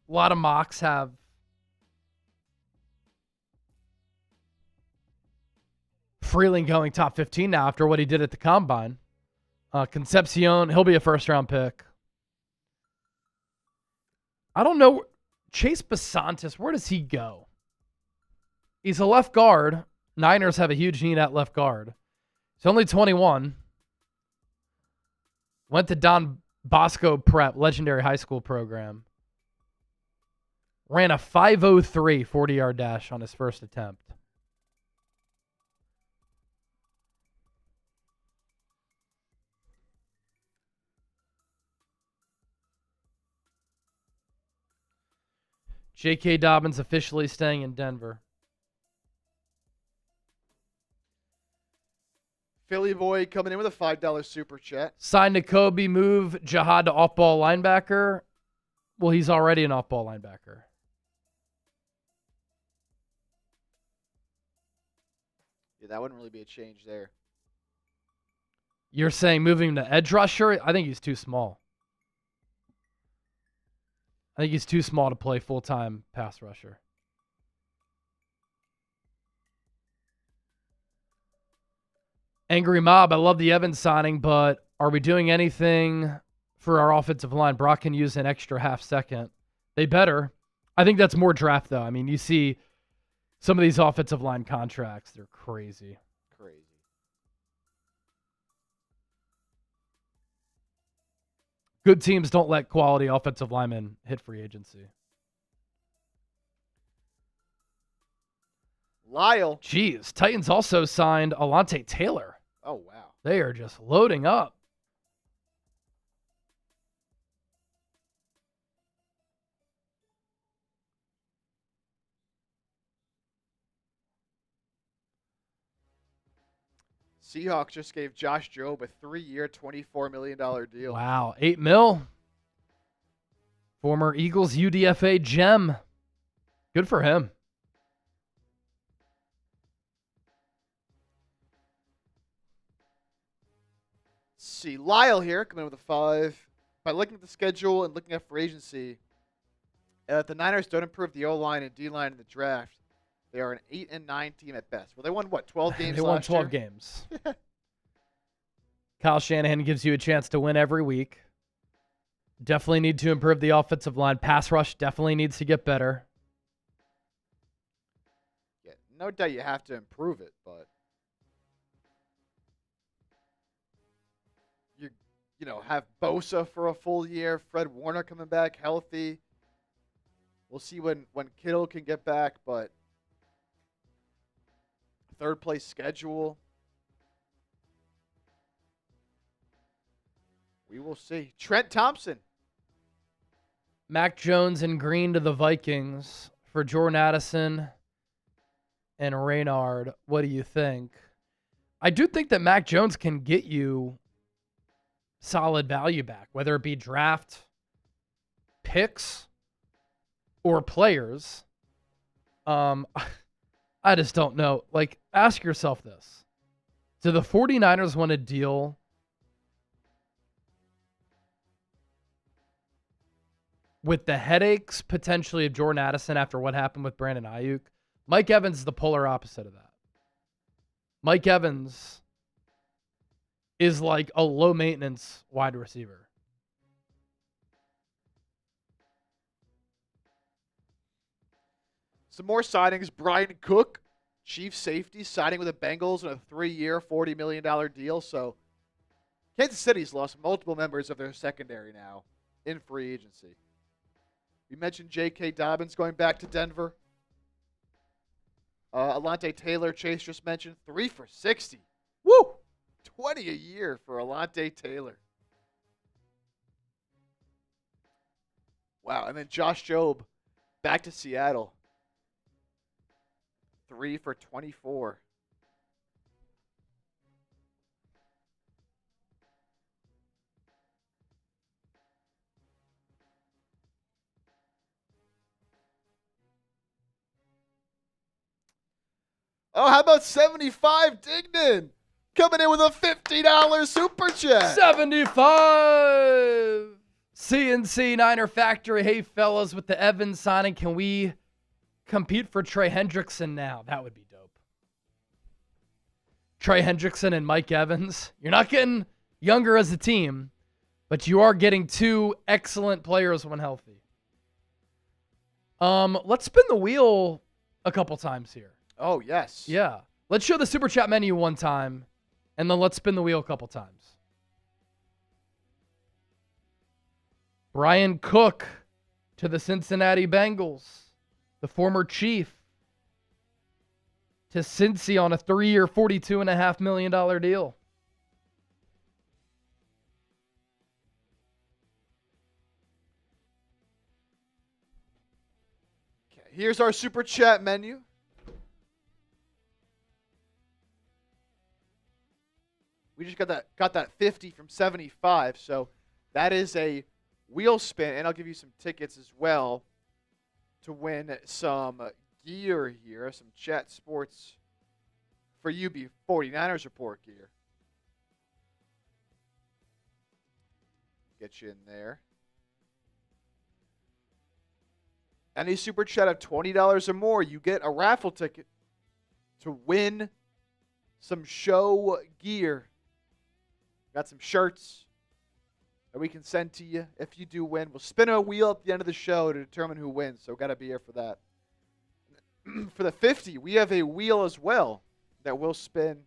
lot of mocks have Freeling going top 15 now after what he did at the Combine. Concepcion, he'll be a first-round pick. I don't know. Chase Besantis, where does he go? He's a left guard. Niners have a huge need at left guard. He's only 21. Went to Don Bosco Prep, legendary high school program. Ran a 5.03 40-yard dash on his first attempt. J.K. Dobbins officially staying in Denver. Philly boy coming in with a $5 super chat. Signed to Kobe, move Jihad to off-ball linebacker. Well, he's already an off-ball linebacker. Yeah, that wouldn't really be a change there. You're saying moving him to edge rusher? I think he's too small. I think he's too small to play full-time pass rusher. Angry Mob, I love the Evans signing, but are we doing anything for our offensive line? Brock can use an extra half second. They better. I think that's more draft, though. I mean, you see some of these offensive line contracts, they're crazy. Crazy. Good teams don't let quality offensive linemen hit free agency. Lyle. Jeez, Titans also signed Alante Taylor. Oh, wow. They are just loading up. Seahawks just gave Josh Jobe a 3-year, $24 million deal. Wow, $8 million. Former Eagles UDFA gem. Good for him. see. Lyle here coming in with a 5. By looking at the schedule and looking at free agency, if the Niners don't improve the O-line and D-line in the draft, they are an 8-9 team at best. Well, they won, 12 games They won last 12 year? games. Kyle Shanahan gives you a chance to win every week. Definitely need to improve the offensive line. Pass rush definitely needs to get better. Yeah, no doubt you have to improve it, but have Bosa for a full year, Fred Warner coming back healthy. We'll see when Kittle can get back, but third place schedule. We will see. Trent Thompson. Mac Jones and Green to the Vikings for Jordan Addison and Reynard. What do you think? I do think that Mac Jones can get you solid value back, whether it be draft picks or players. I just don't know. Like, ask yourself this. Do the 49ers want to deal with the headaches potentially of Jordan Addison after what happened with Brandon Ayuk? Mike Evans is the polar opposite of that. Mike Evans is like a low-maintenance wide receiver. Some more signings. Brian Cook, Chief safety, signing with the Bengals on a 3-year, $40 million deal. So Kansas City's lost multiple members of their secondary now in free agency. We mentioned J.K. Dobbins going back to Denver. Alante Taylor, Chase just mentioned, 3 for $60. Woo! 20 a year for Alante Taylor. Wow, and then Josh Jobe back to Seattle. 3 for $24. Oh, how about 75 Dignan? Coming in with a $50 super chat. 75 CNC Niner Factory. Hey, fellas, with the Evans signing, can we compete for Trey Hendrickson now? That would be dope. Trey Hendrickson and Mike Evans. You're not getting younger as a team, but you are getting 2 excellent players when healthy. Let's spin the wheel a couple times here. Oh, yes. Yeah. Let's show the super chat menu one time, and then let's spin the wheel a couple times. Brian Cook to the Cincinnati Bengals, the former Chief, to Cincy on a 3-year, $42.5 million deal. Okay, here's our super chat menu. We just got that 50 from 75, so that is a wheel spin, and I'll give you some tickets as well to win some gear here, some Chat Sports for UB 49ers Report gear. Get you in there. Any super chat of $20 or more, you get a raffle ticket to win some show gear. Got some shirts that we can send to you if you do win. We'll spin a wheel at the end of the show to determine who wins, so got to be here for that. For the 50, we have a wheel as well that we'll spin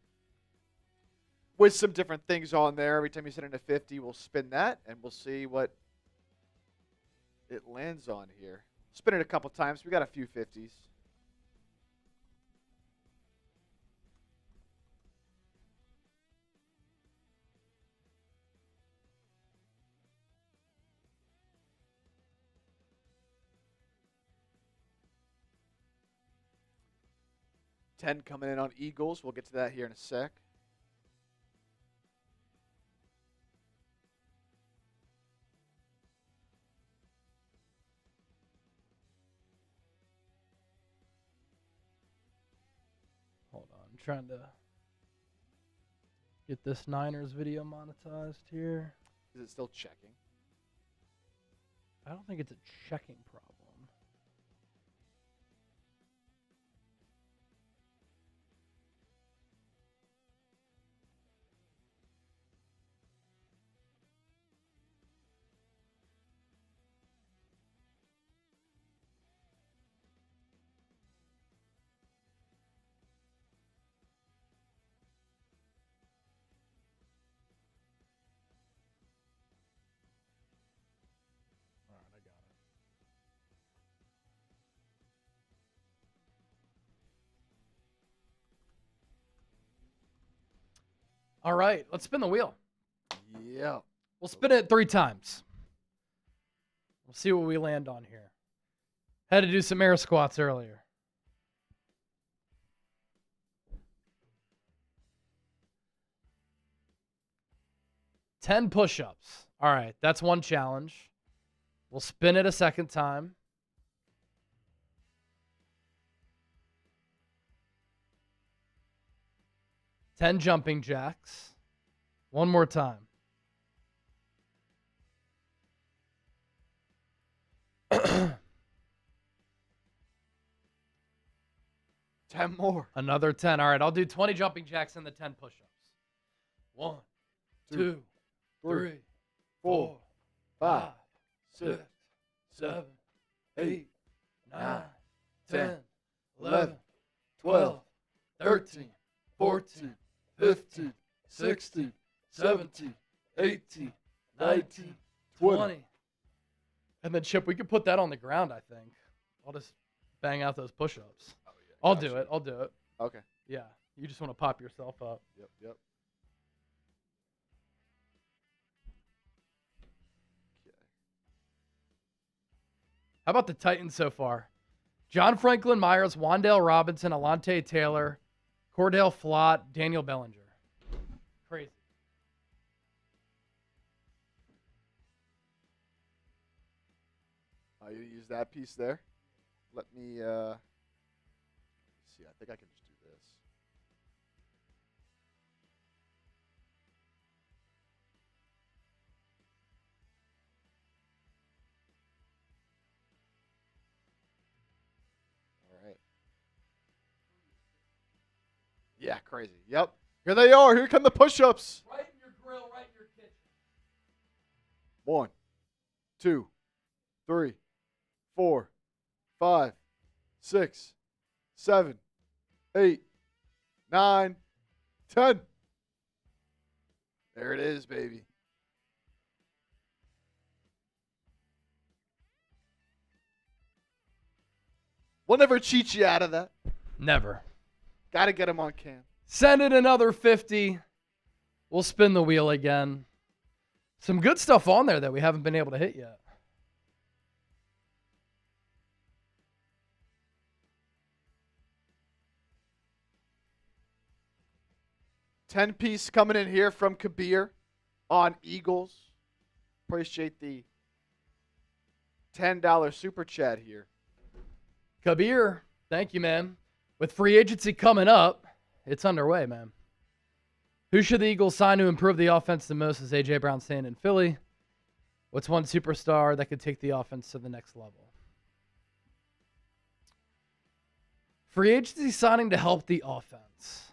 with some different things on there. Every time you send in a 50, we'll spin that, and we'll see what it lands on here. Spin it a couple times. We got a few 50s. $10 coming in on Eagles. We'll get to that here in a sec. Hold on. I'm trying to Get this Niners video monetized here. Is it still checking? I don't think it's a checking problem. All right, I got it. All right, let's spin the wheel. Yeah. We'll spin it 3 times. We'll see what we land on here. Had to do some air squats earlier. Ten push-ups. All right, that's one challenge. We'll spin it a second time. Ten jumping jacks. One more time. 10 more. Another 10. All right, I'll do 20 jumping jacks and the 10 push-ups. 1, 2, 3, 4, 5, 6, 7, 8, 9, 10, 11, 12, 13, 14, 15, 16, 17, 18, 19, 20. And then, Chip, we could put that on the ground, I think. I'll just bang out those push-ups. Oh, yeah, I'll do it. I'll do it. Okay. Yeah. You just want to pop yourself up. Yep. Okay. How about the Titans so far? John Franklin-Myers, Wan'Dale Robinson, Alante Taylor, Cordell Flott, Daniel Bellinger. Crazy. You use that piece there. Let me see. I think I can just do this. All right. Yeah, crazy. Yep. Here they are. Here come the push-ups. Right in your grill, right in your kitchen. 1, 2, 3, 4, 5, 6, 7, 8, 9, 10. There it is, baby. We'll never cheat you out of that. Never. Got to get him on cam. Send it another 50. We'll spin the wheel again. Some good stuff on there that we haven't been able to hit yet. $10 coming in here from Kabir on Eagles. Appreciate the $10 super chat here. Kabir, thank you, man. With free agency coming up, it's underway, man. Who should the Eagles sign to improve the offense the most? Is A.J. Brown staying in Philly? What's one superstar that could take the offense to the next level? Free agency signing to help the offense.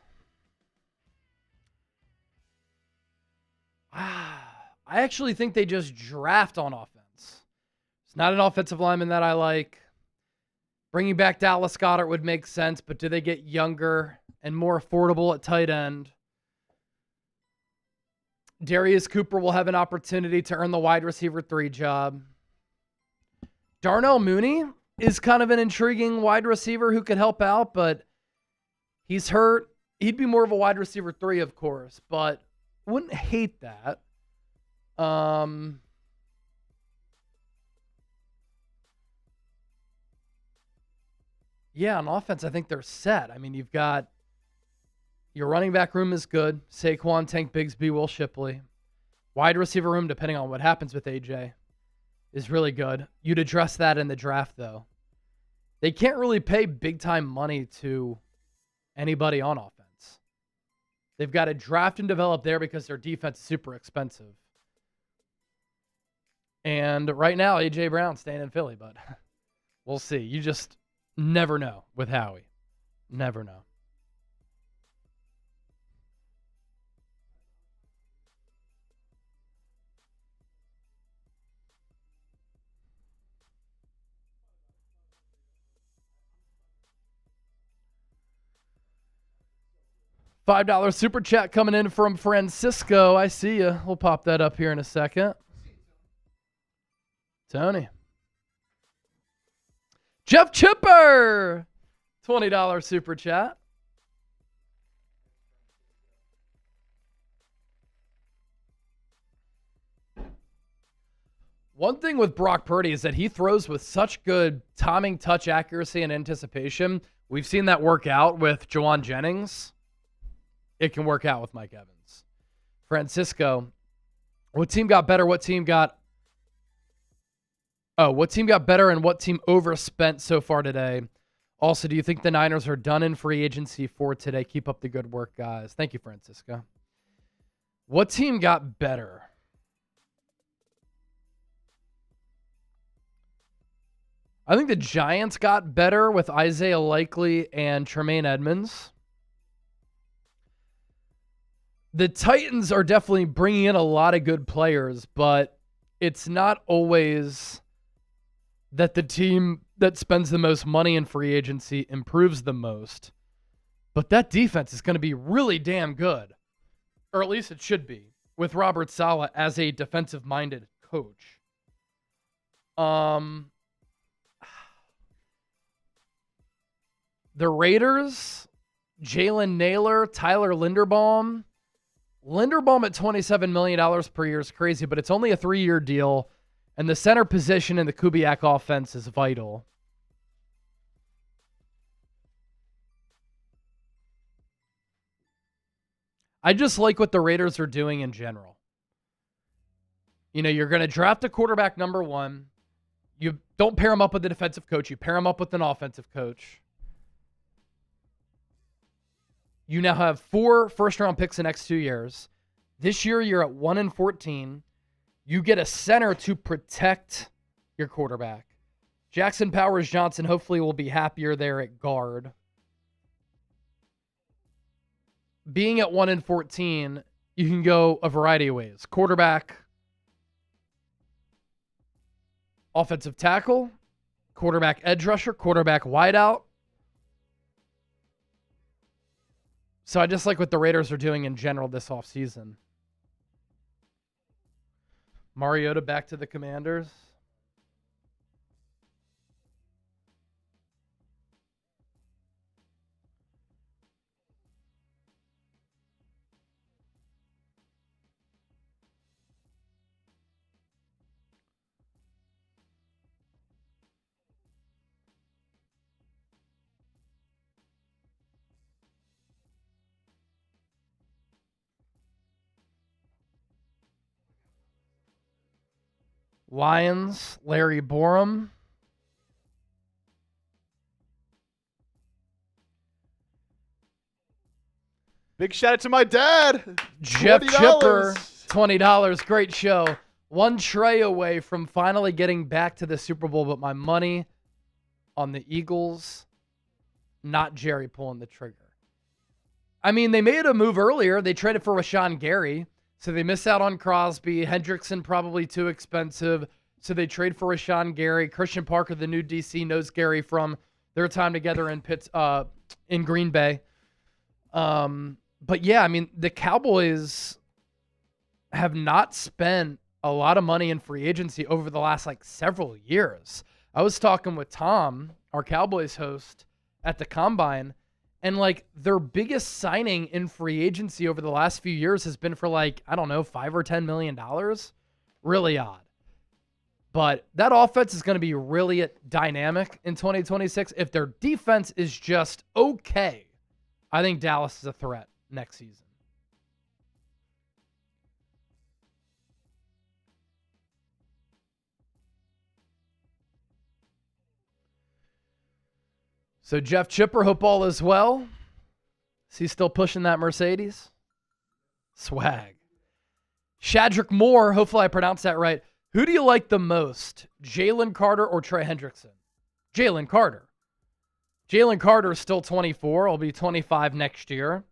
I actually think they just draft on offense. It's not an offensive lineman that I like. Bringing back Dallas Goedert would make sense, but do they get younger and more affordable at tight end? Darius Cooper will have an opportunity to earn the wide receiver 3 job. Darnell Mooney is kind of an intriguing wide receiver who could help out, but he's hurt. He'd be more of a wide receiver 3, of course, but wouldn't hate that. Yeah, on offense, I think they're set. I mean, you've got your running back room is good. Saquon, Tank Bigsby, Will Shipley. Wide receiver room, depending on what happens with AJ, is really good. You'd address that in the draft, though. They can't really pay big-time money to anybody on offense. They've got to draft and develop there because their defense is super expensive. And right now, A.J. Brown's staying in Philly, but we'll see. You just never know with Howie. Never know. $5 super chat coming in from Francisco. I see you. We'll pop that up here in a second. Tony. Jeff Chipper. $20 super chat. One thing with Brock Purdy is that he throws with such good timing, touch accuracy, and anticipation. We've seen that work out with Jawan Jennings. It can work out with Mike Evans. Francisco, what team got better? What team got better and what team overspent so far today? Also, do you think the Niners are done in free agency for today? Keep up the good work, guys. Thank you, Francisco. What team got better? I think the Giants got better with Isaiah Likely and Tremaine Edmonds. The Titans are definitely bringing in a lot of good players, but it's not always that the team that spends the most money in free agency improves the most. But that defense is going to be really damn good, or at least it should be, with Robert Saleh as a defensive-minded coach. The Raiders, Jalen Naylor, Tyler Linderbaum. Linderbaum at $27 million per year is crazy, but it's only a 3-year deal, and the center position in the Kubiak offense is vital. I just like what the Raiders are doing in general. You know, you're going to draft a quarterback number 1. You don't pair him up with a defensive coach. You pair him up with an offensive coach. You now have 4 first-round picks the next 2 years. This year, you're at 1-14. You get a center to protect your quarterback. Jackson Powers-Johnson hopefully will be happier there at guard. Being at 1-14, you can go a variety of ways. Quarterback, offensive tackle, quarterback edge rusher, quarterback wideout. So I just like what the Raiders are doing in general this offseason. Mariota back to the Commanders. Lions, Larry Borum. Big shout out to my dad. Jeff $20. Chipper, $20. Great show. One Trey away from finally getting back to the Super Bowl, but my money on the Eagles, not Jerry pulling the trigger. I mean, they made a move earlier. They traded for Rashawn Gary. So they miss out on Crosby. Hendrickson probably too expensive. So they trade for Rashawn Gary. Christian Parker, the new DC, knows Gary from their time together in Green Bay. But yeah, I mean, the Cowboys have not spent a lot of money in free agency over the last several years. I was talking with Tom, our Cowboys host, at the Combine, and their biggest signing in free agency over the last few years has been for $5 or $10 million. Really odd. But that offense is going to be really dynamic in 2026. If their defense is just okay, I think Dallas is a threat next season. So Jeff Chipper, hope all is well. Is he still pushing that Mercedes? Swag. Shadrick Moore, hopefully I pronounced that right. Who do you like the most, Jalen Carter or Trey Hendrickson? Jalen Carter. Jalen Carter is still 24. I'll be 25 next year.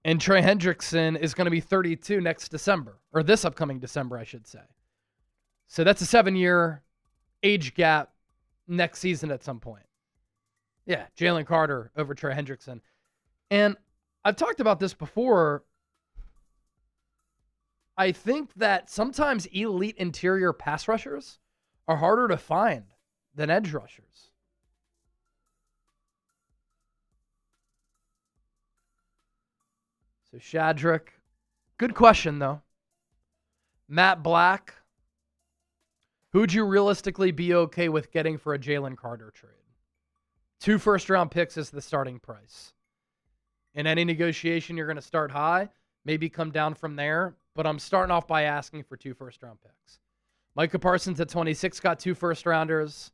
And Trey Hendrickson is going to be 32 next December, or this upcoming December, I should say. So that's a 7-year age gap next season at some point. Yeah, Jalen Carter over Trey Hendrickson. And I've talked about this before. I think that sometimes elite interior pass rushers are harder to find than edge rushers. So Shadrick, good question though. Matt Black, who'd you realistically be okay with getting for a Jalen Carter trade? 2 first-round picks is the starting price. In any negotiation, you're going to start high, maybe come down from there, but I'm starting off by asking for 2 first-round picks. Micah Parsons at 26 got 2 first-rounders.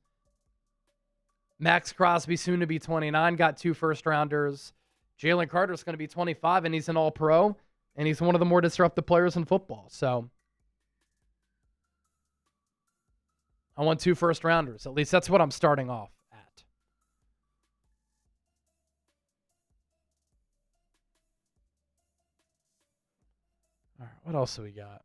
Max Crosby, soon to be 29, got 2 first-rounders. Jalen Carter's going to be 25, and he's an all-pro, and he's one of the more disruptive players in football. So I want 2 first-rounders. At least that's what I'm starting off at. All right, what else do we got?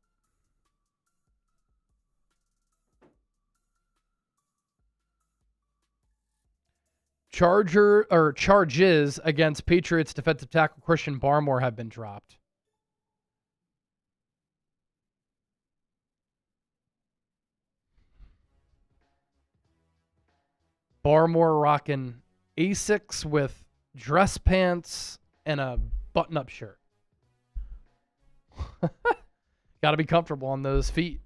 Charges against Patriots defensive tackle Christian Barmore have been dropped. Barmore rocking Asics with dress pants and a button-up shirt. Got to be comfortable on those feet.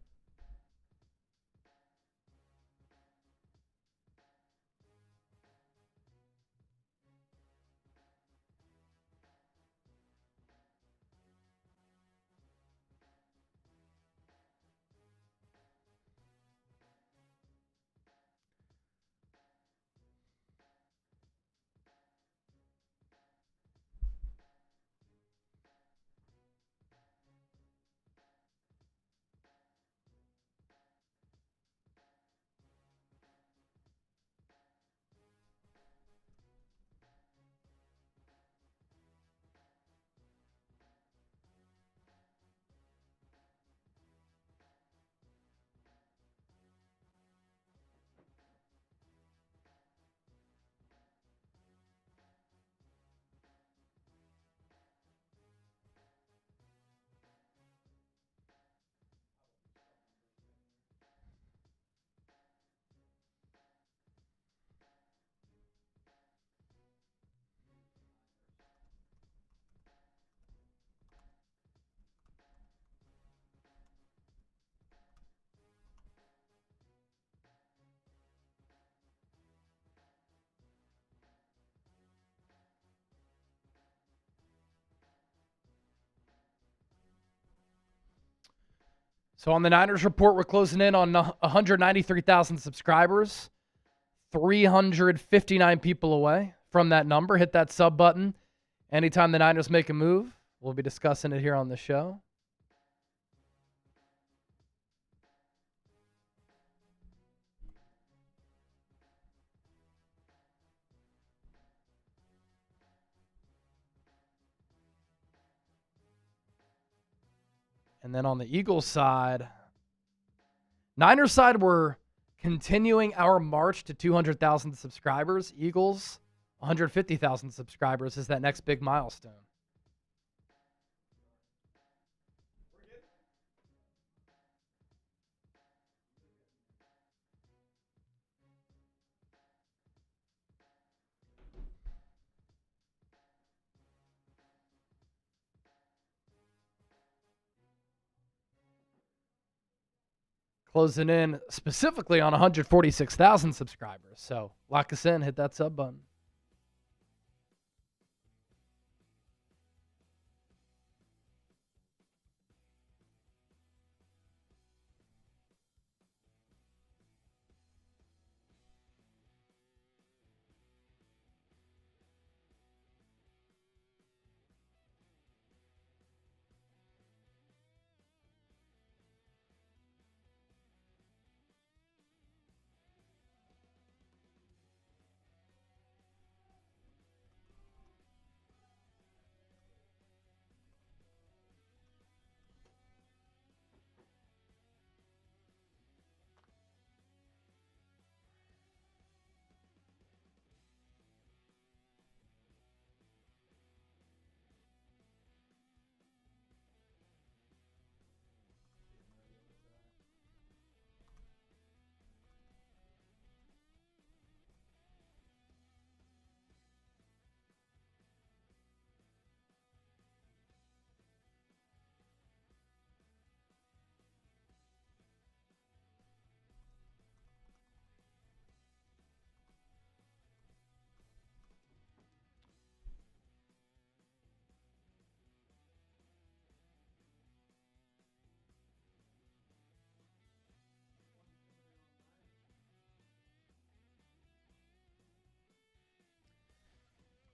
So on the Niners report, we're closing in on 193,000 subscribers. 359 people away from that number. Hit that sub button. Anytime the Niners make a move, we'll be discussing it here on the show. And then on the Eagles side, Niners side, we're continuing our march to 200,000 subscribers. Eagles, 150,000 subscribers is that next big milestone. Closing in specifically on 146,000 subscribers. So lock us in, hit that sub button.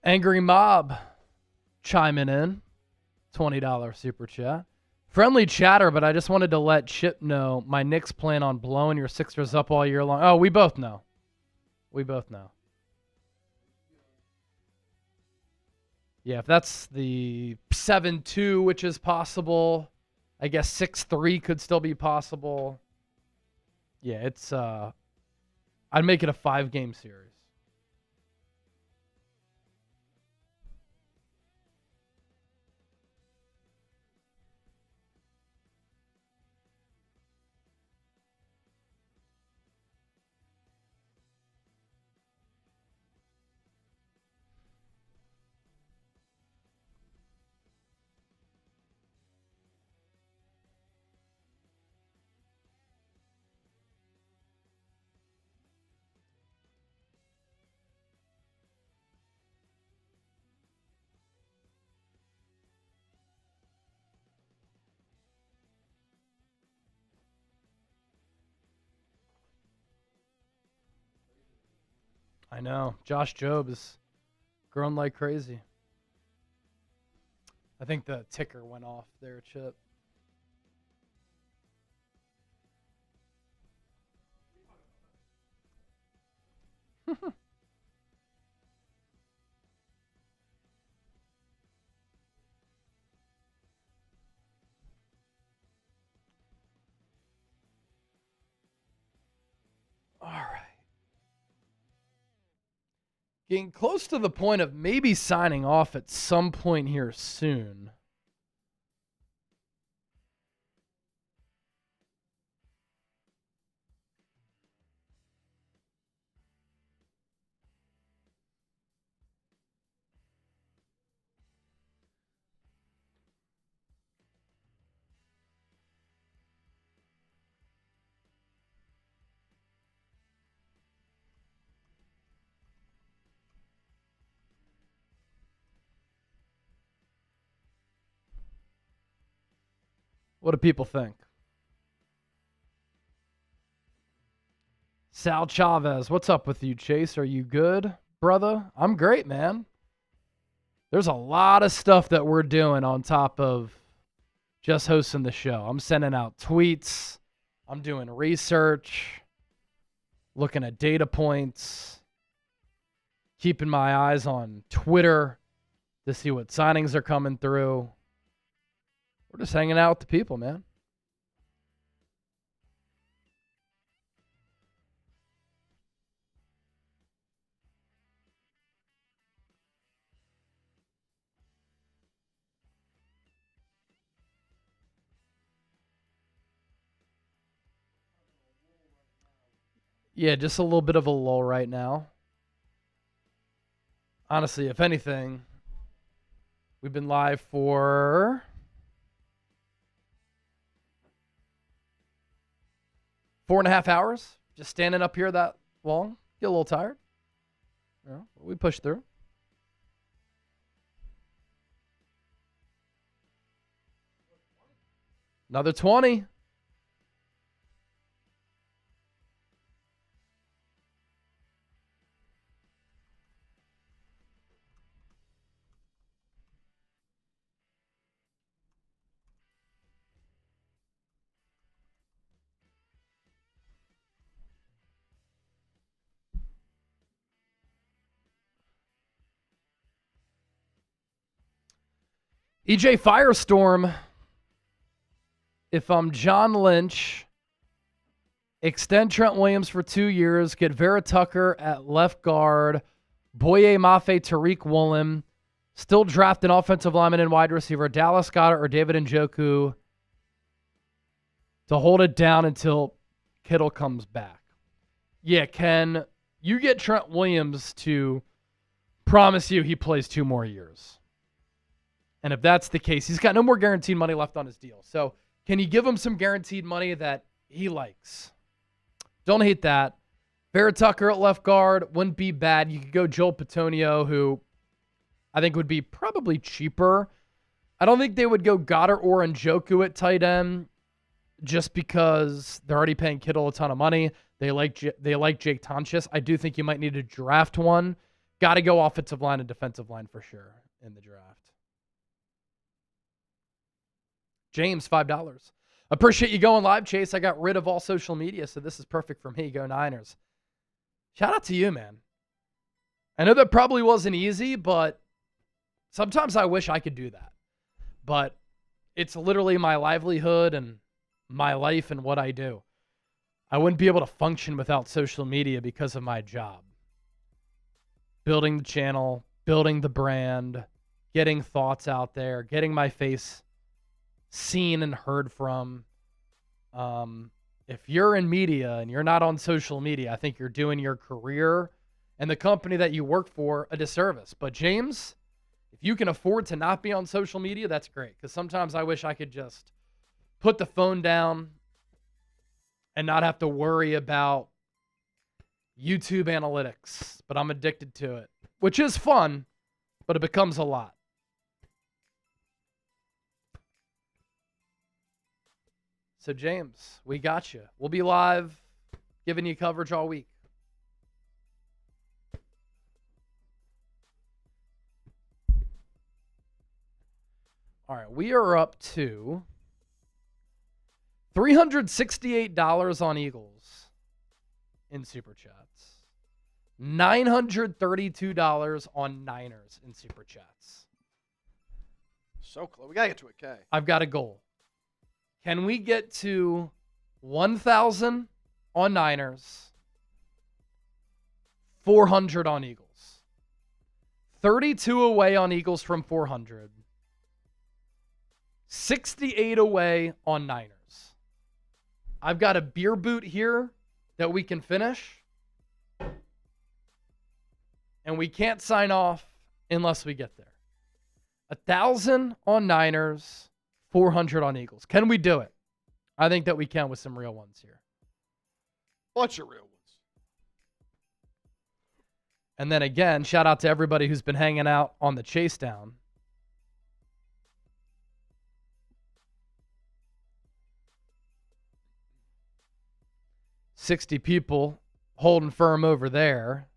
Angry Mob chiming in. $20 super chat. Friendly chatter, but I just wanted to let Chip know my Knicks plan on blowing your Sixers up all year long. Oh, we both know. We both know. Yeah, if that's the 7-2, which is possible, I guess 6-3 could still be possible. Yeah, it's I'd make it a 5-game series. I know. Josh Jobe is growing like crazy. I think the ticker went off there, Chip. All right. Getting close to the point of maybe signing off at some point here soon. What do people think? Sal Chavez, what's up with you, Chase? Are you good, brother? I'm great, man. There's a lot of stuff that we're doing on top of just hosting the show. I'm sending out tweets. I'm doing research, looking at data points, keeping my eyes on Twitter to see what signings are coming through. We're just hanging out with the people, man. Yeah, just a little bit of a lull right now. Honestly, if anything, we've been live for 4.5 hours. Just standing up here that long. Get a little tired. You know, we push through. Another 20. EJ Firestorm, if I'm John Lynch, extend Trent Williams for 2 years, get Vera Tucker at left guard, Boye Mafe, Tariq Woolen, still draft an offensive lineman and wide receiver, Dallas Goedert or David Njoku, to hold it down until Kittle comes back. Yeah, Ken, you get Trent Williams to promise you he plays 2 more years. And if that's the case, he's got no more guaranteed money left on his deal. So can you give him some guaranteed money that he likes? Don't hate that. Vera Tucker at left guard wouldn't be bad. You could go Joel Petonio, who I think would be probably cheaper. I don't think they would go Goddard or Njoku at tight end just because they're already paying Kittle a ton of money. They like Jake Tonches. I do think you might need to draft one Got to go offensive line and defensive line for sure in the draft. James, $5. Appreciate you going live, Chase. I got rid of all social media, so this is perfect for me. Go Niners. Shout out to you, man. I know that probably wasn't easy, but sometimes I wish I could do that. But it's literally my livelihood and my life and what I do. I wouldn't be able to function without social media because of my job. Building the channel, building the brand, getting thoughts out there, getting my face seen and heard from. If you're in media and you're not on social media, I think you're doing your career and the company that you work for a disservice. But James, if you can afford to not be on social media, that's great. Because sometimes I wish I could just put the phone down and not have to worry about YouTube analytics. But I'm addicted to it, which is fun, but it becomes a lot. So, James, we got you. We'll be live giving you coverage all week. All right, we are up to $368 on Eagles in Super Chats. $932 on Niners in Super Chats. So close. We got to get to a K. I've got a goal. Can we get to 1,000 on Niners, 400 on Eagles, 32 away on Eagles from 400, 68 away on Niners. I've got a beer boot here that we can finish, and we can't sign off unless we get there. 1,000 on Niners, 400 on Eagles. Can we do it? I think that we can with some real ones here. Bunch of real ones. And then again, shout out to everybody who's been hanging out on the chase down. $60 people holding firm over there.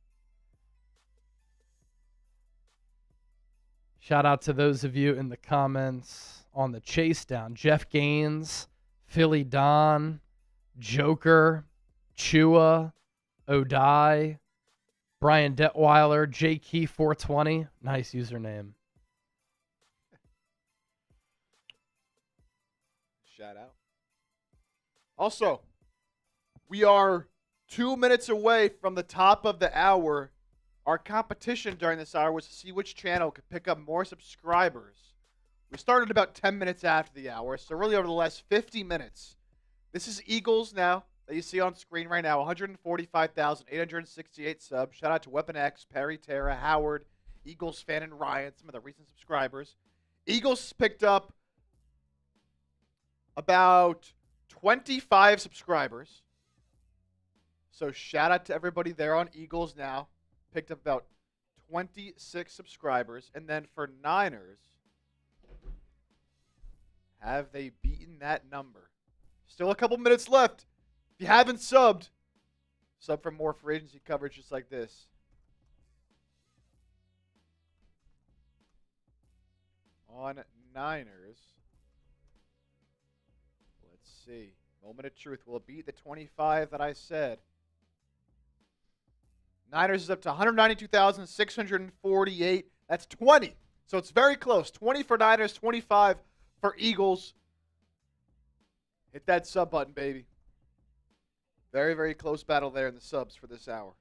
Shout out to those of you in the comments on the chase down. Jeff Gaines, Philly Don, Joker, Chua, Odai, Brian Detweiler, J Key 420. Nice username. Shout out. Also, we are 2 minutes away from the top of the hour. Our competition during this hour was to see which channel could pick up more subscribers. We started about 10 minutes after the hour, so really over the last 50 minutes. This is Eagles now that you see on screen right now, 145,868 subs. Shout out to Weapon X, Perry, Tara, Howard, Eagles fan, and Ryan, some of the recent subscribers. Eagles picked up about 25 subscribers. So shout out to everybody there on Eagles now. Picked up about 26 subscribers. And then for Niners, have they beaten that number? Still a couple minutes left. If you haven't subbed, sub for more free agency coverage just like this. On Niners, let's see. Moment of truth. Will it beat the 25 that I said? Niners is up to 192,648. That's 20. So it's very close. 20 for Niners, 25 for Eagles. Hit that sub button, baby. Very, very close battle there in the subs for this hour.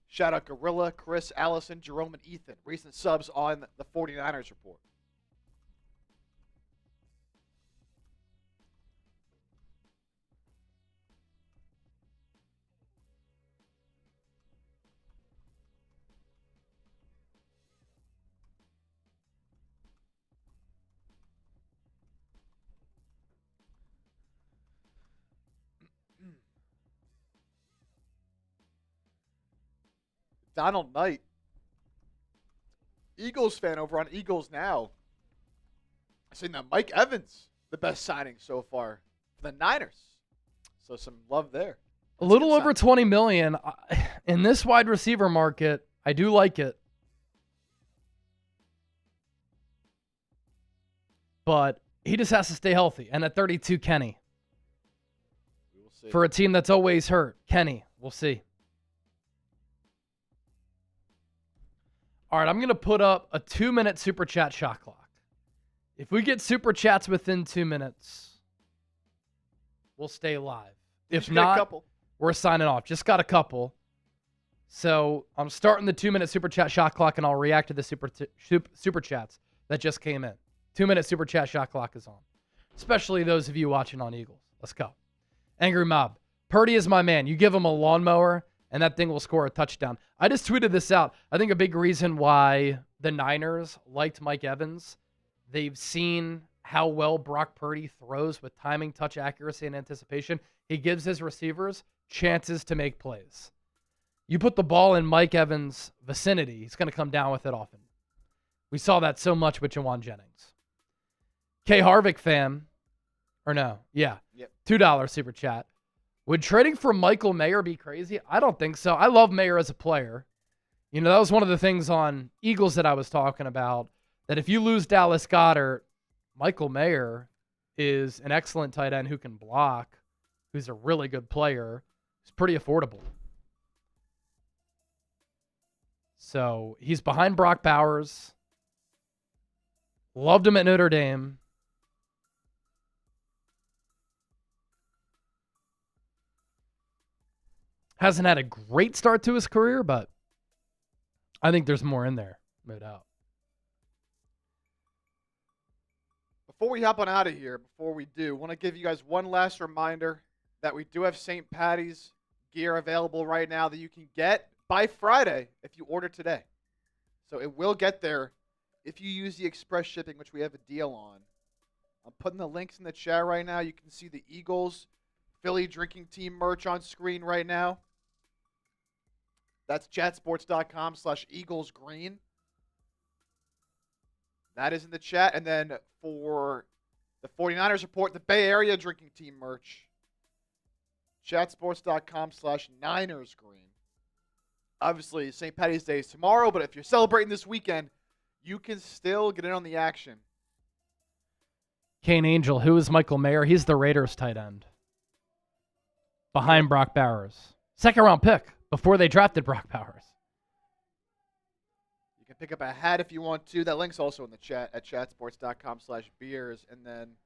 Shout out Gorilla, Chris, Allison, Jerome, and Ethan. Recent subs on the 49ers report. Donald Knight, Eagles fan over on Eagles Now, saying that Mike Evans, the best signing so far for the Niners. So some love there. A little over 20 million. In this wide receiver market, I do like it. But he just has to stay healthy. And at 32, Kenny. We will see. For a team that's always hurt, Kenny, we'll see. All right, I'm going to put up a 2-minute Super Chat shot clock. If we get Super Chats within 2 minutes, we'll stay live. If not, we're signing off. Just got a couple. So I'm starting the 2-minute Super Chat shot clock, and I'll react to the Super Chats that just came in. 2-minute Super Chat shot clock is on. Especially those of you watching on Eagles. Let's go. Angry Mob. Purdy is my man. You give him a lawnmower, and that thing will score a touchdown. I just tweeted this out. I think a big reason why the Niners liked Mike Evans, they've seen how well Brock Purdy throws with timing, touch accuracy, and anticipation. He gives his receivers chances to make plays. You put the ball in Mike Evans' vicinity, he's going to come down with it often. We saw that so much with Jawan Jennings. K. Harvick fan, or no, yeah, Yep. $2 Super Chat. Would trading for Michael Mayer be crazy? I don't think so. I love Mayer as a player. You know, that was one of the things on Eagles that I was talking about, that if you lose Dallas Goedert, Michael Mayer is an excellent tight end who can block, who's a really good player, who's pretty affordable. So he's behind Brock Bowers. Loved him at Notre Dame. Hasn't had a great start to his career, but I think there's more in there, no doubt. Before we hop on out of here, before we do, want to give you guys one last reminder that we do have St. Patty's gear available right now that you can get by Friday if you order today. So it will get there if you use the express shipping, which we have a deal on. I'm putting the links in the chat right now. You can see the Eagles Philly drinking team merch on screen right now. That's chatsports.com/EaglesGreen. That is in the chat. And then for the 49ers report, the Bay Area drinking team merch, chatsports.com/NinersGreen. Obviously, St. Patty's Day is tomorrow, but if you're celebrating this weekend, you can still get in on the action. Kane Angel, who is Michael Mayer? He's the Raiders tight end. Behind Brock Bowers. Second round pick before they drafted Brock Bowers. You can pick up a hat if you want to. That link's also in the chat at chatsports.com/beers. And then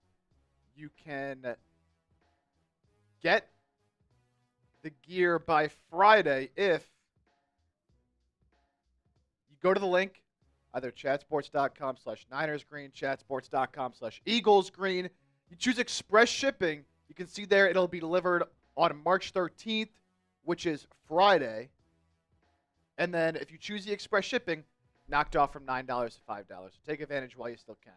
you can get the gear by Friday if you go to the link, either chatsports.com/NinersGreen, chatsports.com/EaglesGreen. You choose express shipping. You can see there it'll be delivered on March 13th, which is Friday. And then if you choose the express shipping, knocked off from $9 to $5. So take advantage while you still can.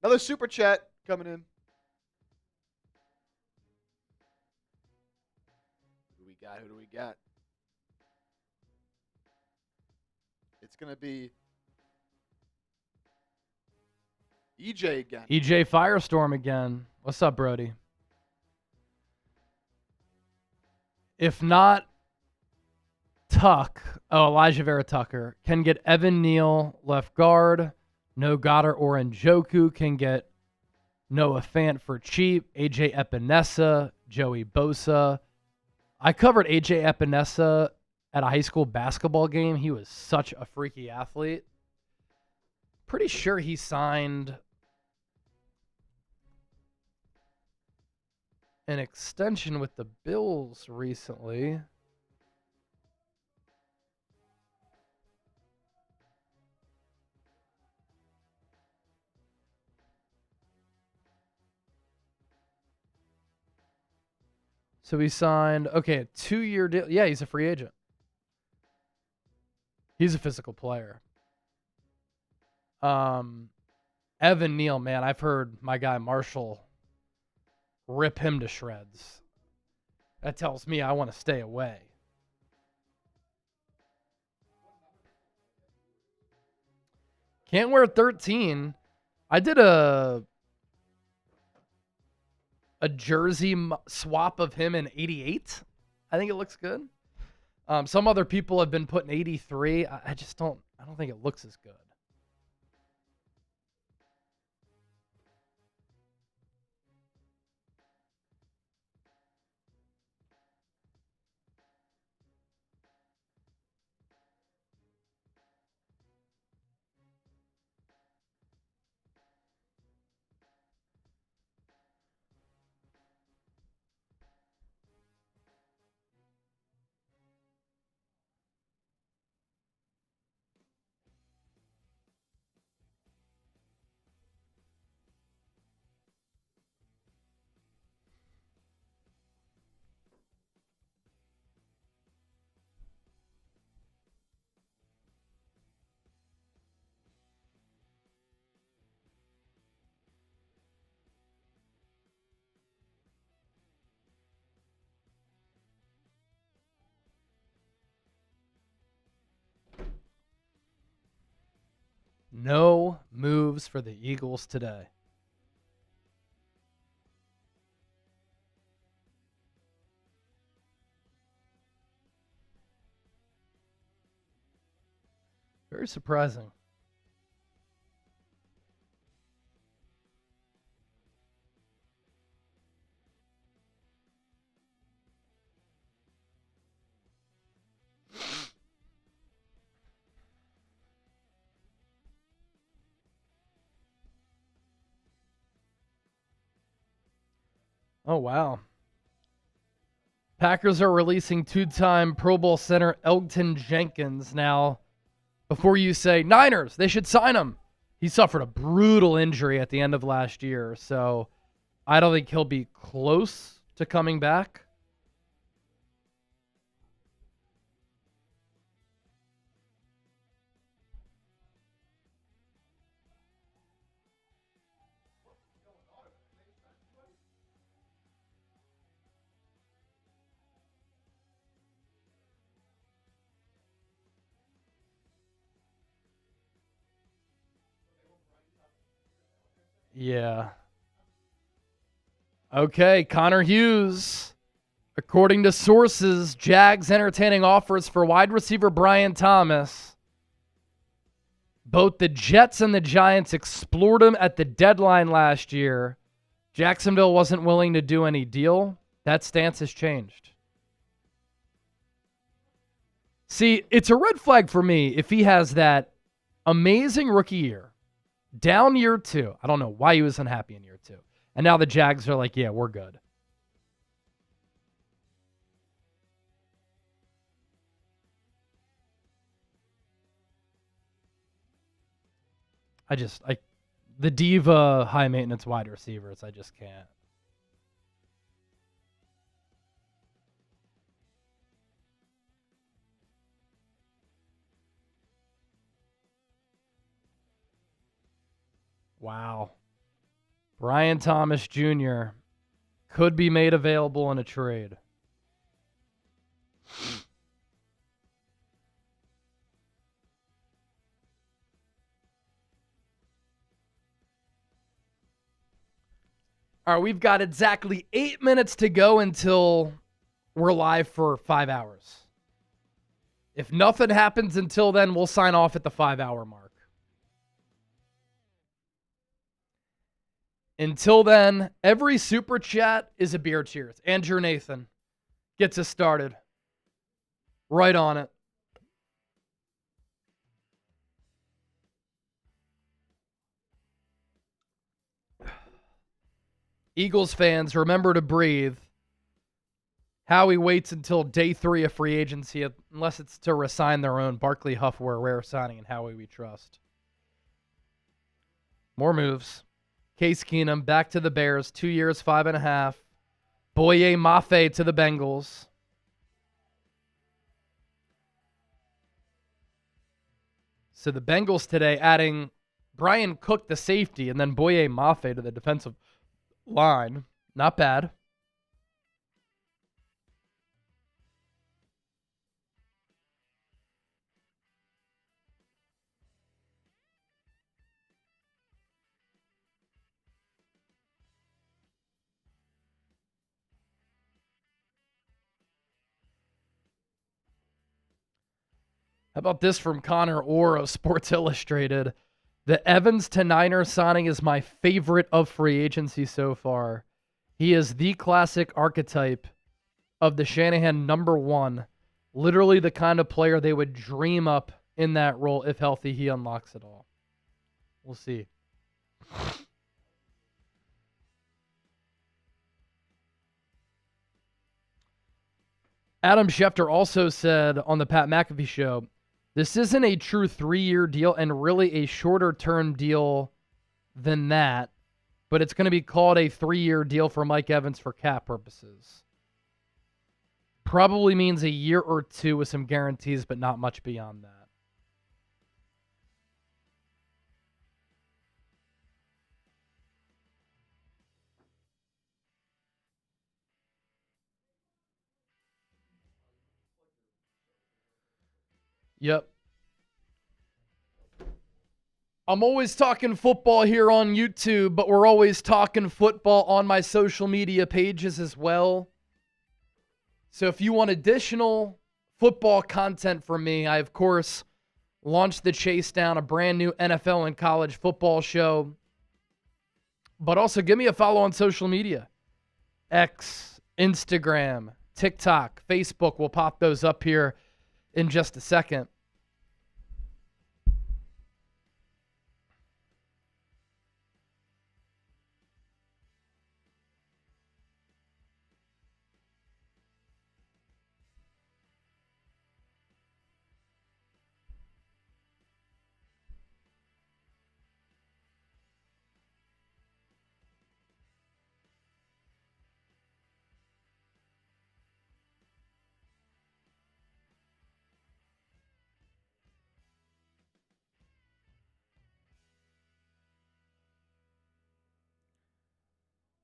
Another super chat coming in. Who do we got? Who do we got? It's going to be EJ again. EJ Firestorm again. What's up, Brody? If not Elijah Vera Tucker can get Evan Neal left guard. No Goddard or Njoku can get Noah Fant for cheap. AJ Epinesa, Joey Bosa. I covered AJ Epinesa at a high school basketball game. He was such a freaky athlete. Pretty sure he signed an extension with the Bills recently. So he signed, a 2-year deal. Yeah, he's a free agent. He's a physical player. Evan Neal, man, I've heard my guy Marshall rip him to shreds. That tells me I want to stay away. Can't wear 13. I did a a jersey swap of him in 88. I think it looks good. Some other people have been putting 83. I don't think it looks as good. No moves for the Eagles today. Very surprising. Oh, wow. Packers are releasing two-time Pro Bowl center Elgton Jenkins. Now, before you say, Niners, they should sign him. He suffered a brutal injury at the end of last year, so I don't think he'll be close to coming back. Yeah. Okay, Connor Hughes. According to sources, Jags entertaining offers for wide receiver Brian Thomas. Both the Jets and the Giants explored him at the deadline last year. Jacksonville wasn't willing to do any deal. That stance has changed. See, it's a red flag for me if he has that amazing rookie year, down year 2. I don't know why he was unhappy in year 2. And now the Jags are like, yeah, we're good. The diva high maintenance wide receivers, I just can't. Wow. Brian Thomas Jr. could be made available in a trade. All right, we've got exactly 8 minutes to go until we're live for 5 hours. If nothing happens until then, we'll sign off at the 5-hour mark. Until then, every super chat is a beer cheers. Andrew Nathan gets us started. Right on it. Eagles fans, remember to breathe. Howie waits until day 3 of free agency, unless it's to resign their own. Barkley Huff were a rare signing, and Howie we trust. More moves. Case Keenum back to the Bears, 2 years, 5.5. Boye Mafe to the Bengals. So the Bengals today adding Brian Cook, the safety, and then Boye Mafe to the defensive line. Not bad. How about this from Connor Orr of Sports Illustrated? The Evans to Niners signing is my favorite of free agency so far. He is the classic archetype of the Shanahan number one. Literally the kind of player they would dream up in that role. If healthy, he unlocks it all. We'll see. Adam Schefter also said on the Pat McAfee show, this isn't a true 3-year deal and really a shorter-term deal than that, but it's going to be called a 3-year deal for Mike Evans for cap purposes. Probably means a year or two with some guarantees, but not much beyond that. Yep. I'm always talking football here on YouTube, but we're always talking football on my social media pages as well. So if you want additional football content from me, I, of course, launched the Chase Down, a brand new NFL and college football show. But also give me a follow on social media. X, Instagram, TikTok, Facebook. We'll pop those up here in just a second.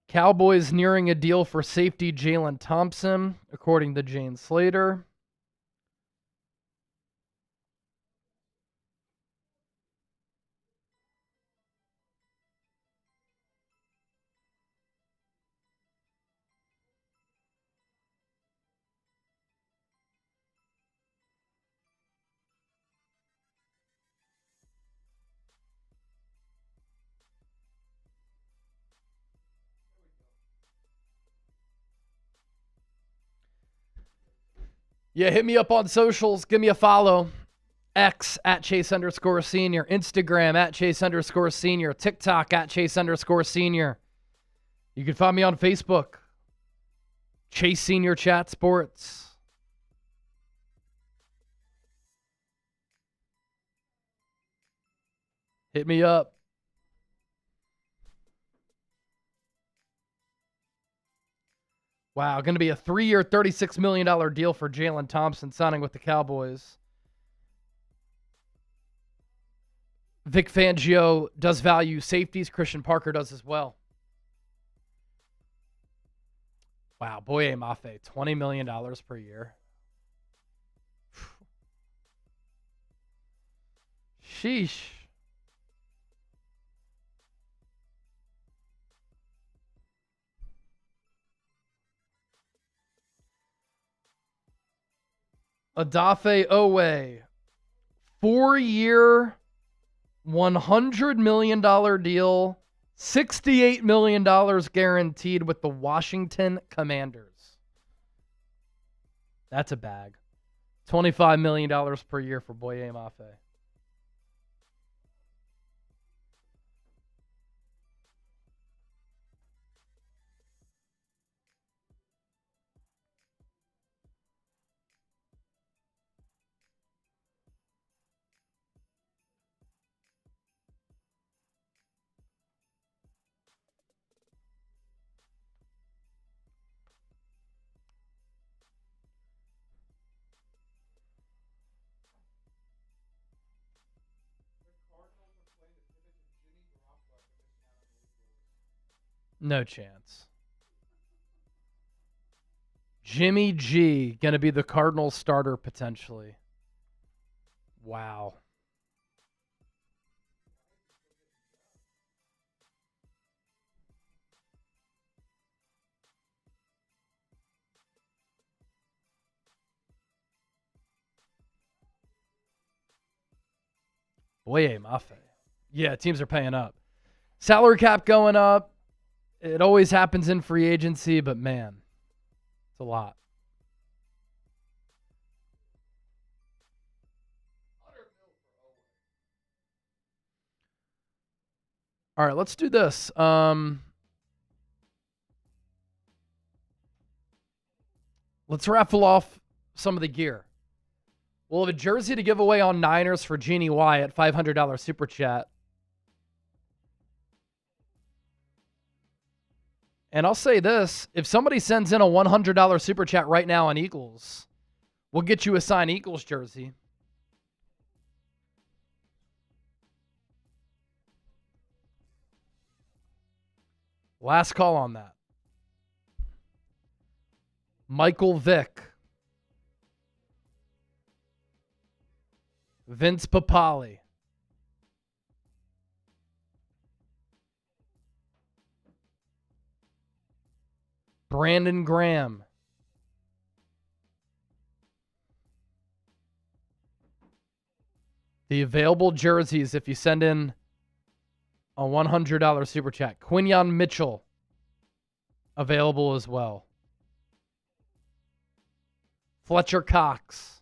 Cowboys nearing a deal for safety Jaylen Thompson, according to Jane Slater. Yeah, hit me up on socials. Give me a follow. X at Chase_Senior. Instagram at Chase_Senior. TikTok at Chase_Senior. You can find me on Facebook. Chase Senior Chat Sports. Hit me up. Wow, going to be a 3-year, $36 million deal for Jaylen Thompson signing with the Cowboys. Vic Fangio does value safeties. Christian Parker does as well. Wow, Boye Mafe, $20 million per year. Sheesh. Odafe Owe, 4-year, $100 million deal, $68 million guaranteed with the Washington Commanders. That's a bag. $25 million per year for Boye Mafe. No chance. Jimmy G going to be the Cardinals starter potentially. Wow. Oye, Mafe. Yeah, teams are paying up. Salary cap going up. It always happens in free agency, but man, it's a lot. All right, let's do this. Let's raffle off some of the gear. We'll have a jersey to give away on Niners for Jeannie Wyatt, $500 super chat. And I'll say this, if somebody sends in a $100 super chat right now on Eagles, we'll get you a signed Eagles jersey. Last call on that. Michael Vick. Vince Papali. Brandon Graham. The available jerseys, if you send in a $100 super chat. Quinyon Mitchell, available as well. Fletcher Cox.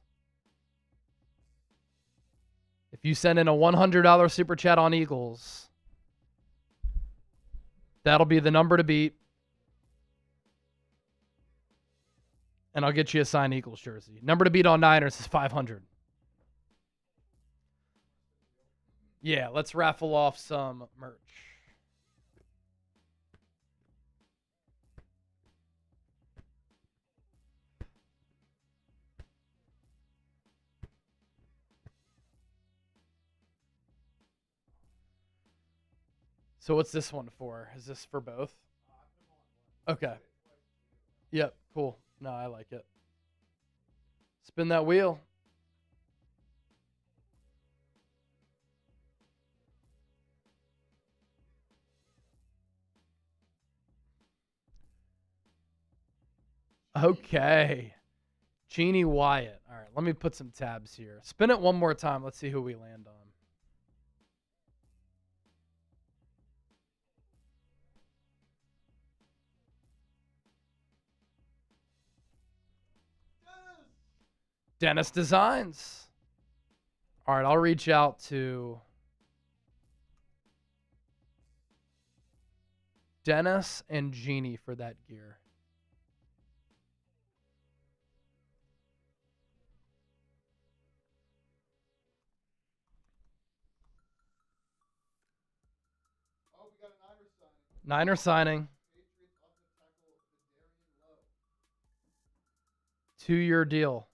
If you send in a $100 super chat on Eagles, that'll be the number to beat. And I'll get you a signed Eagles jersey. Number to beat on Niners is 500. Yeah, let's raffle off some merch. So what's this one for? Is this for both? Okay. Yep, cool. No, I like it. Spin that wheel. Okay. Jeannie Wyatt. All right, let me put some tabs here. Spin it one more time. Let's see who we land on. Dennis Designs. All right, I'll reach out to Dennis and Jeannie for that gear. Oh, we got a Niner signing. Niner signing. 2-year deal.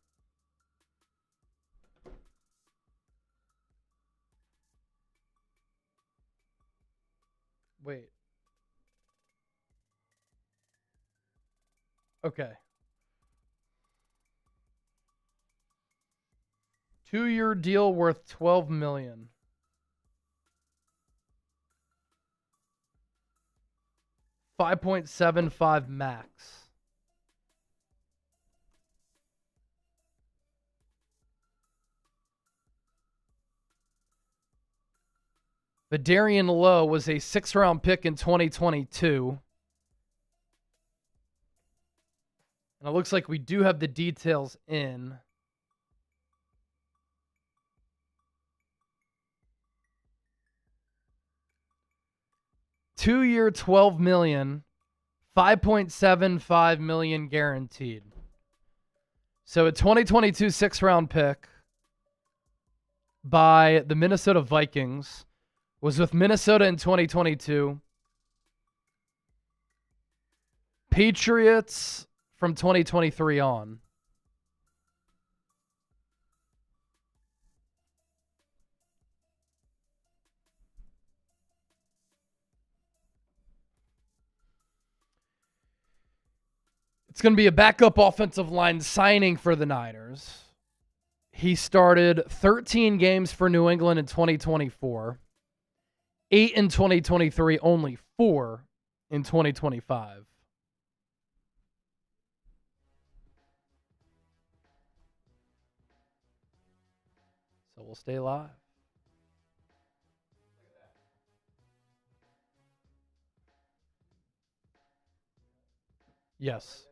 Wait. Okay. 2-year deal worth $12 million. $5.75 max. Vidarian Lowe was a 6th-round pick in 2022. And it looks like we do have the details in. Two-year, $12 million, $5.75 million guaranteed. So a 2022 6th-round pick by the Minnesota Vikings. Was with Minnesota in 2022. Patriots from 2023 on. It's going to be a backup offensive line signing for the Niners. He started 13 games for New England in 2024. 8 in 2023, only 4 in 2025. So we'll stay live. Yes.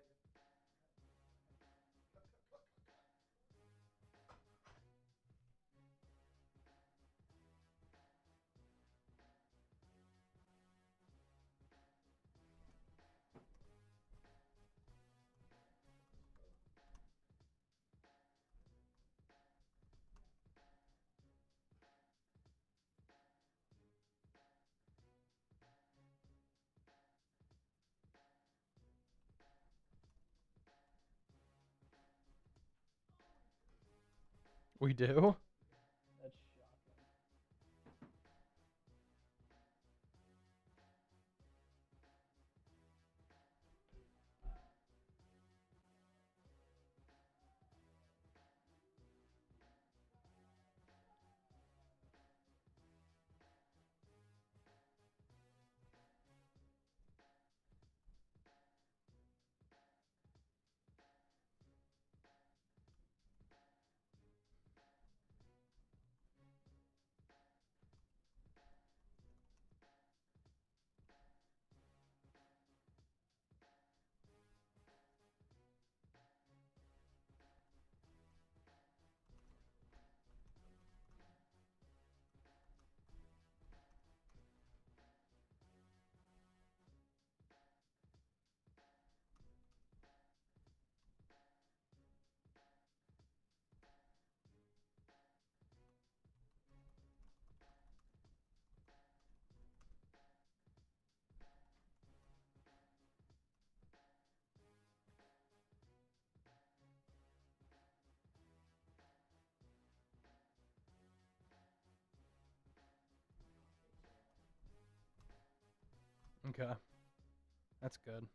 We do? Okay. That's good.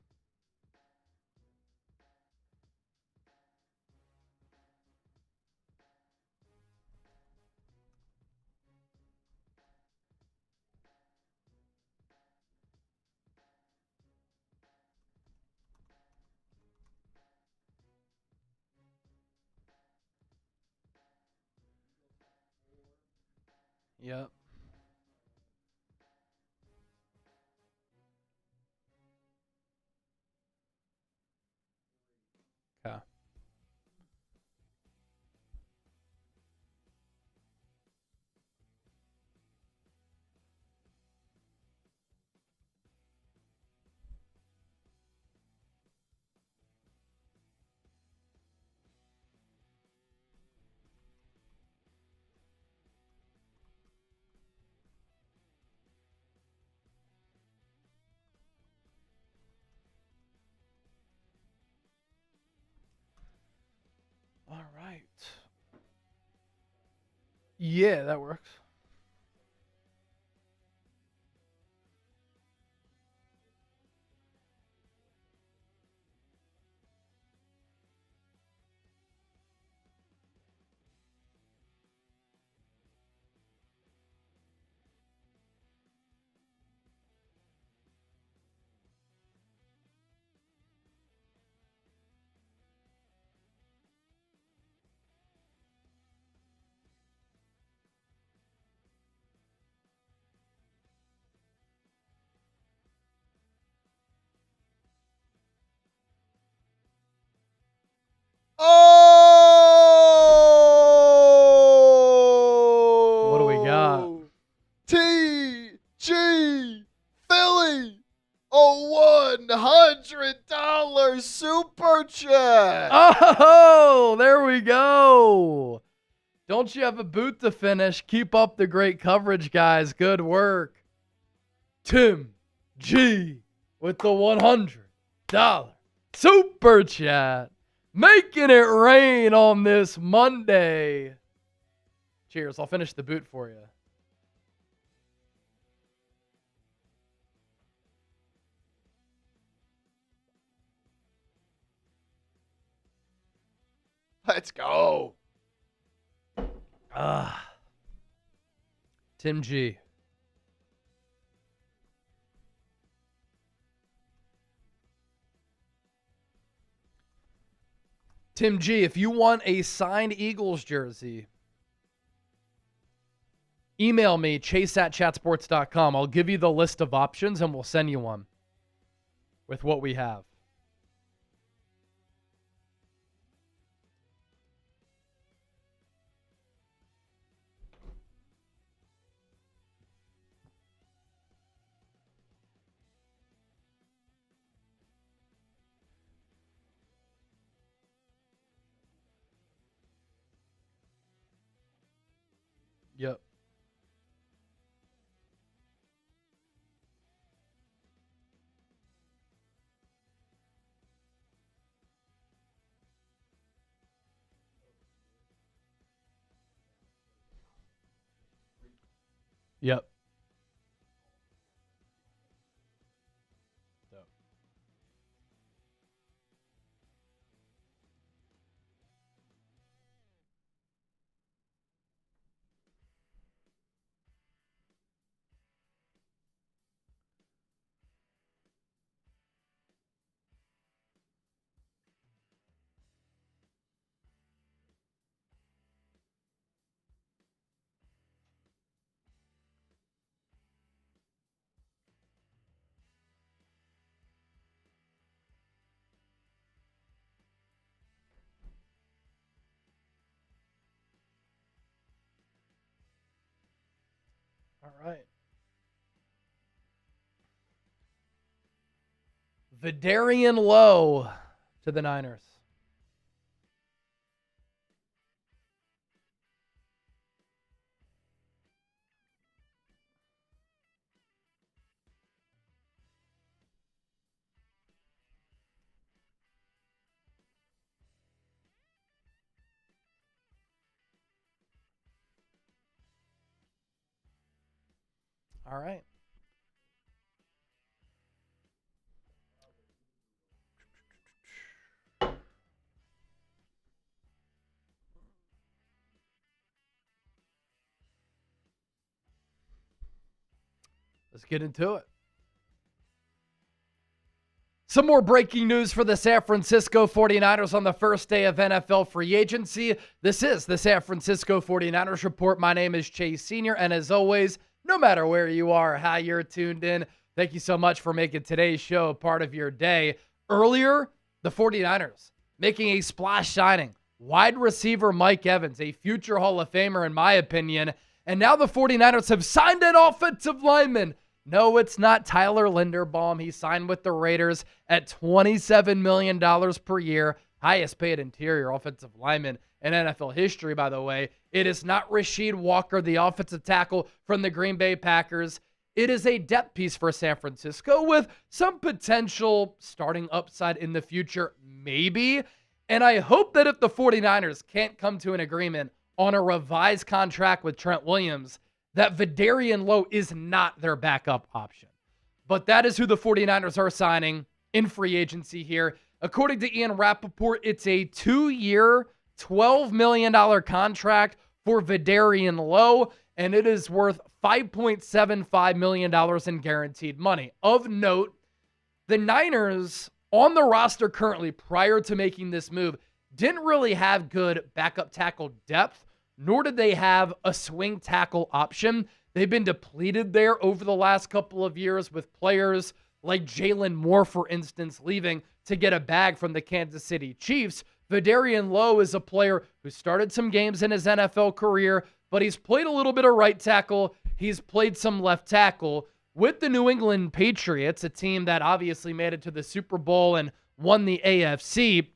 Yep. Okay. All right. Yeah, that works. Oh! What do we got? TG Philly, a $100 super chat. Oh, there we go. Don't you have a boot to finish? Keep up the great coverage, guys. Good work. Tim G with the $100 super chat. Making it rain on this Monday. Cheers. I'll finish the boot for you. Let's go. Tim G. Tim G, if you want a signed Eagles jersey, email me, chase@chatsports.com. I'll give you the list of options and we'll send you one with what we have. Yep. Yep. All right. Vidarian Lowe to the Niners. All right. Let's get into it. Some more breaking news for the San Francisco 49ers on the first day of NFL free agency. This is the San Francisco 49ers Report. My name is Chase Sr., and as always, no matter where you are or how you're tuned in, thank you so much for making today's show a part of your day. Earlier, the 49ers making a splash signing. Wide receiver Mike Evans, a future Hall of Famer in my opinion. And now the 49ers have signed an offensive lineman. No, it's not Tyler Linderbaum. He signed with the Raiders at $27 million per year. Highest paid interior offensive lineman in NFL history, by the way. It is not Rasheed Walker, the offensive tackle from the Green Bay Packers. It is a depth piece for San Francisco with some potential starting upside in the future, maybe. And I hope that if the 49ers can't come to an agreement on a revised contract with Trent Williams, that Vidarian Lowe is not their backup option. But that is who the 49ers are signing in free agency here. According to Ian Rappaport, it's a 2-year, $12 million contract for Vidarian Lowe, and it is worth $5.75 million in guaranteed money. Of note, the Niners on the roster currently, prior to making this move, didn't really have good backup tackle depth, nor did they have a swing tackle option. They've been depleted there over the last couple of years with players like Jalen Moore, for instance, leaving to get a bag from the Kansas City Chiefs. Vidarian Lowe is a player who started some games in his NFL career, but he's played a little bit of right tackle. He's played some left tackle with the New England Patriots, a team that obviously made it to the Super Bowl and won the AFC.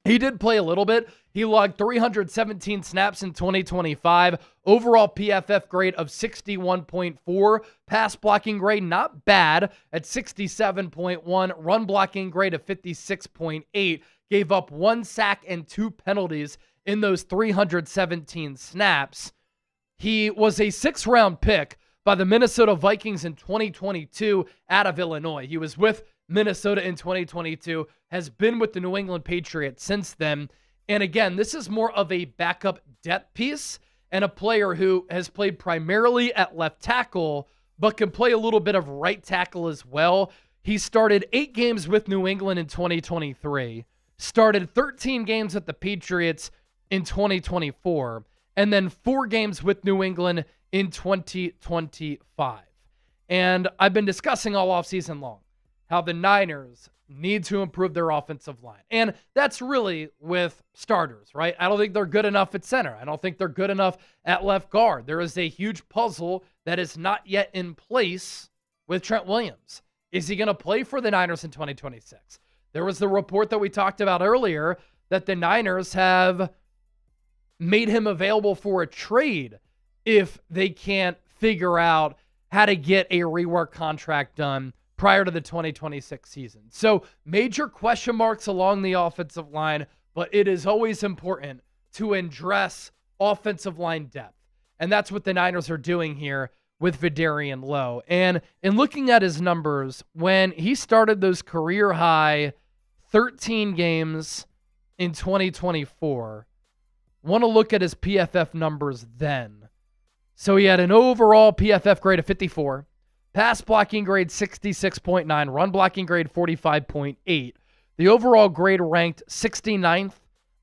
He did play a little bit. He logged 317 snaps in 2025. Overall PFF grade of 61.4. Pass blocking grade, not bad, at 67.1. Run blocking grade of 56.8. Gave up 1 sack and 2 penalties in those 317 snaps. He was a 6th-round pick by the Minnesota Vikings in 2022 out of Illinois. He was with Minnesota in 2022, has been with the New England Patriots since then. And again, this is more of a backup depth piece and a player who has played primarily at left tackle, but can play a little bit of right tackle as well. He started 8 games with New England in 2023, started 13 games at the Patriots in 2024, and then 4 games with New England in 2025. And I've been discussing all offseason long how the Niners need to improve their offensive line. And that's really with starters, right? I don't think they're good enough at center. I don't think they're good enough at left guard. There is a huge puzzle that is not yet in place with Trent Williams. Is he going to play for the Niners in 2026? There was the report that we talked about earlier that the Niners have made him available for a trade if they can't figure out how to get a rework contract done prior to the 2026 season. So major question marks along the offensive line, but it is always important to address offensive line depth. And that's what the Niners are doing here with Vidarian Lowe. And in looking at his numbers, when he started those career high 13 games in 2024, want to look at his PFF numbers then. So he had an overall PFF grade of 54, pass blocking grade 66.9, run blocking grade 45.8. The overall grade ranked 69th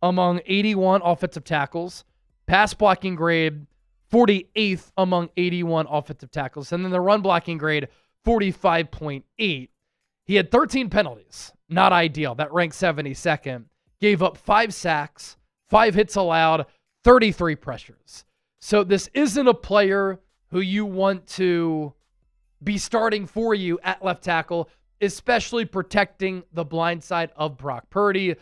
among 81 offensive tackles, pass blocking grade 48th among 81 offensive tackles, and then the run blocking grade 45.8. He had 13 penalties, not ideal. That ranked 72nd. Gave up 5 sacks, 5 hits allowed, 33 pressures. So this isn't a player who you want to be starting for you at left tackle, especially protecting the blind side of Brock Purdy.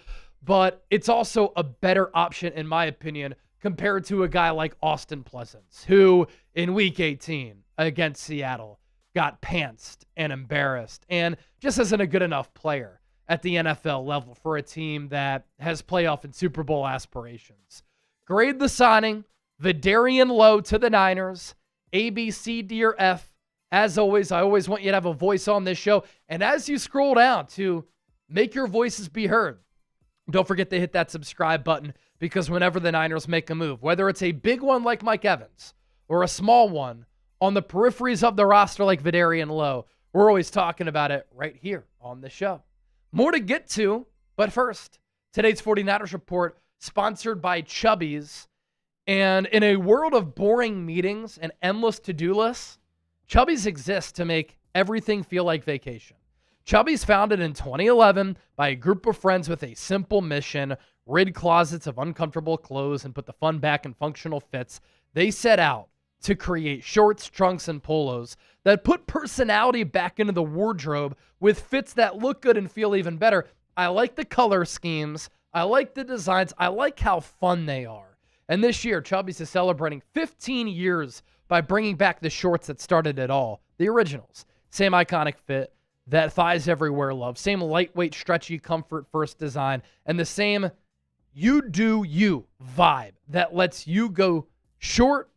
But it's also a better option, in my opinion, compared to a guy like Austin Pleasance, who in Week 18 against Seattle got pantsed and embarrassed and just isn't a good enough player at the NFL level for a team that has playoff and Super Bowl aspirations. Grade the signing, Vidarian Lowe to the Niners, A, B, C, D, or F. As always, I always want you to have a voice on this show. And as you scroll down to make your voices be heard, don't forget to hit that subscribe button, because whenever the Niners make a move, whether it's a big one like Mike Evans or a small one on the peripheries of the roster like Vidarian Lowe, we're always talking about it right here on the show. More to get to, but first, today's 49ers Report, sponsored by Chubby's. And in a world of boring meetings and endless to-do lists, Chubby's exists to make everything feel like vacation. Chubby's, founded in 2011 by a group of friends with a simple mission: rid closets of uncomfortable clothes and put the fun back in functional fits. They set out to create shorts, trunks, and polos that put personality back into the wardrobe with fits that look good and feel even better. I like the color schemes. I like the designs. I like how fun they are. And this year, Chubby's is celebrating 15 years by bringing back the shorts that started it all. The originals. Same iconic fit, that thighs everywhere love. Same lightweight, stretchy, comfort first design. And the same you do you vibe that lets you go short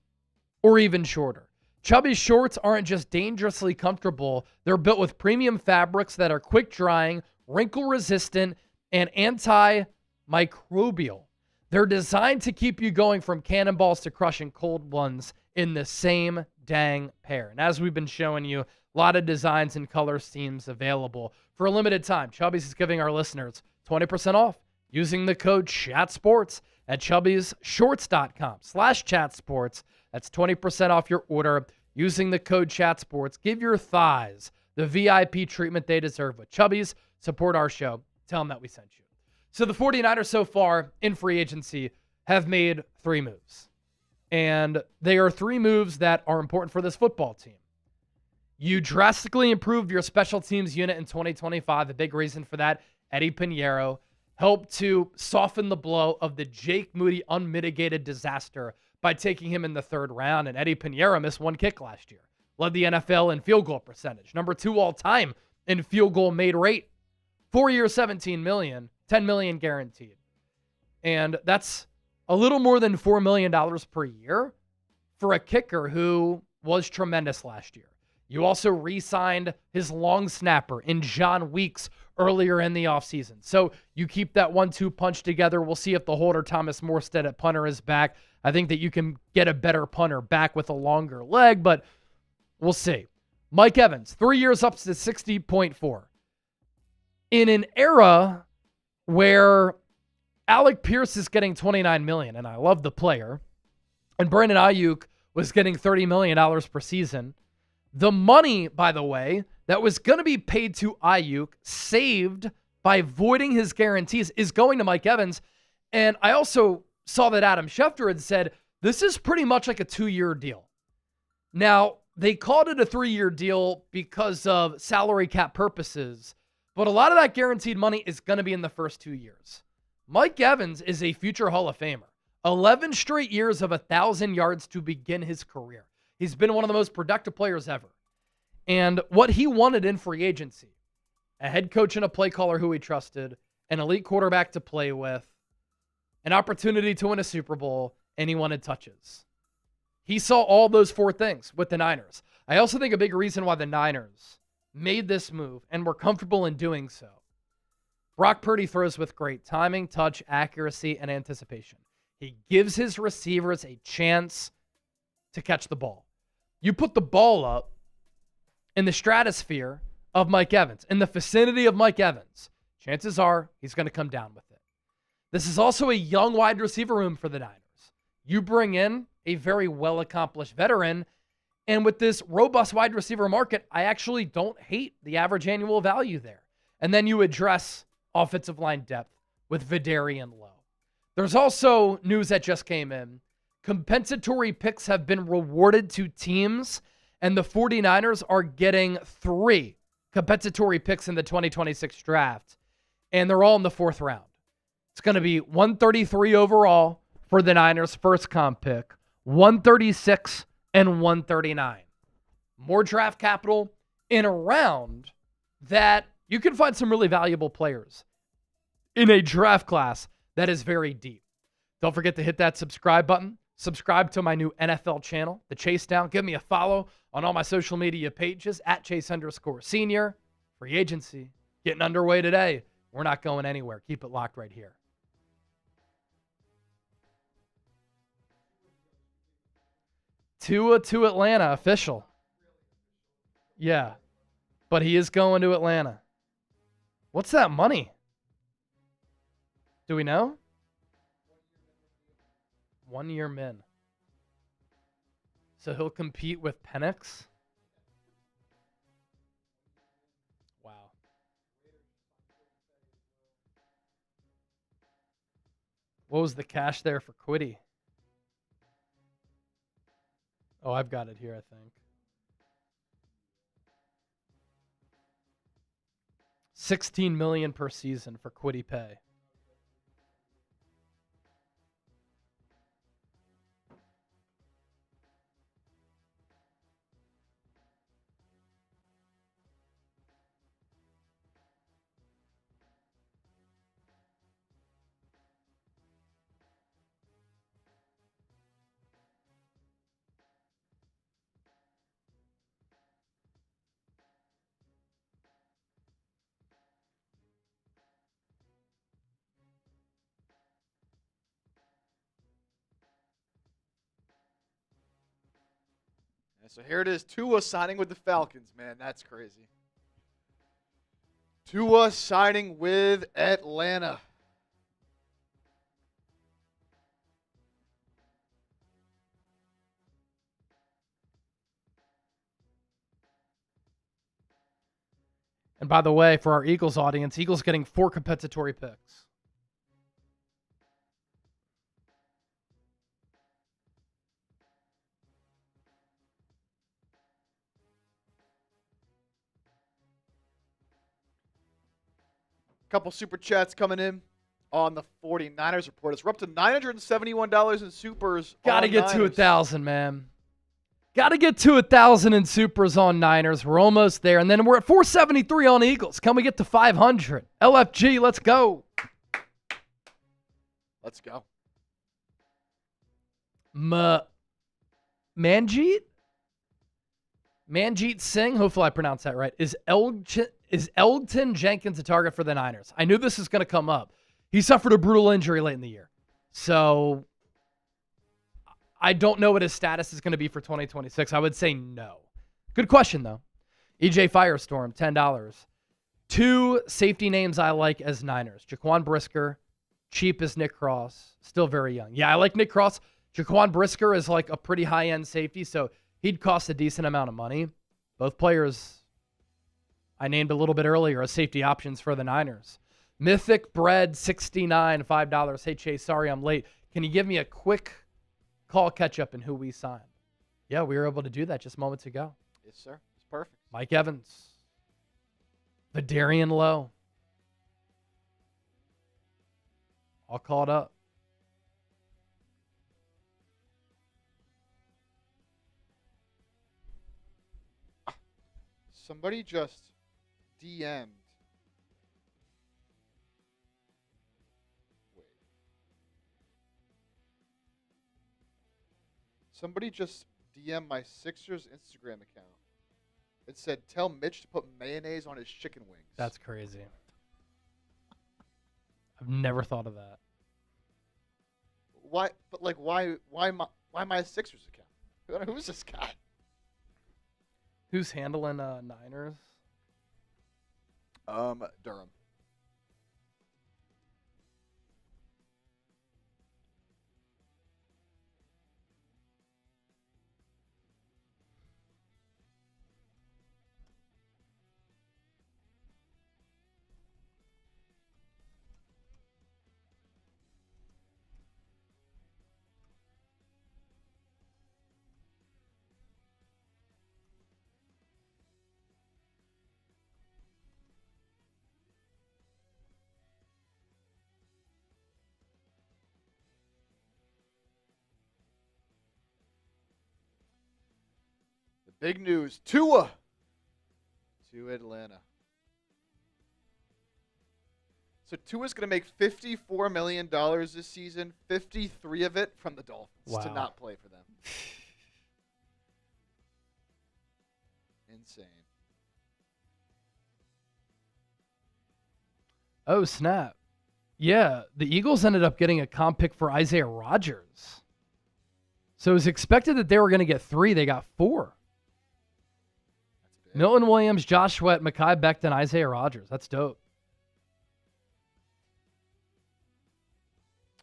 or even shorter. Chubby's shorts aren't just dangerously comfortable. They're built with premium fabrics that are quick drying, wrinkle resistant, and antimicrobial. They're designed to keep you going from cannonballs to crushing cold ones in the same dang pair. And as we've been showing you, a lot of designs and color schemes available. For a limited time, Chubby's is giving our listeners 20% off using the code CHATSPORTS at chubbysshorts.com/chatsports. That's 20% off your order using the code CHATSPORTS. Give your thighs the VIP treatment they deserve with Chubby's. Support our show. Tell them that we sent you. So the 49ers so far in free agency have made 3 moves. And they are 3 moves that are important for this football team. You drastically improved your special teams unit in 2025. A big reason for that, Eddie Pinheiro helped to soften the blow of the Jake Moody unmitigated disaster by taking him in the 3rd round. And Eddie Pinheiro missed 1 kick last year. Led the NFL in field goal percentage. Number 2 all time in field goal made rate. 4 years, $17 million, $10 million guaranteed. And that's a little more than $4 million per year for a kicker who was tremendous last year. You also re-signed his long snapper in John Weeks earlier in the offseason. So you keep that 1-2 punch together. We'll see if the holder Thomas Morstead at punter is back. I think that you can get a better punter back with a longer leg, but we'll see. Mike Evans, 3 years up to 60.4. In an era where Alec Pierce is getting $29 million, and I love the player, and Brandon Ayuk was getting $30 million per season, the money, by the way, that was going to be paid to Ayuk, saved by voiding his guarantees, is going to Mike Evans. And I also saw that Adam Schefter had said, this is pretty much like a 2-year deal. Now, they called it a 3-year deal because of salary cap purposes, but a lot of that guaranteed money is going to be in the first 2 years. Mike Evans is a future Hall of Famer, 11 straight years of 1,000 yards to begin his career. He's been one of the most productive players ever. And what he wanted in free agency, a head coach and a play caller who he trusted, an elite quarterback to play with, an opportunity to win a Super Bowl, and he wanted touches. He saw all those 4 things with the Niners. I also think a big reason why the Niners made this move and were comfortable in doing so. Brock Purdy throws with great timing, touch, accuracy, and anticipation. He gives his receivers a chance to catch the ball. You put the ball up in the stratosphere of Mike Evans, in the vicinity of Mike Evans, chances are he's going to come down with it. This is also a young wide receiver room for the Niners. You bring in a very well-accomplished veteran, and with this robust wide receiver market, I actually don't hate the average annual value there. And then you address offensive line depth with Vidarian Lowe. There's also news that just came in. Compensatory picks have been rewarded to teams, and the 49ers are getting 3 compensatory picks in the 2026 draft, and they're all in the 4th round. It's going to be 133 overall for the Niners' first comp pick, 136 and 139. More draft capital in a round that you can find some really valuable players in a draft class that is very deep. Don't forget to hit that subscribe button. Subscribe to my new NFL channel, The Chase Down. Give me a follow on all my social media pages at Chase_Senior. Free agency getting underway today. We're not going anywhere. Keep it locked right here. Tua to Atlanta, official. Yeah, but he is going to Atlanta. What's that money? Do we know? 1 year min. So he'll compete with Penix? Wow. What was the cash there for Quiddy? Oh, I've got it here, I think. $16 million per season for Quiddy pay. So here it is, Tua signing with the Falcons, man. That's crazy. Tua signing with Atlanta. And by the way, for our Eagles audience, Eagles getting 4 compensatory picks. Couple super chats coming in on the 49ers report. We're up to $971 in supers. Gotta get to 1,000, man. Gotta get to 1,000 in supers on Niners. We're almost there. And then we're at 473 on Eagles. Can we get to 500? LFG, let's go. Let's go. Manjeet Singh, hopefully I pronounced that right, is Elgton Jenkins a target for the Niners? I knew this was going to come up. He suffered a brutal injury late in the year. So I don't know what his status is going to be for 2026. I would say no. Good question, though. EJ Firestorm, $10. 2 safety names I like as Niners. Jaquan Brisker, cheap as Nick Cross, still very young. Yeah, I like Nick Cross. Jaquan Brisker is like a pretty high-end safety, so he'd cost a decent amount of money. Both players I named a little bit earlier as safety options for the Niners. Mythic Bread, 69, $5. Hey, Chase, sorry I'm late. Can you give me a quick call catch-up in who we signed? Yeah, we were able to do that just moments ago. Yes, sir. It's perfect. Mike Evans. Vidarian Lowe. All called up. Somebody just DM'd. Wait. Somebody just DM'd my Sixers Instagram account. It said, "Tell Mitch to put mayonnaise on his chicken wings." That's crazy. I've never thought of that. Why? But like, why my Sixers account? Who's this guy? Who's handling Niners? Durham. Big news. Tua to Atlanta. So Tua's going to make $54 million this season, 53 of it from the Dolphins to not play for them. Insane. Oh, snap. Yeah, the Eagles ended up getting a comp pick for Isaiah Rodgers. So it was expected that they were going to get 3. They got 4. Milton Williams, Josh Sweat, Mekhi Becton, Isaiah Rodgers. That's dope.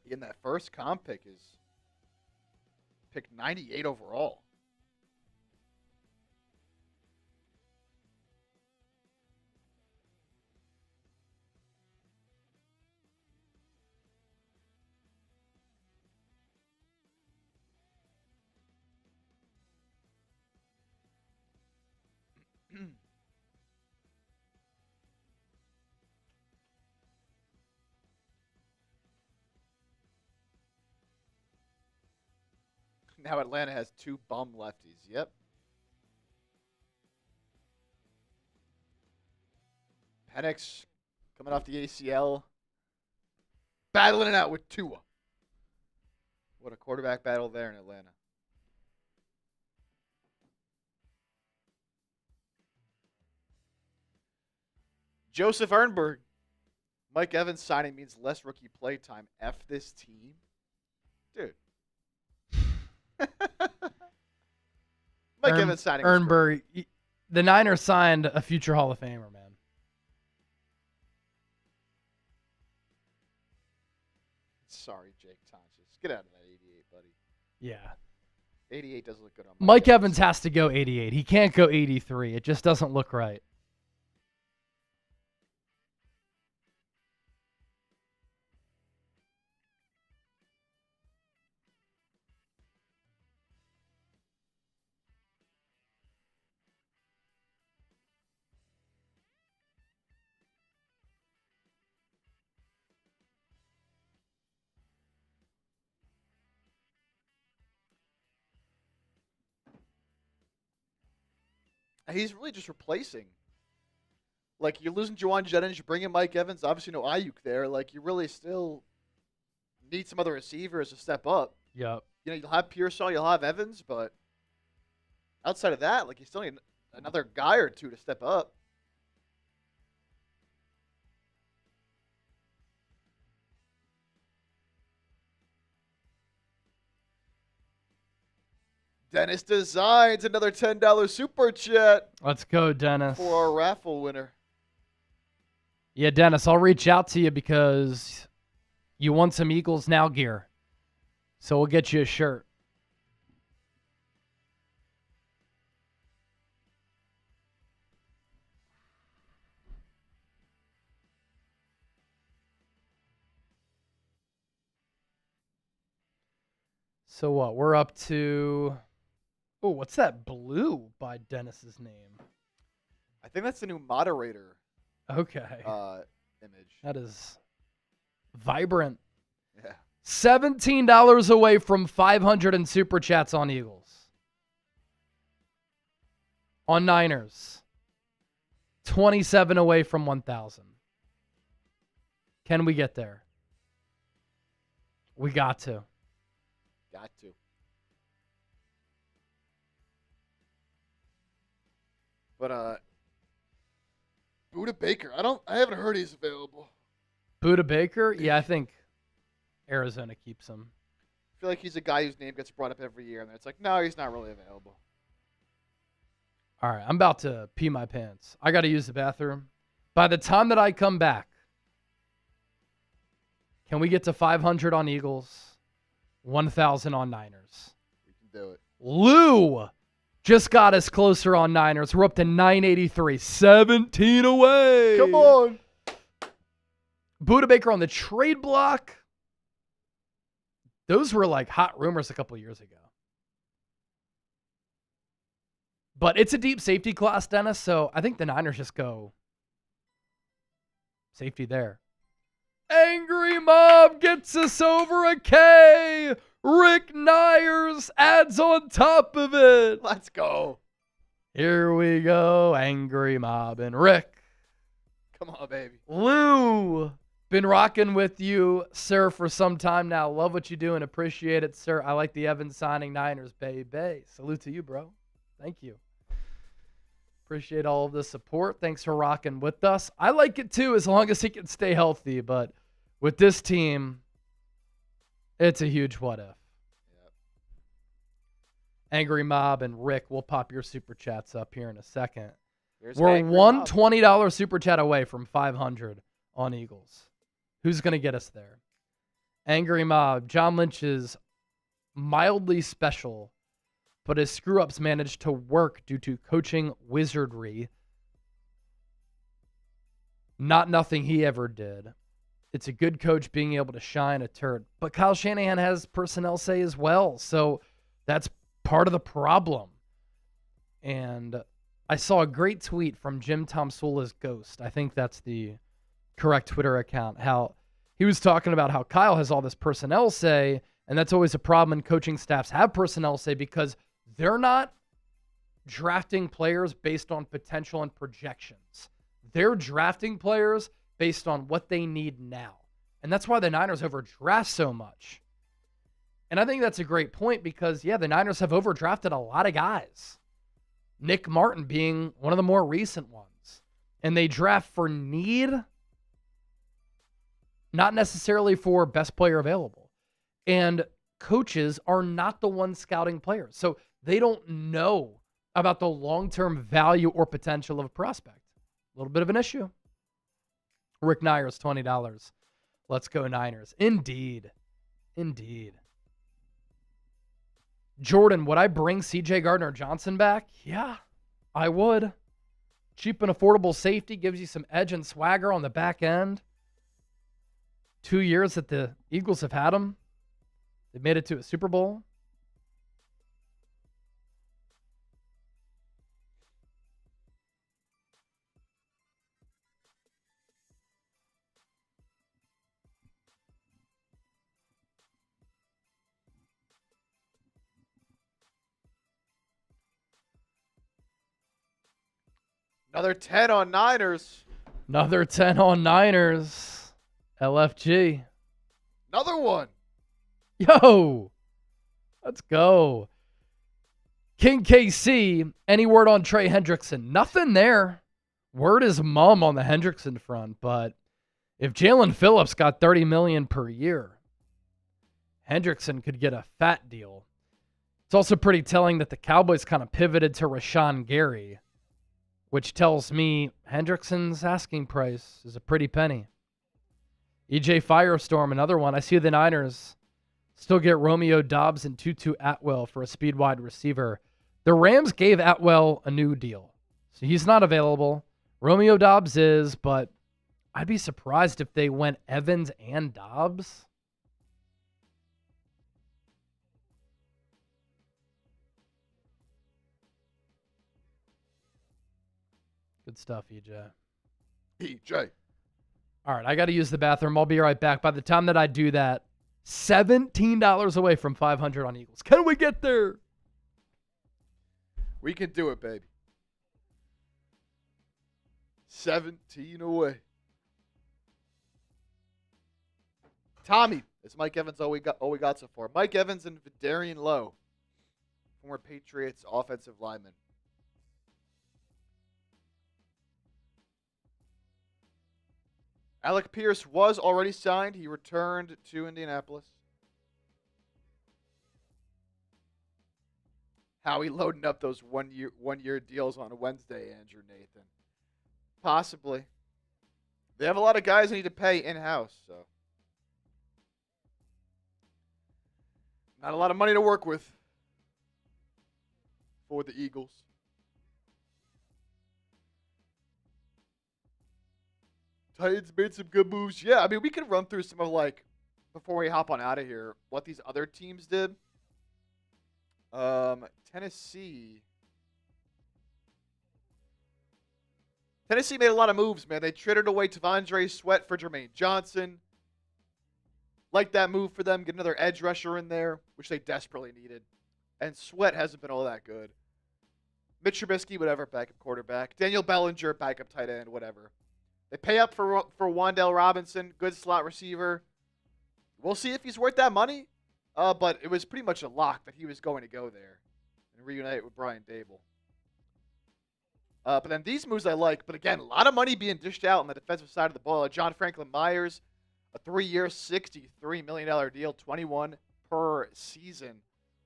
And that first comp pick is pick 98 overall. Now Atlanta has 2 bum lefties. Yep. Penix coming off the ACL. Battling it out with Tua. What a quarterback battle there in Atlanta. Joseph Ernberg. Mike Evans signing means less rookie play time. F this team. Dude. Mike Evans signing. Ernberg. The Niners signed a future Hall of Famer, man. Sorry, Jake Tonches. Get out of that 88, buddy. Yeah. 88 doesn't look good on Mike Evans has to go 88. He can't go 83. It just doesn't look right. He's really just replacing. Like, you're losing Juwan Jennings, you're bringing Mike Evans. Obviously, no Ayuk there. Like, you really still need some other receivers to step up. Yep. You know, you'll have Pearsall, you'll have Evans, but outside of that, like, you still need another guy or two to step up. Dennis Designs, another $10 super chat. Let's go, Dennis. For our raffle winner. Yeah, Dennis, I'll reach out to you because you want some Eagles Now gear. So we'll get you a shirt. So what? We're up to... Oh, what's that blue by Dennis's name? I think that's the new moderator Okay. image. That is vibrant. Yeah. $17 away from 500 in super chats on Eagles. On Niners. 27 away from 1,000. Can we get there? We got to. Got to. But Buda Baker, I haven't heard he's available. Buda Baker? Yeah, I think Arizona keeps him. I feel like he's a guy whose name gets brought up every year, and it's like, no, he's not really available. All right, I'm about to pee my pants. I got to use the bathroom. By the time that I come back, can we get to 500 on Eagles, 1,000 on Niners? We can do it. Lou just got us closer on Niners. We're up to 983, 17 away. Come on. Buda Baker on the trade block. Those were like hot rumors a couple years ago. But it's a deep safety class, Dennis, so I think the Niners just go safety there. Angry Mob gets us over a K. Rick Nyers adds on top of it. Let's go. Here we go. Angry Mob and Rick. Come on, baby. Lou, been rocking with you, sir, for some time now. Love what you do and appreciate it, sir. I like the Evans signing Niners, baby. Salute to you, bro. Thank you. Appreciate all of the support. Thanks for rocking with us. I like it too, as long as he can stay healthy. But with this team, it's a huge what if. Yep. Angry Mob and Rick, we'll pop your super chats up here in a second. We're one $20 super chat away from 500 on Eagles. Who's going to get us there? Angry Mob, John Lynch is mildly special, but his screw-ups managed to work due to coaching wizardry. Not nothing he ever did. It's a good coach being able to shine a turd. But Kyle Shanahan has personnel say as well, so that's part of the problem. And I saw a great tweet from Jim Tomsula's Ghost. I think that's the correct Twitter account. How he was talking about how Kyle has all this personnel say, and that's always a problem when coaching staffs have personnel say because they're not drafting players based on potential and projections. They're drafting players based on what they need now. And that's why the Niners overdraft so much. And I think that's a great point because, yeah, the Niners have overdrafted a lot of guys. Nick Martin being one of the more recent ones. And they draft for need, not necessarily for best player available. And coaches are not the ones scouting players. So they don't know about the long-term value or potential of a prospect. A little bit of an issue. Rick Nyers, $20. Let's go Niners. Indeed. Jordan, would I bring C.J. Gardner-Johnson back? Yeah, I would. Cheap and affordable safety gives you some edge and swagger on the back end. 2 years that the Eagles have had him. They've made it to a Super Bowl. Another 10 on Niners. Another 10 on Niners. LFG. Another one. Yo, let's go. King KC, any word on Trey Hendrickson? Nothing there. Word is mum on the Hendrickson front, but if Jaylen Phillips got $30 million per year, Hendrickson could get a fat deal. It's also pretty telling that the Cowboys kind of pivoted to Rashawn Gary, which tells me Hendrickson's asking price is a pretty penny. EJ Firestorm, another one. I see the Niners still get Romeo Doubs and Tutu Atwell for a speed wide receiver. The Rams gave Atwell a new deal, so he's not available. Romeo Doubs is, but I'd be surprised if they went Evans and Doubs. Good stuff, EJ. EJ. All right, I got to use the bathroom. I'll be right back. By the time that I do that, $17 away from 500 on Eagles. Can we get there? We can do it, baby. 17 away. Tommy, is Mike Evans all we got so far? Mike Evans and Vidarian Lowe, former Patriots offensive lineman. Alec Pierce was already signed. He returned to Indianapolis. Howie loading up those one-year deals on a Wednesday, Andrew Nathan. Possibly. They have a lot of guys they need to pay in-house, so. Not a lot of money to work with for the Eagles. Titans made some good moves. Yeah, I mean, we could run through some of, like, before we hop on out of here, what these other teams did. Tennessee made a lot of moves, man. They traded away Tavondre Sweat for Jermaine Johnson. Like that move for them. Get another edge rusher in there, which they desperately needed. And Sweat hasn't been all that good. Mitch Trubisky, whatever, backup quarterback. Daniel Bellinger, backup tight end, whatever. They pay up for Wan'Dale Robinson, good slot receiver. We'll see if he's worth that money. But it was pretty much a lock that he was going to go there and reunite with Brian Dable. But then these moves I like. But again, a lot of money being dished out on the defensive side of the ball. John Franklin-Myers, a 3-year, $63 million deal, 21 per season.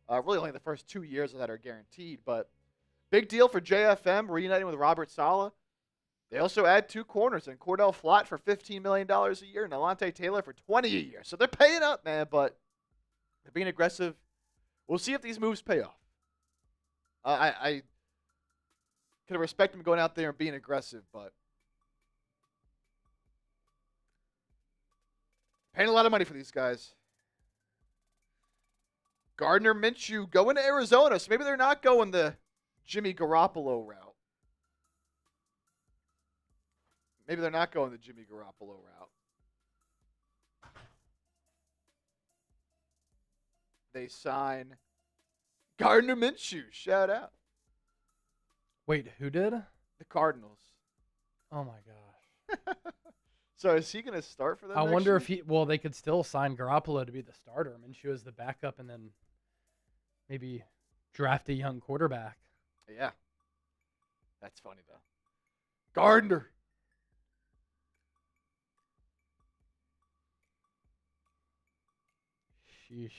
Really only the first 2 years of that are guaranteed. But big deal for JFM, reuniting with Robert Saleh. They also add 2 corners, and Cordell Flott for $15 million a year, and Alontae Taylor for $20 a year. So they're paying up, man, but they're being aggressive. We'll see if these moves pay off. I can respect them going out there and being aggressive, but paying a lot of money for these guys. Gardner Minshew going to Arizona, so maybe they're not going the Jimmy Garoppolo route. Maybe they're not going the Jimmy Garoppolo route. They sign Gardner Minshew. Shout out. Wait, who did? The Cardinals. Oh, my gosh. So is he going to start for them? I wonder if they could still sign Garoppolo to be the starter. Minshew as the backup and then maybe draft a young quarterback. Yeah. That's funny, though. Gardner. Sheesh.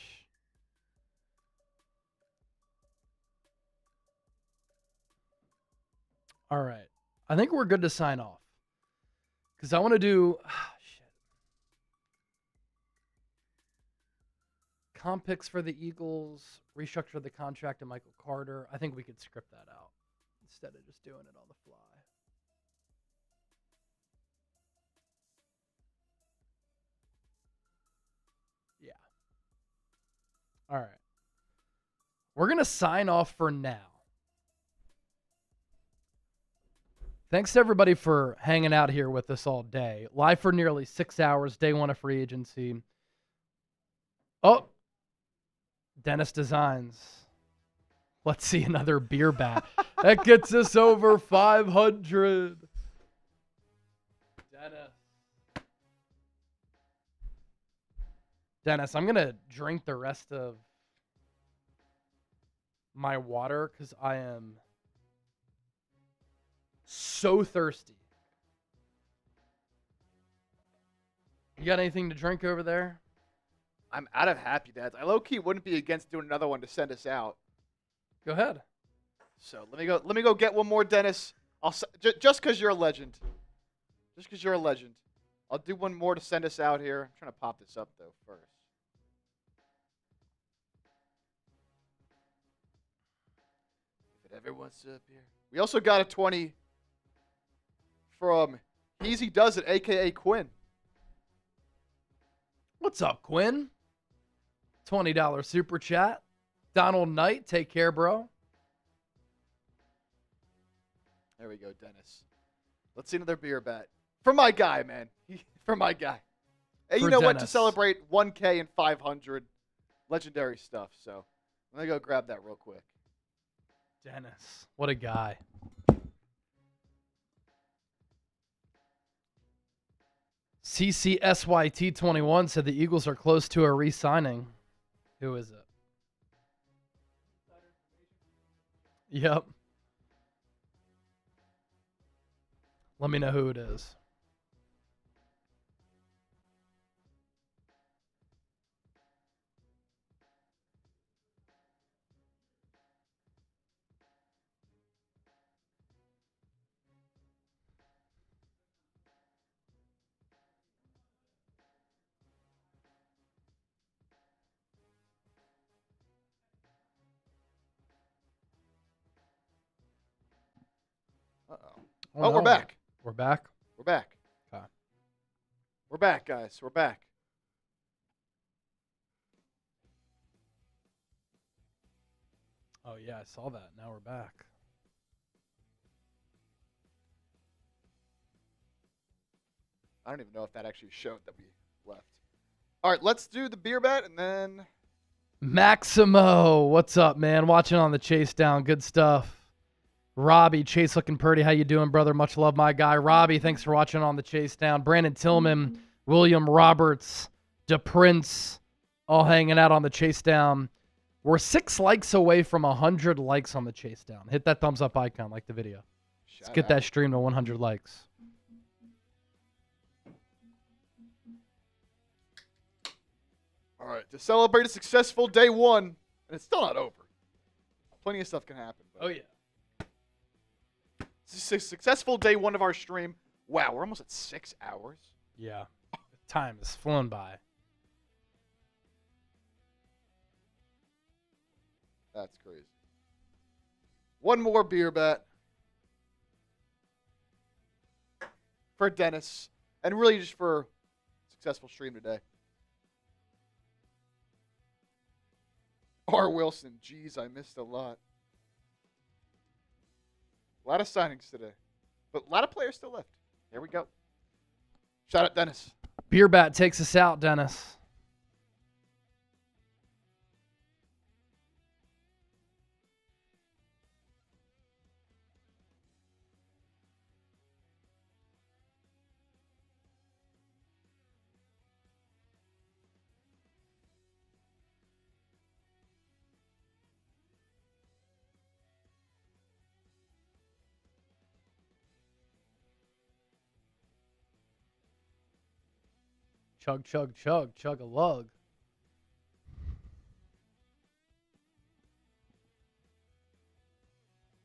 All right. I think we're good to sign off. Because I want to do... shit. Comp picks for the Eagles. Restructure the contract to Michael Carter. I think we could script that out instead of just doing it on the fly. Yeah. All right. We're going to sign off for now. Thanks to everybody for hanging out here with us all day. Live for nearly 6 hours, day 1 of free agency. Oh, Dennis Designs. Let's see another beer bat. That gets us over 500. Dennis, I'm going to drink the rest of my water because I am so thirsty. You got anything to drink over there? I'm out of Happy Dads. I low-key wouldn't be against doing another one to send us out. Go ahead. So let me go get one more, Dennis. Just because you're a legend. Just because you're a legend. I'll do one more to send us out here. I'm trying to pop this up, though, first. If it ever wants to appear. We also got a 20 from Easy Does It, a.k.a. Quinn. What's up, Quinn? $20 super chat. Donald Knight, take care, bro. There we go, Dennis. Let's see another beer bet. For my guy, man. For my guy. Hey, you know what? To celebrate 1K and 500 legendary stuff. So let me go grab that real quick. Dennis, what a guy. CCSYT21 said the Eagles are close to a re-signing. Who is it? Yep. Let me know who it is. Uh-oh. Oh, Oh, no. we're back. We're back? We're back. Okay. We're back, guys. We're back. Oh, yeah, I saw that. Now we're back. I don't even know if that actually showed that we left. All right, let's do the beer bet and then... Maximo, what's up, man? Watching on the Chase Down. Good stuff. Robbie, Chase looking pretty. How you doing, brother? Much love, my guy. Robbie, thanks for watching on the Chase Down. Brandon Tillman, William Roberts, DePrince, all hanging out on the Chase Down. We're 6 likes away from 100 likes on the Chase Down. Hit that thumbs up icon, like the video. Let's get that stream to 100 likes. All right, to celebrate a successful day one, and it's still not over. Plenty of stuff can happen. But Oh, yeah. it's a successful day one of our stream. Wow, we're almost at 6 hours. Yeah. Time has flown by. That's crazy. One more beer bet for Dennis, and really just for a successful stream today. R. Wilson, geez, I missed a lot. A lot of signings today, but a lot of players still left. Here we go. Shout out, Dennis. Beer bat takes us out, Dennis. Chug, chug, chug, chug a lug.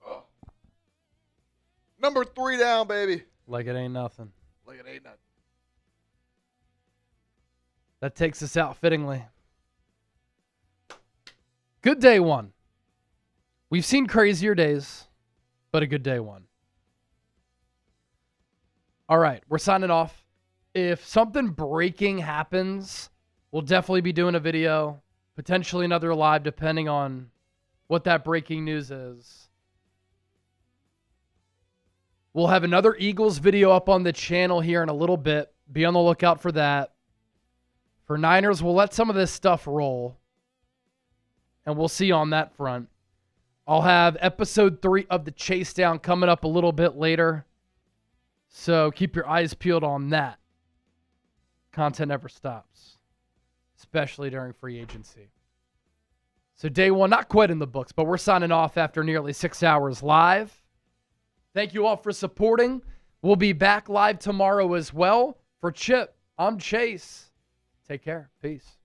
Oh. Number 3 down, baby. Like it ain't nothing. Like it ain't nothing. That takes us out fittingly. Good day one. We've seen crazier days, but a good day one. All right, we're signing off. If something breaking happens, we'll definitely be doing a video, potentially another live, depending on what that breaking news is. We'll have another Eagles video up on the channel here in a little bit. Be on the lookout for that. For Niners, we'll let some of this stuff roll, and we'll see on that front. I'll have episode 3 of the Chase Down coming up a little bit later, so keep your eyes peeled on that. Content never stops, especially during free agency. So day one, not quite in the books, but we're signing off after nearly 6 hours live. Thank you all for supporting. We'll be back live tomorrow as well. For Chip, I'm Chase. Take care. Peace.